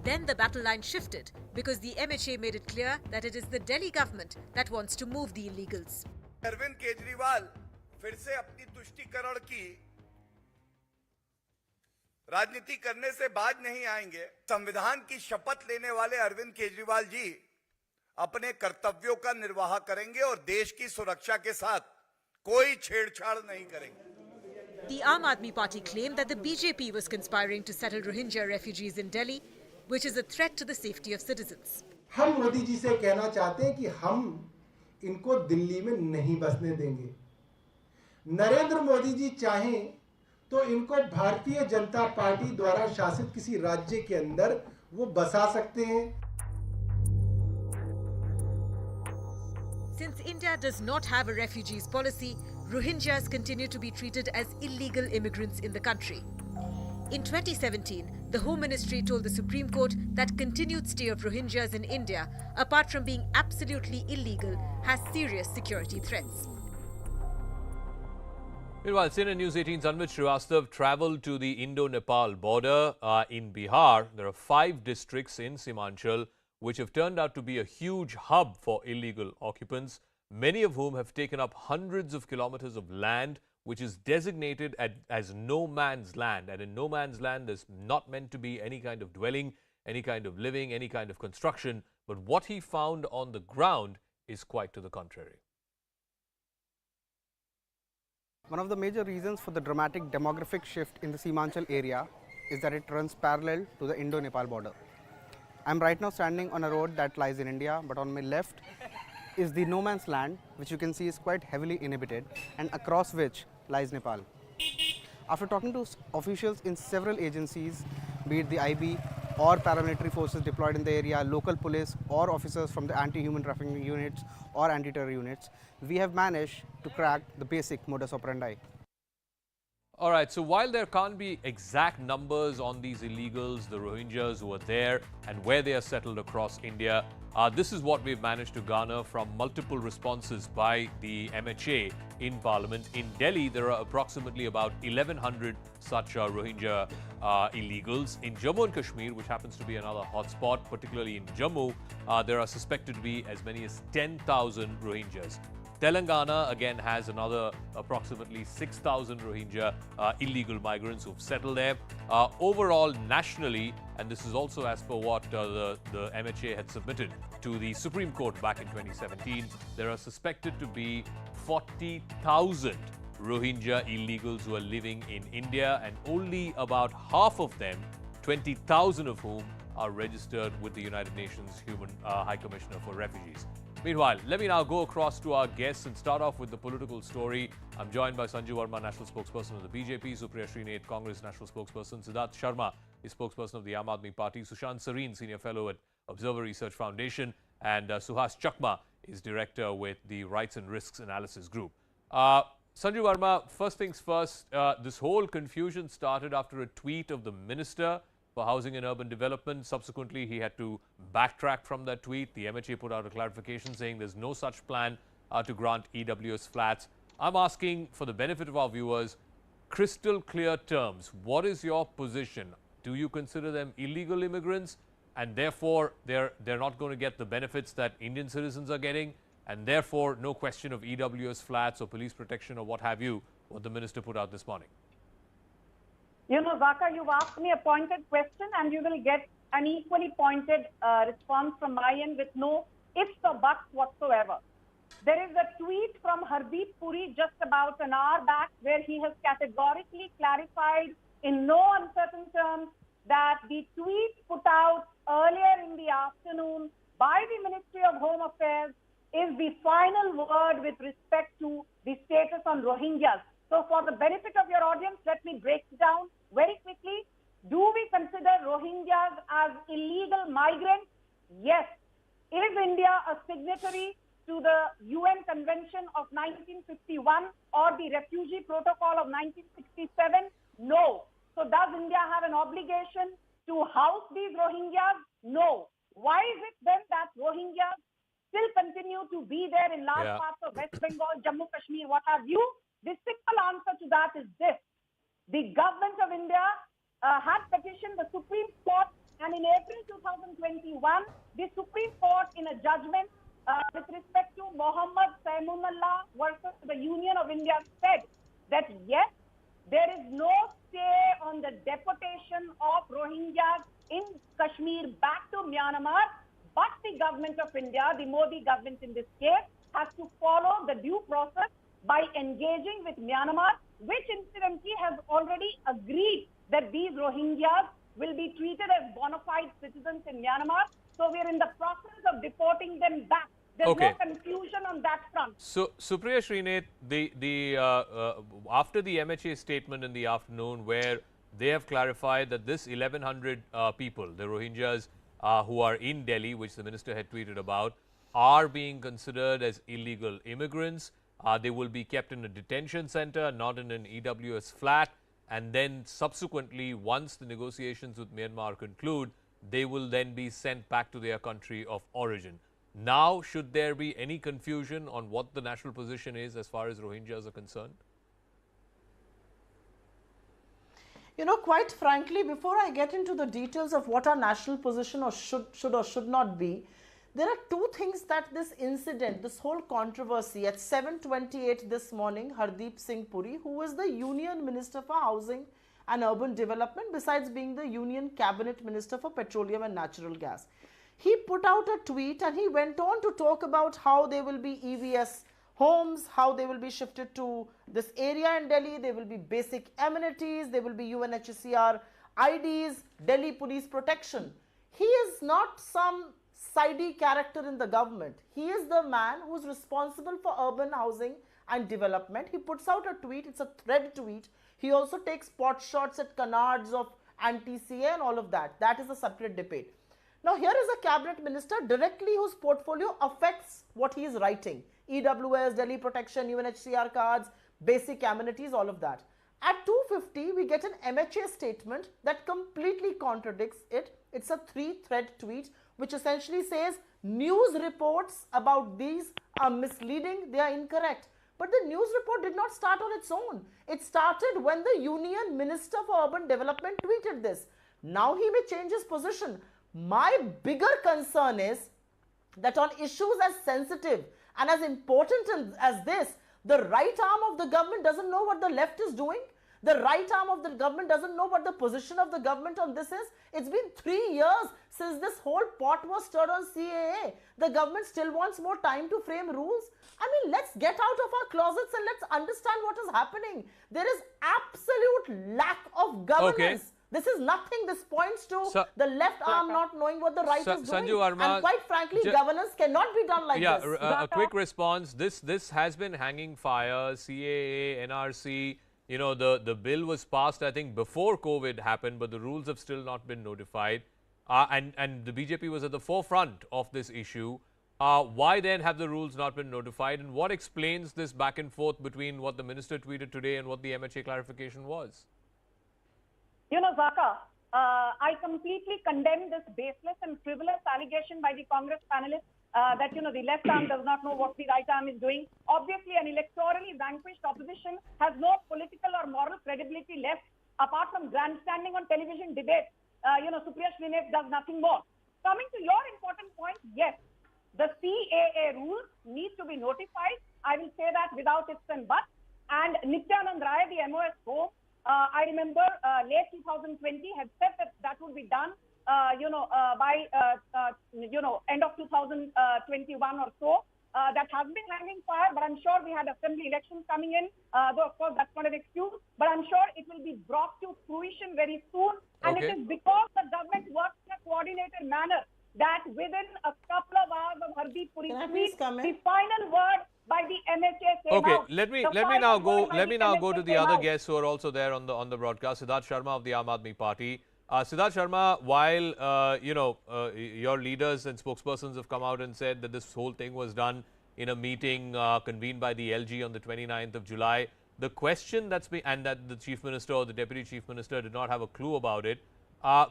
R: Then the battle line shifted because the MHA made it clear that it is the Delhi government that wants to move the illegals.
Q: Arvind Kejriwal फिर से अपनी तुष्टीकरण की राजनीति करने से बाज नहीं आएंगे। संविधान की शपथ लेने वाले अरविंद केजरीवाल जी अपने कर्तव्यों का निर्वाह करेंगे और देश की सुरक्षा के साथ कोई छेड़छाड़ नहीं करेंगे।
R: The AAP party claimed that the BJP was conspiring to settle Rohingya refugees in Delhi, which is a threat to the safety of citizens.
V: हम मोदी जी से कहना चाहते हैं कि हम इनको दिल्ली में नहीं बसने देंगे। नरेंद्र मोदी जी चाहें तो इनको भारतीय जनता पार्टी द्वारा शासित किसी राज्य के अंदर वो बसा सकते हैं।
R: Since India does not have a refugees policy, Rohingyas continue to be treated as illegal immigrants in the country. In 2017, the Home Ministry told the Supreme Court that continued stay of Rohingyas in India, apart from being absolutely illegal, has serious security threats.
C: Meanwhile, CNN News 18's Anvit Srivastav travelled to the Indo-Nepal border in Bihar. There are 5 districts in Himachal which have turned out to be a huge hub for illegal occupants, many of whom have taken up hundreds of kilometers of land which is designated as no man's land. And in no man's land, there's not meant to be any kind of dwelling, any kind of living, any kind of construction. But what he found on the ground is quite to the contrary.
E: One of the major reasons for the dramatic demographic shift in the Himachal area is that it runs parallel to the Indo-Nepal border. I'm right now standing on a road that lies in India, but on my left is the no man's land, which you can see is quite heavily inhabited, and across which lies Nepal. After talking to officials in several agencies, be it the IB or paramilitary forces deployed in the area, local police or officers from the anti-human trafficking units or anti-terror units, we have managed to crack the basic modus operandi.
C: All right, so while there can't be exact numbers on these illegals, the Rohingyas who are there and where they are settled across India, this is what we've managed to garner from multiple responses by the MHA in Parliament. In Delhi, there are approximately about 1,100 such Rohingya illegals. In Jammu and Kashmir, which happens to be another hotspot, particularly in Jammu, there are suspected to be as many as 10,000 Rohingyas. Telangana again has another approximately 6,000 Rohingya illegal migrants who've settled there. Overall, nationally, and this is also as per what the MHA had submitted to the Supreme Court back in 2017, there are suspected to be 40,000 Rohingya illegals who are living in India, and only about half of them, 20,000 of whom, are registered with the United Nations High Commissioner for Refugees. Meanwhile, let me now go across to our guests and start off with the political story. I'm joined by Sanju Verma, National Spokesperson of the BJP, Supriya Srinath, Congress National Spokesperson, Siddharth Sharma is Spokesperson of the AAP Party, Sushant Sareen, Senior Fellow at Observer Research Foundation, and Suhas Chakma is Director with the Rights and Risks Analysis Group. Sanju Verma, first things first, this whole confusion started after a tweet of the Minister for Housing and Urban Development. Subsequently, he had to backtrack from that tweet. The MHA put out a clarification saying there's no such plan to grant EWS flats. I'm asking, for the benefit of our viewers, crystal clear terms. What is your position? Do you consider them illegal immigrants and therefore they're not going to get the benefits that Indian citizens are getting, and therefore no question of EWS flats or police protection or what have you, what the minister put out this morning?
W: You know, Zaka, you've asked me a pointed question and you will get an equally pointed response from my end with no ifs or buts whatsoever. There is a tweet from Hardeep Puri just about an hour back where he has categorically clarified in no uncertain terms that the tweet put out earlier in the afternoon by the Ministry of Home Affairs is the final word with respect to the status on Rohingyas. So for the benefit of your audience, let me break it down very quickly. Do we consider Rohingyas as illegal migrants? Yes. Is India a signatory to the UN Convention of 1951 or the Refugee Protocol of 1967? No. So does India have an obligation to house these Rohingyas? No. Why is it then that Rohingyas still continue to be there in large parts of West Bengal, Jammu, Kashmir, what have you? The simple answer to that is this. The government of India had petitioned the Supreme Court And in April 2021, the Supreme Court, in a judgment with respect to Mohammed Saimunullah versus the Union of India, said that yes, there is no stay on the deportation of Rohingyas in Kashmir back to Myanmar, but the government of India, the Modi government in this case, has to follow the due process by engaging with Myanmar, which incidentally has already agreed that these Rohingyas will be treated as bona fide citizens in Myanmar. So we are in the process of deporting them back. There's no confusion on that front.
C: So, Supriya Srinath, after the MHA statement in the afternoon, where they have clarified that this 1,100 people, the Rohingyas who are in Delhi, which the minister had tweeted about, are being considered as illegal immigrants. They will be kept in a detention center, not in an EWS flat. And then subsequently, once the negotiations with Myanmar conclude, they will then be sent back to their country of origin. Now, should there be any confusion on what the national position is as far as Rohingyas are concerned?
J: You know, quite frankly, before I get into the details of what our national position or should or should not be, there are two things that this incident, this whole controversy at 7:28 this morning, Hardeep Singh Puri, who is the Union Minister for Housing and Urban Development, besides being the Union Cabinet Minister for Petroleum and Natural Gas, he put out a tweet and he went on to talk about how there will be EVS homes, how they will be shifted to this area in Delhi, there will be basic amenities, there will be UNHCR IDs, Delhi police protection. He is not some sidey character in the government. He is the man who is responsible for urban housing and development. He puts out a tweet, it's a thread tweet. He also takes pot shots at canards of anti-CA and all of that. That is a separate debate. Now, here is a cabinet minister directly whose portfolio affects what he is writing. EWS, Delhi protection, UNHCR cards, basic amenities, all of that. At 2:50, we get an MHA statement that completely contradicts it. It's a three-thread tweet which essentially says news reports about these are misleading, they are incorrect. But the news report did not start on its own. It started when the Union Minister for Urban Development tweeted this. Now he may change his position. My bigger concern is that on issues as sensitive and as important as this, the right arm of the government doesn't know what the left is doing. The right arm of the government doesn't know what the position of the government on this is. It's been 3 years since this whole pot was stirred on CAA. The government still wants more time to frame rules. I mean, let's get out of our closets and let's understand what is happening. There is absolute lack of governance. This is nothing. This points to the left arm not knowing what the right is doing.
C: Sanju Verma,
J: and quite frankly, governance cannot be done like this.
C: A quick response. This has been hanging fire. CAA, NRC. You know, the bill was passed, I think, before COVID happened, but the rules have still not been notified. And the BJP was at the forefront of this issue. Why then have the rules not been notified? And what explains this back and forth between what the minister tweeted today and what the MHA clarification was?
W: You know, Zaka, I completely condemn this baseless and frivolous allegation by the Congress panelists that, you know, the left arm does not know what the right arm is doing. Obviously, an electorally vanquished opposition has no political or moral credibility left apart from grandstanding on television debates. You know, Supriya Srinath does nothing more. Coming to your important point, yes, the CAA rules need to be notified. I will say that without ifs and buts. And Nityanand Rai, the MOS home, I remember late 2020 had said that that would be done, by, end of 2021 or so. That has been hanging fire, but I'm sure we had assembly elections coming in, though of course that's not an excuse, but I'm sure it will be brought to fruition very soon. And it is because the government works in a coordinated manner that within a couple of hours of Hardeep Puri's tweet, the final word by the MHA came out.
C: Let me now go to the other guests who are also there on the broadcast. Siddharth Sharma of the Aam Aadmi Party. Siddharth Sharma, while your leaders and spokespersons have come out and said that this whole thing was done in a meeting convened by the LG on the 29th of July, the question that's been, and that the Chief Minister or the Deputy Chief Minister did not have a clue about it,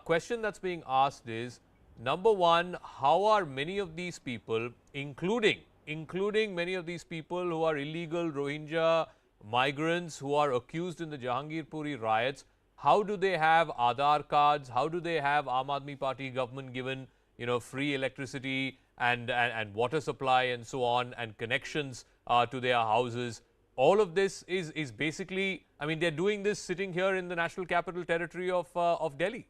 C: question that's being asked is, number one, how are many of these people, including many of these people who are illegal Rohingya migrants who are accused in the Jahangir Puri riots, how do they have Aadhaar cards? How do they have Aam Aadmi Party government given, free electricity and water supply and so on, and connections to their houses? All of this is basically, I mean, they're doing this sitting here in the National Capital Territory of Delhi.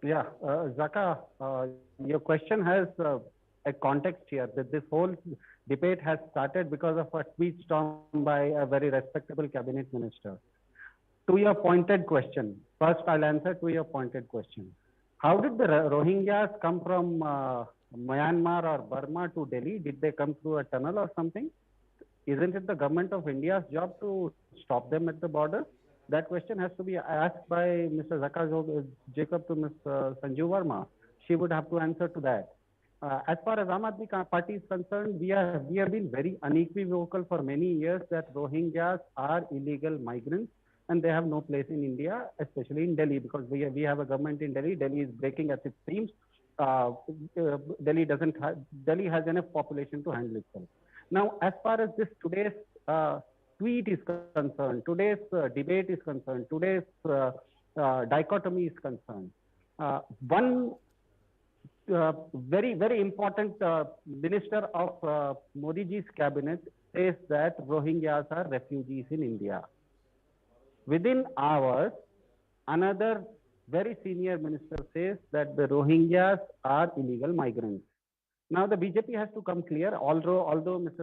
B: Yeah, Zaka, your question has a context here, that this whole debate has started because of a tweet storm by a very respectable cabinet minister. To your pointed question, first I'll answer to your pointed question. How did the Rohingyas come from Myanmar or Burma to Delhi? Did they come through a tunnel or something? Isn't it the government of India's job to stop them at the border? That question has to be asked by Mr. Zaka Jacob to Ms. Sanju Verma. She would have to answer to that. As far as Aam Aadmi Party is concerned, we have been very unequivocal for many years that Rohingyas are illegal migrants and they have no place in India, especially in Delhi, because we have a government in Delhi. Delhi is breaking at its seams. Delhi has enough population to handle itself. Now, as far as this today's tweet is concerned, today's debate is concerned, today's dichotomy is concerned, one very, very important minister of Modi ji's cabinet says that Rohingyas are refugees in India. Within hours, another very senior minister says that the Rohingyas are illegal migrants. Now the BJP has to come clear, although Ms.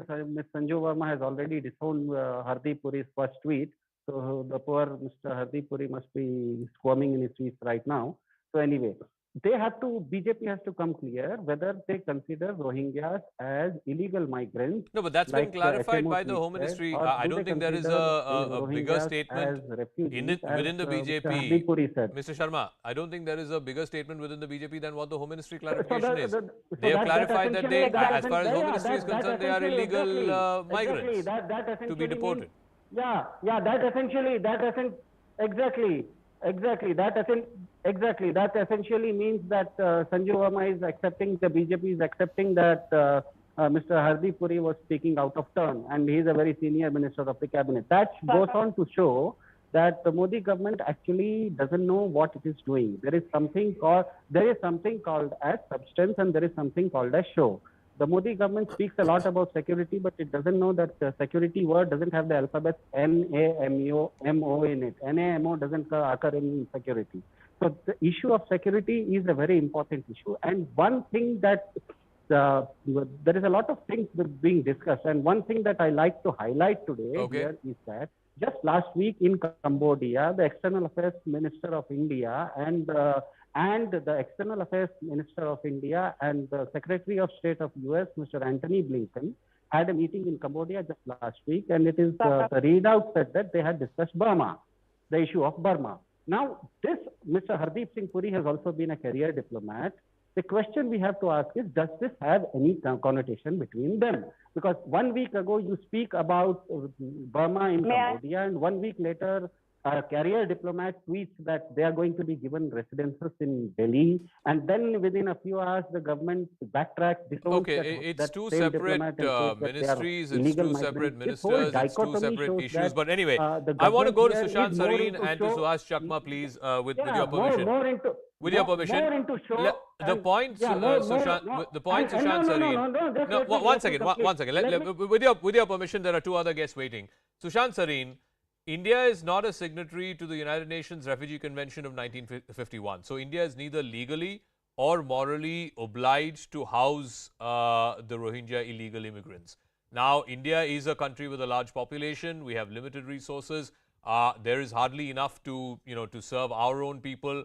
B: Sanju Verma has already disowned Hardeep Puri's first tweet, so the poor Mr. Hardeep Puri must be squirming in his tweets right now. So anyway, BJP has to come clear whether they consider Rohingyas as illegal migrants.
C: No, but that's been clarified by the Home Ministry. I don't think there is a bigger statement within the BJP. Mr. Sharma, I don't think there is a bigger statement within the BJP than what the Home Ministry clarification is. They have clarified that they, as far as Home Ministry is concerned, they are illegal migrants to be deported. That essentially means that Sanju Verma is accepting, the BJP is accepting that Mr. Hardeep Puri was speaking out of turn, and he is a very senior minister of the cabinet. That goes on to show that the Modi government actually doesn't know what it is doing. There is something called as substance, and there is something called as show. The Modi government speaks a lot about security, but it doesn't know that the security word doesn't have the alphabet N-A-M-O in it. N-A-M-O doesn't occur in security. So the issue of security is a very important issue. And one thing that there is a lot of things being discussed. And one thing that I like to highlight today here is that just last week in Cambodia, the External Affairs Minister of India and the External Affairs Minister of India and the Secretary of State of US, Mr. Antony Blinken, had a meeting in Cambodia just last week, and it is the readout said that they had discussed Burma, the issue of Burma. Now, this Mr. Hardeep Singh Puri has also been a career diplomat. The question we have to ask is, does this have any connotation between them? Because 1 week ago, you speak about Burma in Cambodia, and 1 week later, a career diplomat tweets that they are going to be given residences in Delhi, and then within a few hours, the government backtracks. It's two separate ministries, it's two separate ministers, it's two separate issues. But anyway, I want to go to Sushant Sareen and to Suhas Chakma, please, with your permission. With your permission, the point, Sushant Sareen. No, one second. With your permission, there are two other guests waiting. Sushant Sareen, India is not a signatory to the United Nations Refugee Convention of 1951. So India is neither legally or morally obliged to house the Rohingya illegal immigrants. Now, India is a country with a large population. We have limited resources. There is hardly enough to serve our own people.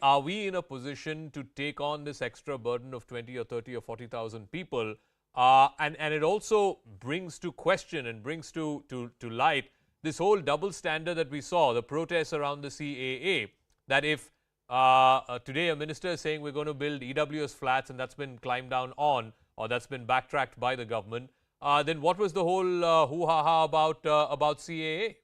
C: Are we in a position to take on this extra burden of 20 or 30 or 40,000 people? And it also brings to question and brings to light this whole double standard that we saw, the protests around the CAA, that if today a minister is saying we're going to build EWS flats and that's been climbed down on, or that's been backtracked by the government, then what was the whole hoo-ha-ha about CAA?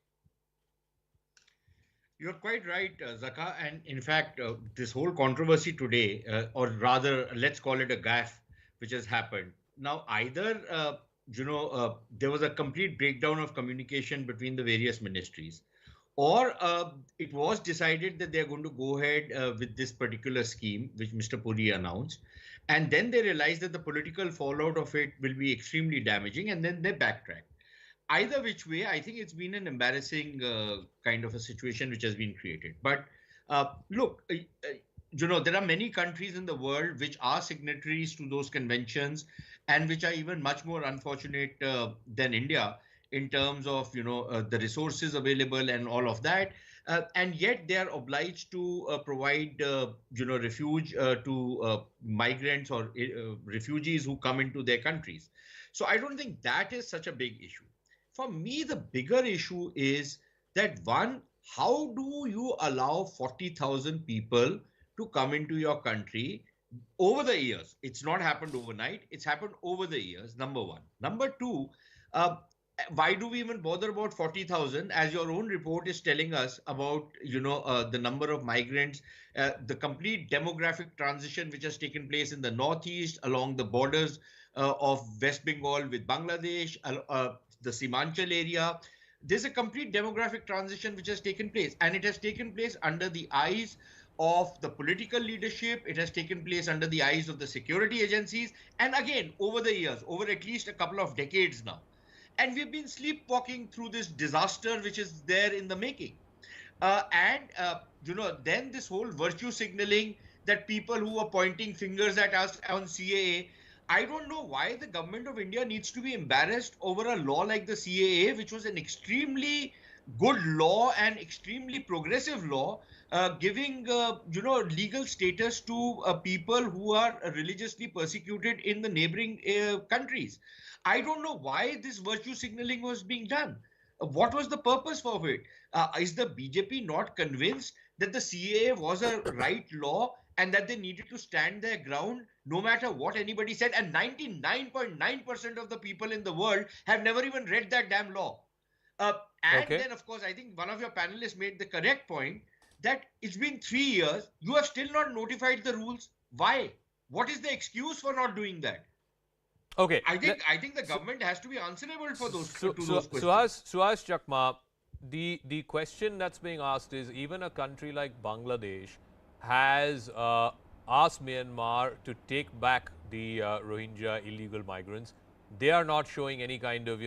P: You're quite right, Zaka. And in fact, this whole controversy today, or rather, let's call it a gaffe, which has happened. Now, either there was a complete breakdown of communication between the various ministries, or it was decided that they're going to go ahead with this particular scheme, which Mr. Puri announced, and then they realized that the political fallout of it will be extremely damaging, and then they backtracked. Either which way, I think it's been an embarrassing kind of a situation which has been created. But look, there are many countries in the world which are signatories to those conventions and which are even much more unfortunate than India in terms of, the resources available and all of that. And yet they are obliged to provide, refuge to migrants or refugees who come into their countries. So I don't think that is such a big issue. For me, the bigger issue is that, one, how do you allow 40,000 people to come into your country over the years? It's not happened overnight. It's happened over the years, number one. Number two, why do we even bother about 40,000? As your own report is telling us about, the number of migrants, the complete demographic transition which has taken place in the northeast along the borders of West Bengal with Bangladesh, the Simanchal area. There's a complete demographic transition which has taken place, and it has taken place under the eyes of the political leadership. It has taken place under the eyes of the security agencies, and again, over the years, over at least a couple of decades now. And we've been sleepwalking through this disaster which is there in the making. Then this whole virtue signaling that people who are pointing fingers at us on CAA, I don't know why the government of India needs to be embarrassed over a law like the CAA, which was an extremely good law and extremely progressive law, giving, legal status to people who are religiously persecuted in the neighboring countries. I don't know why this virtue signaling was being done. What was the purpose of it? Is the BJP not convinced that the CAA was a right law and that they needed to stand their ground no matter what anybody said? And 99.9% of the people in the world have never even read that damn law. Then, of course, I think one of your panelists made the correct point that it's been 3 years. You have still not notified the rules. Why? What is the excuse for not doing that?
C: Okay.
P: I think the government has to be answerable for those questions.
C: Suhas Chakma, the question that's being asked is, even a country like Bangladesh has asked Myanmar to take back the Rohingya illegal migrants. They are not showing any kind of,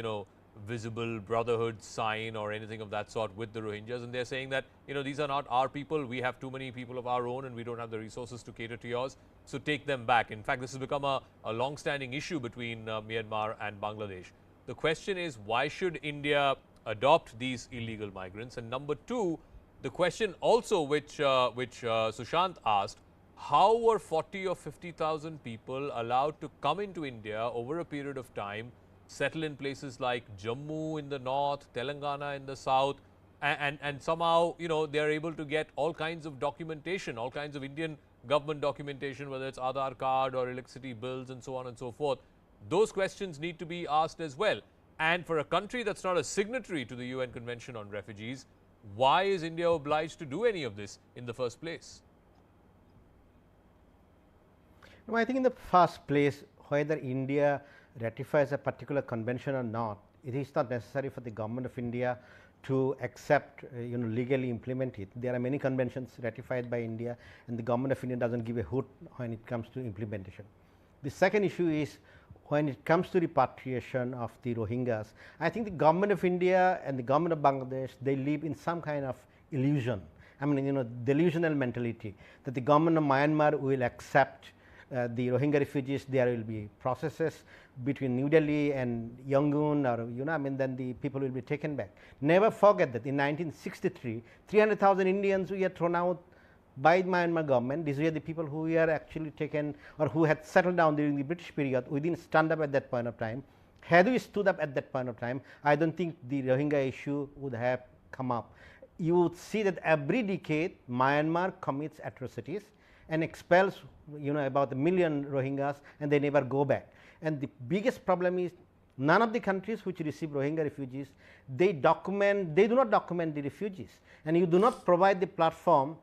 C: visible brotherhood sign or anything of that sort with the Rohingyas, and they're saying that, these are not our people. We have too many people of our own and we don't have the resources to cater to yours, so take them back. In fact, this has become a long-standing issue between Myanmar and Bangladesh. The question is, why should India adopt these illegal migrants? And number two, the question also which Sushant asked, how were 40 or 50,000 people allowed to come into India over a period of time, settle in places like Jammu in the north, Telangana in the south, and somehow, they are able to get all kinds of documentation, all kinds of Indian government documentation, whether it's Aadhaar card or electricity bills and so on and so forth. Those questions need to be asked as well. And for a country that's not a signatory to the UN Convention on Refugees, why is India obliged to do any of this in the first place?
I: No, I think in the first place, whether India ratifies a particular convention or not, it is not necessary for the government of India to accept, legally implement it. There are many conventions ratified by India, and the government of India doesn't give a hoot when it comes to implementation. The second issue is, when it comes to repatriation of the Rohingyas, I think the government of India and the government of Bangladesh, they live in some kind of illusion. I mean, delusional mentality that the government of Myanmar will accept the Rohingya refugees. There will be processes between New Delhi and Yangon, or then the people will be taken back. Never forget that in 1963, 300,000 Indians were thrown out by the Myanmar government. These were the people who were actually taken or who had settled down during the British period. We didn't stand up at that point of time. Had we stood up at that point of time, I don't think the Rohingya issue would have come up. You would see that every decade Myanmar commits atrocities and expels about 1 million Rohingyas, and they never go back. And the biggest problem is, none of the countries which receive Rohingya refugees, they do not document the refugees, and you do not provide the platform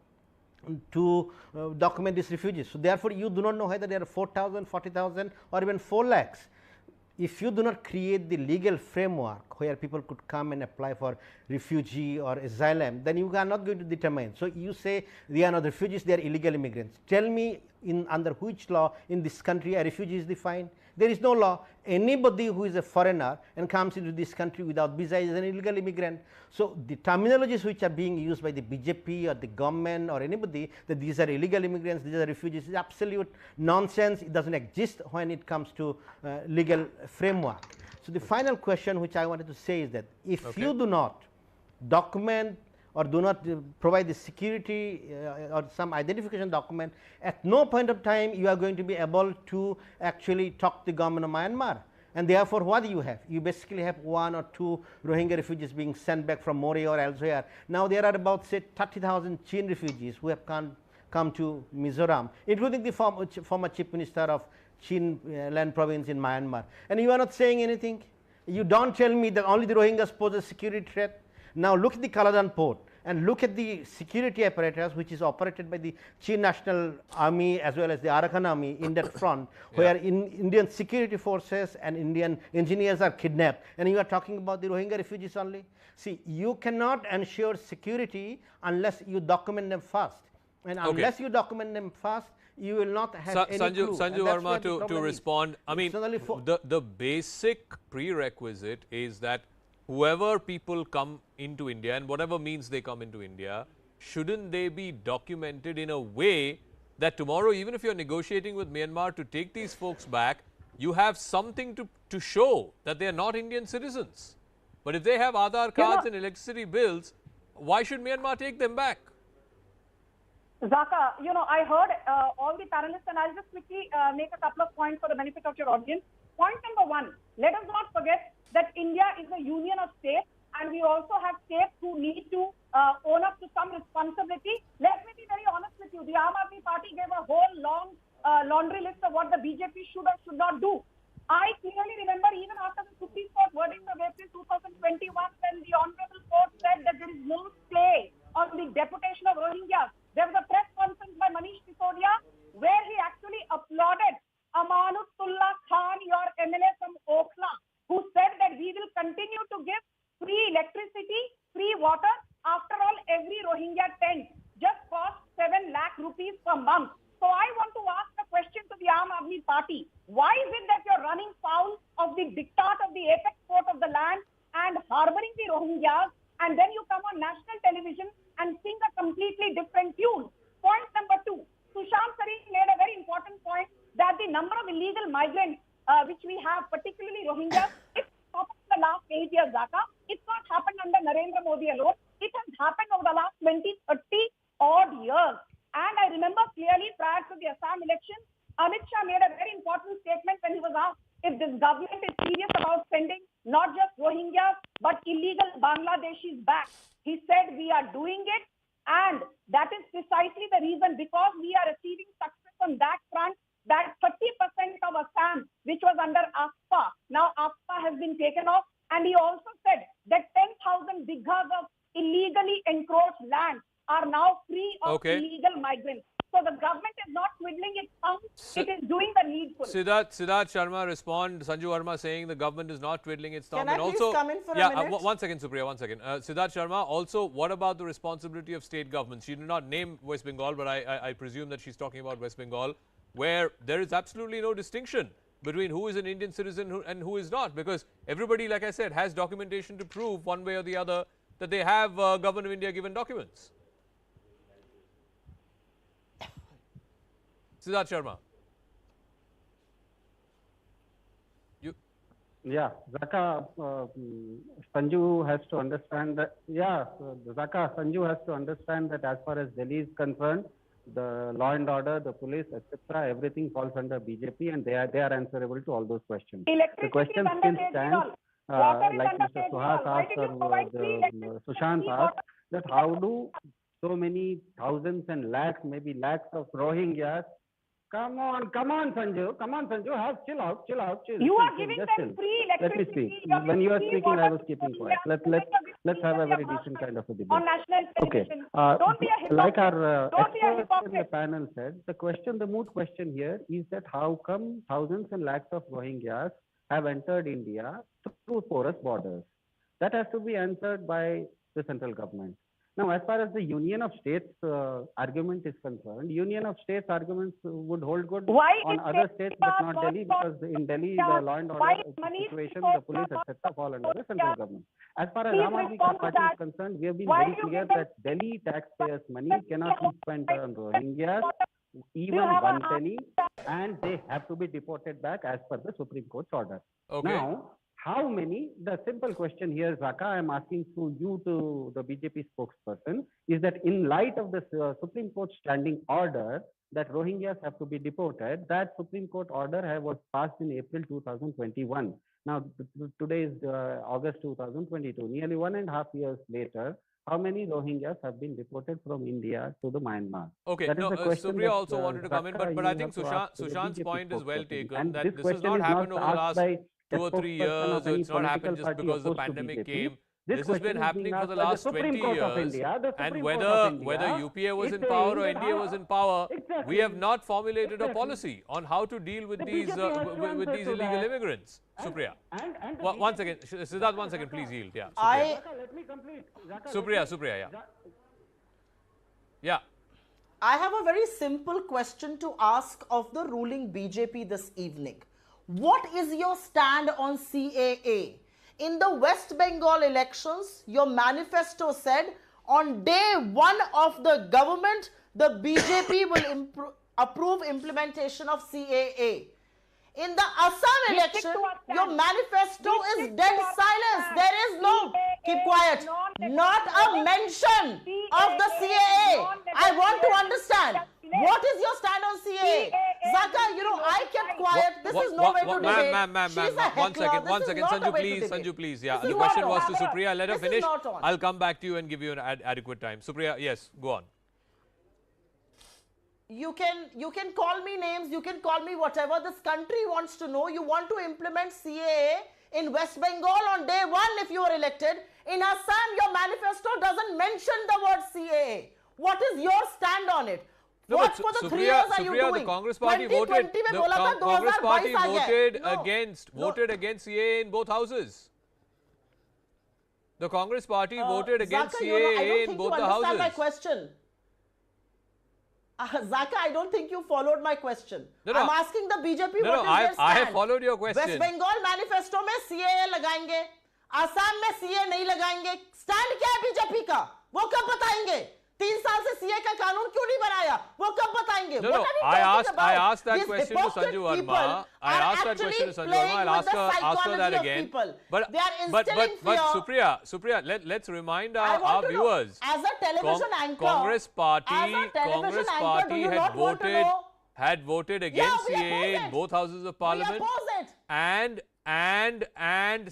I: to document these refugees. So therefore, you do not know whether there are 4,000, 40,000 or even 4 lakhs. if you do not create the legal framework where people could come and apply for refugee or asylum, then you are not going to determine. So you say they are not refugees, they are illegal immigrants. Tell me under which law in this country a refugee is defined? There is no law. Anybody who is a foreigner and comes into this country without visa is an illegal immigrant. So the terminologies which are being used by the BJP or the government or anybody that these are illegal immigrants, these are refugees, is absolute nonsense. It doesn't exist when it comes to legal framework. So the final question which I wanted to say is that if you do not document or do not provide the security or some identification document, at no point of time you are going to be able to actually talk to the government of Myanmar. And therefore, what do you have? You basically have 1 or 2 Rohingya refugees being sent back from Mori or elsewhere. Now there are about, say, 30,000 Chin refugees who have come to Mizoram, including the former chief minister of Chin land province in Myanmar. And you are not saying anything. You don't tell me that only the Rohingyas pose a security threat. Now look at the Kaladan port and look at the security apparatus which is operated by the Chin National Army as well as the Arakan Army in that front, where Indian security forces and Indian engineers are kidnapped, and you are talking about the Rohingya refugees only. See, you cannot ensure security unless you document them first, and unless you document them first, you will not have any clue.
C: Sanju Verma, to respond, I mean, the basic prerequisite is that whoever people come into India and whatever means they come into India, shouldn't they be documented in a way that tomorrow, even if you're negotiating with Myanmar to take these folks back, you have something to show that they are not Indian citizens? But if they have Aadhaar cards and electricity bills, why should Myanmar take them back?
W: Zaka, I heard all the panelists, and I'll just quickly make a couple of points for the benefit of your audience. Point number 1, let us not forget that India is a union of states, and we also have states who need to own up to some responsibility. Let me be very honest with you. The Aam Aadmi Party gave a whole long laundry list of what the BJP should or should not do. I clearly remember even after the Supreme Court verdict of April 2021, when the Honorable Court said that there is no stay on the deportation of Rohingyas, there was a press conference by Manish Sisodia where he actually applauded Amanutullah Khan, your MLA from Okhla, who said that we will continue to give free electricity, free water. After all, every Rohingya tent just costs 7 lakh rupees per month. So I want to ask a question to the Aam Aadmi Party. Why is it that you're running foul of the diktat of the apex court of the land and harboring the Rohingyas, and then you come on national television and sing a completely different tune? Point number 2, Sushant Sareen made a very important point that the number of illegal migrants which we have, particularly Rohingyas, it's happened in the last 8 years, Zaka. It's not happened under Narendra Modi alone. It has happened over the last 20, 30 odd years. And I remember clearly prior to the Assam election, Amit Shah made a very important statement when he was asked if this government is serious about sending not just Rohingyas, but illegal Bangladeshis back. He said, we are doing it. And that is precisely the reason, because we are achieving success on that front, that 30% of Assam, which was under AFPA, now AFPA has been taken off. And he also said that 10,000 bighas of illegally encroached land are now free of illegal migrants. So the government is not twiddling its thumbs, it is doing the needful.
C: Siddharth Sharma respond, Sanju Verma saying the government is not twiddling its thumb.
J: Can I please come in for a minute?
C: One second, Supriya, one second. Siddharth Sharma, also, what about the responsibility of state governments? She did not name West Bengal, but I presume that she's talking about West Bengal, where there is absolutely no distinction between who is an Indian citizen and who is not, because everybody, like I said, has documentation to prove one way or the other that they have Government of India given documents. Siddharth Sharma.
B: Yeah, Zaka, Sanju has to understand that, Zaka, Sanju has to understand that as far as Delhi is concerned, the law and order, the police, etc., everything falls under BJP, and they are answerable to all those questions. The question still stands, like Mr. Suhas asked or Sushant asked, that how do so many thousands and lakhs, maybe lakhs of Rohingyas. Come on, Sanju, chill out.
W: You are giving them free electricity.
B: Let me speak. When you are speaking, I was keeping quiet. Let's have a very decent kind of a debate.
W: On national television. Don't be a hypocrite.
B: Like our experts in the panel said, the moot question here is that how come thousands and lakhs of Rohingyas have entered India through porous borders? That has to be answered by the central government. Now, as far as the Union of States argument is concerned, Union of States arguments would hold good on other states, but not Delhi, because in Delhi, the law and order situation, the police, etc., fall under the central government. As far as Aam Aadmi Party is concerned, we have been very clear that Delhi taxpayers' money cannot be spent on Rohingyas, even 1 penny, and they have to be deported back as per the Supreme Court's order.
C: Okay.
B: Now, how many? The simple question here, Zaka, I am asking through you to the BJP spokesperson, is that in light of the Supreme Court standing order that Rohingyas have to be deported, that Supreme Court order was passed in April 2021. Now, today is August 2022, nearly 1.5 years later. How many Rohingyas have been deported from India to the Myanmar?
C: Okay, no, Supriya also wanted to come in, but I think Sushant's point is well taken,
B: and
C: that this has not happened over the last 2 or 3 years, it's not happened just because the pandemic came. This has been happening for the last 20 years, and whether UPA was in power or NDA was in power, we have not formulated a policy on how to deal with these illegal immigrants. Supriya, one second, Siddharth, 1 second, please yield. Yeah,
B: let me complete.
C: Supriya, yeah.
J: I have a very simple question to ask of the ruling BJP this evening. What is your stand on CAA? In the West Bengal elections, your manifesto said on day 1 of the government, the BJP will approve implementation of CAA. In the Assam election, your manifesto is dead silence. There is no, keep quiet, not a mention of the CAA. I want to understand, what is your stand on CAA? Zaka, you know, I kept quiet. This is no way to debate.
C: Ma'am, one second. Sanju, please. Yeah, the question was to Supriya. Let her finish. I'll come back to you and give you an adequate time. Supriya, yes, go on.
J: You can call me names, you can call me whatever. This country wants to know. You want to implement CAA in West Bengal on day 1 if you are elected. In Assam, your manifesto doesn't mention the word CAA. What is your stand on it?
C: No,
J: what for the 3 years are you doing?
C: The Congress party voted against CAA in both houses. The Congress party voted against CAA in both the houses.
J: I don't think you understand my question. Zaka, I don't think you followed my question.
C: No,
J: I'm asking the BJP what is their stand.
C: I have followed your question.
J: West Bengal manifesto में CAA लगाएंगे, असम में CAA नहीं लगाएंगे. Stand क्या है BJP का? वो कब बताएंगे? 3 साल से CAA का कानून क्यों नहीं बनाया? वो कब बताएंगे?
C: No, I asked that question to Sanju Verma. I'll ask her that again. But Supriya, let's remind our viewers.
J: As a television anchor,
C: Congress party had voted against CAA in both houses of Parliament, and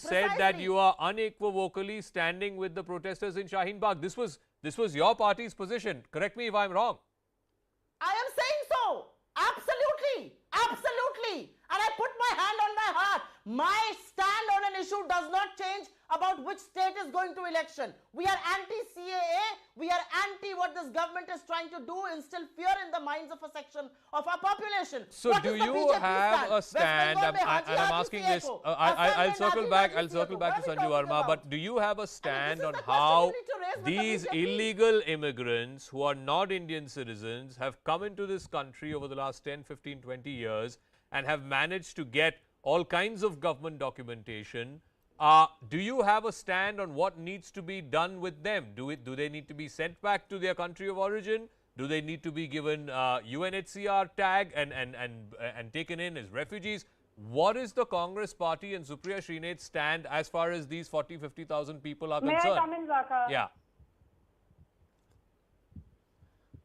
C: said that you are unequivocally standing with the protesters in Shaheen Bagh. This was your party's position. Correct me if I'm wrong.
J: I am saying so. Absolutely. Absolutely. And I put my hand on my heart. My stand on an issue does not change about which state is going to election. We are anti-CAA. We are anti what this government is trying to do, instill fear in the minds of a section of our population.
C: So do you have a stand? And I'm asking this. I'll circle back to Sanju Verma. But do you have a stand on how these illegal immigrants who are not Indian citizens have come into this country over the last 10, 15, 20 years and have managed to get all kinds of government documentation? Do you have a stand on what needs to be done with them? Do they need to be sent back to their country of origin? Do they need to be given UNHCR tag and taken in as refugees? What is the Congress party and Supriya Srinath's stand as far as these 40,000-50,000 people are concerned?
W: May I come in, Zaka?
C: Yeah.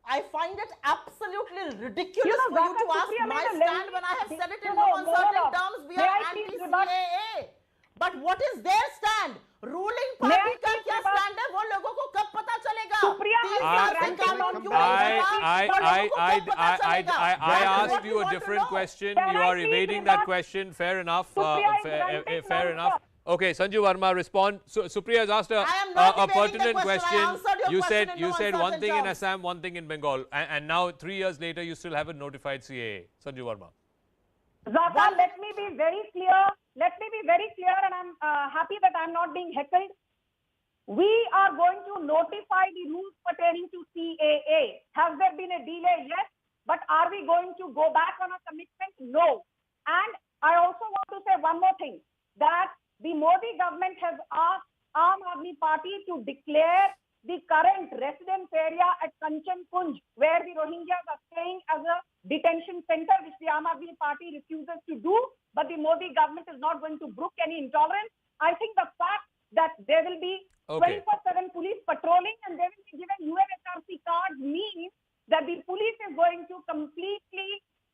J: I find it absolutely ridiculous for you to ask my stand when I have said it in no uncertain terms. We are anti-CAA. But what is their stand? Ruling party का क्या stand है? वो लोगों को कब पता चलेगा?
C: I asked you a different question. You are evading that question. Fair enough. Fair enough. Okay, Sanju Verma, respond. Supriya has asked a pertinent question. You said one thing in Assam, one thing in Bengal, and now 3 years later you still haven't notified CAA. Sanju Verma.
W: Zaka, let me be very clear. let me be very clear, and I'm happy that I'm not being heckled. We are going to notify the rules pertaining to CAA. Has there been a delay? Yes. But are we going to go back on a commitment? No. And I also want to say one more thing, that the Modi government has asked Aam Aadmi Party to declare the current residence area at Kanchan Kunj, where the Rohingyas are staying, as a detention center, which the Aam Aadmi Party refuses to do. But the Modi government is not going to brook any intolerance. I think the fact that there will be 24/7 police patrolling and they will be given UNHRC cards means that the police is going to completely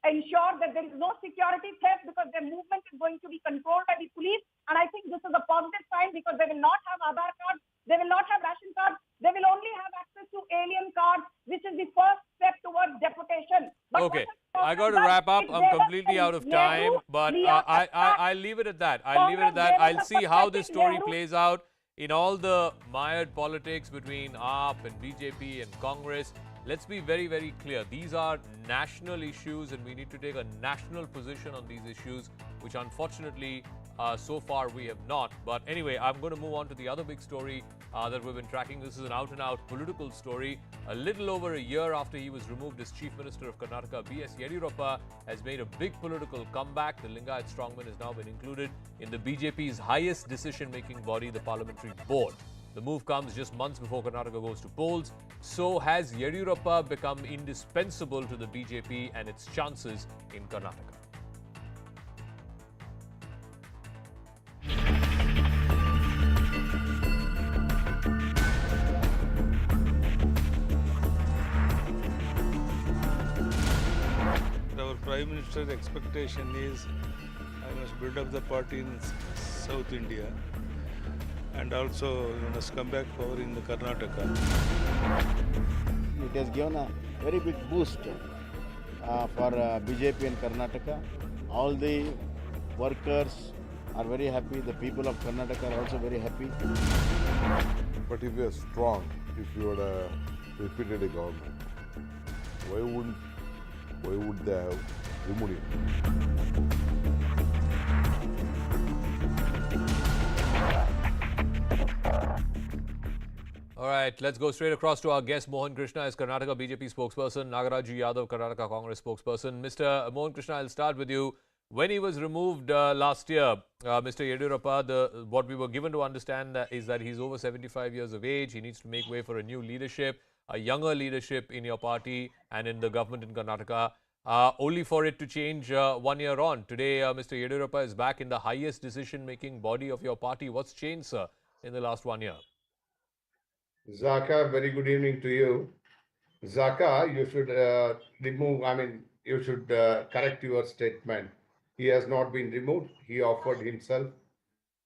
W: ensure that there is no security theft, because their movement is going to be controlled by the police. And I think this is a positive sign, because they will not have Aadhaar cards, they will not have ration cards, they will only have access to alien cards, which is the first step towards deportation. But
C: okay, I got to wrap up. I'm completely out of time, but I'll leave it at that. I'll see how this story plays out in all the mired politics between AAP and BJP and Congress. Let's be very, very clear. These are national issues and we need to take a national position on these issues, which unfortunately so far we have not. But anyway, I'm going to move on to the other big story that we've been tracking. This is an out-and-out political story. A little over a year after he was removed as Chief Minister of Karnataka, B.S. Yediyurappa has made a big political comeback. The Lingayat strongman has now been included in the BJP's highest decision-making body, the Parliamentary Board. The move comes just months before Karnataka goes to polls. So has Yediyurappa become indispensable to the BJP and its chances in Karnataka?
H: Our Prime Minister's expectation is I must build up the party in South India and also must come back power in the Karnataka.
L: It has given a very big boost for BJP in Karnataka. All the workers are very happy. The people of Karnataka are also very happy.
S: But if you are strong, if you had repeated a government, why would they have removed it?
C: All right, let's go straight across to our guest. Mohan Krishna is Karnataka BJP spokesperson, Nagaraj Yadav, Karnataka Congress spokesperson. Mr. Mohan Krishna, I'll start with you. When he was removed last year, Mr. Yediyurappa, what we were given to understand is that he's over 75 years of age. He needs to make way for a new leadership, a younger leadership in your party and in the government in Karnataka, only for it to change 1 year on. Today, Mr. Yediyurappa is back in the highest decision-making body of your party. What's changed, sir, in the last 1 year?
X: Zaka, very good evening to you. Zaka, you should you should correct your statement. He has not been removed. He offered himself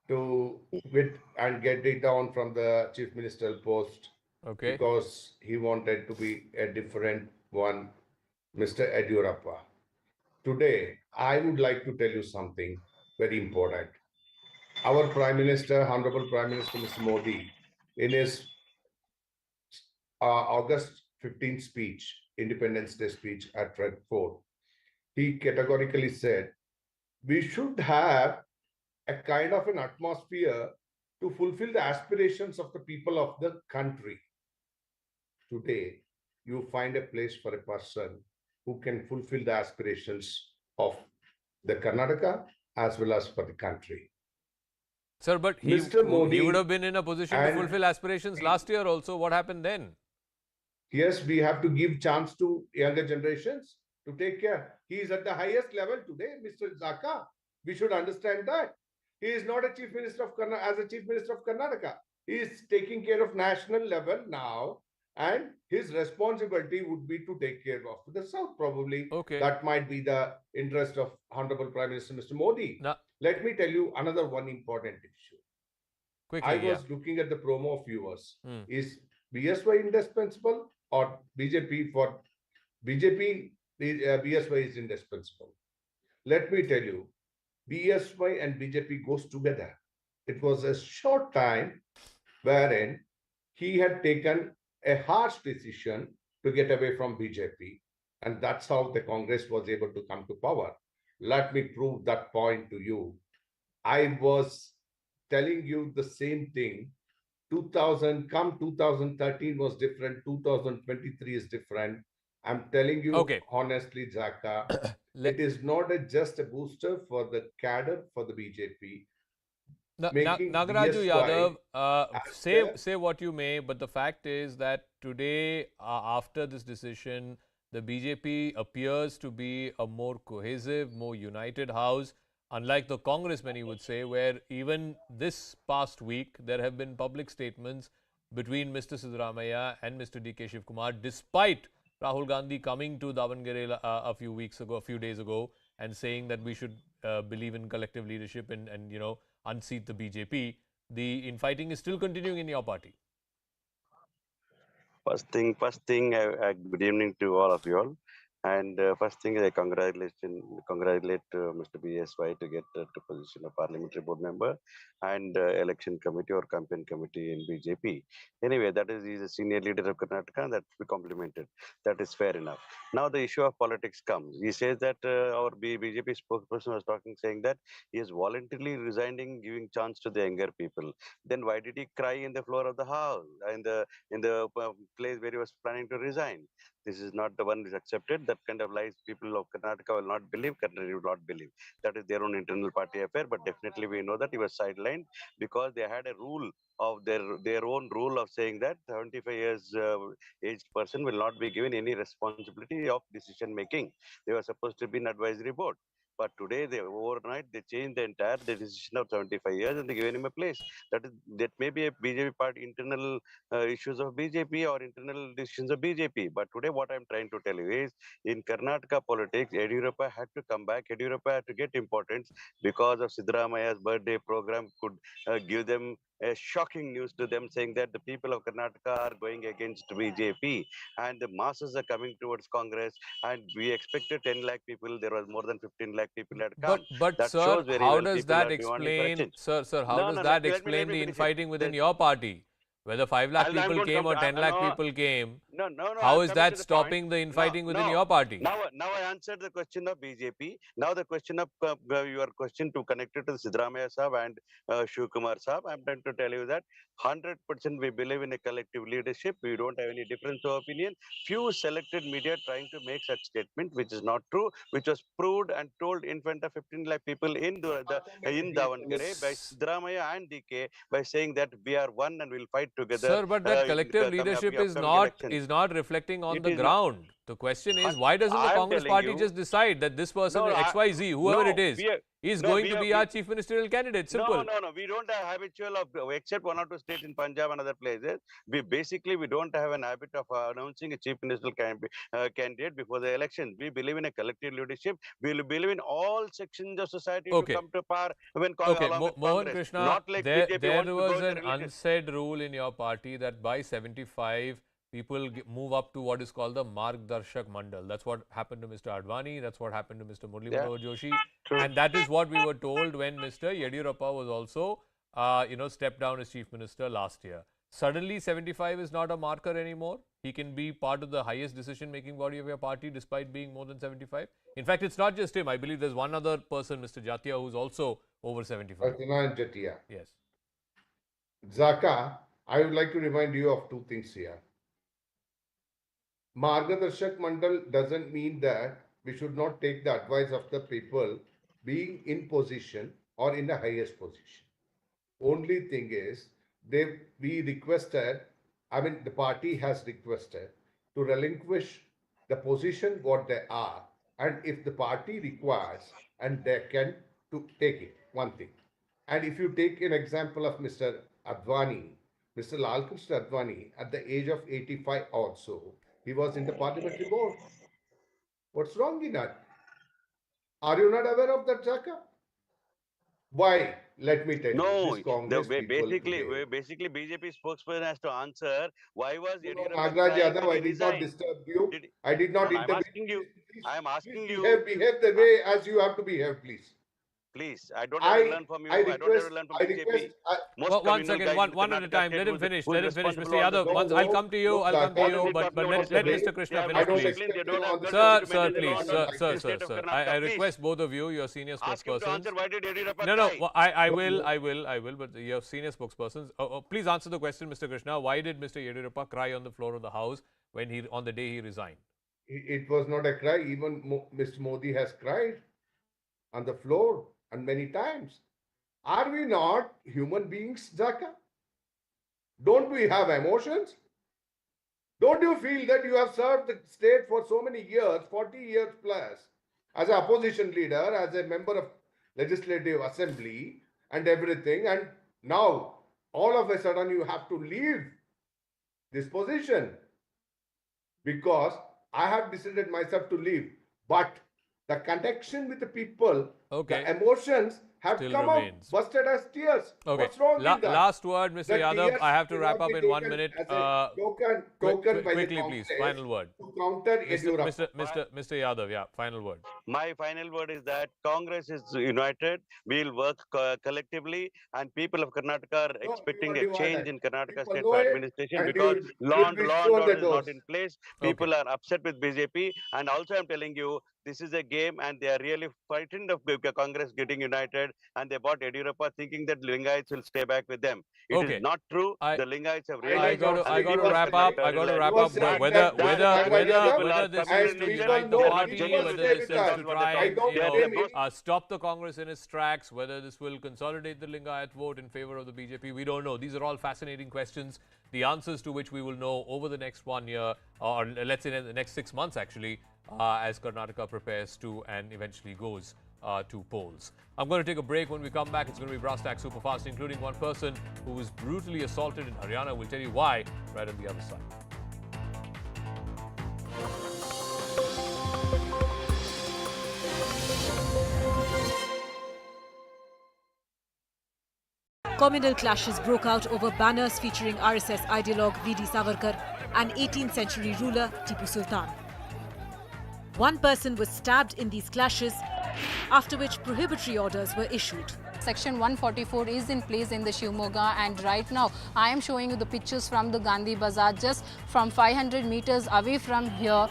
X: to quit and get it down from the chief ministerial post.
C: Okay.
X: Because he wanted to be a different one, Mr. Yediyurappa. Today, I would like to tell you something very important. Our Prime Minister, Honorable Prime Minister Mr. Modi, in his August 15th speech, Independence Day speech at Red Fort, he categorically said, we should have a kind of an atmosphere to fulfill the aspirations of the people of the country. Today, you find a place for a person who can fulfill the aspirations of the Karnataka as well as for the country.
C: Sir, but he would have been in a position to fulfill aspirations last year also. What happened then?
X: Yes, we have to give chance to younger generations to take care. He is at the highest level today, Mr. Zaka. We should understand that. He is not a chief minister of Karnataka. As a chief minister of Karnataka, he is taking care of national level now, and his responsibility would be to take care of the South probably.
C: Okay.
X: That might be the interest of Honorable Prime Minister Mr. Modi.
C: Now,
X: let me tell you another one important issue.
C: Quickly,
X: I was looking at the promo of viewers. Is BSY indispensable or BJP for BJP? BSY is indispensable. Let me tell you, BSY and BJP goes together. It was a short time wherein he had taken a harsh decision to get away from BJP. And that's how the Congress was able to come to power. Let me prove that point to you. I was telling you the same thing. 2013 was different. 2023 is different. I'm telling you
C: Okay.
X: honestly, Zaka, it is not just a booster for the cadre for the BJP. Making
C: Nagaraju
X: BSY
C: Yadav,
X: as the
C: say what you may, but the fact is that today, after this decision, the BJP appears to be a more cohesive, more united house, unlike the Congress, many would say, where even this past week, there have been public statements between Mr. Siddaramaiah and Mr. D.K. Shivkumar, despite Rahul Gandhi coming to Davangere a few days ago, and saying that we should believe in collective leadership and unseat the BJP. The infighting is still continuing in your party.
N: First thing, good evening to all of you all. And first thing, I congratulate Mr. BSY to get to position of parliamentary board member and election committee or campaign committee in BJP. Anyway, that is he's a senior leader of Karnataka, and that to be complimented. That is fair enough. Now the issue of politics comes. He says that our BJP spokesperson was talking, saying that he is voluntarily resigning, giving chance to the younger people. Then why did he cry in the floor of the house, in the place where he was planning to resign? This is not the one which is accepted. That kind of lies people of Karnataka will not believe, Karnataka will not believe. That is their own internal party affair, but definitely we know that he was sidelined because they had a rule of their own rule of saying that 75 years aged person will not be given any responsibility of decision making. They were supposed to be an advisory board. But today, overnight, they changed the entire decision of 75 years and they given him a place. That may be a BJP party internal issues of BJP or internal decisions of BJP. But today, what I'm trying to tell you is, in Karnataka politics, Yediyurappa had to come back. Yediyurappa had to get importance because of Siddaramaia's birthday program could give them a shocking news to them, saying that the people of Karnataka are going against BJP and the masses are coming towards Congress. And we expected 10 lakh people. There was more than 15 lakh people had come.
C: But
N: That
C: sir,
N: shows very
C: how
N: well
C: does
N: people
C: that
N: are demanding for a
C: explain,
N: change.
C: sir, how does that explain the infighting within your party? Whether 5 lakh people came or 10 lakh people came, how is that stopping the infighting within your party?
N: Now I answered the question of BJP. Now the question of your question to connect it to Siddaramaiah Sahab and Shivkumar Sahab. I'm trying to tell you that 100% we believe in a collective leadership. We don't have any difference of opinion. Few selected media trying to make such statement, which is not true, which was proved and told in front of 15 lakh people in Davangere by Siddaramaiah and DK by saying that we are one and we'll fight together.
C: Sir, but that collective leadership is not reflecting on the ground. The question is, why doesn't the Congress party just decide that this person, XYZ, whoever it is going to be our chief ministerial candidate? Simple.
N: No. We don't have habitual of, except one or two states in Punjab and other places. We don't have an habit of announcing a chief ministerial candidate before the election. We believe in a collective leadership. We believe in all sections of society to come to power when
C: Mohan Krishna,
N: not like BJP
C: there was an unsaid rule in your party that by 75, people move up to what is called the Margdarshak Mandal. That's what happened to Mr. Advani. That's what happened to Mr. Murli Manohar Joshi. And that is what we were told when Mr. Yediyurappa was also, stepped down as chief minister last year. Suddenly, 75 is not a marker anymore. He can be part of the highest decision-making body of your party despite being more than 75. In fact, it's not just him. I believe there's one other person, Mr. Jatia, who's also over 75.
X: Jatia.
C: Yes.
X: Zaka, I would like to remind you of two things here. Margadarshak Mandal doesn't mean that we should not take the advice of the people being in position or in the highest position. Only thing is, the party has requested to relinquish the position what they are, and if the party requires, and they can to take it, one thing. And if you take an example of Mr. Advani, Mr. Lalkrishna Advani, at the age of 85 also, he was in the parliamentary board. What's wrong in that? Are you not aware of that, Jaka? Why? Let me tell you.
N: Basically, BJP spokesperson has to answer why was
X: Nagaraj Yadav, I did not disturb you. I did not intervene.
N: I am asking you.
X: Behave the way as you have to behave, please.
N: Please, I don't have to learn from you. I don't have to learn from BJP.
C: Well, one second, one at a time. Let him finish. Let him finish, Mr. Yadav. I'll come to you. I'll come to you. But let Mr. Krishna finish, please. Sir, please. Sir. I request both of you, your senior spokespersons. No. I will. But your senior spokespersons. Please answer the question, Mr. Krishna. Why did Mr. Yediyurappa cry on the floor of the House on the day he resigned?
X: It was not a cry. Even Mr. Modi has cried on the floor and many times. Are we not human beings, Zaka? Don't we have emotions? Don't you feel that you have served the state for so many years, 40 years plus, as an opposition leader, as a member of Legislative Assembly and everything, and now all of a sudden you have to leave this position because I have decided myself to leave. But the connection with the people, the emotions have
C: Still
X: come
C: remains.
X: out, busted as tears.
C: Okay.
X: What's wrong with that?
C: Last word, Mr.
X: The
C: Yadav.
X: tears
C: I have to wrap
X: cannot
C: up
X: be
C: in 1
X: taken
C: minute.
X: as a token by the
C: Quickly, please.
X: Congress
C: Final word.
X: to counter Yediyurappa.
C: Mr. Yadav, yeah, final word.
N: My final word is that Congress is united. We'll work collectively, and people of Karnataka are expecting a change in Karnataka state administration because law and order is not in place. People are upset with BJP, and also I'm telling you, this is a game, and they are really frightened of Congress getting united, and they bought Yediyurappa thinking that Lingaites will stay back with them. It is not true. The Lingaites have realized.
C: I got to wrap up. Whether this is to unite the party, whether this is to try and stop the Congress in its tracks, whether this will consolidate the Lingayat vote in favor of the BJP, we don't know. These are all fascinating questions, the answers to which we will know over the next 1 year, or let's say in the next 6 months actually, as Karnataka prepares to and eventually goes to polls. I'm going to take a break. When we come back, it's going to be Brass Tack Superfast, including one person who was brutally assaulted in Haryana. We'll tell you why right on the other side.
R: Communal clashes broke out over banners featuring RSS ideologue V.D. Savarkar and 18th century ruler Tipu Sultan. One person was stabbed in these clashes, after which prohibitory orders were issued.
A: Section 144 is in place in the Shivamogga, and right now I am showing you the pictures from the Gandhi Bazaar, just from 500 meters away from here.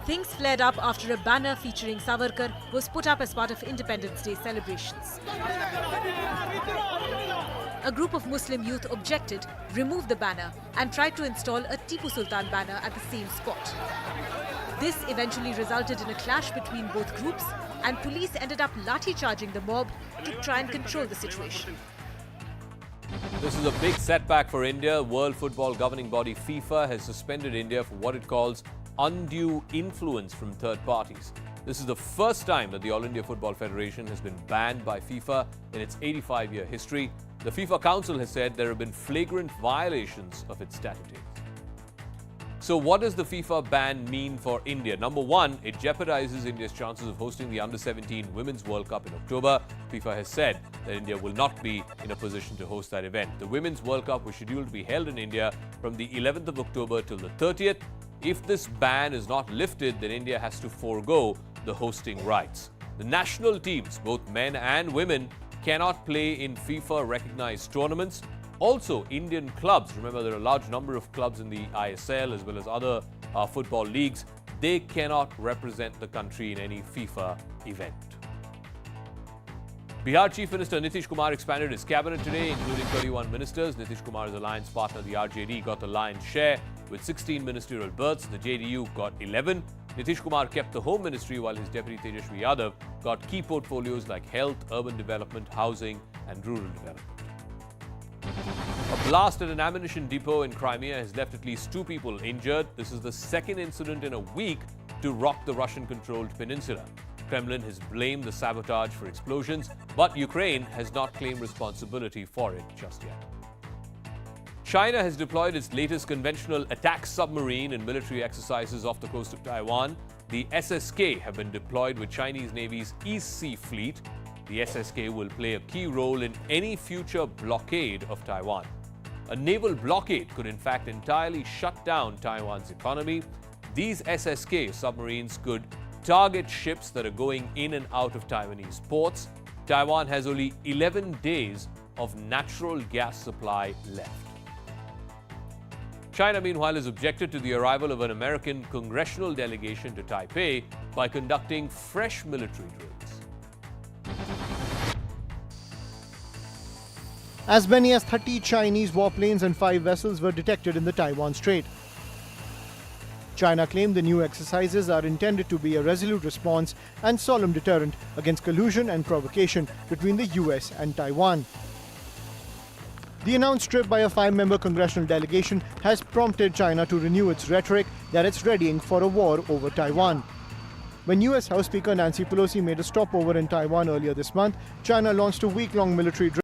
R: Things flared up after a banner featuring Savarkar was put up as part of Independence Day celebrations. A group of Muslim youth objected, removed the banner and tried to install a Tipu Sultan banner at the same spot. This eventually resulted in a clash between both groups, and police ended up lathi-charging the mob to try and control the situation.
C: This is a big setback for India. World football governing body FIFA has suspended India for what it calls undue influence from third parties. This is the first time that the All India Football Federation has been banned by FIFA in its 85-year history. The FIFA Council has said there have been flagrant violations of its statutes. So what does the FIFA ban mean for India? Number one, it jeopardizes India's chances of hosting the Under-17 Women's World Cup in October. FIFA has said that India will not be in a position to host that event. The Women's World Cup was scheduled to be held in India from the 11th of October till the 30th. If this ban is not lifted, then India has to forego the hosting rights. The national teams, both men and women, cannot play in FIFA-recognized tournaments. Also, Indian clubs, remember there are a large number of clubs in the ISL as well as other football leagues, they cannot represent the country in any FIFA event. Bihar Chief Minister Nitish Kumar expanded his cabinet today, including 31 ministers. Nitish Kumar's alliance partner, the RJD, got the lion's share with 16 ministerial berths. The JDU got 11. Nitish Kumar kept the Home Ministry, while his deputy Tejashwi Yadav got key portfolios like health, urban development, housing and rural development. A blast at an ammunition depot in Crimea has left at least 2 people injured. This is the second incident in a week to rock the Russian-controlled peninsula. Kremlin has blamed the sabotage for explosions, but Ukraine has not claimed responsibility for it just yet. China has deployed its latest conventional attack submarine in military exercises off the coast of Taiwan. The SSK have been deployed with Chinese Navy's East Sea Fleet. The SSK will play a key role in any future blockade of Taiwan. A naval blockade could in fact entirely shut down Taiwan's economy. These SSK submarines could target ships that are going in and out of Taiwanese ports. Taiwan has only 11 days of natural gas supply left. China, meanwhile, has objected to the arrival of an American congressional delegation to Taipei by conducting fresh military drills.
M: As many as 30 Chinese warplanes and 5 vessels were detected in the Taiwan Strait. China claimed the new exercises are intended to be a resolute response and solemn deterrent against collusion and provocation between the US and Taiwan. The announced trip by a 5-member congressional delegation has prompted China to renew its rhetoric that it's readying for a war over Taiwan. When US House Speaker Nancy Pelosi made a stopover in Taiwan earlier this month, China launched a week-long military drill.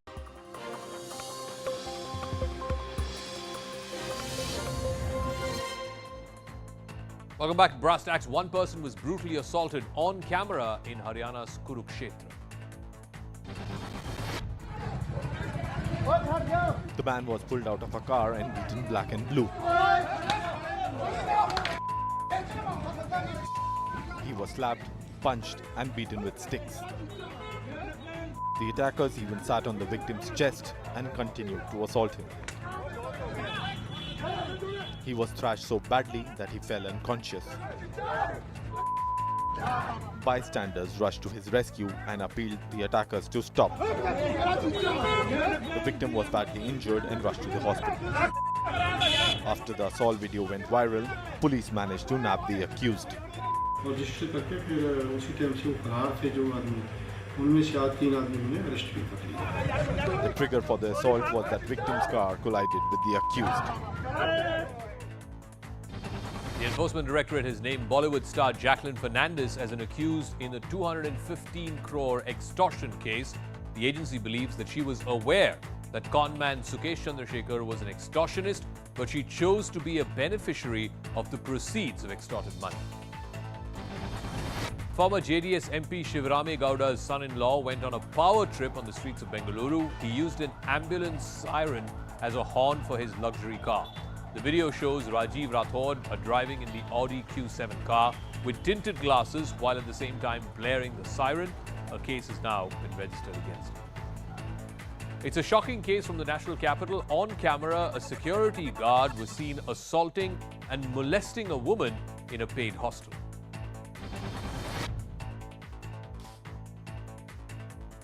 C: Welcome back to Brass Tacks. One person was brutally assaulted on camera in Haryana's Kurukshetra.
O: The man was pulled out of a car and beaten black and blue. He was slapped, punched and beaten with sticks. The attackers even sat on the victim's chest and continued to assault him. He was thrashed so badly that he fell unconscious. Bystanders rushed to his rescue and appealed the attackers to stop. The victim was badly injured and rushed to the hospital. After the assault video went viral, police managed to nab the accused. The trigger for the assault was that victim's car collided with the accused.
C: The Enforcement Directorate has named Bollywood star Jacqueline Fernandez as an accused in the 215 crore extortion case. The agency believes that she was aware that conman Sukesh Chandrasekhar was an extortionist, but she chose to be a beneficiary of the proceeds of extorted money. Former JDS MP Shivamogga's son-in-law went on a power trip on the streets of Bengaluru. He used an ambulance siren as a horn for his luxury car. The video shows Rajiv Rathod driving in the Audi Q7 car with tinted glasses while at the same time blaring the siren. A case has now been registered against him. It's a shocking case from the national capital. On camera, a security guard was seen assaulting and molesting a woman in a paid hostel.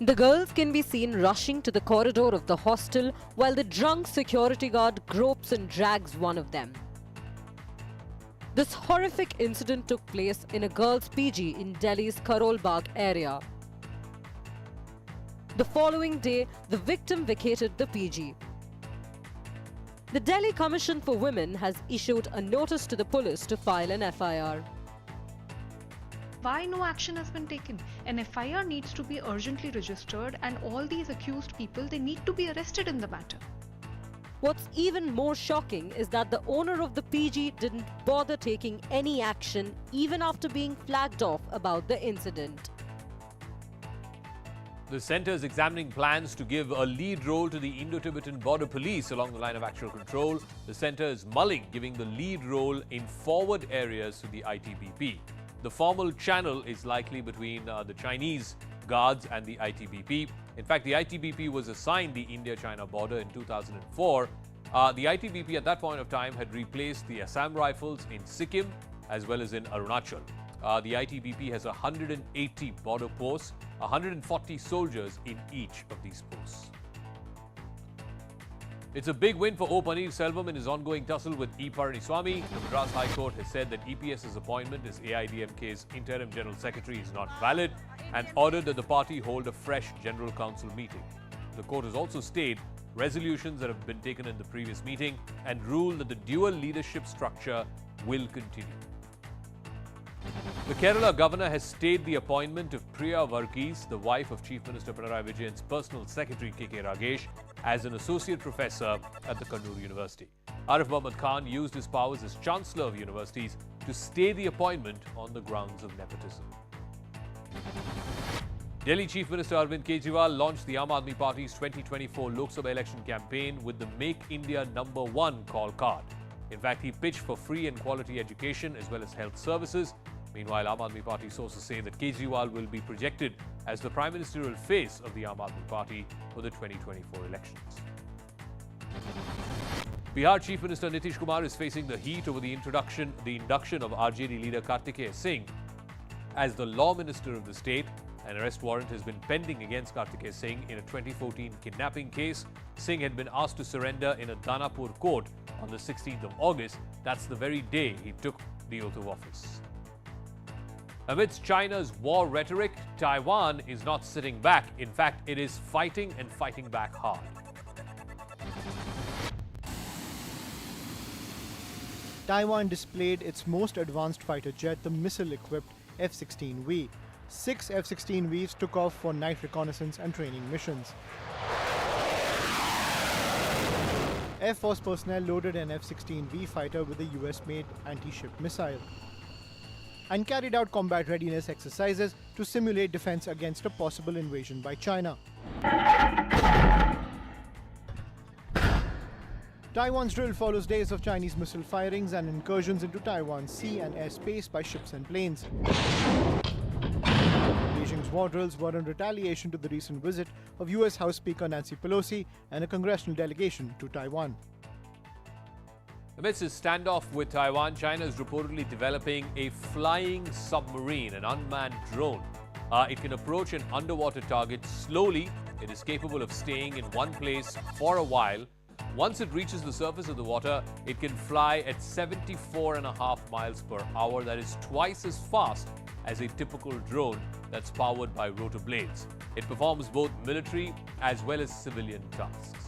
T: The girls can be seen rushing to the corridor of the hostel while the drunk security guard gropes and drags one of them. This horrific incident took place in a girls' PG in Delhi's Karol Bagh area. The following day, the victim vacated the PG. The Delhi Commission for Women has issued a notice to the police to file an FIR.
U: Why no action has been taken? An FIR needs to be urgently registered and all these accused people, they need to be arrested in the matter.
T: What's even more shocking is that the owner of the PG didn't bother taking any action even after being flagged off about the incident.
C: The centre is examining plans to give a lead role to the Indo-Tibetan border police along the line of actual control. The centre is mulling giving the lead role in forward areas to the ITBP. The formal channel is likely between the Chinese guards and the ITBP. In fact, the ITBP was assigned the India-China border in 2004. The ITBP at that point of time had replaced the Assam Rifles in Sikkim as well as in Arunachal. The ITBP has 180 border posts, 140 soldiers in each of these posts. It's a big win for O. Paneerselvam in his ongoing tussle with E. Palaniswamy. The Madras High Court has said that EPS's appointment as AIADMK's interim General Secretary is not valid and ordered that the party hold a fresh General Council meeting. The court has also stayed resolutions that have been taken in the previous meeting and ruled that the dual leadership structure will continue. The Kerala governor has stayed the appointment of Priya Varghese, the wife of Chief Minister Pinarayi Vijayan's personal secretary K.K. Ragesh, as an associate professor at the Kannur University. Arif Muhammad Khan used his powers as Chancellor of Universities to stay the appointment on the grounds of nepotism. Delhi Chief Minister Arvind Kejriwal launched the Aam Aadmi Party's 2024 Lok Sabha election campaign with the Make India #1 call card. In fact, he pitched for free and quality education as well as health services. Meanwhile, Aam Aadmi Party sources say that Kejriwal will be projected as the prime ministerial face of the Aam Aadmi Party for the 2024 elections. Bihar Chief Minister Nitish Kumar is facing the heat over the induction of RJD leader Kartikeya Singh as the law minister of the state. An arrest warrant has been pending against Kartikeya Singh in a 2014 kidnapping case. Singh had been asked to surrender in a Danapur court on the 16th of August. That's the very day he took the oath of office. Amidst China's war rhetoric, Taiwan is not sitting back. In fact, it is fighting and fighting back hard.
M: Taiwan displayed its most advanced fighter jet, the missile-equipped F-16V. 6 F-16Vs took off for night reconnaissance and training missions. Air Force personnel loaded an F-16V fighter with a US-made anti-ship missile and carried out combat readiness exercises to simulate defense against a possible invasion by China. Taiwan's drill follows days of Chinese missile firings and incursions into Taiwan's sea and airspace by ships and planes. Beijing's war drills were in retaliation to the recent visit of US House Speaker Nancy Pelosi and a congressional delegation to Taiwan.
C: Amidst its standoff with Taiwan, China is reportedly developing a flying submarine, an unmanned drone. It can approach an underwater target slowly. It is capable of staying in one place for a while. Once it reaches the surface of the water, it can fly at 74.5 miles per hour. That is twice as fast as a typical drone that's powered by rotor blades. It performs both military as well as civilian tasks.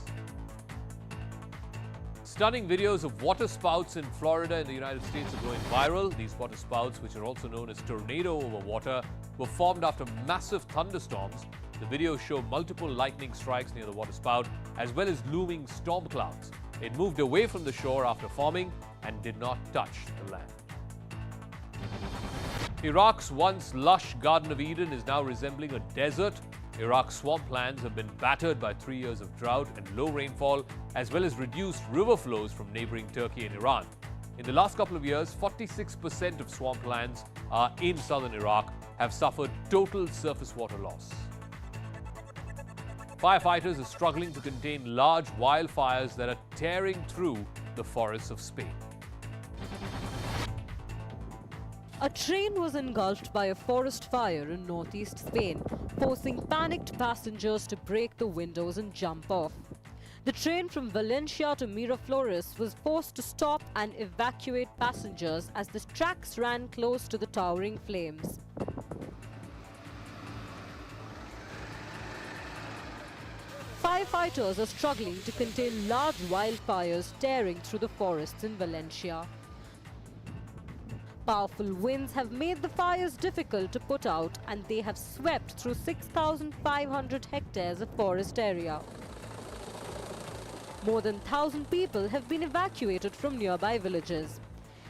C: Stunning videos of water spouts in Florida in the United States are going viral. These water spouts, which are also known as tornado over water, were formed after massive thunderstorms. The videos show multiple lightning strikes near the water spout, as well as looming storm clouds. It moved away from the shore after forming and did not touch the land. Iraq's once lush Garden of Eden is now resembling a desert. Iraq's swamplands have been battered by 3 years of drought and low rainfall, as well as reduced river flows from neighboring Turkey and Iran. In the last couple of years, 46% of swamplands in southern Iraq have suffered total surface water loss. Firefighters are struggling to contain large wildfires that are tearing through the forests of Spain.
T: A train was engulfed by a forest fire in northeast Spain, forcing panicked passengers to break the windows and jump off. The train from Valencia to Miraflores was forced to stop and evacuate passengers as the tracks ran close to the towering flames. Firefighters are struggling to contain large wildfires tearing through the forests in Valencia. Powerful winds have made the fires difficult to put out, and they have swept through 6,500 hectares of forest area. More than 1,000 people have been evacuated from nearby villages.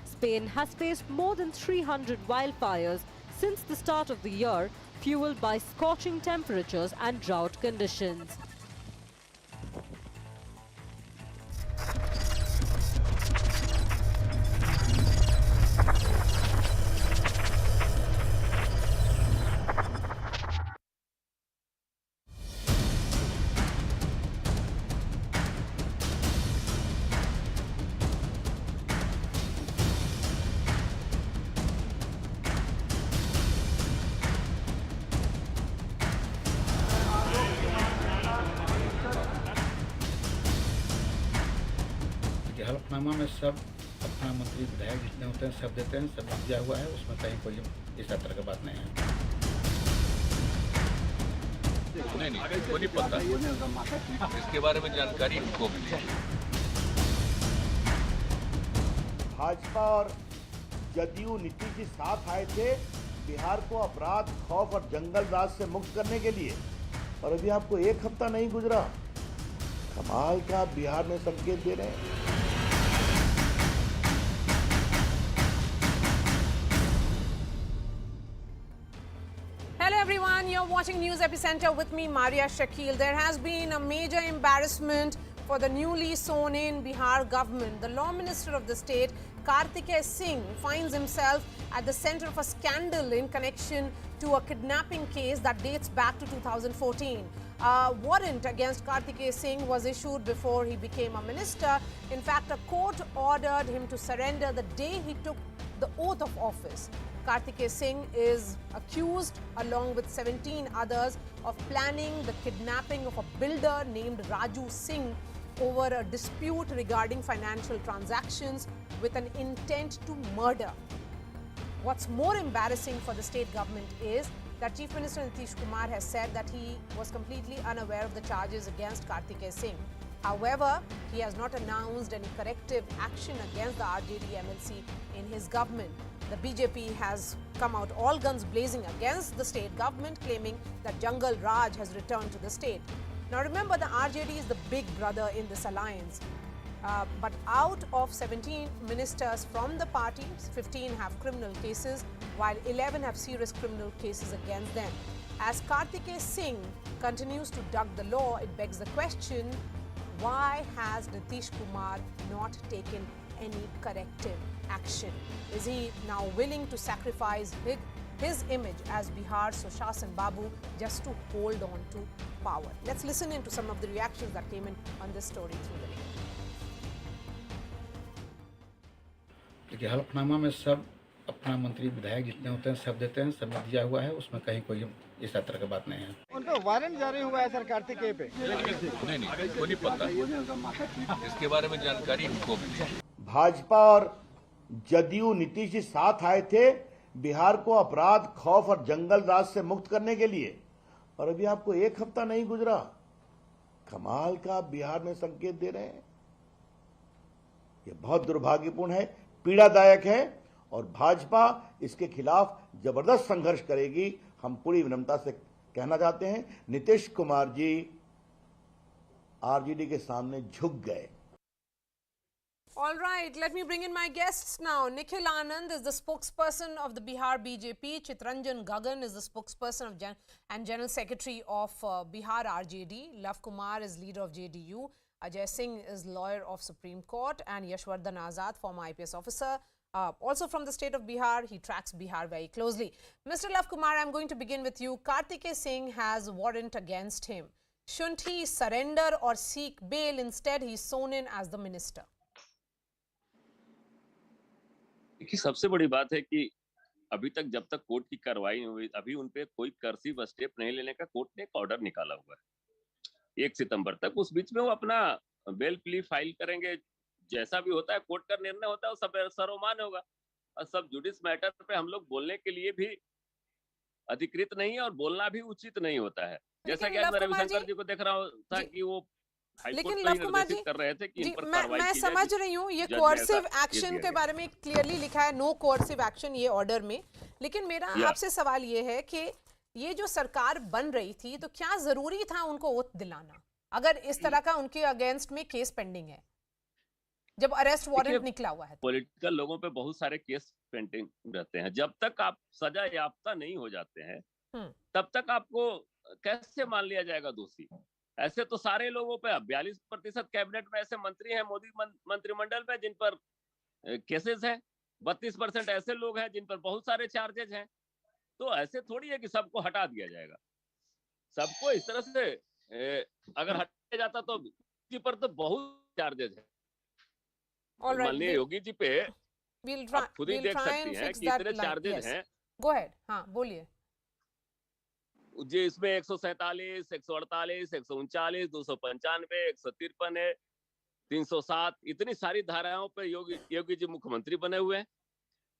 T: Spain has faced more than 300 wildfires since the start of the year, fueled by scorching temperatures and drought conditions.
D: हलफनामा में सब अपना मंत्री विधायक जितने होते हैं सब देते हैं, सब दिया हुआ है, उसमें कहीं कोई इस तरह का बात नहीं है।
F: नहीं को नहीं पता, इसके बारे में जानकारी हमको मिली।
L: भाजपा और जदयू नीतीश जी साथ आए थे बिहार को अपराध, खौफ और जंगल राज से मुक्त करने के लिए, और अभी आपको एक हफ्ता नहीं गुजरा, कमाल का बिहार में संकेत दे रहे हैं।
G: Hello everyone, you're watching News Epicenter with me, Maria Shakil. There has been a major embarrassment for the newly sworn in Bihar government. The law minister of the state, Kartikeya Singh, finds himself at the center of a scandal in connection to a kidnapping case that dates back to 2014. A warrant against Kartikeya Singh was issued before he became a minister. In fact, a court ordered him to surrender the day he took the oath of office. Kartikeya Singh is accused, along with 17 others, of planning the kidnapping of a builder named Raju Singh over a dispute regarding financial transactions with an intent to murder. What's more embarrassing for the state government is that Chief Minister Nitish Kumar has said that he was completely unaware of the charges against Kartikeya Singh. However, he has not announced any corrective action against the RJD MLC in his government. The BJP has come out all guns blazing against the state government, claiming that Jungle Raj has returned to the state. Now remember, the RJD is the big brother in this alliance. But out of 17 ministers from the party, 15 have criminal cases, while 11 have serious criminal cases against them. As Kartikeya Singh continues to duck the law, it begs the question, why has Nitish Kumar not taken any corrective action? Is he now willing to sacrifice his image as Bihar's Sushashan Babu just to hold on to power? Let's listen into some of the reactions that came in on this story through the day.
D: देखिए, हलफनामा में सब अपना मंत्री विधायक जितने होते हैं सब देते हैं, सब दिया हुआ है, उसमें कहीं कोई इस तरह की बात नहीं है।
E: उनको वारंट जारी हुआ है सर कार्तिकेय पे?
F: नहीं, को नहीं पता। इसके बारे में जानकारी हमको मिली है।
L: भाजपा और जदयू नीतीश जी साथ आए थे बिहार को अपराध, खौफ और जंगल राज से मुक्त करने के लिए, और अभी आपको एक हफ्ता नहीं गुजरा, कमाल का बिहार में संकेत दे रहे हैं। ये बहुत दुर्भाग्यपूर्ण है, पीड़ादायक है, और भाजपा इसके खिलाफ जबरदस्त संघर्ष करेगी। हम पूरी विनम्रता से कहना चाहते हैं, नीतीश कुमार जी आरजेडी के सामने झुक गए।
G: All right, let me bring in my guests now. Nikhil Anand is the spokesperson of the Bihar BJP. Chitranjan Gagan is the spokesperson of and General Secretary of Bihar RJD. Lav Kumar is leader of JDU. Ajay Singh is lawyer of Supreme Court. And Yashwardhan Azad, former IPS officer. Also from the state of Bihar, he tracks Bihar very closely. Mr. Lav Kumar, I'm going to begin with you. Kartikeya Singh has a warrant against him. Shouldn't he surrender or seek bail? Instead, he's sworn in as the minister.
K: देखिए, सबसे बड़ी बात है कि अभी तक जब तक कोर्ट की कार्रवाई नहीं हुई, अभी उनपे कोई कर्सिव स्टेप नहीं लेने का कोर्ट ने एक ऑर्डर निकाला हुआ है 1 सितंबर तक। उस बीच में वो अपना बेल प्ली फाइल करेंगे, जैसा भी होता है कोर्ट का निर्णय होता है वो सब सर्वमान्य होगा। और सब जुडिस मैटर पे हम लोग बोलने के लिए भी अधिकृत नहीं है और बोलना भी उचित नहीं होता है। जैसा कि आज मैं रविशंकर जी को देख रहा था कि वो
G: लेकिन लव कुमार जी
K: कर रहे थे कि इन पर
G: मैं समझ रही हूँ, ये कोर्सिव एक्शन के बारे में क्लियरली लिखा है, नो कोर्सिव एक्शन ये ऑर्डर में। लेकिन मेरा आपसे सवाल ये है कि ये जो सरकार बन रही थी, तो क्या जरूरी था उनको ओथ दिलाना, अगर इस तरह का उनके अगेंस्ट में केस पेंडिंग है, जब अरेस्ट वारंट निकला हुआ है?
K: पॉलिटिकल लोगों पे बहुत सारे केस पेंडिंग रहते हैं। जब तक आप सजा याफ्ता नहीं हो जाते हैं तब तक आपको कैसे मान लिया जाएगा दोषी? ऐसे तो सारे लोगों पे 42% कैबिनेट में ऐसे मंत्री हैं मोदी मंत्रिमंडल में जिन पर केसेस हैं, 32% ऐसे लोग हैं जिन पर बहुत सारे चार्जेस हैं। तो ऐसे थोड़ी है कि सबको हटा दिया जाएगा। सबको इस तरह से अगर हटाया जाता तो जी पर तो बहुत चार्जेस है। माननीय योगी जी पे आप खुद ही देख सकती हैं कि इतने चार्जेस हैं।
G: गो अहेड, हाँ बोलिए।
K: जी, इसमें 147, 148, 139, 295, 153 है, 307, इतनी सारी धाराओं पे योगी जी मुख्यमंत्री बने हुए हैं।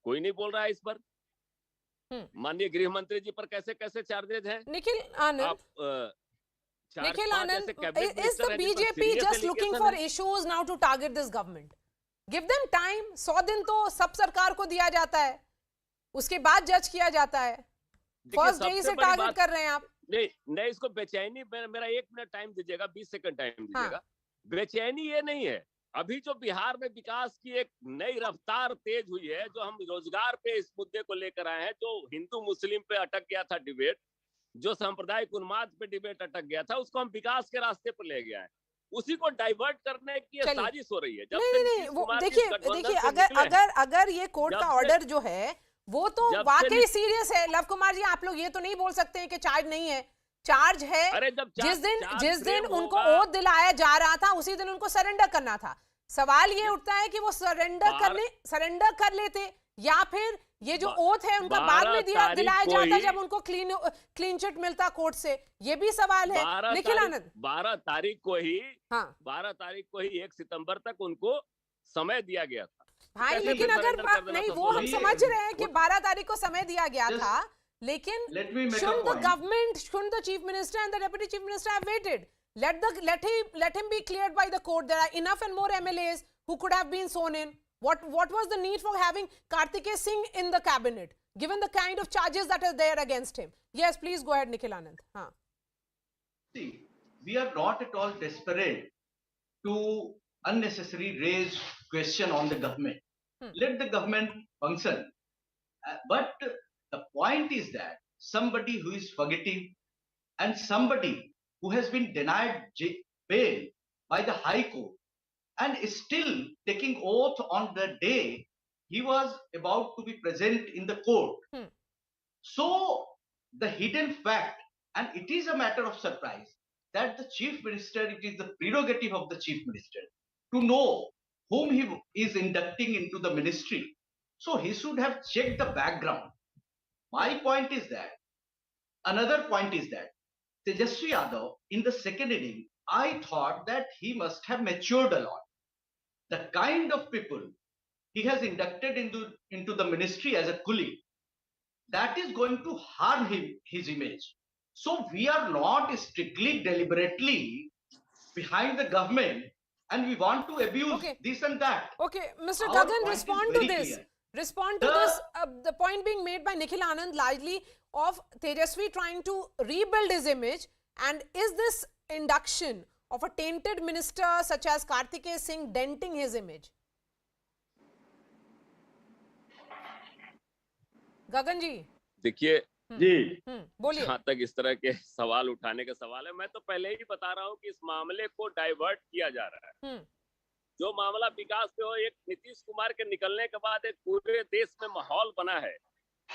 K: कोई नहीं बोल रहा है इस पर। माननीय गृह मंत्री जी पर कैसे कैसे चार्जेस हैं?
G: Nikhil Anand, is the BJP just looking for issues now to target this government? Give them time. 100 दिन तो सब सरकार को दिया जाता है, उसके बाद जज किया जाता है। फर्स्ट डे से टारगेट कर रहे हैं आप।
K: नहीं, इसको बेचैनी, मेरा 1 मिनट टाइम दीजिएगा, 20 सेकंड टाइम दीजिएगा। बेचैनी ये नहीं है, अभी जो बिहार में विकास की एक नई रफ्तार तेज हुई है, जो हम रोजगार पे इस मुद्दे को लेकर आए हैं, जो हिंदू मुस्लिम पे अटक गया था डिबेट, जो सांप्रदायिक उन्माद पे डिबेट अटक गया था, उसको हम विकास के रास्ते पर ले गए हैं। उसी को डाइवर्ट करने की साजिश हो रही है। जब
G: नहीं, वो देखिए अगर ये कोर्ट का ऑर्डर जो है वो तो वाकई सीरियस है। लव कुमार जी, आप लोग ये तो नहीं बोल सकते हैं कि चार्ज नहीं है, चार्ज है। जिस दिन उनको ओथ दिलाया जा रहा था उसी दिन उनको सरेंडर करना था। सवाल ये उठता है कि वो सरेंडर कर लेते, या फिर ये जो ओथ है उनका बाद में दिलाया जाता जब उनको क्लीन चिट मिलता कोर्ट से। ये भी सवाल है। निखिल आनंद,
K: 12 तारीख को ही 1 सितंबर तक उनको समय दिया गया था
G: भाई। लेकिन अगर नहीं, वो हम समझ रहे हैं कि 12 तारीख को समय दिया गया था, लेकिन shouldn't the government, shouldn't the chief minister and the deputy chief minister have waited? Let him be cleared by the court. There are enough and more MLAs who could have been sworn in. What was the need for having Kartikeya Singh in the cabinet, given the kind of charges that are there against him? Yes, please go ahead, Nikhil Anand.
I: See, we are not at all desperate to unnecessarily raise question on the government. Let the government function. But the point is that somebody who is forgetting and somebody who has been denied bail by the High Court and is still taking oath on the day he was about to be present in the court. So the hidden fact, and it is a matter of surprise, that the chief minister, it is the prerogative of the chief minister to know whom he is inducting into the ministry. So he should have checked the background. My point is that, another point is that, Tejasvi Yadav, in the second inning, I thought that he must have matured a lot. The kind of people he has inducted into the ministry as a colleague, that is going to harm his image. So we are not strictly, deliberately behind the government and we want to abuse this and that.
G: Okay, Mr. Gagan, respond to this. Clear. Respond to this. The point being made by Nikhil Anand largely of Tejasvi trying to rebuild his image, and is this induction of a tainted minister such as Kartikeya Singh denting his image? गगन जी
K: देखिए
G: बोलिए।
K: जहाँ तक इस तरह के सवाल उठाने का सवाल है, मैं तो पहले ही बता रहा हूँ कि इस मामले को डाइवर्ट किया जा रहा है। जो मामला विकास पे हो, एक नीतीश कुमार के निकलने के बाद एक पूरे देश में माहौल बना है।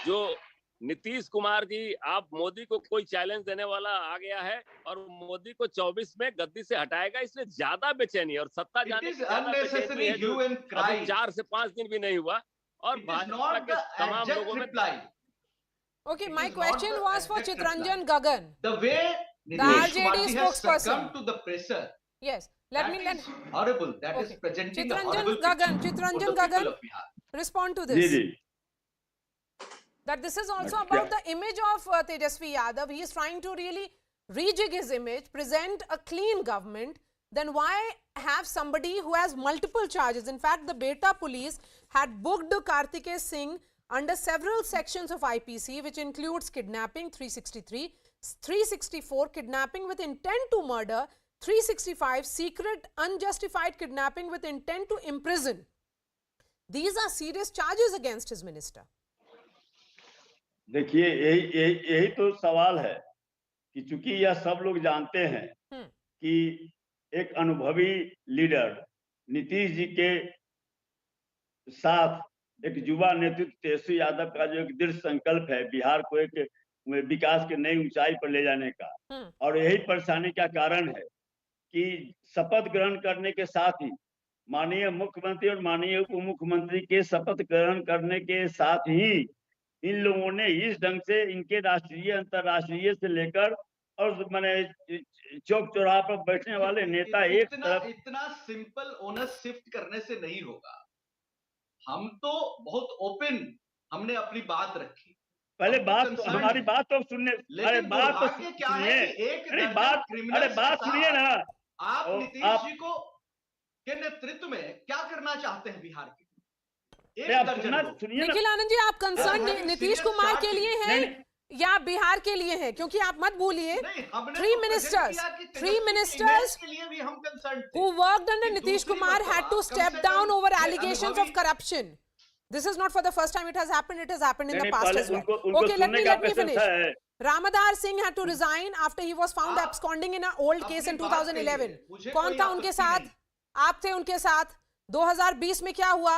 K: जो नीतीश कुमार जी, आप मोदी को कोई चैलेंज देने वाला आ गया है और मोदी को 24 में गद्दी से हटाएगा, इसलिए ज्यादा बेचैनी और सत्ता जाने की ज्यादा बेचैनी है। जो अभी 4 से 5 दिन भी नहीं हुआ और भाजपा के तमाम लोगों में।
G: Okay, my question was for Chitranjan Gagan.
I: The way
G: the RJD
I: has
G: spokesperson
I: succumbed to the pressure.
G: Yes, let me
I: horrible. That is presenting
G: Chitranjan Gagan, respond to this. That this is also about the image of Tejasvi Yadav. He is trying to really rejig his image, present a clean government. Then why have somebody who has multiple charges? In fact, the Beta police had booked Kartikeya Singh under several sections of IPC, which includes kidnapping 363, 364 kidnapping with intent to murder, 365 secret unjustified kidnapping with intent to imprison. These are serious charges against his minister.
P: देखिए यही तो सवाल है कि चूंकि यह सब लोग जानते हैं कि एक अनुभवी लीडर नीतीश जी के साथ एक युवा नेतृत्व तेजस्वी यादव का जो एक दृढ़ संकल्प है बिहार को एक विकास के नई ऊंचाई पर ले जाने का, और यही परेशानी का कारण है कि शपथ ग्रहण करने के साथ ही माननीय मुख्यमंत्री और माननीय उप मुख्यमंत्री के शपथ ग्रहण करने के साथ ही इन लोगों ने इस ढंग से इनके राष्ट्रीय अंतर्राष्ट्रीय से लेकर और मैंने चौक चौराहा पर बैठने वाले नेता एक तरफ
I: इतना सिंपल ओनर शिफ्ट करने से नहीं होगा। हम तो बहुत ओपन हमने अपनी बात रखी।
P: पहले बात तो हमारी बात तो सुनने, अरे बात तो सुनिए, अरे बात सुनिए ना।
I: आप नीतीश जी को के नेतृत्व में क्या करना चाहते हैं बिहार के?
G: निखिल आनंद जी, आप कंसर्न नीतीश कुमार के लिए हैं या बिहार के लिए हैं? क्योंकि आप मत भूलिए, three ministers who worked under Nitish Kumar had to step down over allegations of corruption. This is not for the first time it has happened. It has happened in the past as well. Okay, let me finish. Ramadhar Singh had to resign after he was found absconding in an old case in 2011. कौन था उनके साथ? आप थे उनके साथ. 2020 में क्या हुआ?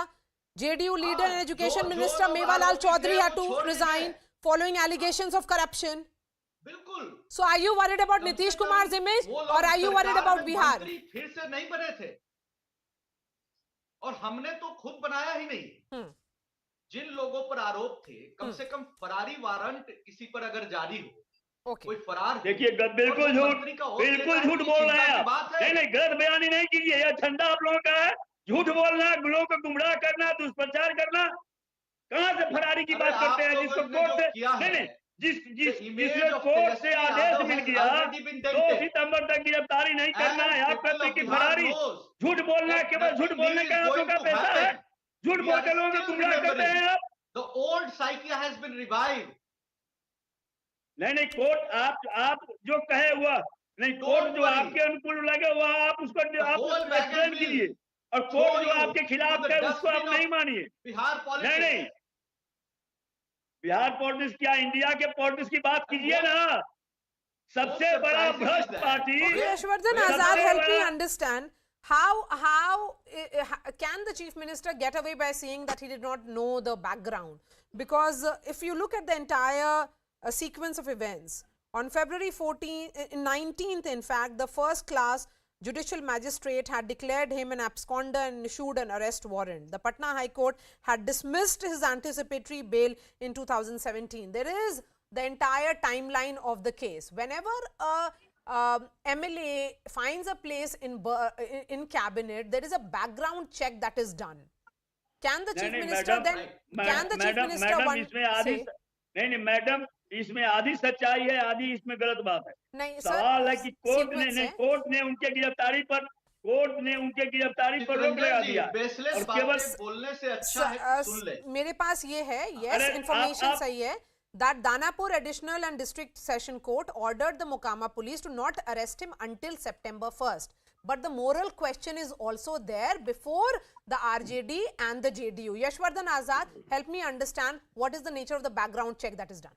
G: JDU leader and education minister Mewalal Chaudhary had to resign following allegations of corruption. So are you worried about Nitish Kumar's image or are you worried about Bihar?
I: फिर से नहीं बने थे और हमने तो खुद बनाया ही नहीं. जिन लोगों पर आरोप थे, कम से कम फरारी वारंट किसी पर अगर जारी हो, कोई फरार,
P: देखिए बिल्कुल झूठ बोल रहे हैं आप. नहीं गलत बयानी नहीं कीजिए. यह झंडा आप लोगों का है. झूठ बोलना, लोगों को गुमराह करना, दुष्प्रचार करना. कहां से फरारी की बात करते हैं? जिसको कोर्ट से नहीं जिसको कोर्ट से आदेश मिल गया 2 सितंबर तक गिरफ्तारी नहीं करना है, आप कहते हैं कि फरारी. झूठ बोलना, केवल झूठ बोलने का आप लोगों का पैसा है. झूठ बोल के लोगों को गुमराह करते हैं आप.
I: The old IKEA has been revived.
P: नहीं कोर्ट आप जो कहे हुआ नहीं, कोर्ट जो आपके अनुकूल लगे हुआ आप उसको आप एक्सप्लेन कीजिए. और कोर्ट जो आपके खिलाफ है उसको आप नहीं मानिए. नहीं बिहार पॉलिटिक्स क्या, इंडिया के पॉलिटिक्स की बात कीजिए ना. सबसे बड़ा भ्रष्ट party.
G: Yashwardhan Azad, help me understand how can the chief minister get away by saying that he did not know the background? Because if you look at the entire sequence of events, on February 19th, in fact, the first class judicial magistrate had declared him an absconder and issued an arrest warrant. The Patna High Court had dismissed his anticipatory bail in 2017. There is the entire timeline of the case. Whenever a MLA finds a place in cabinet, there is a background check that is done. Can the chief minister then? Can the chief minister one say?
P: नहीं madam, इसमें आधी सच्चाई है, आधी इसमें गलत बात है.
G: नहीं
P: सवाल है कि कोर्ट ने उनके गिरफ्तारी पर रोक लगा दिया. और केवल
I: बोलने से अच्छा है सुन ले.
G: मेरे पास ये है, yes, information सही है, that Danapur Additional and District Session Court ordered the Mokama police to not arrest him until September 1st. But the moral question is also there before the RJD and the JDU. Yashwardhan Azad, help me understand what is the nature of the background check that is done.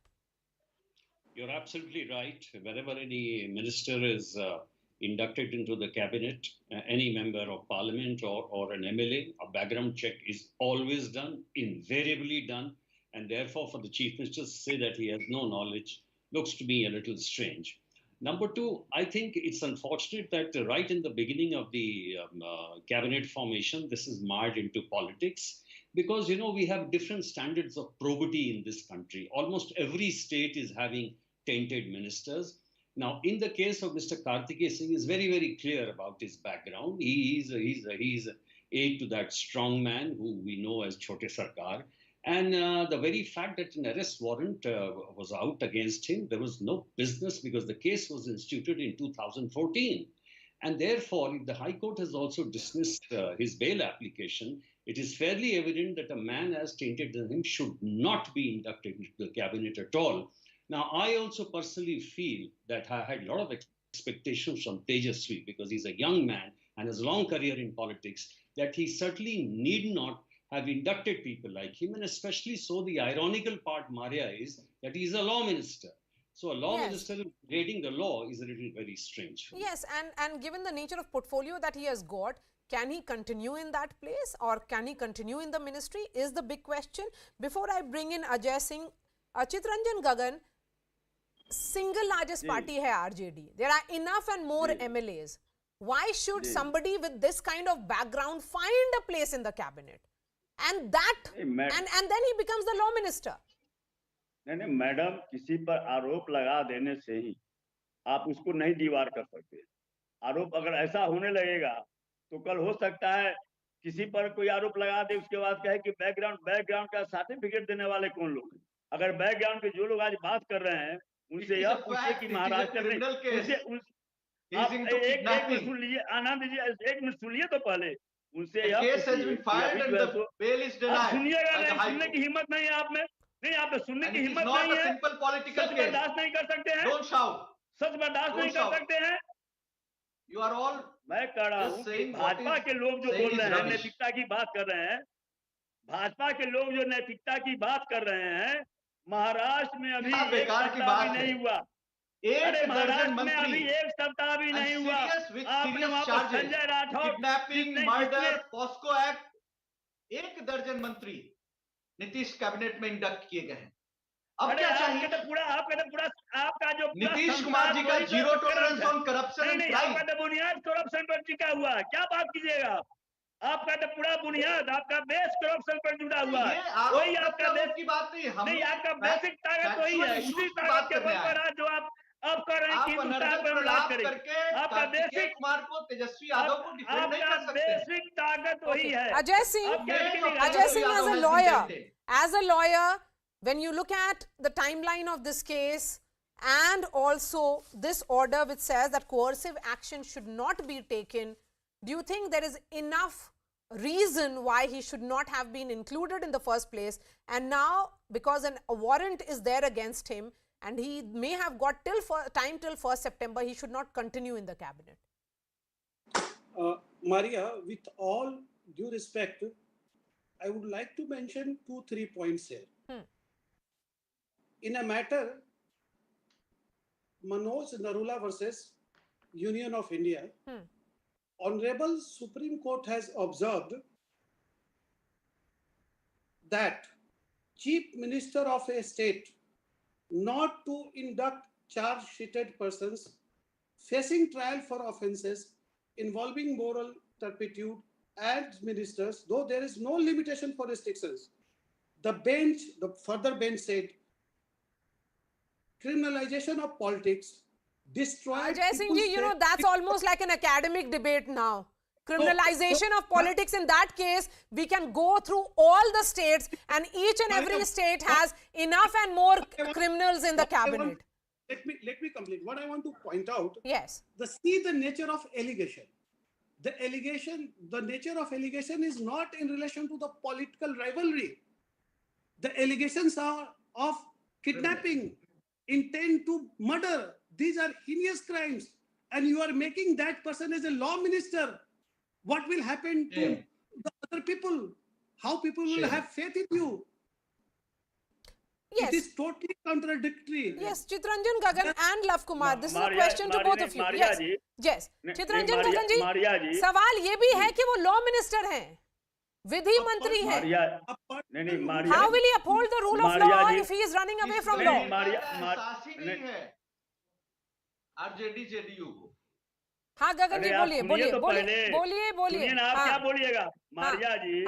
B: You're absolutely right. Wherever any minister is inducted into the cabinet, any member of parliament or an MLA, a background check is always done, invariably done. And therefore, for the chief minister to say that he has no knowledge looks to me a little strange. Number two, I think it's unfortunate that right in the beginning of the cabinet formation, this is marred into politics. Because, you know, we have different standards of probity in this country. Almost every state is having tainted ministers. Now, in the case of Mr. Kartikeya Singh, is very, very clear about his background. He's aide to that strong man who we know as Chote Sarkar. And the very fact that an arrest warrant was out against him, there was no business because the case was instituted in 2014. And therefore, if the High Court has also dismissed his bail application, it is fairly evident that a man as tainted than him should not be inducted into the cabinet at all. Now, I also personally feel that I had a lot of expectations from Tejaswi because he's a young man and has a long career in politics, that he certainly need not have inducted people like him. And especially so, the ironical part, Maria, is that he's a law minister. So a law minister reading the law is a little very strange.
G: Yes, and given the nature of portfolio that he has got, can he continue in that place or can he continue in the ministry is the big question. Before I bring in Ajay Singh, Chitranjan Gagan, single largest party hai RJD. There are enough and more MLAs. Why should somebody with this kind of background find a place in the cabinet? And that, and then he becomes the law minister.
P: नहीं madam, किसी पर आरोप लगा देने से ही आप उसको नहीं दीवार कर सकते. आरोप अगर ऐसा होने लगेगा तो कल हो सकता है किसी पर कोई आरोप लगा दे, उसके बाद कहे कि बैकग्राउंड का सर्टिफिकेट देने वाले कौन लोग हैं. अगर बैकग्राउंड के जो लोग आज बात कर रहे हैं उनसे यह पूछिए कि महाराष्ट्र में आप एक मिनट सुन लीजिए, आनंद जी एक मिनट सुनिए तो पहले उनसे यह सुनिएगा. नहीं सुनने की हिम्मत नहीं है आप में, नहीं आप सुनने की हिम्मत नहीं है. सच बर्दाश्त नहीं कर सकते हैं, सच बर्दाश्त नहीं कर सकते हैं. मैं कह रहा हूँ भाजपा के लोग जो बोल रहे हैं, नैतिकता की बात कर रहे हैं, भाजपा के लोग जो नैतिकता की बात कर रहे हैं, महाराष्ट्र में अभी
I: क्या
P: एक
I: बेकार की
P: सप्ताह
I: बात
P: भी
I: है।
P: नहीं हुआ। अरे
I: एक दर्जन
P: महाराष्ट्र में
I: मंत्री
P: अभी एक सप्ताह भी नहीं हुआ, आपने वहां पर Sanjay Rathore,
I: kidnapping, murder, POCSO act, एक दर्जन मंत्री नीतीश कैबिनेट में इंडक्ट किए गए हैं। अब क्या चाहिए?
P: आपका तो पूरा आपका जो
I: नीतीश कुमार जी का zero tolerance on corruption and crime.
P: आपका तो बुनियाद करप्शन पर टिका हुआ है, क्या बात कीजिएगा। आपका तो पूरा बुनियाद, आपका बेस करप्शन पर जुड़ा हुआ है। वही आपका बेस
I: की बात नहीं,
P: आपका बेसिक ताकत वही है। उसी ताकत के बल पर आज जो आप कर रहे हैं कि हिंदुस्तान पर हमला करेंगे, आपका बेसिक
I: कुमार को, तेजस्वी यादव को डिफेंड नहीं कर सकते।
P: बेसिक ताकत वही है।
G: Ajay Singh as a lawyer, when you look at the timeline of this case and also this order which says that coercive action should not be taken, do you think there is enough reason why he should not have been included in the first place, and now because a warrant is there against him and he may have got time till 1st September, he should not continue in the cabinet?
J: Maria, with all due respect, I would like to mention 2-3 points here. In a matter, Manoj Narula versus Union of India, Honorable Supreme Court has observed that Chief Minister of a state not to induct charge-sheeted persons facing trial for offences involving moral turpitude as ministers, though there is no limitation for restrictions. The further bench said, criminalization of politics destroyed.
G: Ajay Singh ji, you know, that's almost like an academic debate now. Criminalization of politics, in that case, we can go through all the states and each and every state has enough and more criminals in the cabinet.
J: Let me complete. What I want to point out,
G: yes,
J: the nature of allegation. The nature of allegation is not in relation to the political rivalry. The allegations are of kidnapping, intent to murder. These are heinous crimes, and you are making that person as a law minister. What will happen to the other people? How people will have faith in you?
G: Yes.
J: It is totally contradictory.
G: Yes, Chitranjan Gagan and Love Kumar, this is a question to both of you. Yes, yes. Chitranjan Gagan ji, सवाल ये भी है कि वो law minister हैं, विधि मंत्री हैं. How will he uphold the rule of law if he is running away from law?
I: RJD JDU को.
G: हाँ गगन जी बोलिए.
P: आप क्या बोलिएगा मारिया जी?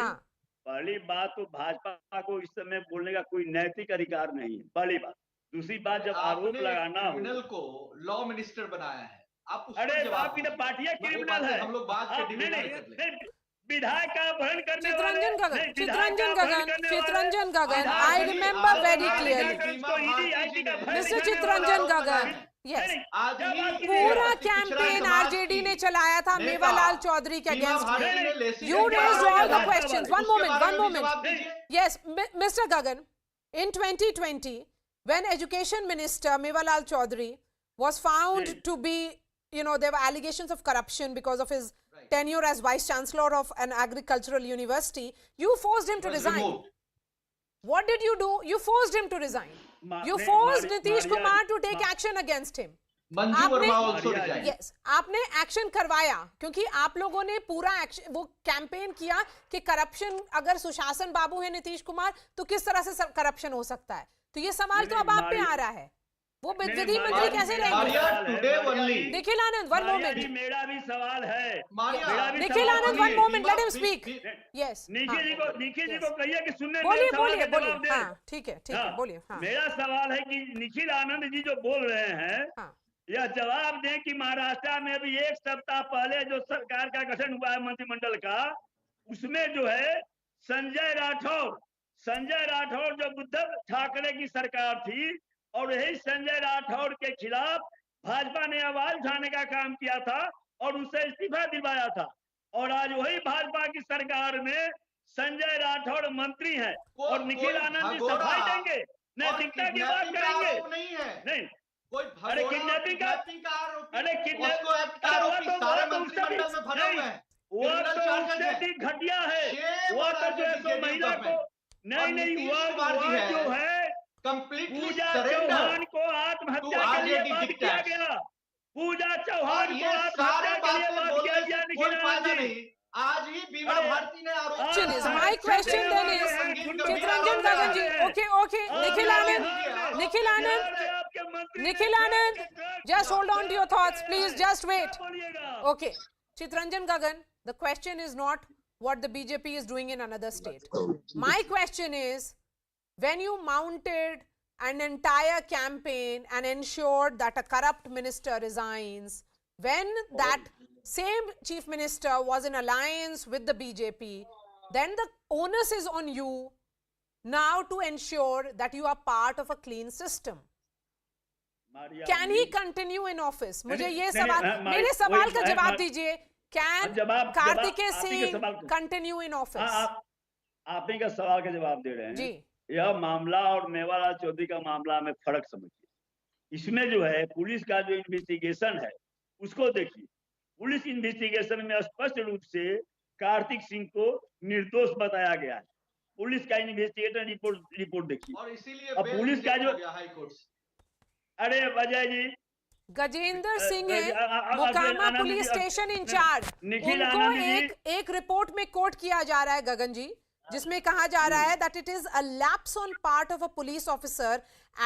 P: पहली बात तो भाजपा को इस समय बोलने का कोई नैतिक अधिकार नहीं है, पहली बात. दूसरी बात, जब आरोप लगाना हो,
I: क्रिमिनल को लॉ मिनिस्टर बनाया है, आप
P: अरे आपकी तो पार्टी क्रिमिनल है.
I: हम लोग बात पे डिबेट कर लें.
P: विधायक का अपहरण करने वाले
G: Chitranjan Gagan, I remember very clearly. Mr. Chitranjan Gagan, yes, पूरा कैंपेन आरजेडी ने चलाया था मेवालाल चौधरी के against. You raised all the questions. One moment. Yes, Mr. Gagan, in 2020, when Education Minister Mevalal Chaudhary was found to be, you know, there were allegations of corruption because of his tenure as Vice Chancellor of an agricultural university, you forced him to resign. What did you do? You forced him to resign. You forced Nitish Kumar to take action against him. Yes, आपने action करवाया क्योंकि आप लोगों ने पूरा action वो campaign किया कि करप्शन, अगर सुशासन बाबू है नीतीश कुमार तो किस तरह से करप्शन हो सकता है. तो ये सवाल तो अब आप पे आ रहा है, वो विधि मंत्री कैसे रहेंगे? Nikhil Anand, one moment.
P: मेरा भी सवाल है.
G: Nikhil Anand, one moment, let him speak. Yes,
P: Nikhil ji को कहिए कि सुनने.
G: बोलिए. हाँ, ठीक है, बोलिए.
P: मेरा सवाल है कि निखिल आनंद जी जो बोल रहे हैं, यह जवाब दें कि महाराष्ट्र में अभी एक सप्ताह पहले जो सरकार का गठन हुआ है मंत्रिमंडल का, उसमें जो है संजय राठौर जो उद्धव ठाकरे की सरकार थी, और यही संजय राठौर के खिलाफ भाजपा ने आवाज उठाने का काम किया था और उसे इस्तीफा दिलवाया था. और आज वही भाजपा की सरकार में संजय राठौर मंत्री हैं और निखिल आनंद जी सफाई देंगे, नैतिकता की बात करेंगे. नहीं, अरे किडनैपिंग का आरोप, वो तो उससे भी घटिया है। वो तो जो है सो महिला को नहीं वह जो है पूजा चौहान को आत्महत्या के लिए बात किया गया। पूजा चौहान को आत्महत्या के लिए बात किया गया। निखिल आनंद जी
I: आज ही बीमा भारती ने आरोप
G: My question then is, Chitranjan Gagan ji, okay, Nikhil Anand, just hold on to your thoughts, please, just wait. Okay, Chitranjan Gagan, the question is not what the BJP is doing in another state. My question is, when you mounted an entire campaign and ensured that a corrupt minister resigns, when that same chief minister was in alliance with the BJP, then the onus is on you now to ensure that you are part of a clean system. Can he continue in office? मुझे ये सवाल, मेरे सवाल का जवाब दीजिए. Can Kartikeya Singh continue in office?
P: आप ही का सवाल का जवाब दे रहे हैं
G: जी.
P: यह मामला और मेवालाल चौधरी का मामला में फर्क समझिए। इसमें जो है पुलिस का जो इन्वेस्टिगेशन है उसको देखिए। पुलिस इन्वेस्टिगेशन में स्पष्ट रूप से कार्तिक सिंह को निर्दोष बताया गया है। पुलिस का इन्वेस्टिगेशन रिपोर्ट देखिए।
I: और इसीलिए
P: अब पुलिस का जो
I: हाई कोर्ट।
P: अरे अजय जी,
G: गजेंद्र सिंह है मोकामा पुलिस स्टेशन इंचार्ज, उनको एक रिपोर्ट में कोट किया जा रहा है गगन जी, जिसमें कहा जा रहा है that it is a lapse on part of a police officer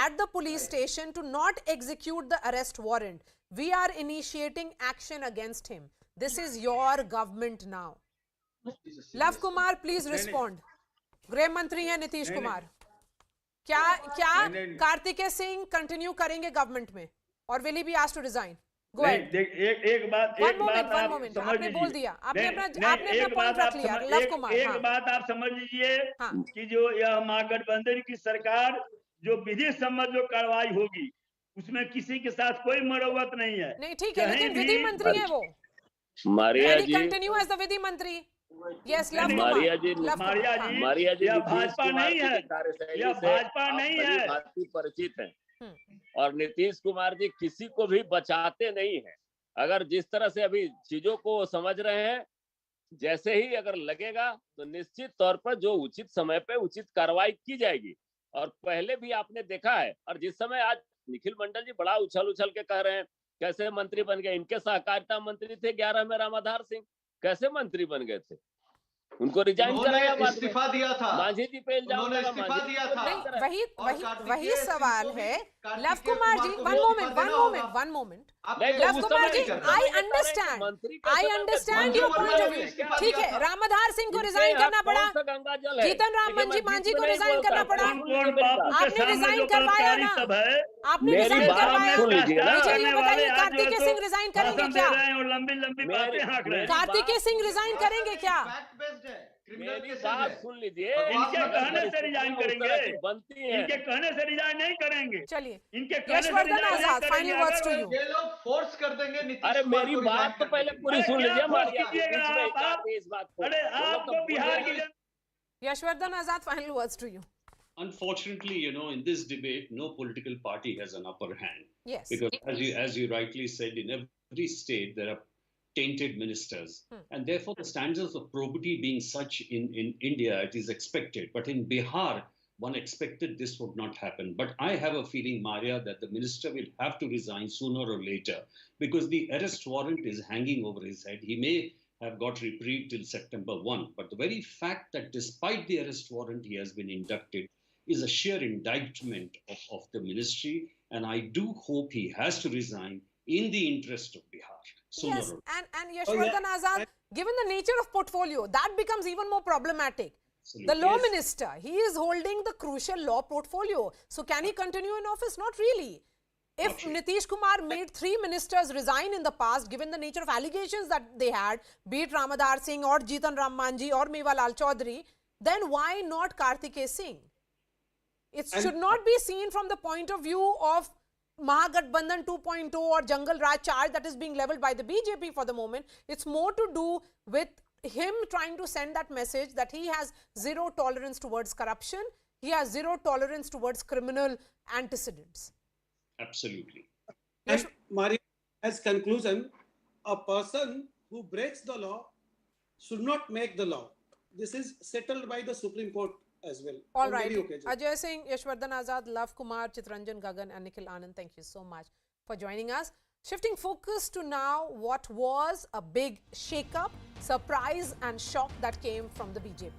G: at the police station to not execute the arrest warrant. We are initiating action against him. This is your government now. Lav Kumar, please respond. गृह मंत्री हैं नीतीश कुमार, क्या Kartikeya Singh continue करेंगे government में और will he be asked to resign? Go ahead.
P: एक बात
G: आपने बोल दिया, आपने अपना पॉइंट रख लिया। लव कुमार,
P: एक बात आप समझ लीजिए कि जो यह महागठबंधन की सरकार जो विधि सम्मत जो कार्रवाई होगी उसमें किसी के साथ कोई मरम्मत नहीं है।
G: नहीं ठीक है, लेकिन विधि मंत्री है वो।
K: मारिया जी
G: कंटिन्यू एज द विधि मंत्री। यस लव
K: मारिया जी,
P: मारिया जी, यह भाजपा नहीं है, यह भाजपा नहीं है,
K: भारतीय परिचित है। और नीतीश कुमार जी किसी को भी बचाते नहीं है। अगर जिस तरह से अभी चीजों को समझ रहे हैं, जैसे ही अगर लगेगा तो निश्चित तौर पर जो उचित समय पे उचित कार्रवाई की जाएगी। और पहले भी आपने देखा है, और जिस समय आज निखिल मंडल जी बड़ा उछल के कह रहे हैं कैसे मंत्री बन गए, इनके सहकारिता मंत्री थे 11 में रामाधार सिंह, कैसे मंत्री बन गए थे? उनको रिजाइन कराया,
I: इस्तीफा दिया था,
K: मांझी जी पे इल्जाम
I: इस्तीफा दिया था।
G: वही सवाल है। Luv Kumar ji, one moment Luv Kumar ji, I understand your point of view. ठीक है, रामाधार सिंह को रिजाइन करना पड़ा, जीतन राम मांझी को रिजाइन करना पड़ा, आपने रिजाइन करवाया ना, आपने रिजाइन करवाया। मुझे ये बताइए, कार्तिकेय सिंह रिजाइन करेंगे क्या? कार्तिकेय सिंह रिजाइन करेंगे क्या?
K: मेरी बात सुन लीजिए,
P: इनके कहने से रिजाइन करेंगे,
K: बनती है,
P: इनके कहने से रिजाइन नहीं करेंगे।
G: चलिए,
P: इनके
G: Yashvardhan Azad, final words to you.
I: ये लोग फोर्स कर देंगे नीतीश।
K: अरे मेरी बात तो पहले पूरी सुन लीजिए।
P: अरे आपको बिहार की
G: Yashwardhan Azad, final words to you.
B: Unfortunately, in this debate, no political party has an upper hand.
G: Yes.
B: Because as you rightly said, in every state there are tainted ministers. And therefore the standards of probity being such in India, it is expected. But in Bihar, one expected this would not happen. But I have a feeling, Maria, that the minister will have to resign sooner or later because the arrest warrant is hanging over his head. He may have got reprieve till September 1. But the very fact that despite the arrest warrant, he has been inducted is a sheer indictment of the ministry. And I do hope he has to resign in the interest of Bihar.
G: Yes, and Yashwardhan Azad, given the nature of portfolio, that becomes even more problematic. Absolutely. The law minister, he is holding the crucial law portfolio. So can he continue in office? Not really. If Nitish Kumar made 3 ministers resign in the past, given the nature of allegations that they had, be it Ramadhar Singh or Jitan Ram Manjhi or Mewalal Chaudhary, then why not Kartikeya Singh? It should not be seen from the point of view of Mahagathbandhan 2.0 or Jungle Raj charge that is being leveled by the BJP for the moment. It's more to do with him trying to send that message that he has zero tolerance towards corruption. He has zero tolerance towards criminal antecedents.
B: Absolutely.
J: And Maria, as conclusion, a person who breaks the law should not make the law. This is settled by the Supreme Court as well.
G: All
J: on
G: right.
J: many occasions.
G: Ajay Singh, Yashwardhan Azad, Lav Kumar, Chitranjan Gagan and Nikhil Anand, thank you so much for joining us. Shifting focus to now what was a big shake-up, surprise and shock that came from the BJP.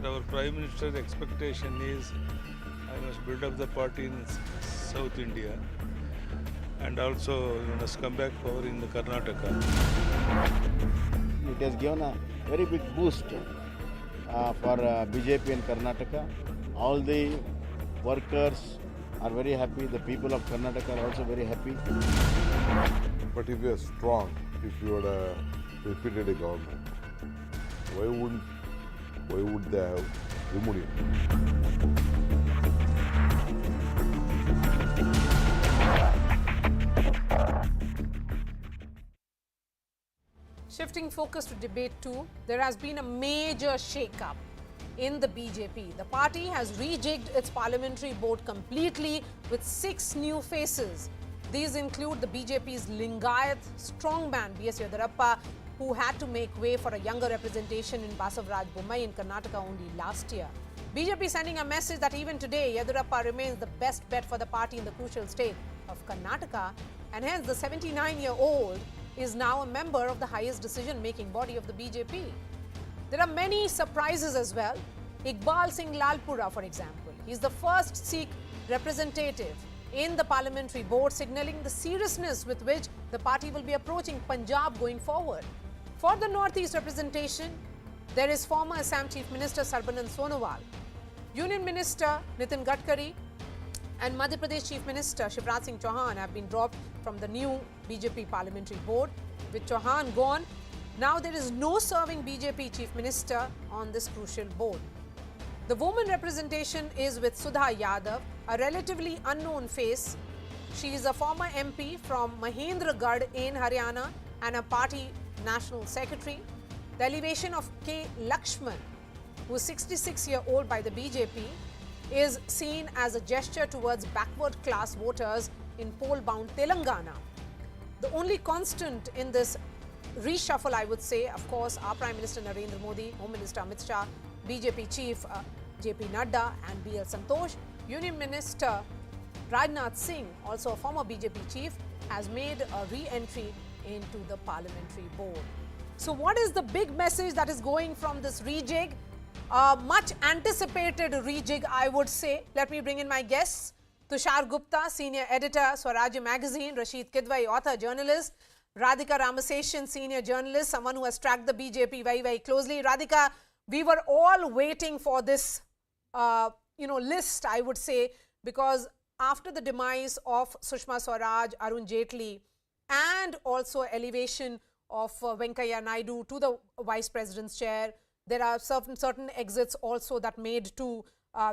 H: Our Prime Minister's expectation is I must build up the party in South India and also must come back power in the Karnataka.
Q: It has given a very big boost for BJP in Karnataka. All the workers are very happy. The people of Karnataka are also very happy.
S: But if you are strong, if you had repeated a government, why would they have removed it?
G: Shifting focus to debate 2, there has been a major shake-up in the BJP. The party has rejigged its parliamentary board completely with 6 new faces. These include the BJP's Lingayat strongman B.S. Yediyurappa, who had to make way for a younger representation in Basavaraj Bommai in Karnataka only last year. BJP sending a message that even today, Yediyurappa remains the best bet for the party in the crucial state of Karnataka, and hence the 79-year-old is now a member of the highest decision-making body of the BJP. There are many surprises as well. Iqbal Singh Lalpura, for example, he's the first Sikh representative in the parliamentary board, signalling the seriousness with which the party will be approaching Punjab going forward. For the Northeast representation, there is former Assam Chief Minister Sarbanand Sonowal, Union Minister Nitin Gadkari and Madhya Pradesh Chief Minister Shivraj Singh Chauhan have been dropped from the new BJP parliamentary board. With Chauhan gone, now there is no serving BJP Chief Minister on this crucial board. The woman representation is with Sudha Yadav, a relatively unknown face. She is a former MP from Mahendragarh in Haryana and a party national secretary. The elevation of K. Lakshman, who is 66-year-old by the BJP, is seen as a gesture towards backward class voters in poll-bound Telangana. The only constant in this reshuffle, I would say, of course, our Prime Minister Narendra Modi, Home Minister Amit Shah, BJP Chief JP Nadda and BL Santosh. Union Minister Rajnath Singh, also a former BJP chief, has made a re-entry into the parliamentary board. So what is the big message that is going from this rejig? Much anticipated rejig, I would say. Let me bring in my guests. Tushar Gupta, senior editor, Swarajya magazine. Rashid Kidwai, author, journalist. Radhika Ramaseshan, senior journalist, someone who has tracked the BJP very, very closely. Radhika, we were all waiting for this, list, I would say, because after the demise of Sushma Swaraj, Arun Jaitley, and also elevation of Venkaiah Naidu to the Vice President's chair, there are certain exits also that made to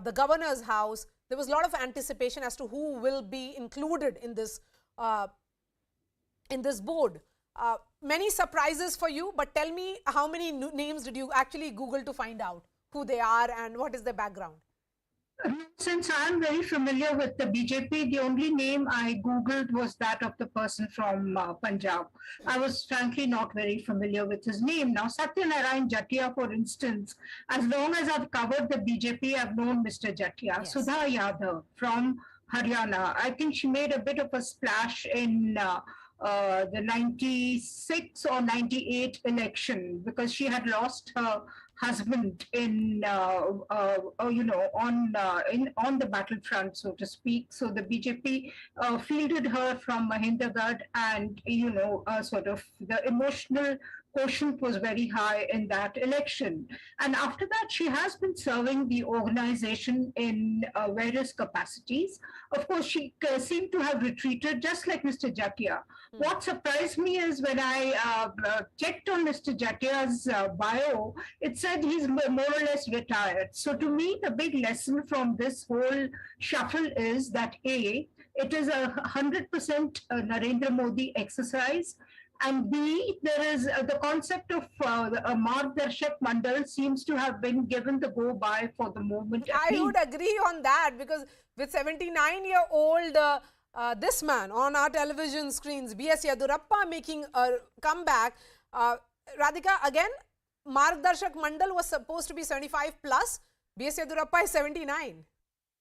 G: the Governor's house. There was a lot of anticipation as to who will be included in this board. Many surprises for you, but tell me, how many names did you actually Google to find out who they are and what is their background?
V: Since I'm very familiar with the BJP, the only name I Googled was that of the person from Punjab. I was frankly not very familiar with his name. Now, Satyanarayan Jatia, for instance, as long as I've covered the BJP, I've known Mr. Jatia. Yes. Sudha Yadav from Haryana. I think she made a bit of a splash in the 96 or 98 election because she had lost her husband in on the battlefront, so to speak. So the BJP fielded her from Mahendragarh, and sort of the emotional quotient was very high in that election. And after that, she has been serving the organization in various capacities. Of course, she seemed to have retreated, just like Mr. Jatia. What surprised me is when I checked on Mr. Jatia's bio, it said he's more or less retired. So to me, the big lesson from this whole shuffle is that A, it is a 100% Narendra Modi exercise. And B, there is the concept of Margdarshak Mandal seems to have been given the go-by for the moment.
G: I would agree on that, because with 79-year-old this man on our television screens, B.S. Yedurappa, making a comeback, Radhika, again, Margdarshak Mandal was supposed to be 75 plus, B.S. Yedurappa is 79.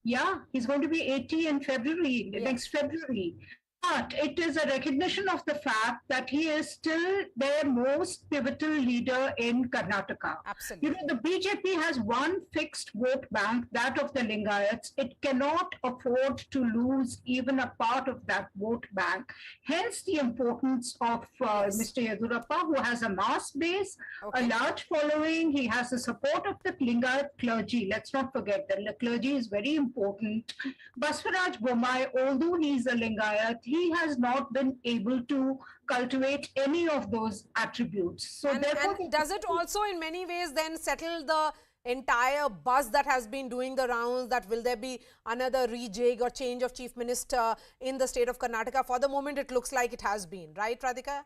V: Yeah, he's going to be 80 in February, next February. But it is a recognition of the fact that he is still their most pivotal leader in Karnataka.
G: Absolutely.
V: You know, the BJP has one fixed vote bank, that of the Lingayats. It cannot afford to lose even a part of that vote bank. Hence the importance of Mr. Yedurappa, who has a mass base, a large following. He has the support of the Lingayat clergy. Let's not forget that the clergy is very important. Baswaraj Bommai, although he's a Lingayat, he has not been able to cultivate any of those attributes. So therefore,
G: and does it also in many ways then settle the entire buzz that has been doing the rounds, that will there be another rejig or change of chief minister in the state of Karnataka? For the moment, it looks like it has been, right, Radhika?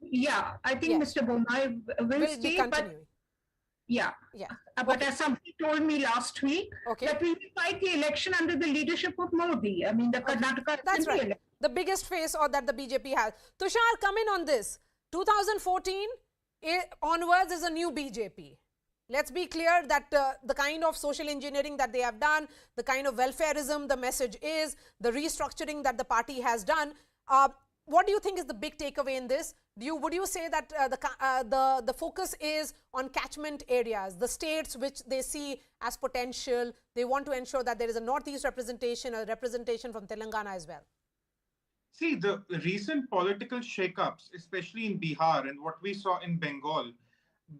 V: Yeah, I think Mr. Bommai will stay,
G: continue.
V: Yeah. But as somebody told me last week, that we will fight the election under the leadership of Modi. I mean, the Karnataka
G: That's right. The biggest face that the BJP has. Tushar, come in on this. 2014 onwards is a new BJP. Let's be clear that the kind of social engineering that they have done, the kind of welfareism the message is, the restructuring that the party has done. What do you think is the big takeaway in this? Would you say that the focus is on catchment areas, the states which they see as potential? They want to ensure that there is a northeast representation, a representation from Telangana as well.
A: See, the recent political shakeups, especially in Bihar and what we saw in Bengal,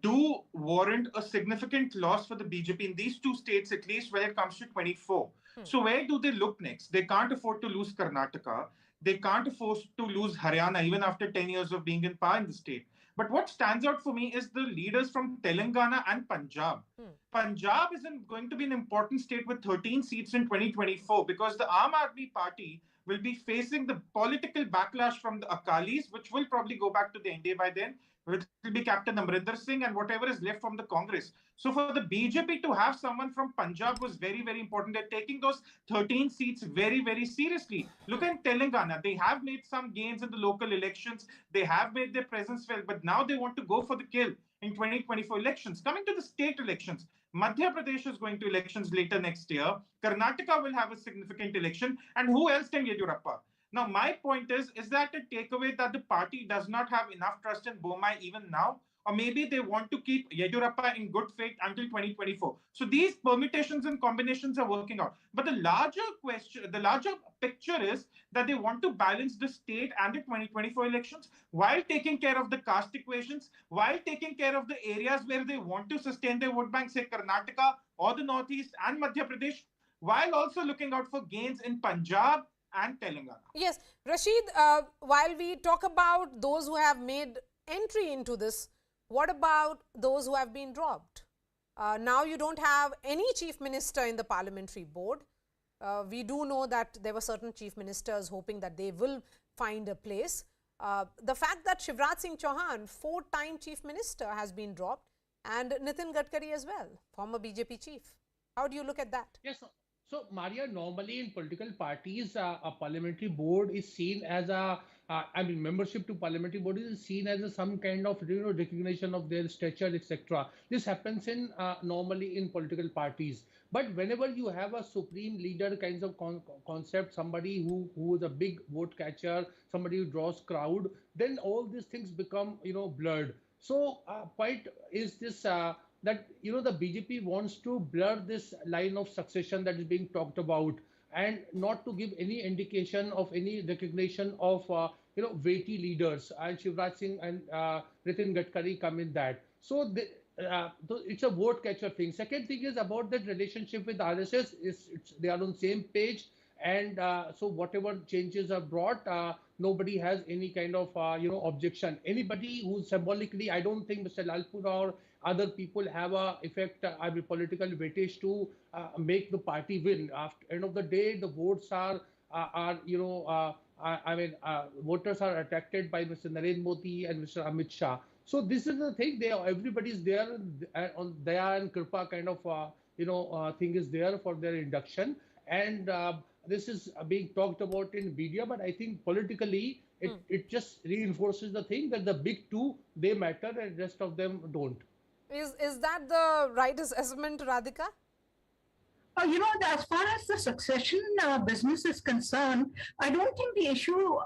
A: do warrant a significant loss for the BJP in these two states, at least when it comes to 24. So where do they look next? They can't afford to lose Karnataka. They can't afford to lose Haryana, even after 10 years of being in power in the state. But what stands out for me is the leaders from Telangana and Punjab. Punjab is going to be an important state with 13 seats in 2024 because the Aam Aadmi Party will be facing the political backlash from the Akalis, which will probably go back to the NDA by then, which will be Captain Amritsar Singh and whatever is left from the Congress. So for the BJP to have someone from Punjab was very, very important. They're taking those 13 seats very, very seriously. Look at Telangana. They have made some gains in the local elections. They have made their presence felt, but now they want to go for the kill in 2024 elections. Coming to the state elections, Madhya Pradesh is going to elections later next year. Karnataka will have a significant election. And who else can Yedurappa? Now, my point is that a takeaway that the party does not have enough trust in Bommai even now? Or maybe they want to keep Yedurappa in good faith until 2024. So these permutations and combinations are working out. But the larger question, the larger picture is that they want to balance the state and the 2024 elections while taking care of the caste equations, while taking care of the areas where they want to sustain their vote bank, say Karnataka or the Northeast and Madhya Pradesh, while also looking out for gains in Punjab and Telangana.
G: Yes, Rashid, while we talk about those who have made entry into this, what about those who have been dropped? Now you don't have any chief minister in the parliamentary board. We do know that there were certain chief ministers hoping that they will find a place. The fact that Shivraj Singh Chauhan, 4-time chief minister, has been dropped, and Nitin Gadkari as well, former BJP chief. How do you look at that?
N: Yes. So, Maria, normally in political parties, a parliamentary board is seen as membership to parliamentary board is seen as some kind of recognition of their stature, etc. This happens in normally in political parties. But whenever you have a supreme leader kinds of concept, somebody who is a big vote catcher, somebody who draws crowd, then all these things become blurred. So, point is this. That the BJP wants to blur this line of succession that is being talked about, and not to give any indication of any recognition of weighty leaders, and Shivraj Singh and Nitin Gadkari come in that. So it's a vote catcher thing. Second thing is about that relationship with RSS. They are on same page, and so whatever changes are brought, nobody has any kind of objection. Anybody who symbolically, I don't think Mr. Lalpur or other people have a effect, political weightage to make the party win. After end of the day, the votes are voters are attracted by Mr. Narendra Modi and Mr. Amit Shah. So this is the thing. Everybody's there on Daya and Kripa kind of thing is there for their induction, and this is being talked about in media. But I think politically, it just reinforces the thing that the big two, they matter and rest of them don't.
G: Is that the right assessment, Radhika?
V: As far as the succession business is concerned, I don't think the issue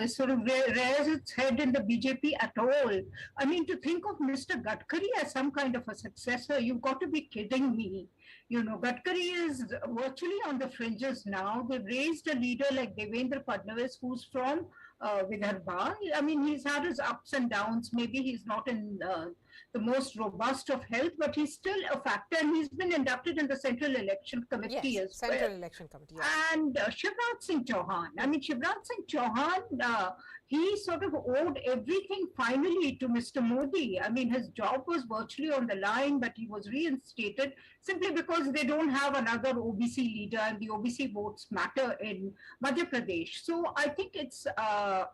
V: sort of rears its head in the BJP at all. I mean, to think of Mr. Gadkari as some kind of a successor, you've got to be kidding me. Gadkari is virtually on the fringes now. They've raised a leader like Devendra Fadnavis, who's from Vidarbha. I mean, he's had his ups and downs. Maybe he's not in the most robust of health, but he's still a factor, and he's been inducted in the Central Election Committee as well.
G: Central Election Committee. Yes.
V: And Shivraj Singh Chauhan. I mean, Shivraj Singh Chauhan, he sort of owed everything finally to Mr. Modi. I mean, his job was virtually on the line, but he was reinstated simply because they don't have another OBC leader, and the OBC votes matter in Madhya Pradesh. So I think it's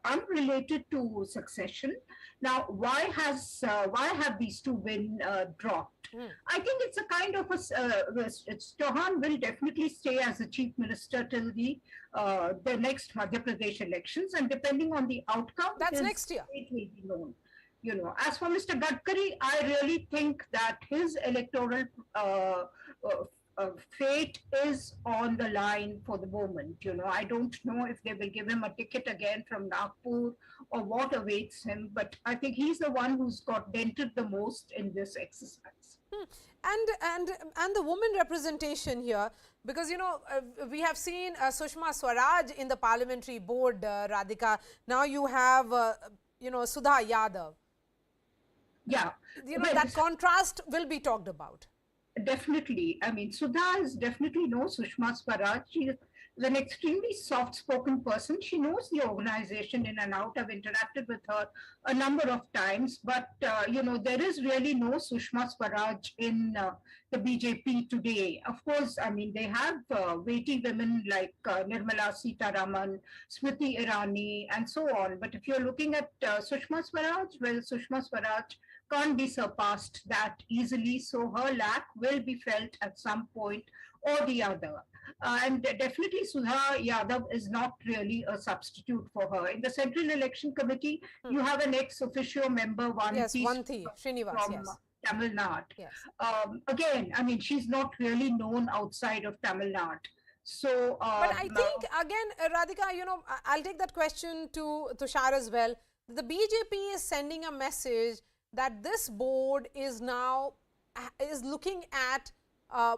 V: unrelated to succession. Now, why have these two been dropped? I think it's a kind of Chauhan will definitely stay as the chief minister till the next Madhya Pradesh elections, and depending on the outcome,
G: that's next year.
V: It will be known. As for Mr. Gadkari, I really think that his electoral fate is on the line for the moment. I don't know if they will give him a ticket again from Nagpur or what awaits him, but I think he's the one who's got dented the most in this exercise.
G: And the woman representation here, because we have seen Sushma Swaraj in the parliamentary board, Radhika. Now you have Sudha Yadav.
V: Yeah,
G: that contrast will be talked about.
V: Definitely. I mean, Sudha is definitely knows Sushma Swaraj. She is an extremely soft-spoken person. She knows the organization in and out. I've interacted with her a number of times, but there is really no Sushma Swaraj in the BJP today. Of course, I mean, they have weighty women like Nirmala Sitaraman, Smriti Irani, and so on. But if you're looking at Sushma Swaraj, well, Sushma Swaraj can't be surpassed that easily. So her lack will be felt at some point or the other. And definitely Sudha Yadav is not really a substitute for her. In the Central Election Committee, you have an ex-officio member,
G: Vanthi Srinivas,
V: from Tamil Nadu.
G: Yes.
V: Again, I mean, she's not really known outside of Tamil Nadu. So,
G: but I think, again, Radhika, I'll take that question to Tushar as well. The BJP is sending a message that this board is now looking at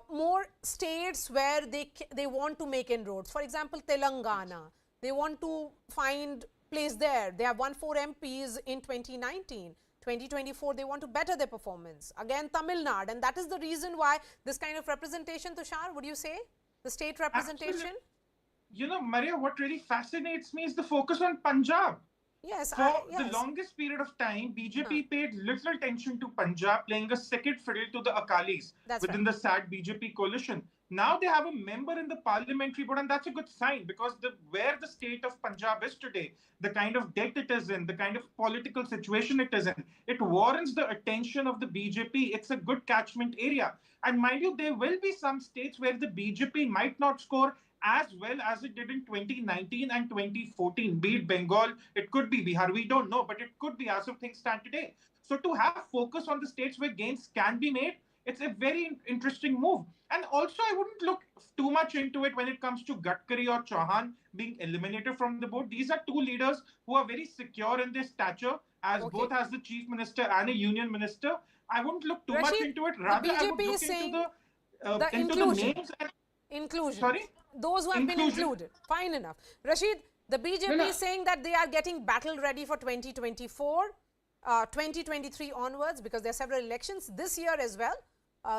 G: more states where they want to make inroads. For example, Telangana, they want to find place there. They have won 4 MPs in 2019. 2024, they want to better their performance. Again, Tamil Nadu, and that is the reason why this kind of representation, Tushar, would you say? The state representation?
A: Absolutely. Maria, what really fascinates me is the focus on Punjab.
G: Yes,
A: For the longest period of time, BJP paid little attention to Punjab, playing a second fiddle to the Akalis within the SAD BJP coalition. Now they have a member in the parliamentary board, and that's a good sign, because where the state of Punjab is today, the kind of debt it is in, the kind of political situation it is in, it warrants the attention of the BJP. It's a good catchment area. And mind you, there will be some states where the BJP might not score as well as it did in 2019 and 2014, be it Bengal, it could be Bihar, we don't know, but it could be as of things stand today. So to have focus on the states where gains can be made, it's a very interesting move. And also, I wouldn't look too much into it when it comes to Gadkari or Chauhan being eliminated from the board. These are two leaders who are very secure in their stature, as both as the chief minister and a union minister. I wouldn't look too much into it. Rather, I would look into the names and
G: inclusion.
A: Sorry?
G: Those who have been included. Fine enough. Rashid, the BJP is saying that they are getting battle ready for 2024, 2023 onwards, because there are several elections this year as well.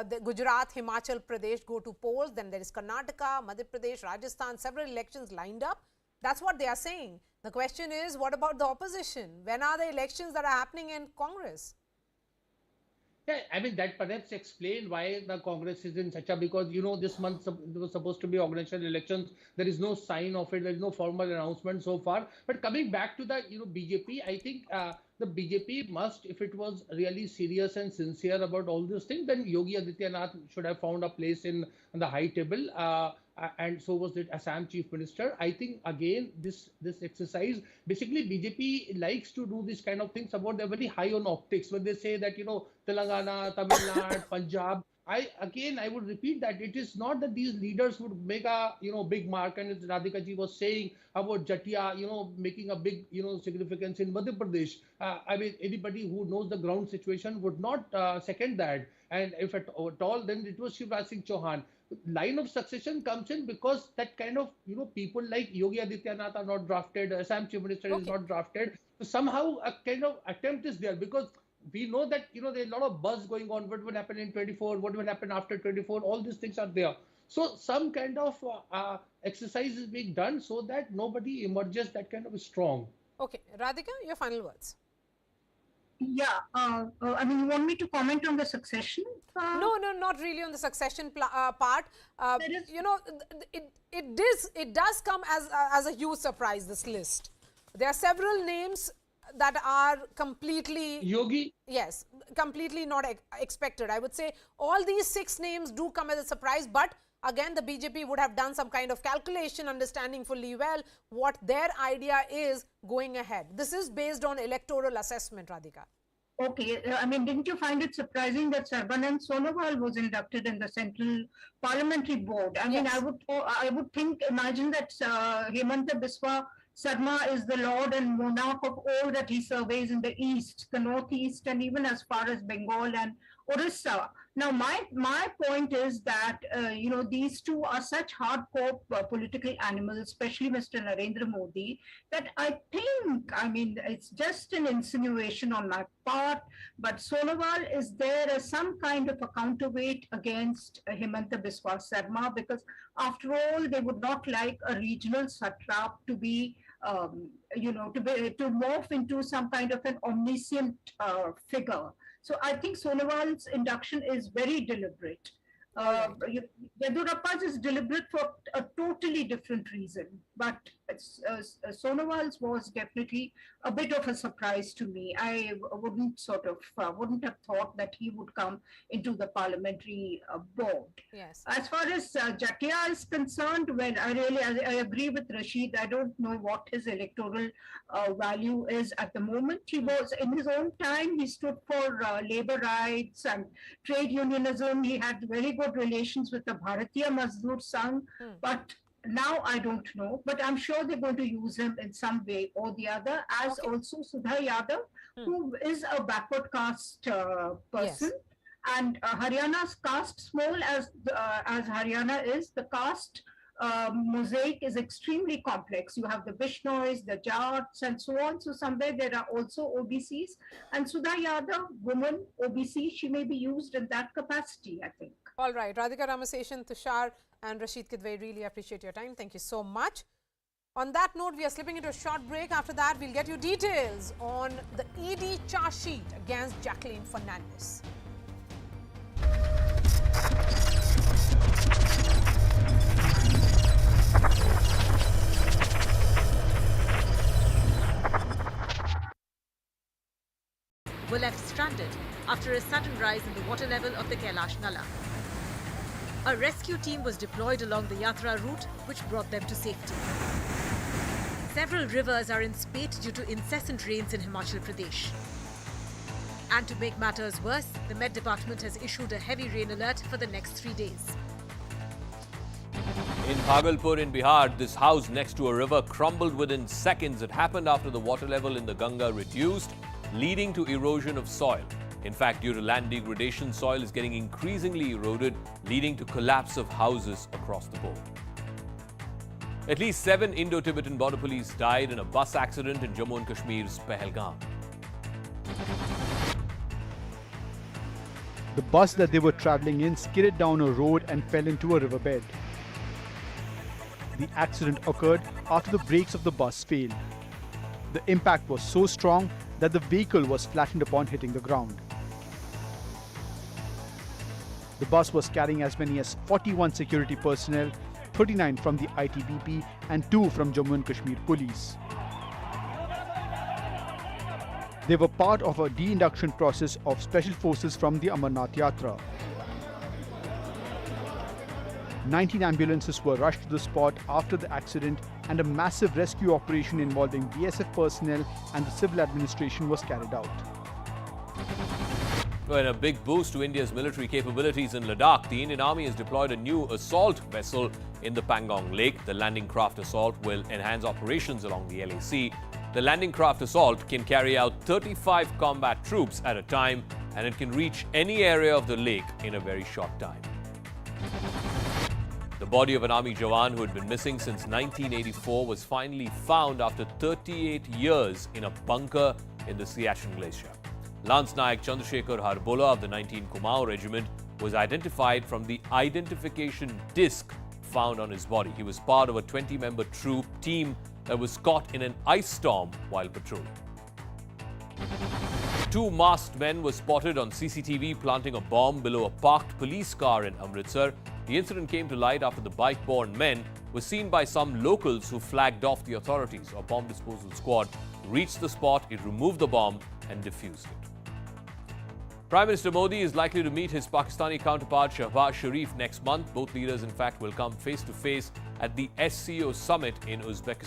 G: The Gujarat, Himachal Pradesh go to polls. Then there is Karnataka, Madhya Pradesh, Rajasthan, several elections lined up. That's what they are saying. The question is, what about the opposition? When are the elections that are happening in Congress?
N: Yeah, I mean, that perhaps explain why the Congress is in such a, because, this month there was supposed to be organizational elections. There is no sign of it. There is no formal announcement so far. But coming back to the, BJP, I think the BJP must, if it was really serious and sincere about all these things, then Yogi Adityanath should have found a place in the high table. And so was the Assam Chief Minister. I think, again, this exercise, basically BJP likes to do this kind of things about they're very high on optics. When they say that, Telangana, Tamil Nadu, Punjab, I would repeat that it is not that these leaders would make a, big mark. And as Radhika ji was saying about Jatia, making a big, significance in Madhya Pradesh. I mean, anybody who knows the ground situation would not second that. And if at all, then it was Shivraj Singh Chauhan. Line of succession comes in because that kind of, people like Yogi Adityanath are not drafted, Assam Chief Minister is not drafted. So somehow a kind of attempt is there, because we know that, there's a lot of buzz going on. What will happen in 24? What will happen after 24? All these things are there. So some kind of exercise is being done so that nobody emerges that kind of strong.
G: Okay. Radhika, your final words.
V: Yeah, I mean, you want me to comment on the succession?
G: No, not really on the succession part. It does come as a huge surprise, this list. There are several names that are completely...
N: Yogi?
G: Yes, completely not expected. I would say all these 6 names do come as a surprise, but again, the BJP would have done some kind of calculation, understanding fully well what their idea is going ahead. This is based on electoral assessment, Radhika.
V: Okay, I mean, didn't you find it surprising that Sarbanand Sonowal was inducted in the Central Parliamentary Board? I mean, I would imagine that Hemanta Biswa Sarma is the lord and monarch of all that he surveys in the east, the northeast, and even as far as Bengal and Orissa. Now, my point is that, these two are such hardcore political animals, especially Mr. Narendra Modi, that I think, I mean, it's just an insinuation on my part, but Sonowal is there as some kind of a counterweight against Hemanta Biswa Sarma, because after all, they would not like a regional satrap to be, to morph into some kind of an omniscient figure. So I think Sonowal's induction is very deliberate. Yedurappa's is deliberate for a totally different reason, but Sonowal's was definitely a bit of a surprise to me. I wouldn't have thought that he would come into the parliamentary board.
G: Yes.
V: As far as Jatia is concerned, well, I agree with Rashid. I don't know what his electoral value is at the moment. He was, in his own time, he stood for labor rights and trade unionism. He had very good relations with the Bharatiya Mazdoor Sangh, but now I don't know. But I'm sure they're going to use him in some way or the other, as also Sudha Yadav, who is a backward caste person. Yes. And Haryana's caste, small as Haryana is, the caste mosaic is extremely complex. You have the Bishnois, the Jats, and so on. So somewhere there are also OBCs. And Sudha Yadav, woman, OBC, she may be used in that capacity, I think.
G: All right. Radhika Ramaseshan, Tushar, and Rashid Kidwai, really appreciate your time. Thank you so much. On that note, we are slipping into a short break. After that, we'll get you details on the ED charge sheet against Jacqueline Fernandez.
O: Were left stranded after a sudden rise in the water level of the Kailash Nala. A rescue team was deployed along the Yatra route, which brought them to safety. Several rivers are in spate due to incessant rains in Himachal Pradesh. And to make matters worse, the Met Department has issued a heavy rain alert for the next 3 days.
C: In Bhagalpur in Bihar, this house next to a river crumbled within seconds. It happened after the water level in the Ganga reduced, leading to erosion of soil. In fact, due to land degradation, soil is getting increasingly eroded, leading to collapse of houses across the board. At least 7 Indo-Tibetan border police died in a bus accident in Jammu and Kashmir's Pahalgam.
R: The bus that they were travelling in skidded down a road and fell into a riverbed. The accident occurred after the brakes of the bus failed. The impact was so strong that the vehicle was flattened upon hitting the ground. The bus was carrying as many as 41 security personnel, 39 from the ITBP and 2 from Jammu and Kashmir Police. They were part of a de-induction process of special forces from the Amarnath Yatra. 19 ambulances were rushed to the spot after the accident, and a massive rescue operation involving BSF personnel and the civil administration was carried out.
C: Well, in a big boost to India's military capabilities in Ladakh, the Indian Army has deployed a new assault vessel in the Pangong Lake. The landing craft assault will enhance operations along the LAC. The landing craft assault can carry out 35 combat troops at a time, and it can reach any area of the lake in a very short time. The body of an army Jawan who had been missing since 1984 was finally found after 38 years in a bunker in the Siachen Glacier. Lance Nayak Chandrasekhar Harbola of the 19 Kumaon Regiment was identified from the identification disc found on his body. He was part of a 20-member troop team that was caught in an ice storm while patrolling. 2 masked men were spotted on CCTV planting a bomb below a parked police car in Amritsar. The incident came to light after the bike-borne men were seen by some locals who flagged off the authorities. A bomb disposal squad reached the spot, it removed the bomb and defused it. Prime Minister Modi is likely to meet his Pakistani counterpart Nawaz Sharif next month. Both leaders, in fact, will come face-to-face at the SCO summit in Uzbekistan.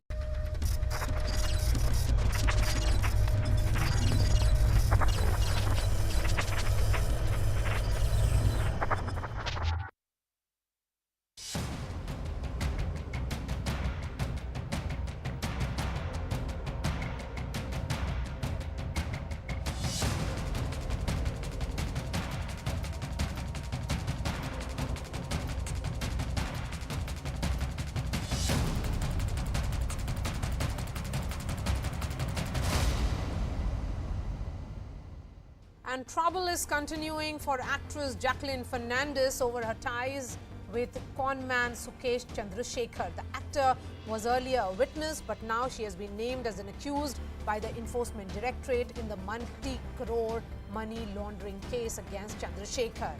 G: And trouble is continuing for actress Jacqueline Fernandez over her ties with conman Sukesh Chandrasekhar. The actor was earlier a witness, but now she has been named as an accused by the Enforcement Directorate in the multi-crore money laundering case against Chandrasekhar.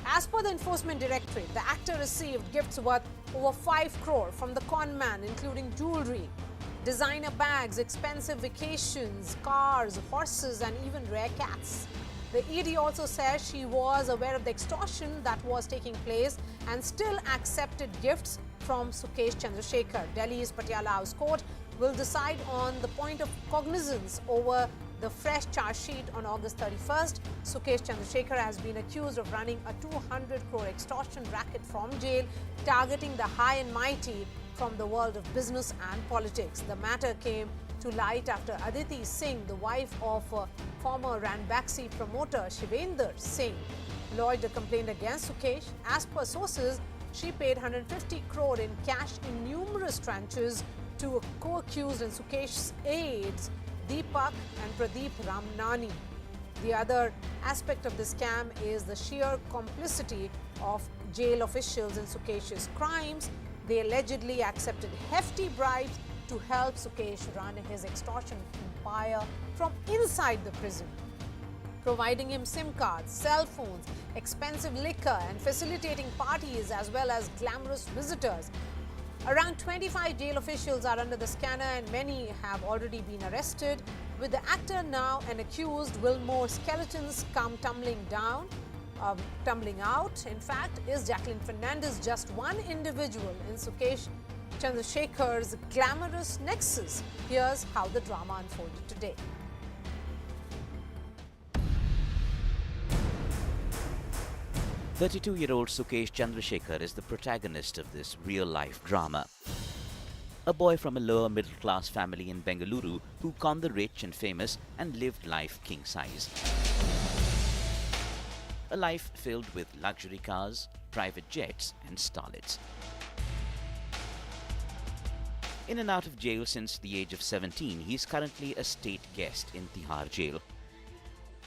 G: As per the Enforcement Directorate, the actor received gifts worth over 5 crore from the conman, including jewelry, designer bags, expensive vacations, cars, horses, and even rare cats. The ED also says she was aware of the extortion that was taking place and still accepted gifts from Sukesh Chandrasekhar. Delhi's Patiala House Court will decide on the point of cognizance over the fresh charge sheet on August 31st. Sukesh Chandrasekhar has been accused of running a 200 crore extortion racket from jail, targeting the high and mighty from the world of business and politics. The matter came to light after Aditi Singh, the wife of former Ranbaxy promoter Shivendra Singh, lodged a complaint against Sukesh. As per sources, she paid 150 crore in cash in numerous tranches to a co-accused and Sukesh's aides, Deepak and Pradeep Ramnani. The other aspect of the scam is the sheer complicity of jail officials in Sukesh's crimes. They allegedly accepted hefty bribes to help Sukesh run his extortion empire from inside the prison, providing him SIM cards, cell phones, expensive liquor, and facilitating parties as well as glamorous visitors. Around 25 jail officials are under the scanner and many have already been arrested. With the actor now an accused, will more skeletons come tumbling out? In fact, is Jacqueline Fernandez just one individual in Sukesh Chandrasekhar's glamorous nexus? Here's how the drama unfolded today.
M: "32-year-old Sukesh Chandrasekhar is the protagonist of this real-life drama. A boy from a lower middle-class family in Bengaluru who conned the rich and famous and lived life king-size. A life filled with luxury cars, private jets and starlets. In and out of jail since the age of 17, he is currently a state guest in Tihar jail.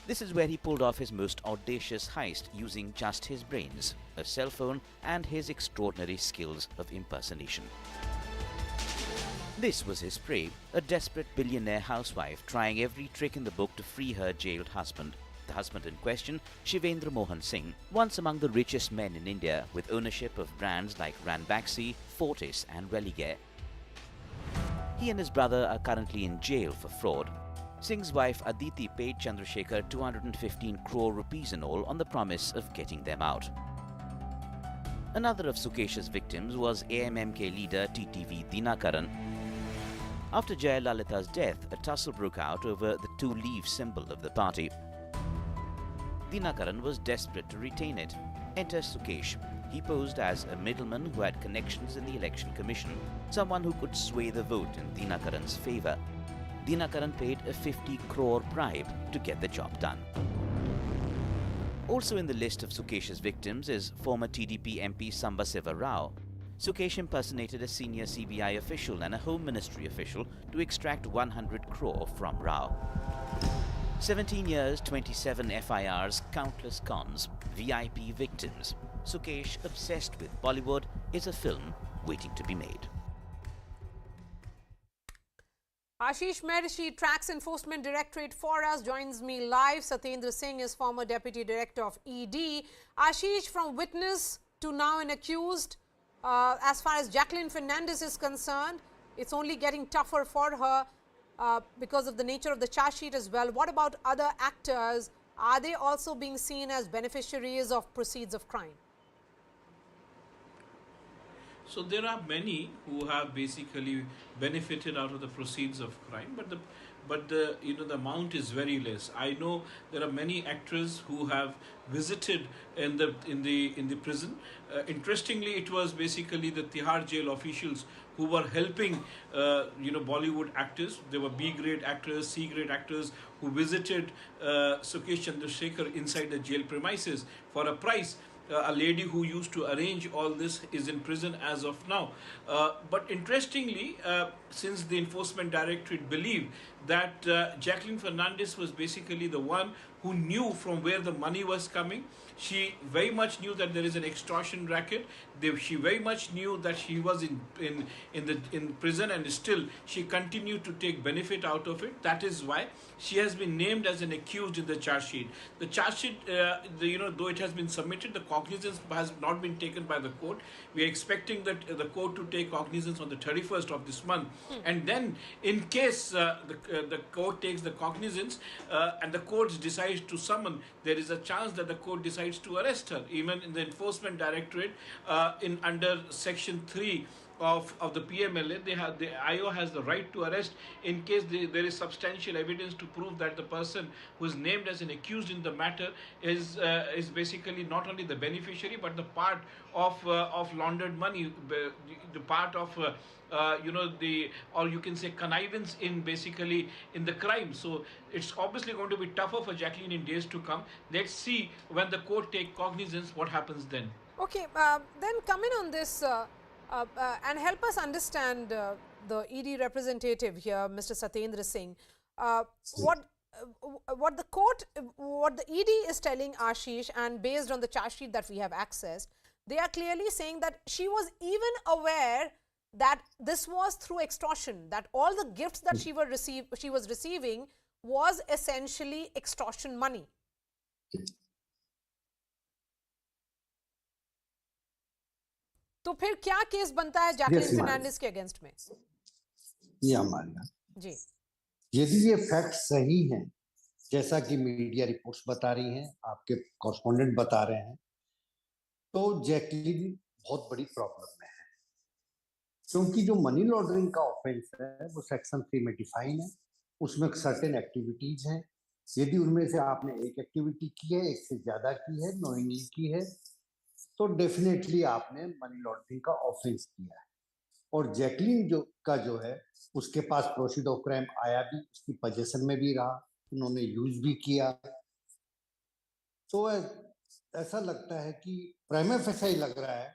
M: This is where he pulled off his most audacious heist using just his brains, a cell phone and his extraordinary skills of impersonation. This was his prey, a desperate billionaire housewife trying every trick in the book to free her jailed husband. The husband in question, Shivendra Mohan Singh, once among the richest men in India with ownership of brands like Ranbaxy, Fortis and Religare. He and his brother are currently in jail for fraud. Singh's wife Aditi paid Chandrasekhar 215 crore rupees in all on the promise of getting them out. Another of Sukesh's victims was AIADMK leader TTV Dinakaran. After Jayalalitha's death, a tussle broke out over the two-leaf symbol of the party. Dinakaran was desperate to retain it. Enter Sukesh. He posed as a middleman who had connections in the Election Commission, someone who could sway the vote in Dinakaran's favour. Dinakaran paid a 50 crore bribe to get the job done. Also in the list of Sukesh's victims is former TDP MP Sambasiva Rao. Sukesh impersonated a senior CBI official and a Home Ministry official to extract 100 crore from Rao. 17 years, 27 FIRs, countless cons, VIP victims. Sukesh, obsessed with Bollywood, is a film waiting to be made.
G: Ashish Medici, Tracks Enforcement Directorate for us, joins me live. Satyendra Singh is former Deputy Director of ED. Ashish, from witness to now an accused, as far as Jacqueline Fernandez is concerned, it's only getting tougher for her because of the nature of the charge sheet as well. What about other actors? Are they also being seen as beneficiaries of proceeds of crime?
T: So there are many who have basically benefited out of the proceeds of crime, but the the amount is very less. I know there are many actors who have visited in the prison. Interestingly, it was basically the Tihar jail officials who were helping Bollywood actors. There were B-grade actors, C-grade actors who visited Sukesh Chandrasekhar inside the jail premises for a price. A lady who used to arrange all this is in prison as of now. But interestingly, since the Enforcement Directorate believed that Jacqueline Fernandez was basically the one who knew from where the money was coming, she very much knew that there is an extortion racket. She very much knew that she was in prison, and still she continued to take benefit out of it. That is why she has been named as an accused in the charge sheet. The charge sheet, though it has been submitted, the cognizance has not been taken by the court. We are expecting that the court to take cognizance on the 31st of this month, and then in case the court takes the cognizance and the court decides to summon, there is a chance that the court decides to arrest her. Even in the Enforcement Directorate, under Section 3 of the PMLA, the IO has the right to arrest in case there is substantial evidence to prove that the person who is named as an accused in the matter is basically not only the beneficiary but the part of laundered money, the part of or you can say connivance in the crime. So it's obviously going to be tougher for Jacqueline in days to come. Let's see when the court take cognizance what happens then.
G: Okay, then come in on this and help us understand the ED representative here, Mr. Satyendra Singh. What the ED is telling Ashish, and based on the charge sheet that we have accessed, they are clearly saying that she was even aware that this was through extortion, that all the gifts that she was receiving was essentially extortion money. तो फिर क्या case बनता है Jacqueline Fernandes के against में?
U: ये हमारे
G: जी,
U: यदि ये फैक्ट सही हैं, जैसा कि मीडिया रिपोर्ट्स बता रही हैं, आपके कॉरेस्पॉन्डेंट बता रहे हैं, तो जैकलिन बहुत बड़ी प्रॉब्लम में है, क्योंकि जो मनी लॉन्ड्रिंग का ऑफेंस है वो सेक्शन 3 में डिफाइन है, उसमें सर्टेन एक्टिविटीज हैं. यदि उनमें से आपने एक एक्टिविटी की है, एक से ज्यादा की है, नोइंगली की है, तो डेफिनेटली आपने मनी लॉन्ड्रिंग का ऑफेंस किया है. और जैकलिन जो है उसके पास प्रोसीड ऑफ क्राइम आया भी, उसकी पोजीशन में भी रहा, उन्होंने यूज भी किया. तो ऐसा लगता है कि प्राइमा फेसी लग रहा है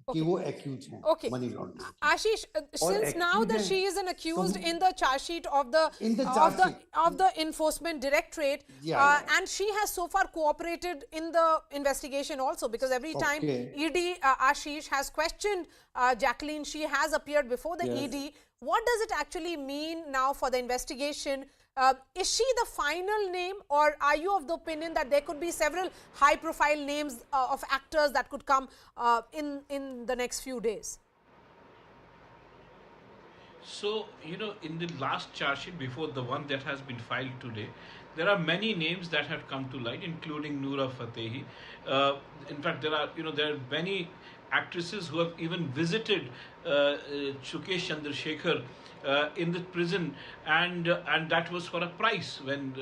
U: कि वो accused हैं money laundering.
G: Ashish, since now that she is an accused in the charge sheet of the Enforcement Directorate, and she has so far cooperated in the investigation also, because every time ED Ashish has questioned Jacqueline, she has appeared before the ED. What does it actually mean now for the investigation? Is she the final name, or are you of the opinion that there could be several high-profile names of actors that could come in the next few days?
T: So, in the last charge sheet before the one that has been filed today, there are many names that have come to light, including Noora Fatehi. In fact, there are many actresses who have even visited Sukesh Chandrasekhar in the prison, and that was for a price. When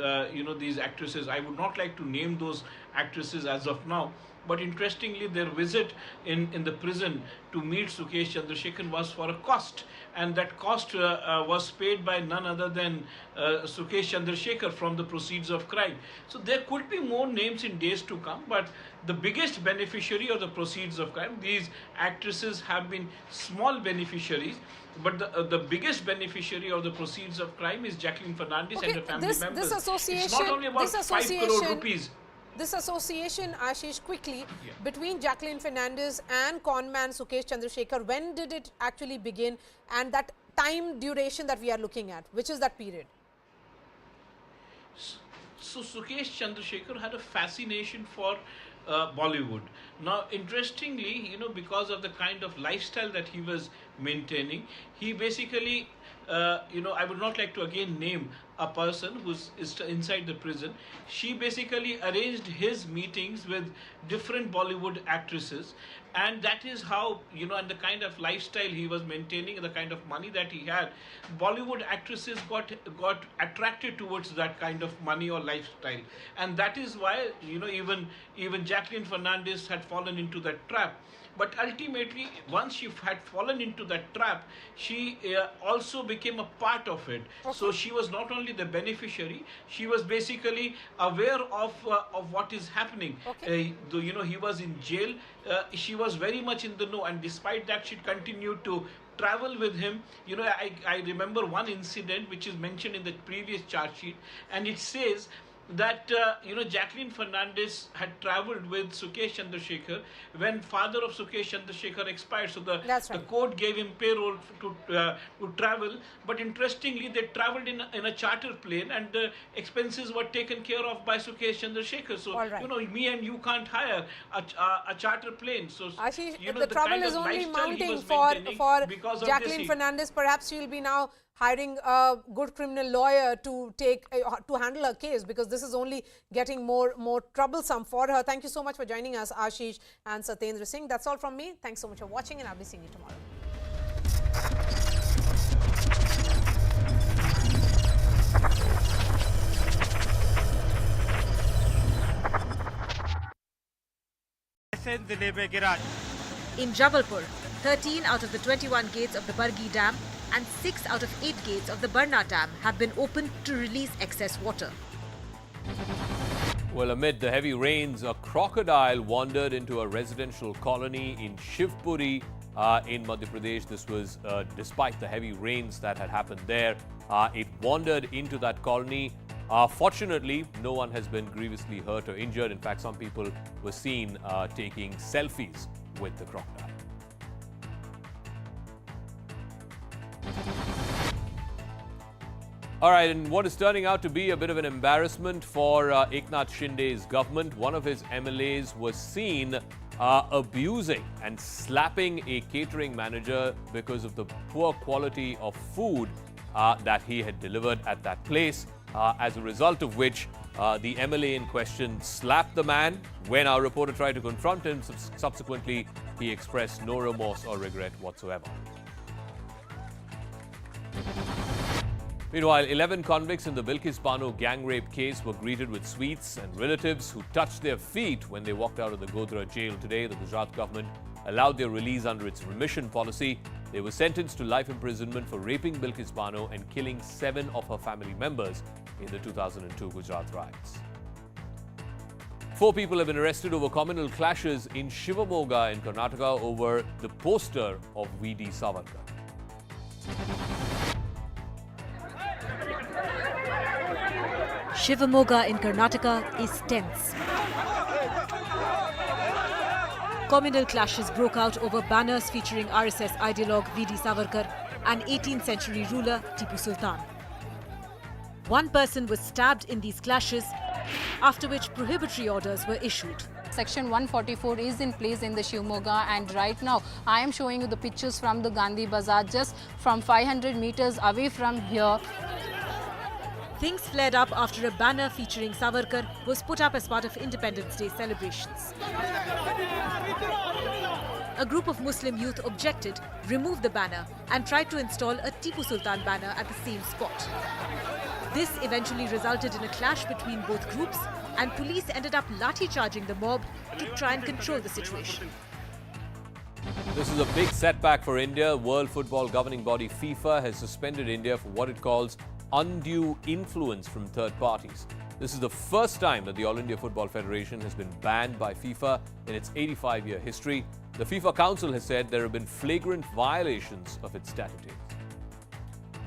T: these actresses, I would not like to name those actresses as of now, but interestingly, their visit in the prison to meet Sukesh Chandrasekhar was for a cost, and that cost was paid by none other than Sukesh Chandrasekhar from the proceeds of crime. So there could be more names in days to come, but the biggest beneficiary of the proceeds of crime, these actresses have been small beneficiaries, but the biggest beneficiary of the proceeds of crime is Jacqueline Fernandez and her family members.
G: This association,
T: it's not only about 5 crore rupees.
G: This association, Ashish, quickly, between Jacqueline Fernandez and conman Sukesh Chandrasekhar, when did it actually begin, and that time duration that we are looking at, which is that period?
T: So Sukesh Chandrasekhar had a fascination for Bollywood. Now, interestingly, because of the kind of lifestyle that he was maintaining, he basically, I would not like to again name a person who's inside the prison. She basically arranged his meetings with different Bollywood actresses, and that is how, and the kind of lifestyle he was maintaining, the kind of money that he had, Bollywood actresses got attracted towards that kind of money or lifestyle, and that is why, even Jacqueline Fernandez had fallen into that trap. But ultimately, once she had fallen into that trap, she also became a part of it. Okay. So she was not only the beneficiary, she was basically aware of what is happening. Okay. Though, he was in jail, she was very much in the know, and despite that, she continued to travel with him. I remember one incident which is mentioned in the previous charge sheet, and it says that Jacqueline Fernandez had travelled with Sukesh Chandrasekhar when father of Sukesh Chandrasekhar expired. So the court gave him payroll to travel. But interestingly, they travelled in a charter plane, and the expenses were taken care of by Sukesh Chandrasekhar. So me and you can't hire a charter plane. So
G: Ashish, the trouble is only mounting for Jacqueline Fernandez. Perhaps she'll be now hiring a good criminal lawyer to handle her case, because this is only getting more troublesome for her. Thank you so much for joining us, Ashish and Satyendra Singh. That's all from me. Thanks so much for watching, and I'll be seeing you tomorrow.
O: In Jabalpur, 13 out of the 21 gates of the Bargi Dam and 6 out of 8 gates of the Barna Dam have been opened to release excess water.
C: Well, amid the heavy rains, a crocodile wandered into a residential colony in Shivpuri in Madhya Pradesh. This was despite the heavy rains that had happened there. It wandered into that colony. Fortunately, no one has been grievously hurt or injured. In fact, some people were seen taking selfies with the crocodile. All right, and what is turning out to be a bit of an embarrassment for Eknath Shinde's government. One of his MLAs was seen abusing and slapping a catering manager because of the poor quality of food that he had delivered at that place. As a result of which, the MLA in question slapped the man. When our reporter tried to confront him, subsequently, he expressed no remorse or regret whatsoever. Meanwhile, 11 convicts in the Bilkis Bano gang rape case were greeted with sweets, and relatives who touched their feet when they walked out of the Godhra jail today. The Gujarat government allowed their release under its remission policy. They were sentenced to life imprisonment for raping Bilkis Bano and killing 7 of her family members in the 2002 Gujarat riots. 4 people have been arrested over communal clashes in Shivamogga in Karnataka over the poster of V.D. Savarkar.
O: Shivamogga in Karnataka is tense. Communal clashes broke out over banners featuring RSS ideologue V.D. Savarkar and 18th century ruler Tipu Sultan. One person was stabbed in these clashes, after which prohibitory orders were issued.
D: Section 144 is in place in the Shivamogga, and right now I am showing you the pictures from the Gandhi Bazaar, just from 500 meters away from here.
O: Things flared up after a banner featuring Savarkar was put up as part of Independence Day celebrations. A group of Muslim youth objected, removed the banner and tried to install a Tipu Sultan banner at the same spot. This eventually resulted in a clash between both groups, and police ended up lathi-charging the mob to try and control the situation.
C: This is a big setback for India. World football governing body FIFA has suspended India for what it calls undue influence from third parties. This is the first time that the All India Football Federation has been banned by FIFA in its 85-year history. The FIFA Council has said there have been flagrant violations of its statutes.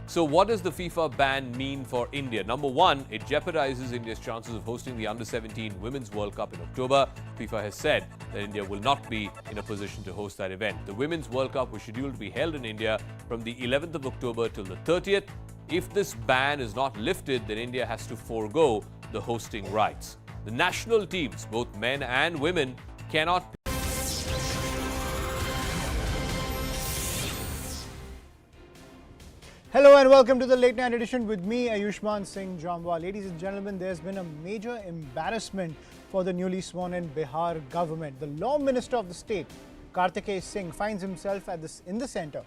C: So what does the FIFA ban mean for India? Number one, it jeopardizes India's chances of hosting the Under-17 Women's World Cup in October. FIFA has said that India will not be in a position to host that event. The Women's World Cup was scheduled to be held in India from the 11th of October till the 30th. If this ban is not lifted, then India has to forego the hosting rights. The national teams, both men and women, cannot.
R: Hello and welcome to the late night edition with me, Ayushman Singh Jamwa. Ladies and gentlemen, there's been a major embarrassment for the newly sworn in Bihar government. The Law Minister of the state, Karnataka Singh, finds himself in the center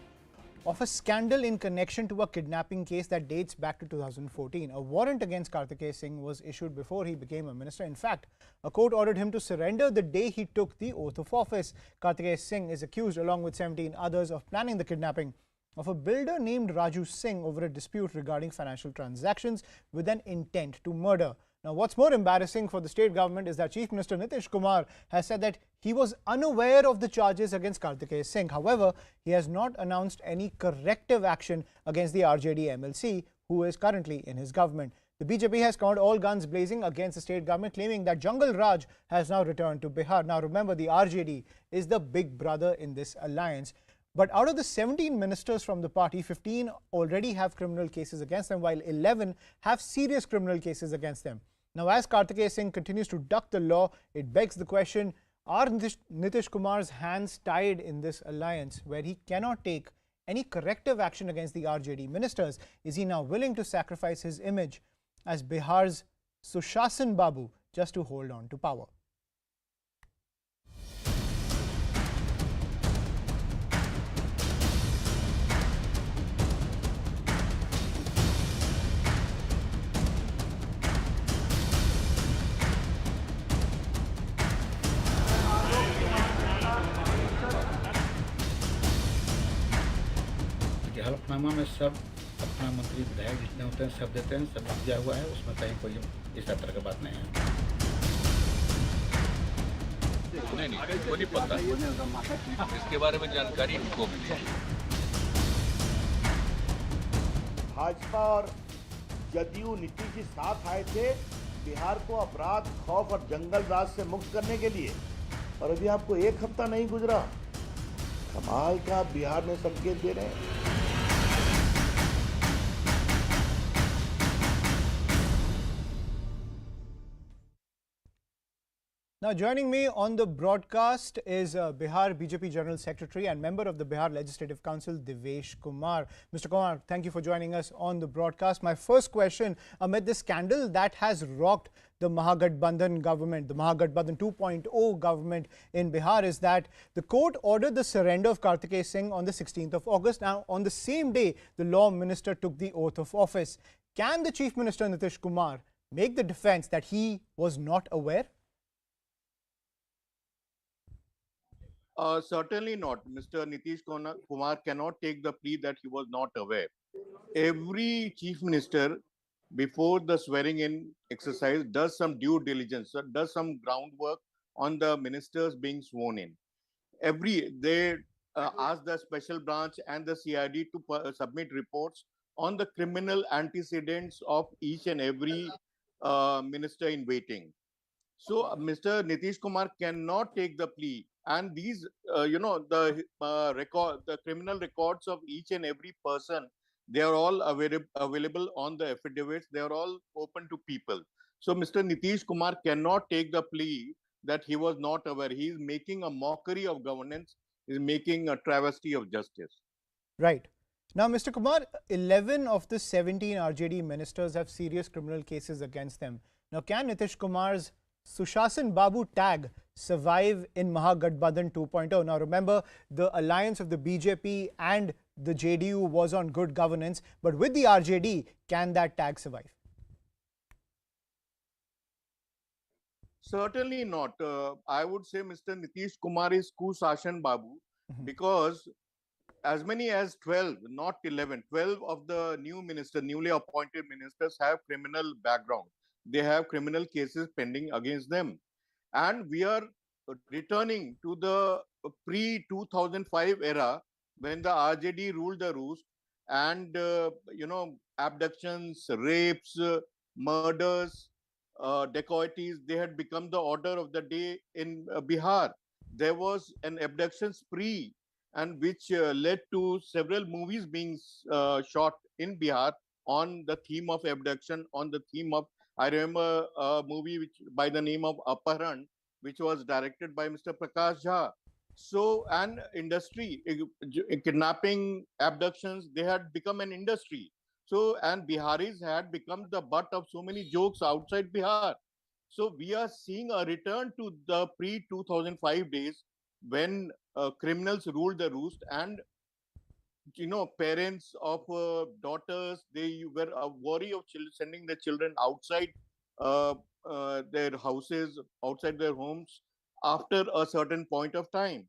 R: of a scandal in connection to a kidnapping case that dates back to 2014. A warrant against Karnataka Singh was issued before he became a minister. In fact, a court ordered him to surrender the day he took the oath of office. Karnataka Singh is accused, along with 17 others, of planning the kidnapping of a builder named Raju Singh over a dispute regarding financial transactions with an intent to murder. Now, what's more embarrassing for the state government is that Chief Minister Nitish Kumar has said that he was unaware of the charges against Karnataka Singh. However, he has not announced any corrective action against the RJD MLC, who is currently in his government. The BJP has come out all guns blazing against the state government, claiming that Jungle Raj has now returned to Bihar. Now, remember, the RJD is the big brother in this alliance. But out of the 17 ministers from the party, 15 already have criminal cases against them, while 11 have serious criminal cases against them. Now, as Karnataka Singh continues to duck the law, it begs the question, are Nitish Kumar's hands tied in this alliance where he cannot take any corrective action against the RJD ministers? Is he now willing to sacrifice his image as Bihar's Sushasan Babu just to hold on to power?
E: हलफनामा में सब अपना मंत्री विधायक जितने होते हैं सब देते हैं, सब दिया हुआ है, उसमें कहीं कोई इस तरह की बात नहीं है।
F: नहीं को नहीं पता, इसके बारे में जानकारी हमको मिली है।
L: भाजपा और जदयू नीतीश जी साथ आए थे बिहार को अपराध, खौफ और जंगल राज से मुक्त करने के लिए, और अभी आपको एक हफ्ता नहीं गुजरा, कमाल का बिहार में संकेत दे रहे हैं।
R: Now, joining me on the broadcast is Bihar BJP General Secretary and member of the Bihar Legislative Council, Devesh Kumar. Mr. Kumar, thank you for joining us on the broadcast. My first question, amid this scandal that has rocked the Mahagathbandhan government, the Mahagathbandhan 2.0 government in Bihar, is that the court ordered the surrender of Karnataka Singh on the 16th of August. Now, on the same day, the law minister took the oath of office. Can the Chief Minister Nitish Kumar make the defense that he was not aware?
W: Certainly not. Mr. Nitish Kumar cannot take the plea that he was not aware. Every chief minister, before the swearing in exercise, does some due diligence, does some groundwork on the ministers being sworn in. They ask the special branch and the CID to submit reports on the criminal antecedents of each and every minister in waiting. So Mr. Nitish Kumar cannot take the plea, and these, the criminal records of each and every person They are all available on the affidavits. They are all open to people. So Mr. Nitish Kumar cannot take the plea that he was not aware. He is making a mockery of governance. He is making a travesty of justice.
R: Right. Now, Mr. Kumar, 11 of the 17 RJD ministers have serious criminal cases against them. Now, can Nitish Kumar's Sushasan Babu tag survive in Mahagathbandhan 2.0? Now, remember, the alliance of the BJP and the JDU was on good governance, but with the RJD, can that tag survive?
W: Certainly not. I would say Mr. Nitish Kumar is Kusashan Babu because as many as 12, not 11, 12 of the newly appointed ministers have criminal background. They have criminal cases pending against them. And we are returning to the pre-2005 era when the RJD ruled the roost and, abductions, rapes, murders, dacoities, they had become the order of the day in Bihar. There was an abduction spree and which led to several movies being shot in Bihar on the theme of abduction, on the theme of, I remember a movie which by the name of Aparan, which was directed by Mr. Prakash Jha. So, an industry, kidnapping, abductions, they had become an industry. So, and Biharis had become the butt of so many jokes outside Bihar. So, we are seeing a return to the pre-2005 days when criminals ruled the roost and parents of daughters, they were worry of sending their children outside their houses, outside their homes after a certain point of time.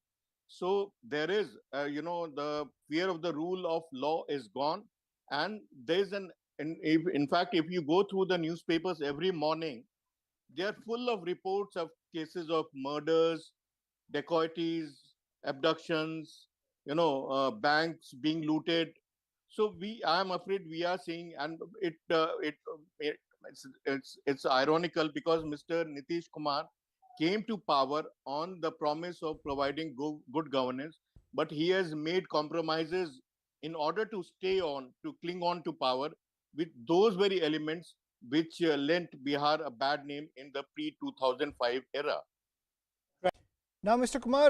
W: So there is the fear of the rule of law is gone, and there's in fact, if you go through the newspapers every morning, they are full of reports of cases of murders, dacoities, abductions, banks being looted. So I am afraid we are seeing, and it's ironical because Mr. Nitish Kumar came to power on the promise of providing good governance, but he has made compromises in order to cling on to power with those very elements which lent Bihar a bad name in the pre-2005 era.
R: Now, Mr. Kumar,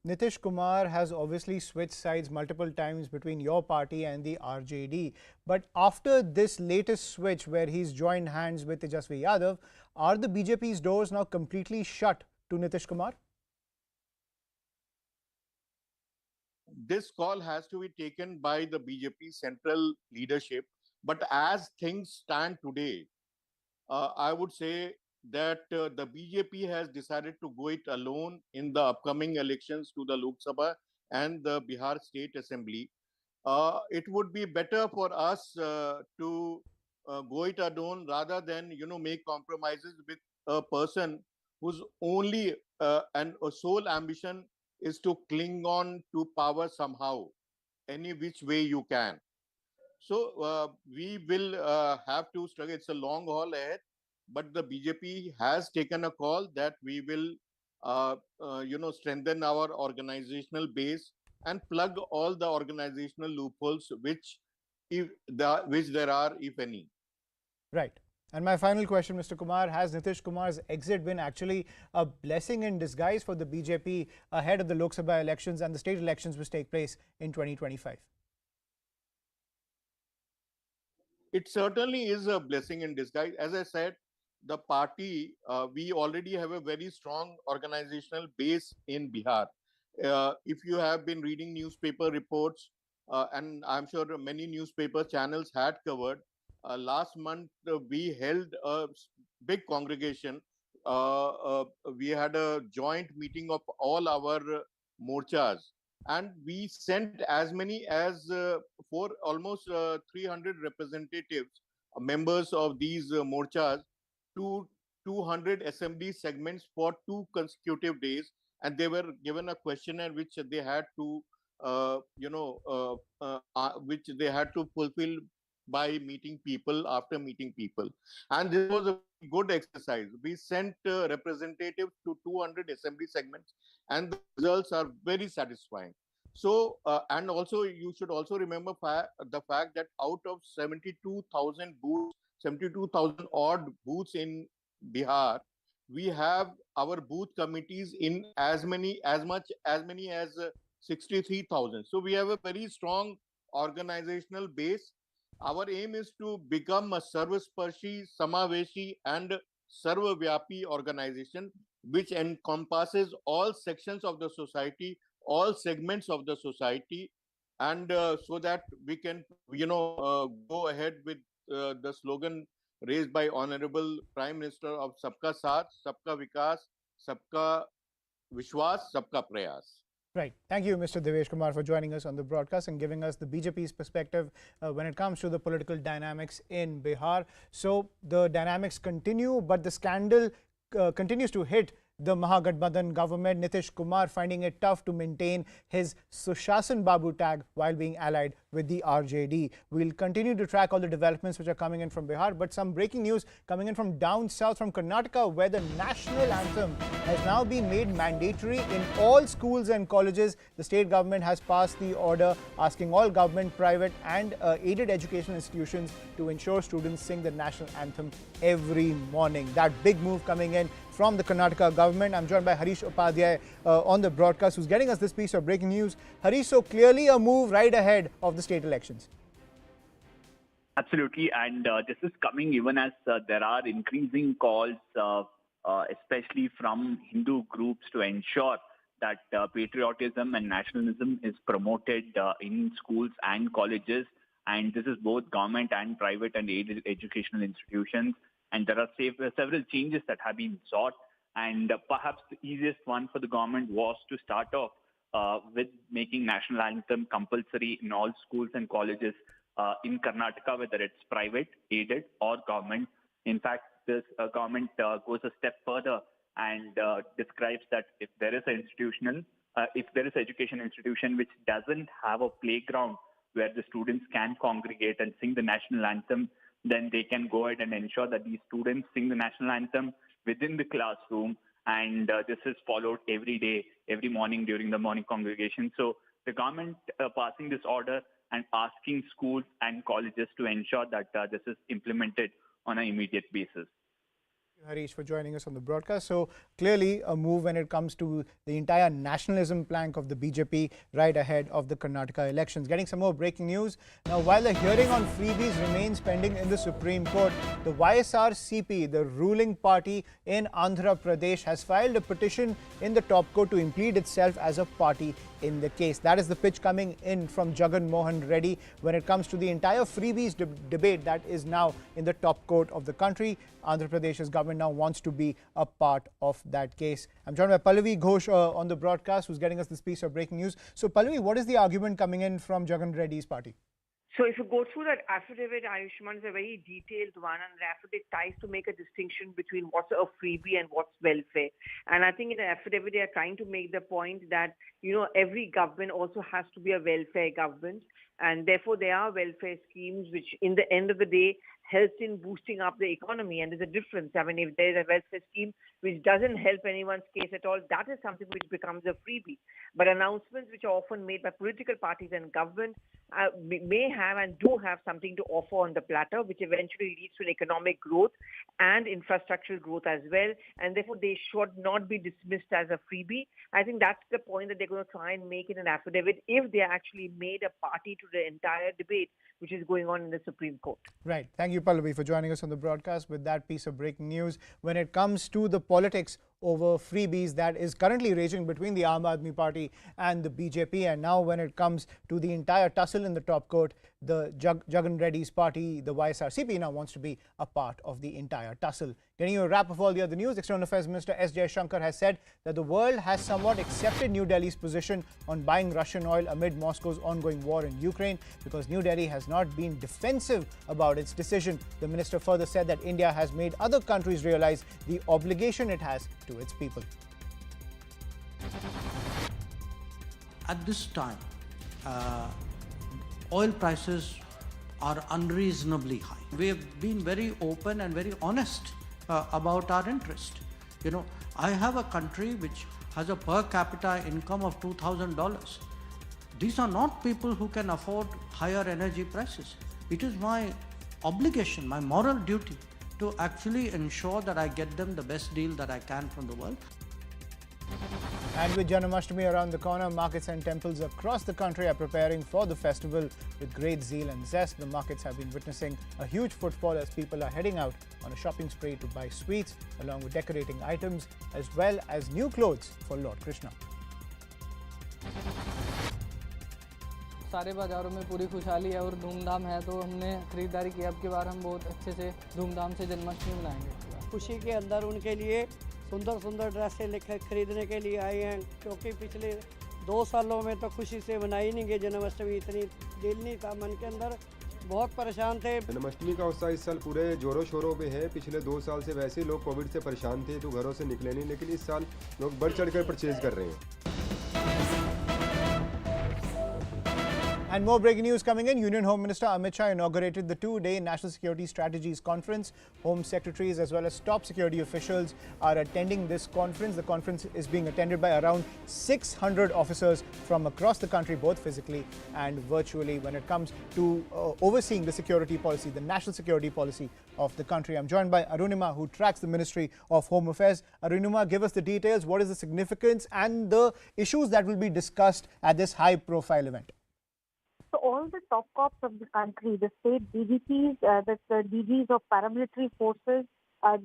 R: Nitish Kumar has obviously switched sides multiple times between your party and the RJD. But after this latest switch where he's joined hands with Tejasvi Yadav, are the BJP's doors now completely shut to Nitish Kumar?
W: This call has to be taken by the BJP central leadership. But as things stand today, I would say that the BJP has decided to go it alone in the upcoming elections to the Lok Sabha and the Bihar State Assembly. It would be better for us to go it alone rather than make compromises with a person whose only and a sole ambition is to cling on to power somehow, any which way you can. So we will have to struggle. It's a long haul ahead, but the BJP has taken a call that we will, strengthen our organizational base and plug all the organizational loopholes which there are, if any.
R: Right. And my final question, Mr. Kumar, has Nitish Kumar's exit been actually a blessing in disguise for the BJP ahead of the Lok Sabha elections and the state elections which take place in 2025?
W: It certainly is a blessing in disguise. As I said, the party, we already have a very strong organizational base in Bihar. If you have been reading newspaper reports, and I'm sure many newspaper channels had covered, last month we held a big congregation. We had a joint meeting of all our morchas, and we sent as many as for almost 300 representatives, members of these morchas, to 200 assembly segments for 2 consecutive days, and they were given a questionnaire which they had to which they had to fulfill by meeting people, after meeting people. And this was a good exercise. We sent representatives to 200 assembly segments, and the results are very satisfying. So, and also you should also remember the fact that out of 72,000 booths, 72,000 odd booths in Bihar, we have our booth committees in as many as 63,000. So we have a very strong organizational base. Our aim is to become a Sarvasparshi, Samaveshi and Sarvavyapi organization which encompasses all sections of the society, all segments of the society, and so that we can, go ahead with the slogan raised by Honorable Prime Minister of Sabka Saath, Sabka Vikas, Sabka Vishwas, Sabka Prayas.
R: Right. Thank you, Mr. Devesh Kumar, for joining us on the broadcast and giving us the BJP's perspective when it comes to the political dynamics in Bihar. So the dynamics continue, but the scandal continues to hit the Mahagathbandhan government. Nitish Kumar finding it tough to maintain his Sushasan Babu tag while being allied with the RJD. We'll continue to track all the developments which are coming in from Bihar, but some breaking news coming in from down south, from Karnataka, where the national anthem has now been made mandatory in all schools and colleges. The state government has passed the order asking all government, private and aided educational institutions to ensure students sing the national anthem every morning. That big move coming in from the Karnataka government. I'm joined by Harish Upadhyay on the broadcast, who's getting us this piece of breaking news. Harish, so clearly a move right ahead of the state elections.
I: Absolutely, and this is coming even as there are increasing calls, especially from Hindu groups, to ensure that patriotism and nationalism is promoted in schools and colleges. And this is both government and private and aided educational institutions. And there are several changes that have been sought. And perhaps the easiest one for the government was to start off with making national anthem compulsory in all schools and colleges in Karnataka, whether it's private, aided or government. In fact, this government goes a step further and describes that if there is an education institution which doesn't have a playground where the students can congregate and sing the national anthem, then they can go ahead and ensure that these students sing the national anthem within the classroom. And this is followed every day, every morning during the morning congregation. So the government passing this order and asking schools and colleges to ensure that this is implemented on an immediate basis.
R: Harish, for joining us on the broadcast. So clearly a move when it comes to the entire nationalism plank of the BJP right ahead of the Karnataka elections. Getting some more breaking news. Now, while the hearing on freebies remains pending in the Supreme Court, the YSRCP, the ruling party in Andhra Pradesh, has filed a petition in the top court to implead itself as a party in the case. That is the pitch coming in from Jagan Mohan Reddy when it comes to the entire freebies debate that is now in the top court of the country. Andhra Pradesh's government now wants to be a part of that case. I'm joined by Pallavi Ghosh on the broadcast, who's getting us this piece of breaking news. So Pallavi, what is the argument coming in from Jagan Reddy's party?
K: So if you go through that affidavit, Ayushman, is a very detailed one, and the affidavit tries to make a distinction between what's a freebie and what's welfare. And I think in the affidavit, they are trying to make the point that, every government also has to be a welfare government. And therefore, there are welfare schemes which, in the end of the day, helps in boosting up the economy. And there's a difference. I mean, if there's a welfare scheme which doesn't help anyone's case at all, that is something which becomes a freebie. But announcements which are often made by political parties and government may have and do have something to offer on the platter, which eventually leads to an economic growth and infrastructural growth as well. And therefore, they should not be dismissed as a freebie. I think that's the point that they're going to try and make in an affidavit if they actually made a party to the entire debate which is going on in the Supreme Court.
R: Right. Thank you, Pallavi, for joining us on the broadcast with that piece of breaking news. When it comes to the politics over freebies that is currently raging between the AAP party and the BJP, and now when it comes to the entire tussle in the top court, the Jagan Reddy's party, the YSRCP, now wants to be a part of the entire tussle. Getting you a wrap of all the other news, External Affairs Minister S. Jaishankar has said that the world has somewhat accepted New Delhi's position on buying Russian oil amid Moscow's ongoing war in Ukraine because New Delhi has not been defensive about its decision. The minister further said that India has made other countries realize the obligation it has to its people.
P: At this time, oil prices are unreasonably high. We have been very open and very honest about our interest. I have a country which has a per capita income of $2,000. These are not people who can afford higher energy prices. It is my obligation, my moral duty to actually ensure that I get them the best deal that I can from the world.
R: And with Janmashtami around the corner, markets and temples across the country are preparing for the festival with great zeal and zest. The markets have been witnessing a huge footfall as people are heading out on a shopping spree to buy sweets, along with decorating items, as well as new clothes for Lord Krishna.
B: सारे बाज़ारों में पूरी खुशहाली है और धूमधाम है, तो हमने खरीदारी की। अब की बार हम बहुत अच्छे से धूमधाम से जन्माष्टमी मनाएंगे।
H: खुशी के अंदर उनके लिए सुंदर सुंदर ड्रेसें लेकर खरीदने के लिए आए हैं, क्योंकि पिछले 2 सालों में तो खुशी से मनाई नहीं गई जन्माष्टमी। इतनी दिल नहीं था मन के अंदर, बहुत परेशान थे।
J: जन्माष्टमी का उत्साह इस साल पूरे जोरों शोरों पे है। पिछले 2 साल से वैसे लोग कोविड से परेशान थे तो घरों से निकले नहीं, लेकिन इस साल लोग बढ़ चढ़कर परचेज कर रहे हैं।
R: And more breaking news coming in. Union Home Minister Amit Shah inaugurated the 2-day National Security Strategies Conference. Home secretaries as well as top security officials are attending this conference. The conference is being attended by around 600 officers from across the country, both physically and virtually, when it comes to overseeing the security policy, the national security policy of the country. I'm joined by Arunima, who tracks the Ministry of Home Affairs. Arunima, give us the details. What is the significance and the issues that will be discussed at this high-profile event?
X: So all the top cops of the country, the state DGPs, the DGs of paramilitary forces,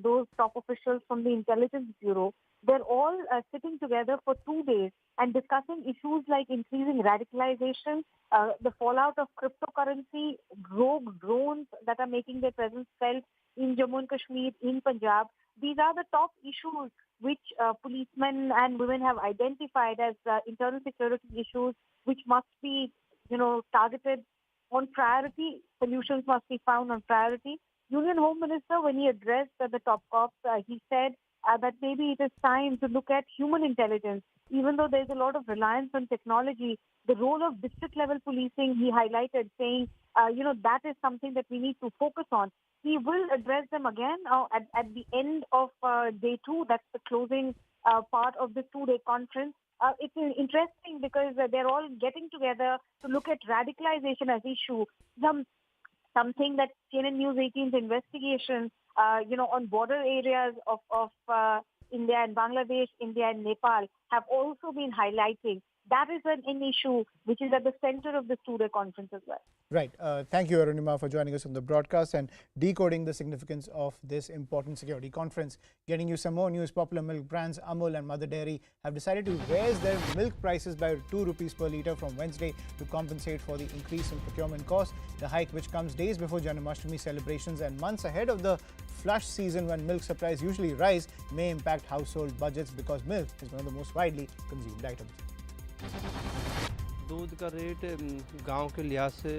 X: those top officials from the intelligence bureau, they're all sitting together for 2 days and discussing issues like increasing radicalization, the fallout of cryptocurrency, rogue drones that are making their presence felt in Jammu and Kashmir, in Punjab. These are the top issues which policemen and women have identified as internal security issues which must be targeted on priority. Solutions must be found on priority. Union Home Minister, when he addressed the top cops, he said that maybe it is time to look at human intelligence. Even though there's a lot of reliance on technology, the role of district level policing, he highlighted, saying, that is something that we need to focus on. He will address them again at the end of day 2. That's the closing part of this 2-day conference. It's interesting because they're all getting together to look at radicalization as issue. Something that CNN News 18's investigation, on border areas of India and Bangladesh, India and Nepal have also been highlighting. That is an issue which is at the center of this 2-day conference as well.
R: Right. Thank you, Arunima, for joining us on the broadcast and decoding the significance of this important security conference. Getting you some more news. Popular milk brands Amul and Mother Dairy have decided to raise their milk prices by 2 rupees per litre from Wednesday to compensate for the increase in procurement costs. The hike, which comes days before Janmashtami celebrations and months ahead of the flush season when milk supplies usually rise, may impact household budgets because milk is one of the most widely consumed items.
Y: दूध का rate गांव के लिहाज से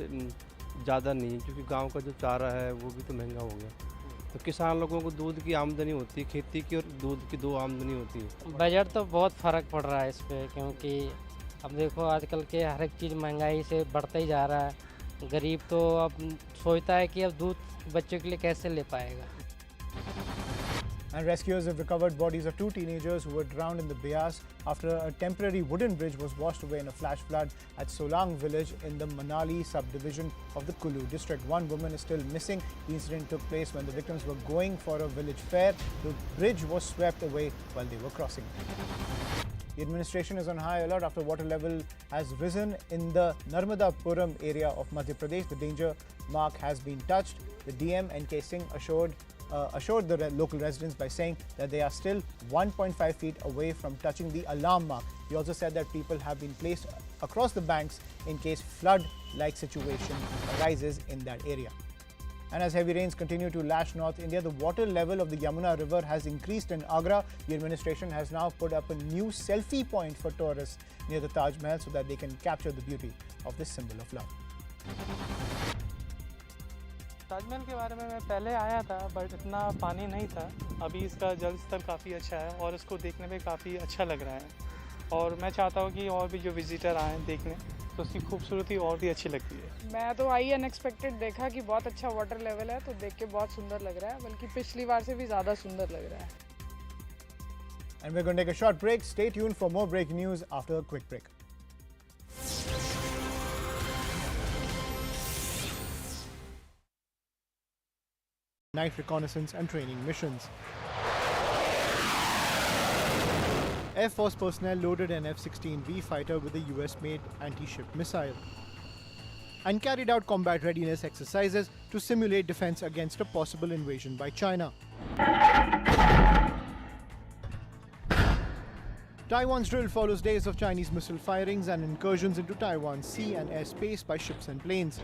Y: ज़्यादा नहीं है, क्योंकि गांव का जो चारा है वो भी तो महंगा हो गया। तो किसान लोगों को दूध की आमदनी होती है, खेती की और दूध की 2 आमदनी होती है।
Z: बजट तो बहुत फ़र्क पड़ रहा है इस पे, क्योंकि अब देखो आजकल के हर एक चीज़ महंगाई से बढ़ता ही जा रहा है। गरीब तो अब सोचता है कि अब दूध बच्चों के लिए कैसे ले पाएगा।
R: And rescuers have recovered bodies of 2 teenagers who were drowned in the Beas after a temporary wooden bridge was washed away in a flash flood at Solang village in the Manali subdivision of the Kulu district. 1 woman is still missing. The incident took place when the victims were going for a village fair. The bridge was swept away while they were crossing. The administration is on high alert after water level has risen in the Narmadapuram area of Madhya Pradesh. The danger mark has been touched. The DM NK Singh assured the local residents by saying that they are still 1.5 feet away from touching the alarm mark. He also said that people have been placed across the banks in case flood-like situation arises in that area. And as heavy rains continue to lash North India, the water level of the Yamuna River has increased in Agra. The administration has now put up a new selfie point for tourists near the Taj Mahal so that they can capture the beauty of this symbol of love.
B: Taj Mahal के बारे में मैं पहले आया था, but इतना पानी नहीं था। अभी इसका जल स्तर काफ़ी अच्छा है और इसको देखने में काफ़ी अच्छा लग रहा है और मैं चाहता हूँ कि और भी जो विजिटर आएँ देखने तो उसकी खूबसूरती और भी अच्छी लगती है। मैं तो आई अनएक्सपेक्टेड देखा कि बहुत अच्छा वाटर लेवल है, तो देख के बहुत सुंदर लग रहा है, बल्कि पिछली बार से भी ज़्यादा सुंदर लग रहा है।
R: And we're going to take a short break. Stay tuned for more breaking news after a quick break. night reconnaissance and training missions. Air Force personnel loaded an F-16V fighter with a US-made anti-ship missile and carried out combat readiness exercises to simulate defense against a possible invasion by China. Taiwan's drill follows days of Chinese missile firings and incursions into Taiwan's sea and airspace by ships and planes.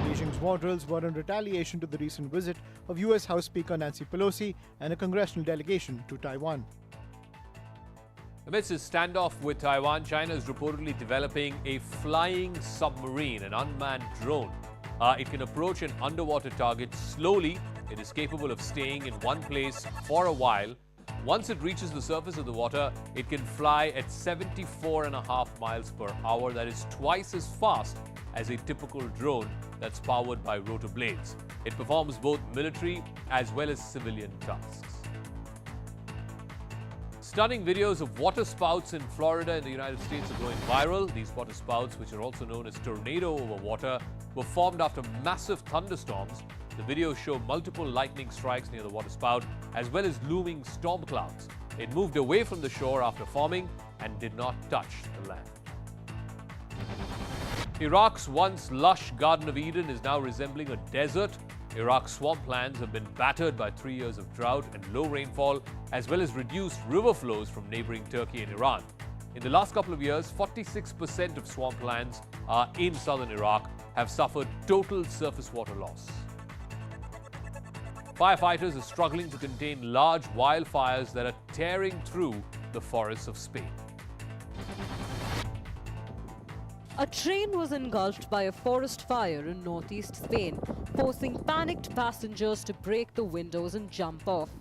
R: Beijing's war drills were in retaliation to the recent visit of US House Speaker Nancy Pelosi and a congressional delegation to Taiwan.
C: Amidst its standoff with Taiwan, China is reportedly developing a flying submarine, an unmanned drone. It can approach an underwater target slowly. It is capable of staying in one place for a while. Once it reaches the surface of the water, it can fly at 74.5 miles per hour. That is twice as fast as a typical drone that's powered by rotor blades. It performs both military as well as civilian tasks. Stunning videos of water spouts in Florida in the United States are going viral. These water spouts, which are also known as tornado over water, were formed after massive thunderstorms. The videos show multiple lightning strikes near the water spout, as well as looming storm clouds. It moved away from the shore after forming and did not touch the land. Iraq's once lush Garden of Eden is now resembling a desert. Iraq's swamplands have been battered by 3 years of drought and low rainfall, as well as reduced river flows from neighboring Turkey and Iran. In the last couple of years, 46% of swamplands in southern Iraq have suffered total surface water loss. Firefighters are struggling to contain large wildfires that are tearing through the forests of Spain.
A: A train was engulfed by a forest fire in northeast Spain, forcing panicked passengers to break the windows and jump off.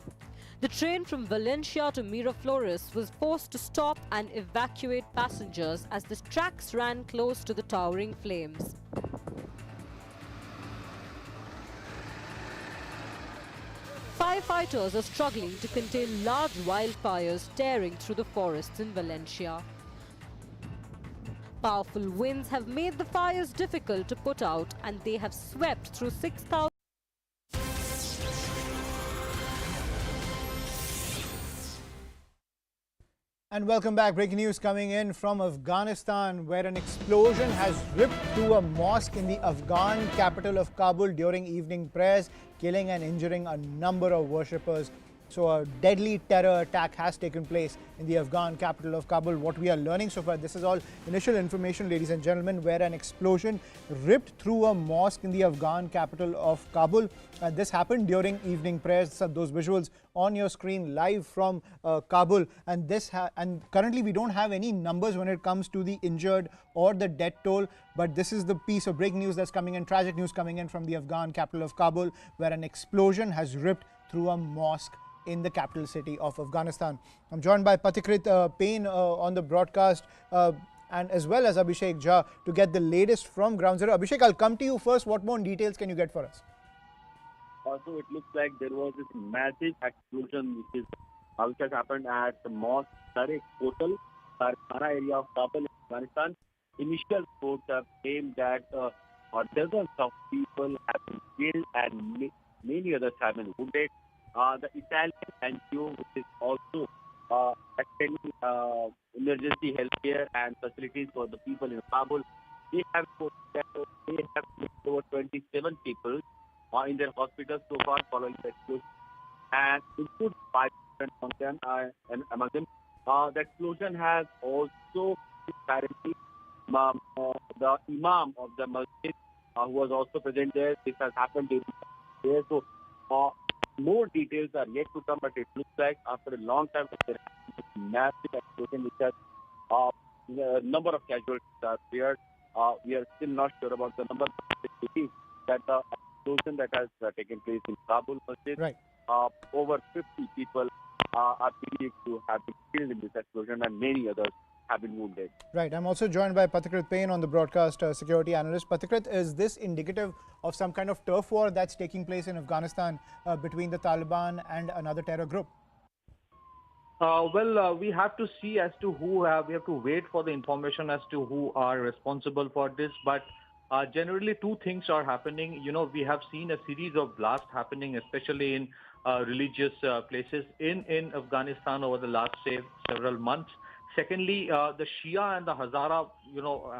A: The train from Valencia to Miraflores was forced to stop and evacuate passengers as the tracks ran close to the towering flames. Firefighters are struggling to contain large wildfires tearing through the forests in Valencia. Powerful winds have made the fires difficult to put out, and they have swept through 6,000.
R: And welcome back. Breaking news coming in from Afghanistan, where an explosion has ripped through a mosque in the Afghan capital of Kabul during evening prayers, killing and injuring a number of worshippers. So a deadly terror attack has taken place in the Afghan capital of Kabul. What we are learning so far, this is all initial information, ladies and gentlemen, where an explosion ripped through a mosque in the Afghan capital of Kabul. This happened during evening prayers. So those visuals on your screen live from Kabul. And currently we don't have any numbers when it comes to the injured or the death toll. But this is the piece of breaking news that's coming in, tragic news coming in from the Afghan capital of Kabul, where an explosion has ripped through a mosque in the capital city of Afghanistan. I'm joined by Pathikrit Payne on the broadcast and as well as Abhishek Jha to get the latest from Ground Zero. Abhishek, I'll come to you first. What more details can you get for us?
M: Also, it looks like there was this massive explosion which has happened at the mosque Tariq Hotel, Karnataka area of Kabul, Afghanistan. Initial reports have claimed that dozens of people have been killed and many others have been wounded. The Italian NGO, which is also extending emergency healthcare and facilities for the people in Kabul, they have reported that they have over 27 people in their hospitals so far following the explosion, and include 5 among them. The explosion has also apparently the Imam of the masjid who was also present there. This has happened during there. So more details are yet to come, but it looks like after a long time there has been a massive explosion which has a number of casualties are feared. We are still not sure about the number, but it is that the explosion that has taken place in Kabul masjid,
R: right.
M: Over 50 people are believed to have been killed in this explosion and many others have been wounded.
R: Right. I'm also joined by Pathikrit Payne on the broadcast, security analyst. Pathikrit, is this indicative of some kind of turf war that's taking place in Afghanistan between the Taliban and another terror group?
N: We have to see as to who we have to wait for the information as to who are responsible for this. But
M: generally two things are happening. We have seen a series of blasts happening, especially in religious places in Afghanistan over the last, say, several months. Secondly, the Shia and the Hazara,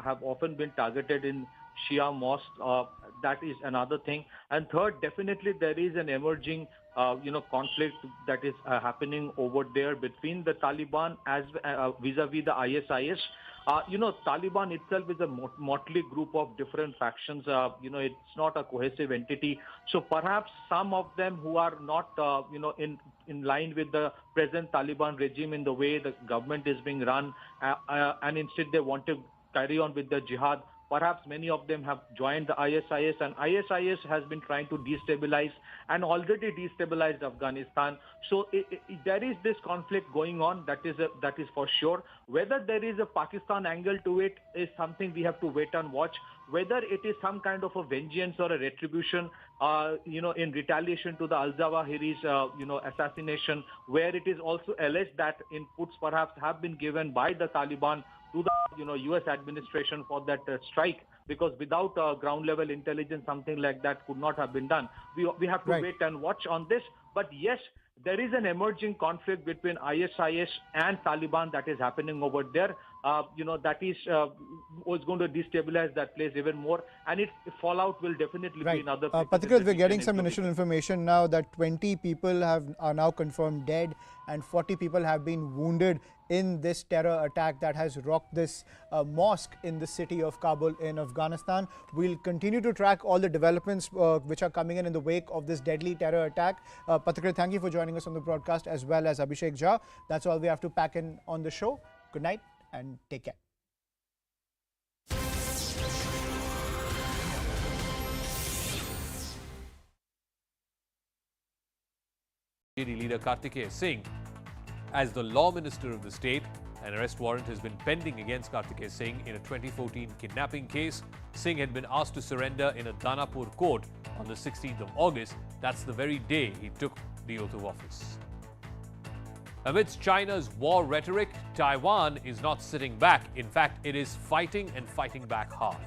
M: have often been targeted in Shia mosques. That is another thing. And third, definitely there is an emerging, conflict that is happening over there between the Taliban as vis-a-vis the ISIS. Taliban itself is a motley group of different factions. It's not a cohesive entity. So perhaps some of them who are not, in line with the present Taliban regime in the way the government is being run, and instead they want to carry on with the jihad. Perhaps many of them have joined the ISIS, and ISIS has been trying to destabilize and already destabilized Afghanistan. So there is this conflict going on. That is for sure. Whether there is a Pakistan angle to it is something we have to wait and watch. Whether it is some kind of a vengeance or a retribution, in retaliation to the Al-Zawahiri's, assassination, where it is also alleged that inputs perhaps have been given by the Taliban to the U.S. administration for that strike, because without ground level intelligence, something like that could not have been done. We have to wait and watch on this. But yes, there is an emerging conflict between ISIS and Taliban that is happening over there. That is was going to destabilize that place even more, and its fallout will definitely be in other places.
R: Particularly, we're getting some initial information now that 20 people are now confirmed dead and 40 people have been wounded in this terror attack that has rocked this mosque in the city of Kabul in Afghanistan. We'll continue to track all the developments which are coming in the wake of this deadly terror attack. Patrikar, thank you for joining us on the broadcast, as well as Abhishek Jha. That's all we have to pack in on the show. Good night and take care.
C: AAP leader Kartikeya Singh as the law minister of the state. An arrest warrant has been pending against Kartikeya Singh in a 2014 kidnapping case. Singh had been asked to surrender in a Danapur court on the 16th of August. That's the very day he took the oath of office. Amidst China's war rhetoric, Taiwan is not sitting back. In fact, it is fighting and fighting back hard.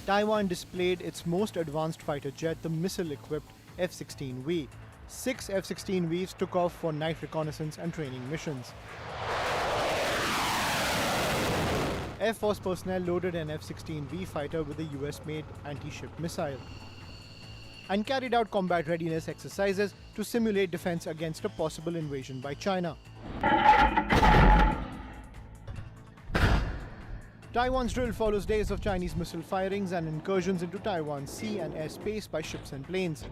R: Taiwan displayed its most advanced fighter jet, the missile-equipped F-16V. 6 F-16Vs took off for night reconnaissance and training missions. Air Force personnel loaded an F-16V fighter with a US-made anti-ship missile and carried out combat readiness exercises to simulate defense against a possible invasion by China. Taiwan's drill follows days of Chinese missile firings and incursions into Taiwan's sea and airspace by ships and planes.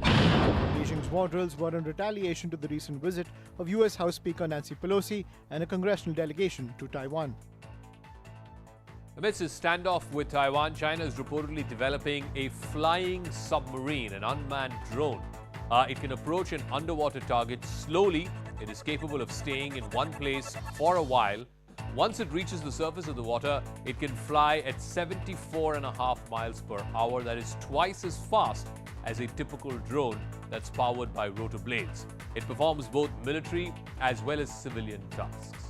R: Beijing's war drills were in retaliation to the recent visit of US House Speaker Nancy Pelosi and a congressional delegation to Taiwan.
C: Amidst its standoff with Taiwan, China is reportedly developing a flying submarine, an unmanned drone. It can approach an underwater target slowly. It is capable of staying in one place for a while. Once it reaches the surface of the water, it can fly at 74.5 miles per hour. That is twice as fast as a typical drone that's powered by rotor blades. It performs both military as well as civilian tasks.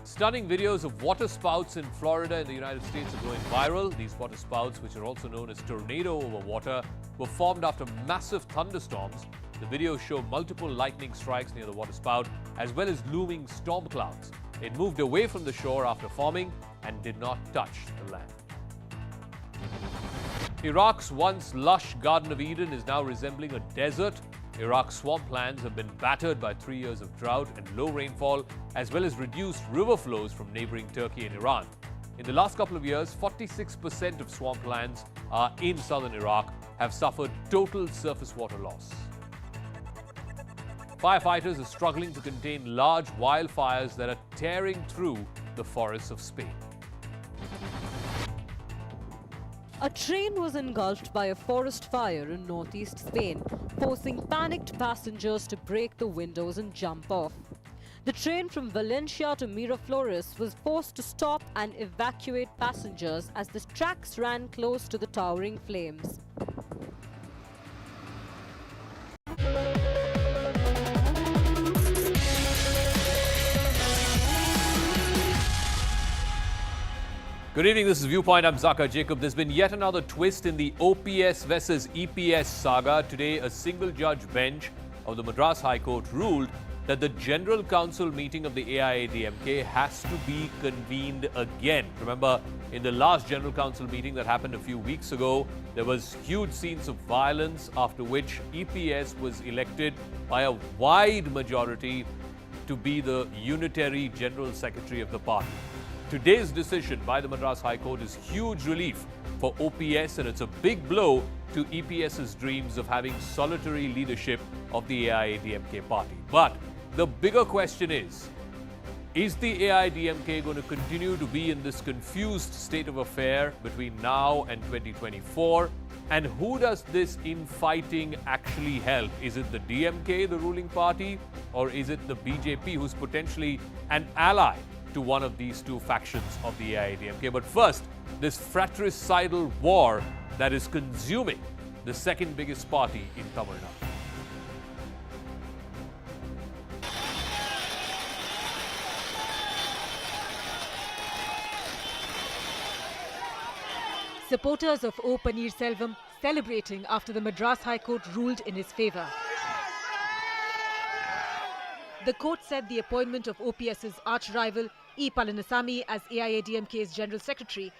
C: Stunning videos of water spouts in Florida in the United States are going viral. These water spouts, which are also known as tornado over water, were formed after massive thunderstorms. The videos show multiple lightning strikes near the water spout, as well as looming storm clouds. It moved away from the shore after forming and did not touch the land. Iraq's once lush Garden of Eden is now resembling a desert. Iraq's swamplands have been battered by 3 years of drought and low rainfall, as well as reduced river flows from neighboring Turkey and Iran. In the last couple of years, 46% of swamplands in southern Iraq have suffered total surface water loss. Firefighters are struggling to contain large wildfires that are tearing through the forests of Spain.
A: A train was engulfed by a forest fire in northeast Spain, forcing panicked passengers to break the windows and jump off. The train from Valencia to Miraflores was forced to stop and evacuate passengers as the tracks ran close to the towering flames.
C: Good evening, this is Viewpoint. I'm Zaka Jacob. There's been yet another twist in the OPS versus EPS saga. Today, a single-judge bench of the Madras High Court ruled that the General Council meeting of the AIADMK has to be convened again. Remember, in the last General Council meeting that happened a few weeks ago, there was huge scenes of violence, after which EPS was elected by a wide majority to be the unitary General Secretary of the party. Today's decision by the Madras High Court is huge relief for OPS, and it's a big blow to EPS's dreams of having solitary leadership of the AIADMK party. But the bigger question is the AIADMK going to continue to be in this confused state of affair between now and 2024? And who does this infighting actually help? Is it the DMK, the ruling party, or is it the BJP, who's potentially an ally to one of these two factions of the AIADMK? But first, this fratricidal war that is consuming the second biggest party in Tamil Nadu.
O: Supporters of O. Paneerselvam celebrating after the Madras High Court ruled in his favour. The court said the appointment of OPS's arch-rival E. Palanisamy as AIADMK's General Secretary